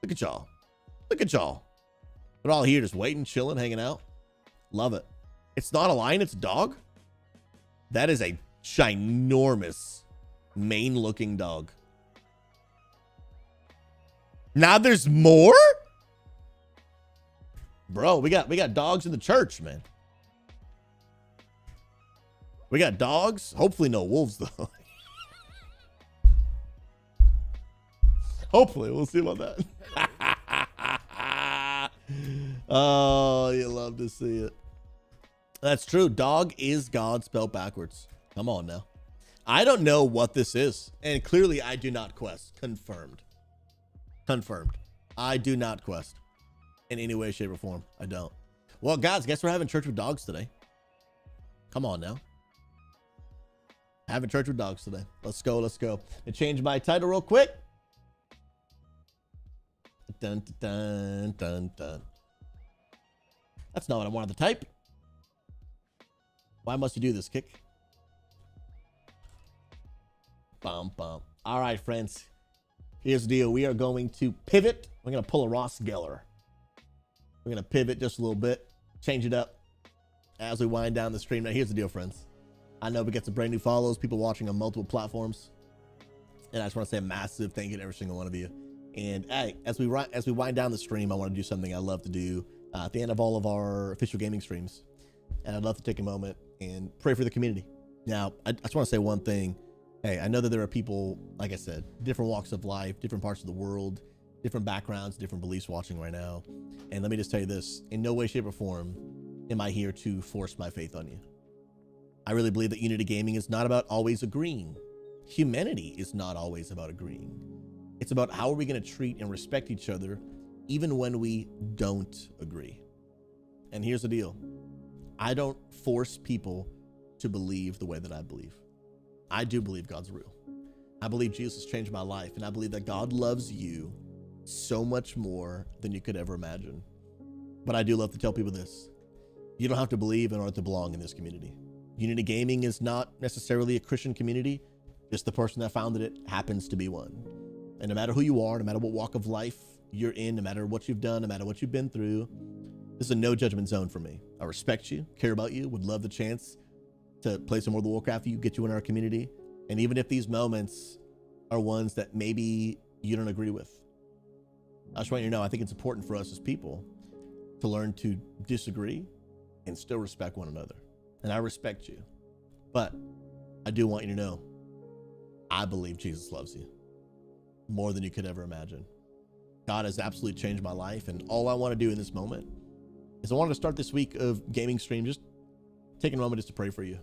Look at y'all. Look at y'all. They're all here just waiting, chilling, hanging out. Love it. It's not a lion, it's a dog. That is a ginormous, mane-looking dog. Now there's more? Bro, we got dogs in the church, man. We got dogs. Hopefully no wolves, though. Hopefully. We'll see about that. Oh, you love to see it. That's true. Dog is God spelled backwards. Come on now. I don't know what this is. And clearly I do not quest. Confirmed. Confirmed. I do not quest. In any way, shape, or form. I don't. Well, guys, guess we're having church with dogs today. Come on now. Having church with dogs today. Let's go. Let's go. And change my title real quick. Dun, dun, dun, dun. That's not what I wanted to type. Why must you do this, Kick? Bum, bum. All right, friends. Here's the deal. We are going to pivot. We're going to pull a Ross Geller. We're going to pivot just a little bit, change it up as we wind down the stream. Now, here's the deal, friends. I know we got some brand new follows, people watching on multiple platforms. And I just want to say a massive thank you to every single one of you. And hey, as we wind down the stream, I want to do something I love to do at the end of all of our official gaming streams. And I'd love to take a moment and pray for the community. Now, I just want to say one thing. Hey, I know that there are people, like I said, different walks of life, different parts of the world, different backgrounds, different beliefs watching right now. And let me just tell you this, in no way, shape, or form am I here to force my faith on you. I really believe that Unity Gaming is not about always agreeing. Humanity is not always about agreeing. It's about how are we going to treat and respect each other even when we don't agree. And here's the deal. I don't force people to believe the way that I believe. I do believe God's real. I believe Jesus changed my life, and I believe that God loves you so much more than you could ever imagine. But I do love to tell people this. You don't have to believe in order to belong in this community. Unity Gaming is not necessarily a Christian community. Just the person that founded it happens to be one. And no matter who you are, no matter what walk of life you're in, no matter what you've done, no matter what you've been through, this is a no judgment zone for me. I respect you, care about you, would love the chance to play some World of Warcraft with you, get you in our community. And even if these moments are ones that maybe you don't agree with, I just want you to know, I think it's important for us as people to learn to disagree and still respect one another. And I respect you. But I do want you to know, I believe Jesus loves you more than you could ever imagine. God has absolutely changed my life. And all I want to do in this moment is I wanted to start this week of gaming stream, just taking a moment just to pray for you.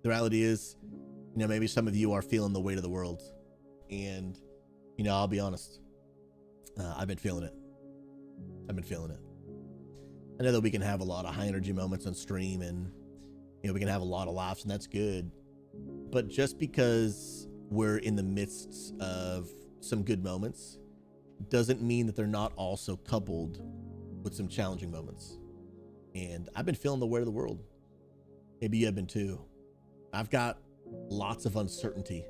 The reality is, maybe some of you are feeling the weight of the world. And, I'll be honest. I've been feeling it. I know that we can have a lot of high energy moments on stream and, we can have a lot of laughs, and that's good. But just because we're in the midst of some good moments doesn't mean that they're not also coupled with some challenging moments. And I've been feeling the weight of the world. Maybe you have been too. I've got lots of uncertainty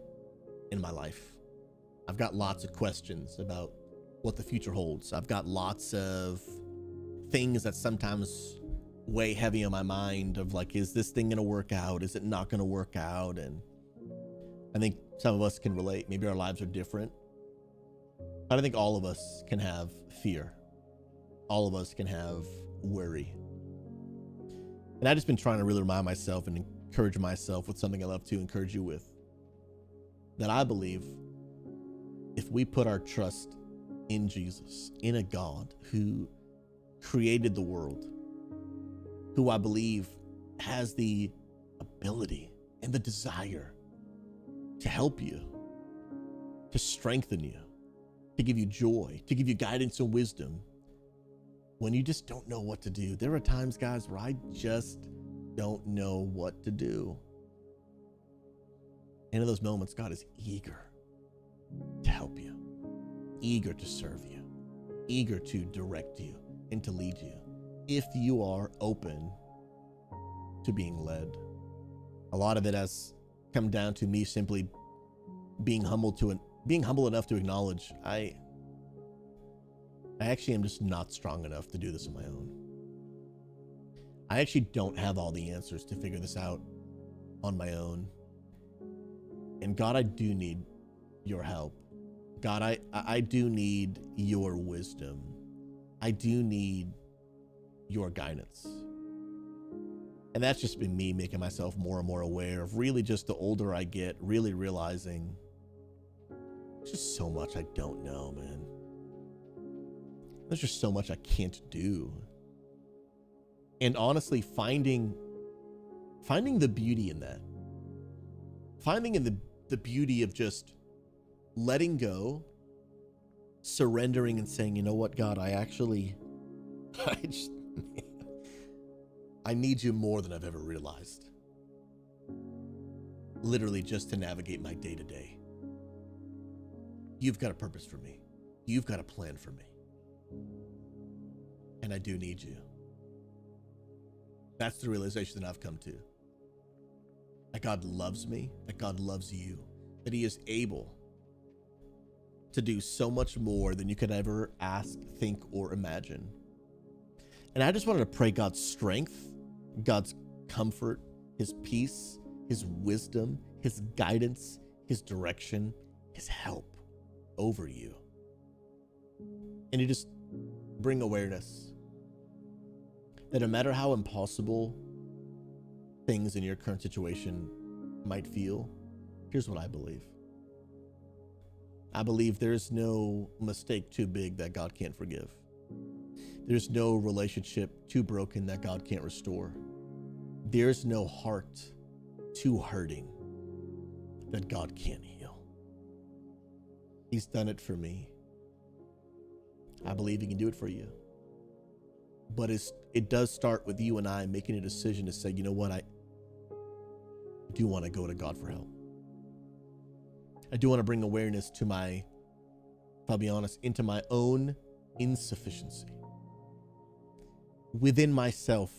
in my life. I've got lots of questions about what the future holds. I've got lots of things that sometimes weigh heavy on my mind of like, is this thing going to work out? Is it not going to work out? And I think some of us can relate. Maybe our lives are different. But I think all of us can have fear. All of us can have worry. And I've just been trying to really remind myself and encourage myself with something I love to encourage you with. That I believe if we put our trust in Jesus, in a God who created the world, who I believe has the ability and the desire to help you, to strengthen you, to give you joy, to give you guidance and wisdom when you just don't know what to do. There are times, guys, where I just don't know what to do. And in those moments, God is eager to help you, eager to serve you, eager to direct you and to lead you if you are open to being led. A lot of it has come down to me simply being humble enough to acknowledge I actually am just not strong enough to do this on my own. I actually don't have all the answers to figure this out on my own. And God, I do need your help. God, I do need your wisdom. I do need your guidance. And that's just been me making myself more and more aware of really just the older I get, really realizing there's just so much I don't know, man. There's just so much I can't do. And honestly, finding the beauty in that. Finding in the beauty of just letting go, surrendering and saying, you know what, God, I need you more than I've ever realized. Literally just to navigate my day-to-day. You've got a purpose for me. You've got a plan for me. And I do need you. That's the realization that I've come to. That God loves me, that God loves you, that he is able to do so much more than you could ever ask, think, or imagine. And I just wanted to pray God's strength, God's comfort, his peace, his wisdom, his guidance, his direction, his help over you. And to just bring awareness that no matter how impossible things in your current situation might feel, here's what I believe. I believe there's no mistake too big that God can't forgive. There's no relationship too broken that God can't restore. There's no heart too hurting that God can't heal. He's done it for me. I believe he can do it for you. But it does start with you and I making a decision to say, you know what, I do want to go to God for help. I do want to bring awareness to if I'll be honest, into my own insufficiency. Within myself,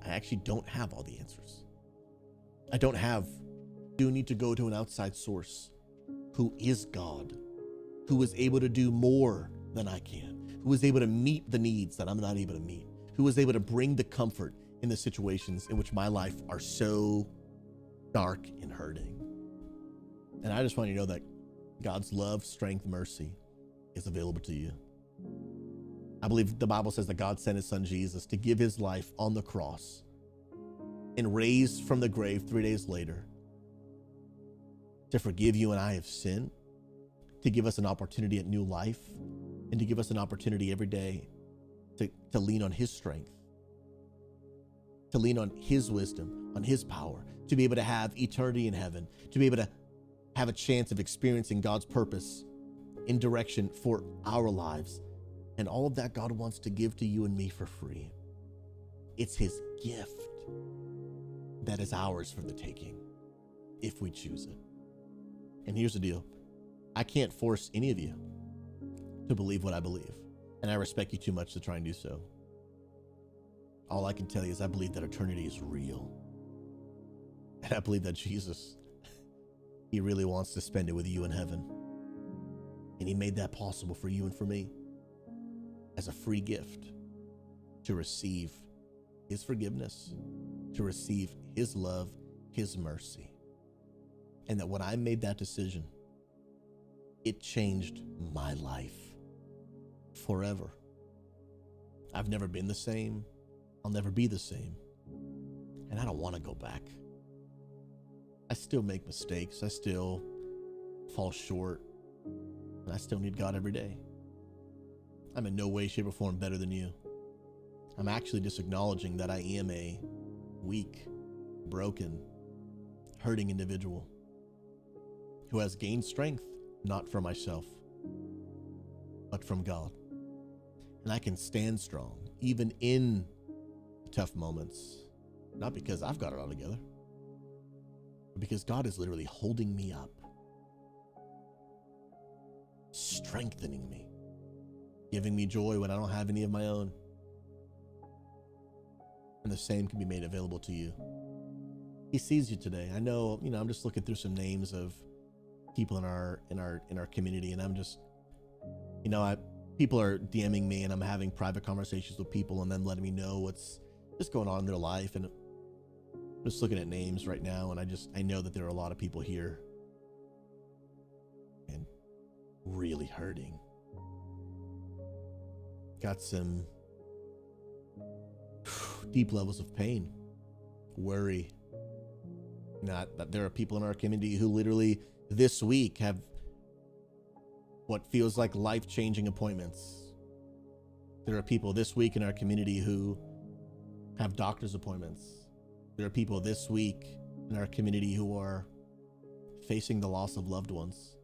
I actually don't have all the answers. I do need to go to an outside source who is God, who is able to do more than I can, who is able to meet the needs that I'm not able to meet, who is able to bring the comfort in the situations in which my life are so dark and hurting. And I just want you to know that God's love, strength, mercy is available to you. I believe the Bible says that God sent his son Jesus to give his life on the cross and raised from the grave 3 days later to forgive you and I of sin, to give us an opportunity at new life, and to give us an opportunity every day to lean on his strength, to lean on his wisdom, on his power, to be able to have eternity in heaven, to be able to have a chance of experiencing God's purpose in direction for our lives. And all of that God wants to give to you and me for free. It's his gift that is ours for the taking, if we choose it. And here's the deal. I can't force any of you to believe what I believe, and I respect you too much to try and do so. All I can tell you is I believe that eternity is real. And I believe that Jesus, he really wants to spend it with you in heaven. And he made that possible for you and for me as a free gift to receive his forgiveness, to receive his love, his mercy. And that when I made that decision, it changed my life forever. I've never been the same. I'll never be the same. And I don't want to go back. I still make mistakes. I still fall short. And I still need God every day. I'm in no way, shape, or form better than you. I'm actually just acknowledging that I am a weak, broken, hurting individual who has gained strength, not from myself, but from God. And I can stand strong, even in tough moments, not because I've got it all together, but because God is literally holding me up, strengthening me, giving me joy when I don't have any of my own. And the same can be made available to you. He sees you today. I know, I'm just looking through some names of people in our community, and I'm just, people are DMing me, and I'm having private conversations with people and them letting me know what's just going on in their life. And I'm just looking at names right now, and I know that there are a lot of people here and really hurting. Got some deep levels of pain, worry. Not that there are people in our community who literally this week have what feels like life-changing appointments. There are people this week in our community who have doctor's appointments. There are people this week in our community who are facing the loss of loved ones.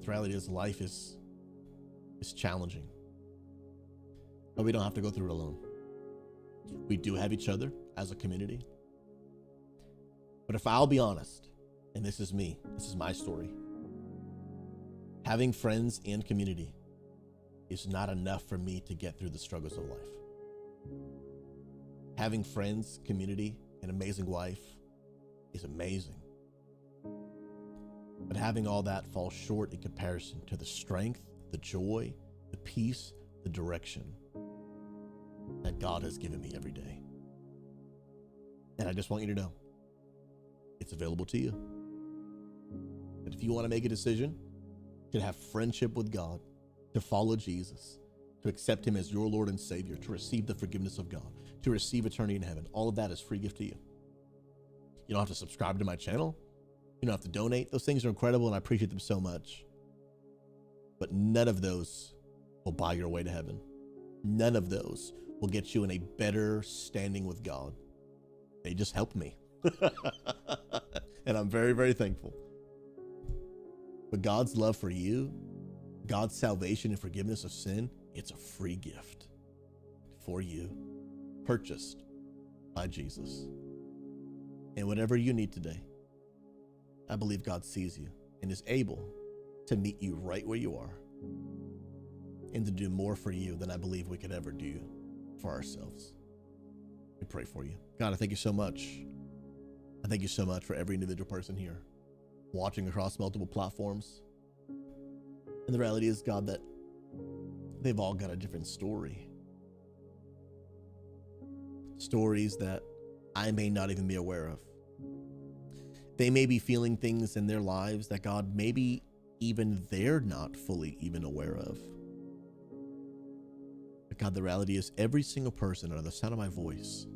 The reality is life is challenging, but we don't have to go through it alone. We do have each other as a community. But if I'll be honest, and this is me, this is my story, having friends and community is not enough for me to get through the struggles of life. Having friends, community, an amazing wife is amazing. But having all that falls short in comparison to the strength, the joy, the peace, the direction that God has given me every day. And I just want you to know, it's available to you. That if you want to make a decision to have friendship with God, to follow Jesus, to accept him as your Lord and Savior, to receive the forgiveness of God, to receive eternity in heaven, all of that is free gift to you. You don't have to subscribe to my channel. You don't have to donate. Those things are incredible and I appreciate them so much. But none of those will buy your way to heaven. None of those will get you in a better standing with God. They just help me. And I'm very, very thankful. But God's love for you, God's salvation and forgiveness of sin, it's a free gift for you, purchased by Jesus. And whatever you need today, I believe God sees you and is able to meet you right where you are and to do more for you than I believe we could ever do for ourselves. We pray for you. God, I thank you so much. I thank you so much for every individual person here watching across multiple platforms. And the reality is, God, that they've all got a different story. Stories that I may not even be aware of. They may be feeling things in their lives that, God, maybe even they're not fully even aware of. But God, the reality is every single person under the sound of my voice,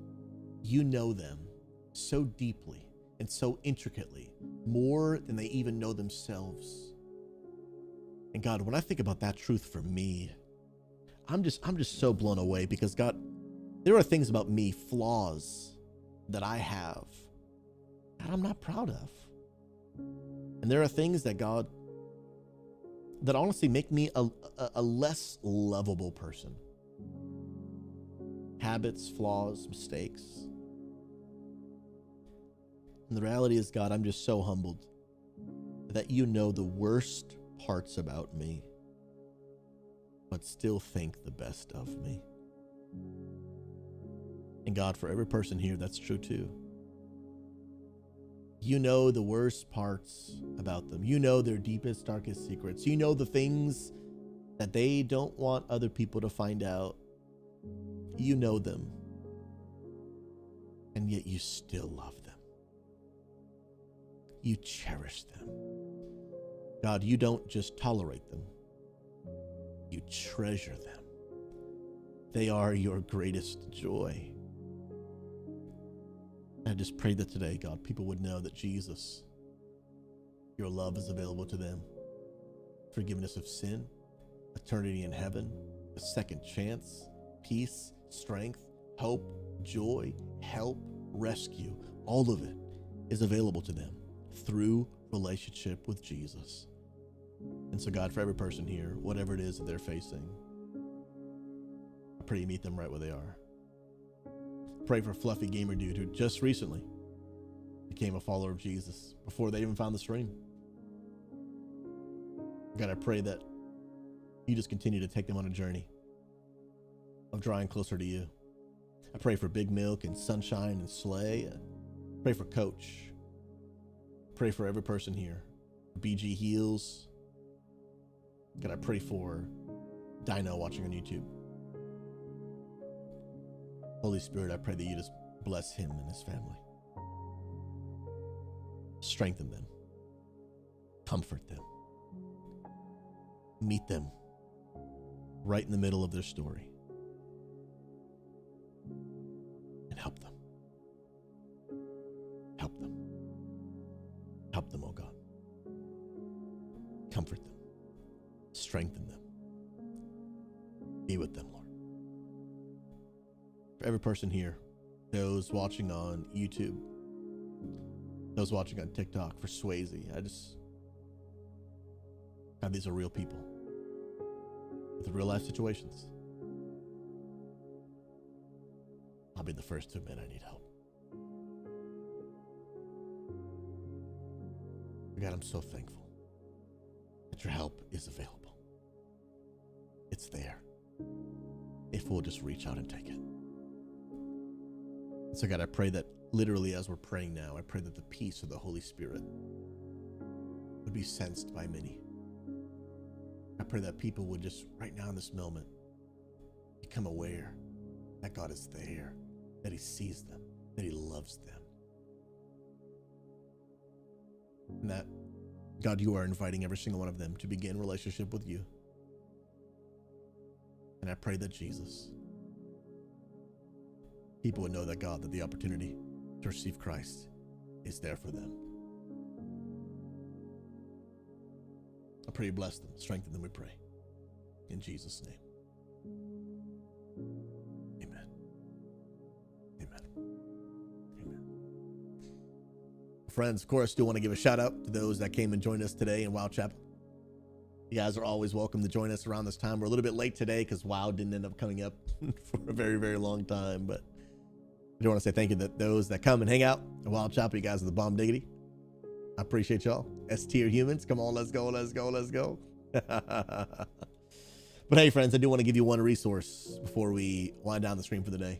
you know them so deeply and so intricately, more than they even know themselves. And God, when I think about that truth for me, I'm just so blown away because, God, there are things about me, flaws that I have that I'm not proud of. And there are things that, God, that honestly make me a less lovable person. Habits, flaws, mistakes. And the reality is, God, I'm just so humbled that you know the worst parts about me, but still think the best of me. And God, for every person here, that's true too. You know the worst parts about them. You know their deepest, darkest secrets. You know the things that they don't want other people to find out. You know them. And yet you still love them. You cherish them. God, you don't just tolerate them. You treasure them. They are your greatest joy. I just pray that today, God, people would know that Jesus, your love is available to them. Forgiveness of sin, eternity in heaven, a second chance, peace, strength, hope, joy, help, rescue. All of it is available to them through relationship with Jesus. And so, God, for every person here, whatever it is that they're facing, I pray you meet them right where they are. Pray for Fluffy Gamer Dude, who just recently became a follower of Jesus before they even found the stream. God, I pray that you just continue to take them on a journey of drawing closer to you. I pray for Big Milk and Sunshine and Slay. Pray for Coach. Pray for every person here. BG Heals. God, I pray for Dino watching on YouTube. Holy Spirit, I pray that you just bless him and his family. Strengthen them. Comfort them. Meet them right in the middle of their story. And help them. Help them. Help them, oh God. Comfort them. Strengthen them. Be with them, Lord. For every person here, those watching on YouTube, those watching on TikTok, for Swayze, God, these are real people with real life situations. I'll be the first to admit I need help. God, I'm so thankful that your help is available. It's there. If we'll just reach out and take it. So God, I pray that literally as we're praying now, I pray that the peace of the Holy Spirit would be sensed by many. I pray that people would just right now in this moment become aware that God is there, that he sees them, that he loves them. And that, God, you are inviting every single one of them to begin relationship with you. And I pray that Jesus, people would know that, God, that the opportunity to receive Christ is there for them. I pray you bless them, strengthen them, we pray. In Jesus' name. Amen. Amen. Amen. Friends, of course, do want to give a shout out to those that came and joined us today in WoW Chapel. You guys are always welcome to join us around this time. We're a little bit late today because WoW didn't end up coming up for a very, very long time. But I do want to say thank you to those that come and hang out at WoW Chapel. You guys are the bomb diggity. I appreciate y'all. S-tier humans. Come on, let's go, let's go, let's go. But hey, friends, I do want to give you one resource before we wind down the stream for the day.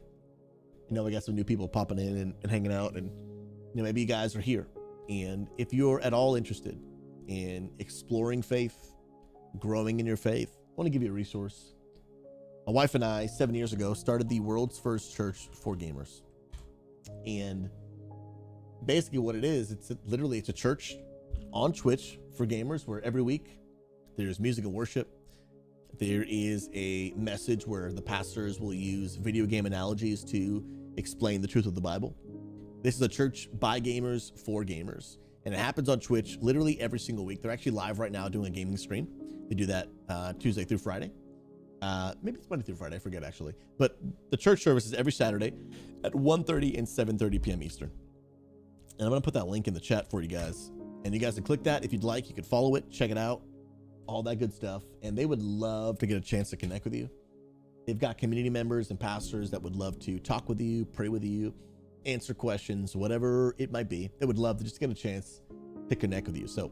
You know, we got some new people popping in and hanging out, and you know, maybe you guys are here. And if you're at all interested in exploring faith, growing in your faith, I want to give you a resource. My wife and I, 7 years ago, started the world's first church for gamers. And basically what it is, it's a church on Twitch for gamers where every week there's music and worship. There is a message where the pastors will use video game analogies to explain the truth of the Bible. This is a church by gamers for gamers, and it happens on Twitch literally every single week. They're actually live right now doing a gaming stream. They do that Tuesday through Friday. Maybe it's Monday through Friday, I forget actually. But the church service is every Saturday at 1:30 and 7:30 p.m. Eastern. And I'm going to put that link in the chat for you guys. And you guys can click that if you'd like. You could follow it, check it out, all that good stuff. And they would love to get a chance to connect with you. They've got community members and pastors that would love to talk with you, pray with you, answer questions, whatever it might be. They would love to just get a chance to connect with you. So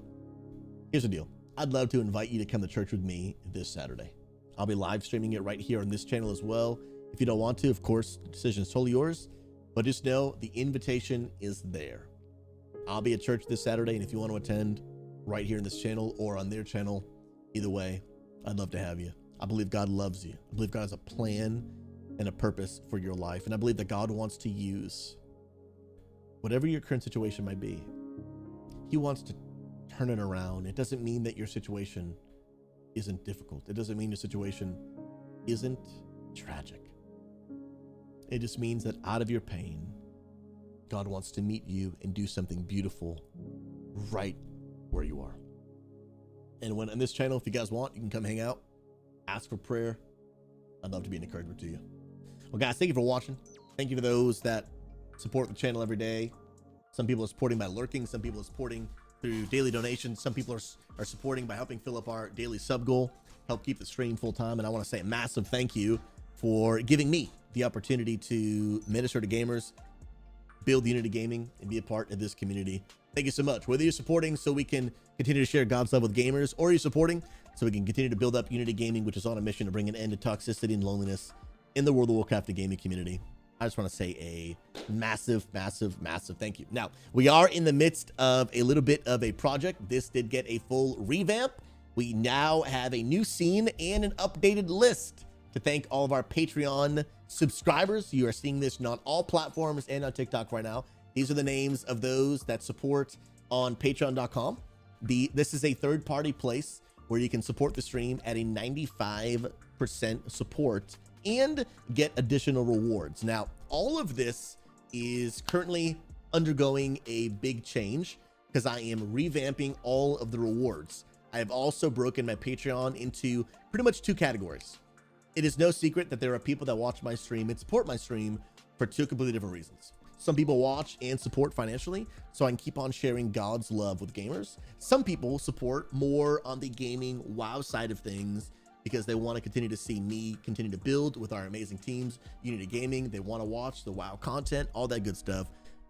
here's the deal. I'd love to invite you to come to church with me this Saturday. I'll be live streaming it right here on this channel as well. If you don't want to, of course, the decision is totally yours. But just know the invitation is there. I'll be at church this Saturday, and if you want to attend right here in this channel or on their channel, either way, I'd love to have you. I believe God loves you. I believe God has a plan and a purpose for your life. And I believe that God wants to use whatever your current situation might be. He wants to turn it around. It doesn't mean that your situation isn't difficult. It doesn't mean your situation isn't tragic. It just means that out of your pain, God wants to meet you and do something beautiful right where you are. And when on this channel, if you guys want, you can come hang out, ask for prayer. I'd love to be an encouragement to you. Well, guys, thank you for watching. Thank you to those that support the channel every day. Some people are supporting by lurking. Some people are supporting through daily donations. Some people are supporting by helping fill up our daily sub goal, help keep the stream full time. And I want to say a massive thank you for giving me the opportunity to minister to gamers, build Unity Gaming, and be a part of this community. Thank you so much. Whether you're supporting so we can continue to share God's love with gamers, or you're supporting so we can continue to build up Unity Gaming, which is on a mission to bring an end to toxicity and loneliness in the World of Warcraft and gaming community. I just want to say a massive, massive, massive thank you. Now, we are in the midst of a little bit of a project. This did get a full revamp. We now have a new scene and an updated list to thank all of our Patreon subscribers. You are seeing this on all platforms and on TikTok right now. These are the names of those that support on patreon.com. This is a third-party place where you can support the stream at a 95% support and get additional rewards. Now, all of this is currently undergoing a big change because I am revamping all of the rewards. I have also broken my Patreon into pretty much two categories. It is no secret that there are people that watch my stream and support my stream for two completely different reasons. Some people watch and support financially, so I can keep on sharing God's love with gamers. Some people support more on the gaming WoW side of things because they want to continue to see me continue to build with our amazing teams, Unity Gaming. They want to watch the WoW content, all that good stuff,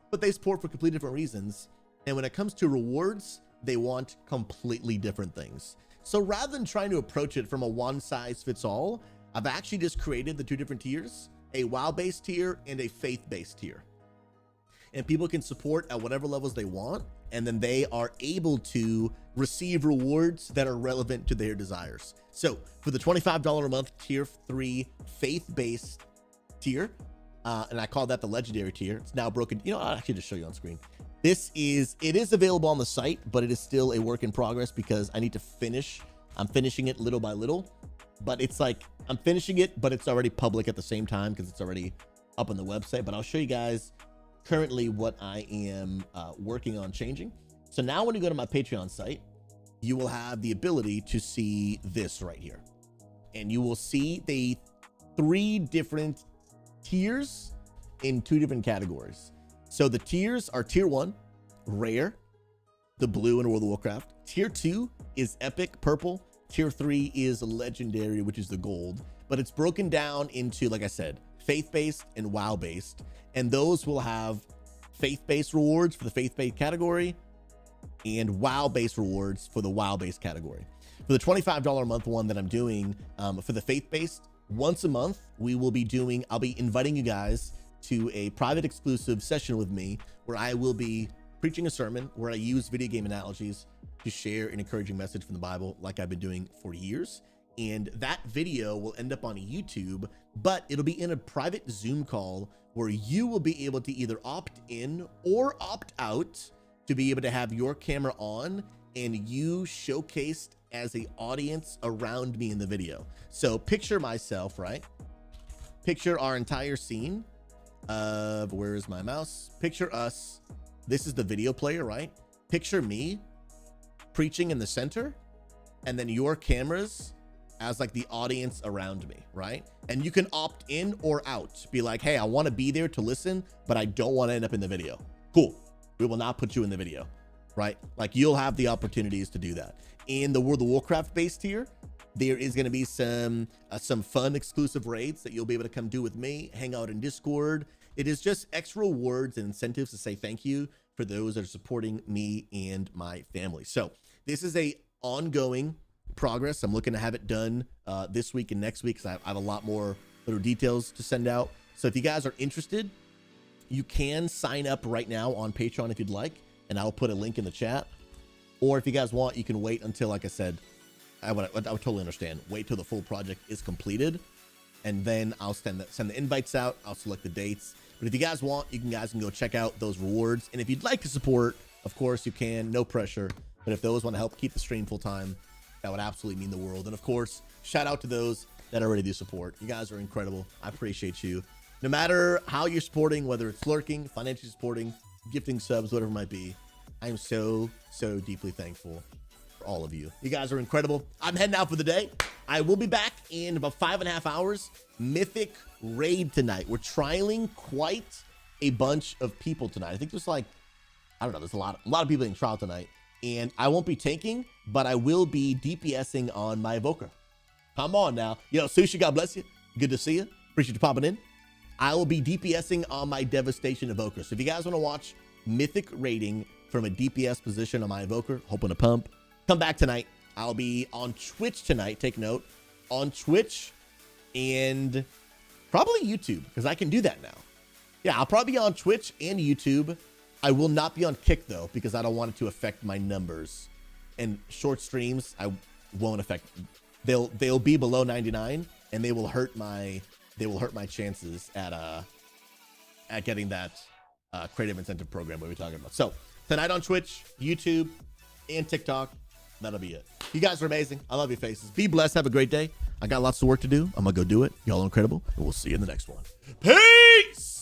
but they support for completely different reasons. And when it comes to rewards, they want completely different things. So rather than trying to approach it from a one-size-fits-all, I've actually just created the two different tiers, a WoW-based tier and a faith-based tier. And people can support at whatever levels they want and then they are able to receive rewards that are relevant to their desires. So for the $25 a month tier 3 faith-based tier, and I call that the legendary tier, it's now broken. You know, I'll actually just show you on screen. It is available on the site, but it is still a work in progress because I need to finish. I'm finishing it little by little, but it's like I'm finishing it, but it's already public at the same time because it's already up on the website. But I'll show you guys currently what I am working on changing. So now when you go to my Patreon site, you will have the ability to see this right here, and you will see the 3 different tiers in 2 different categories. So the tiers are tier 1, rare, the blue in World of Warcraft. Tier 2 is epic, purple. Tier 3 is legendary, which is the gold. But it's broken down into, like I said, faith-based and WoW-based. And those will have faith-based rewards for the faith-based category and WoW-based rewards for the WoW-based category. For the $25 a month one that I'm doing for the faith-based, once a month, I'll be inviting you guys to a private exclusive session with me where I will be preaching a sermon where I use video game analogies to share an encouraging message from the Bible like I've been doing for years. And that video will end up on YouTube, but it'll be in a private Zoom call where you will be able to either opt in or opt out to be able to have your camera on and you showcased as an audience around me in the video. So picture myself, right? Picture our entire scene of, where is my mouse? Picture us. This is the video player, right? Picture me preaching in the center and then your cameras as like the audience around me, right? And you can opt in or out. Be like, hey, I want to be there to listen, but I don't want to end up in the video. Cool. We will not put you in the video, right? Like you'll have the opportunities to do that. In the World of Warcraft based tier, there is going to be some fun exclusive raids that you'll be able to come do with me, hang out in Discord. It is just extra rewards and incentives to say thank you for those that are supporting me and my family. So this is a ongoing progress. I'm looking to have it done this week and next week because I have a lot more little details to send out. So if you guys are interested, you can sign up right now on Patreon if you'd like, and I'll put a link in the chat. Or if you guys want, you can wait until, like I said, I would totally understand. Wait till the full project is completed, and then I'll send the invites out. I'll select the dates. But if you guys want, you guys can go check out those rewards. And if you'd like to support, of course you can, no pressure. But if those want to help keep the stream full time, that would absolutely mean the world. And of course, shout out to those that already do support. You guys are incredible. I appreciate you. No matter how you're supporting, whether it's lurking, financially supporting, gifting subs, whatever it might be, I am so deeply thankful for all of you. You guys are incredible. I'm heading out for the day. I will be back in about 5.5 hours. Mythic raid tonight. We're trialing quite a bunch of people tonight. I think there's like, I don't know, there's a lot of people in trial tonight. And I won't be tanking, but I will be DPSing on my evoker. Come on now. Yo, Sushi, God bless you. Good to see you. Appreciate you popping in. I will be DPSing on my Devastation evoker. So if you guys want to watch Mythic raiding from a DPS position on my evoker, hoping to pump, come back tonight. I'll be on Twitch tonight. Take note. On Twitch and probably YouTube, because I can do that now. Yeah, I'll probably be on Twitch and YouTube. I will not be on Kick though, because I don't want it to affect my numbers. And short streams, I won't affect. They'll be below 99, and they will hurt my chances at getting that creative incentive program we were talking about. So tonight on Twitch, YouTube, and TikTok, that'll be it. You guys are amazing. I love your faces. Be blessed. Have a great day. I got lots of work to do. I'm gonna go do it. Y'all are incredible, and we'll see you in the next one. Peace.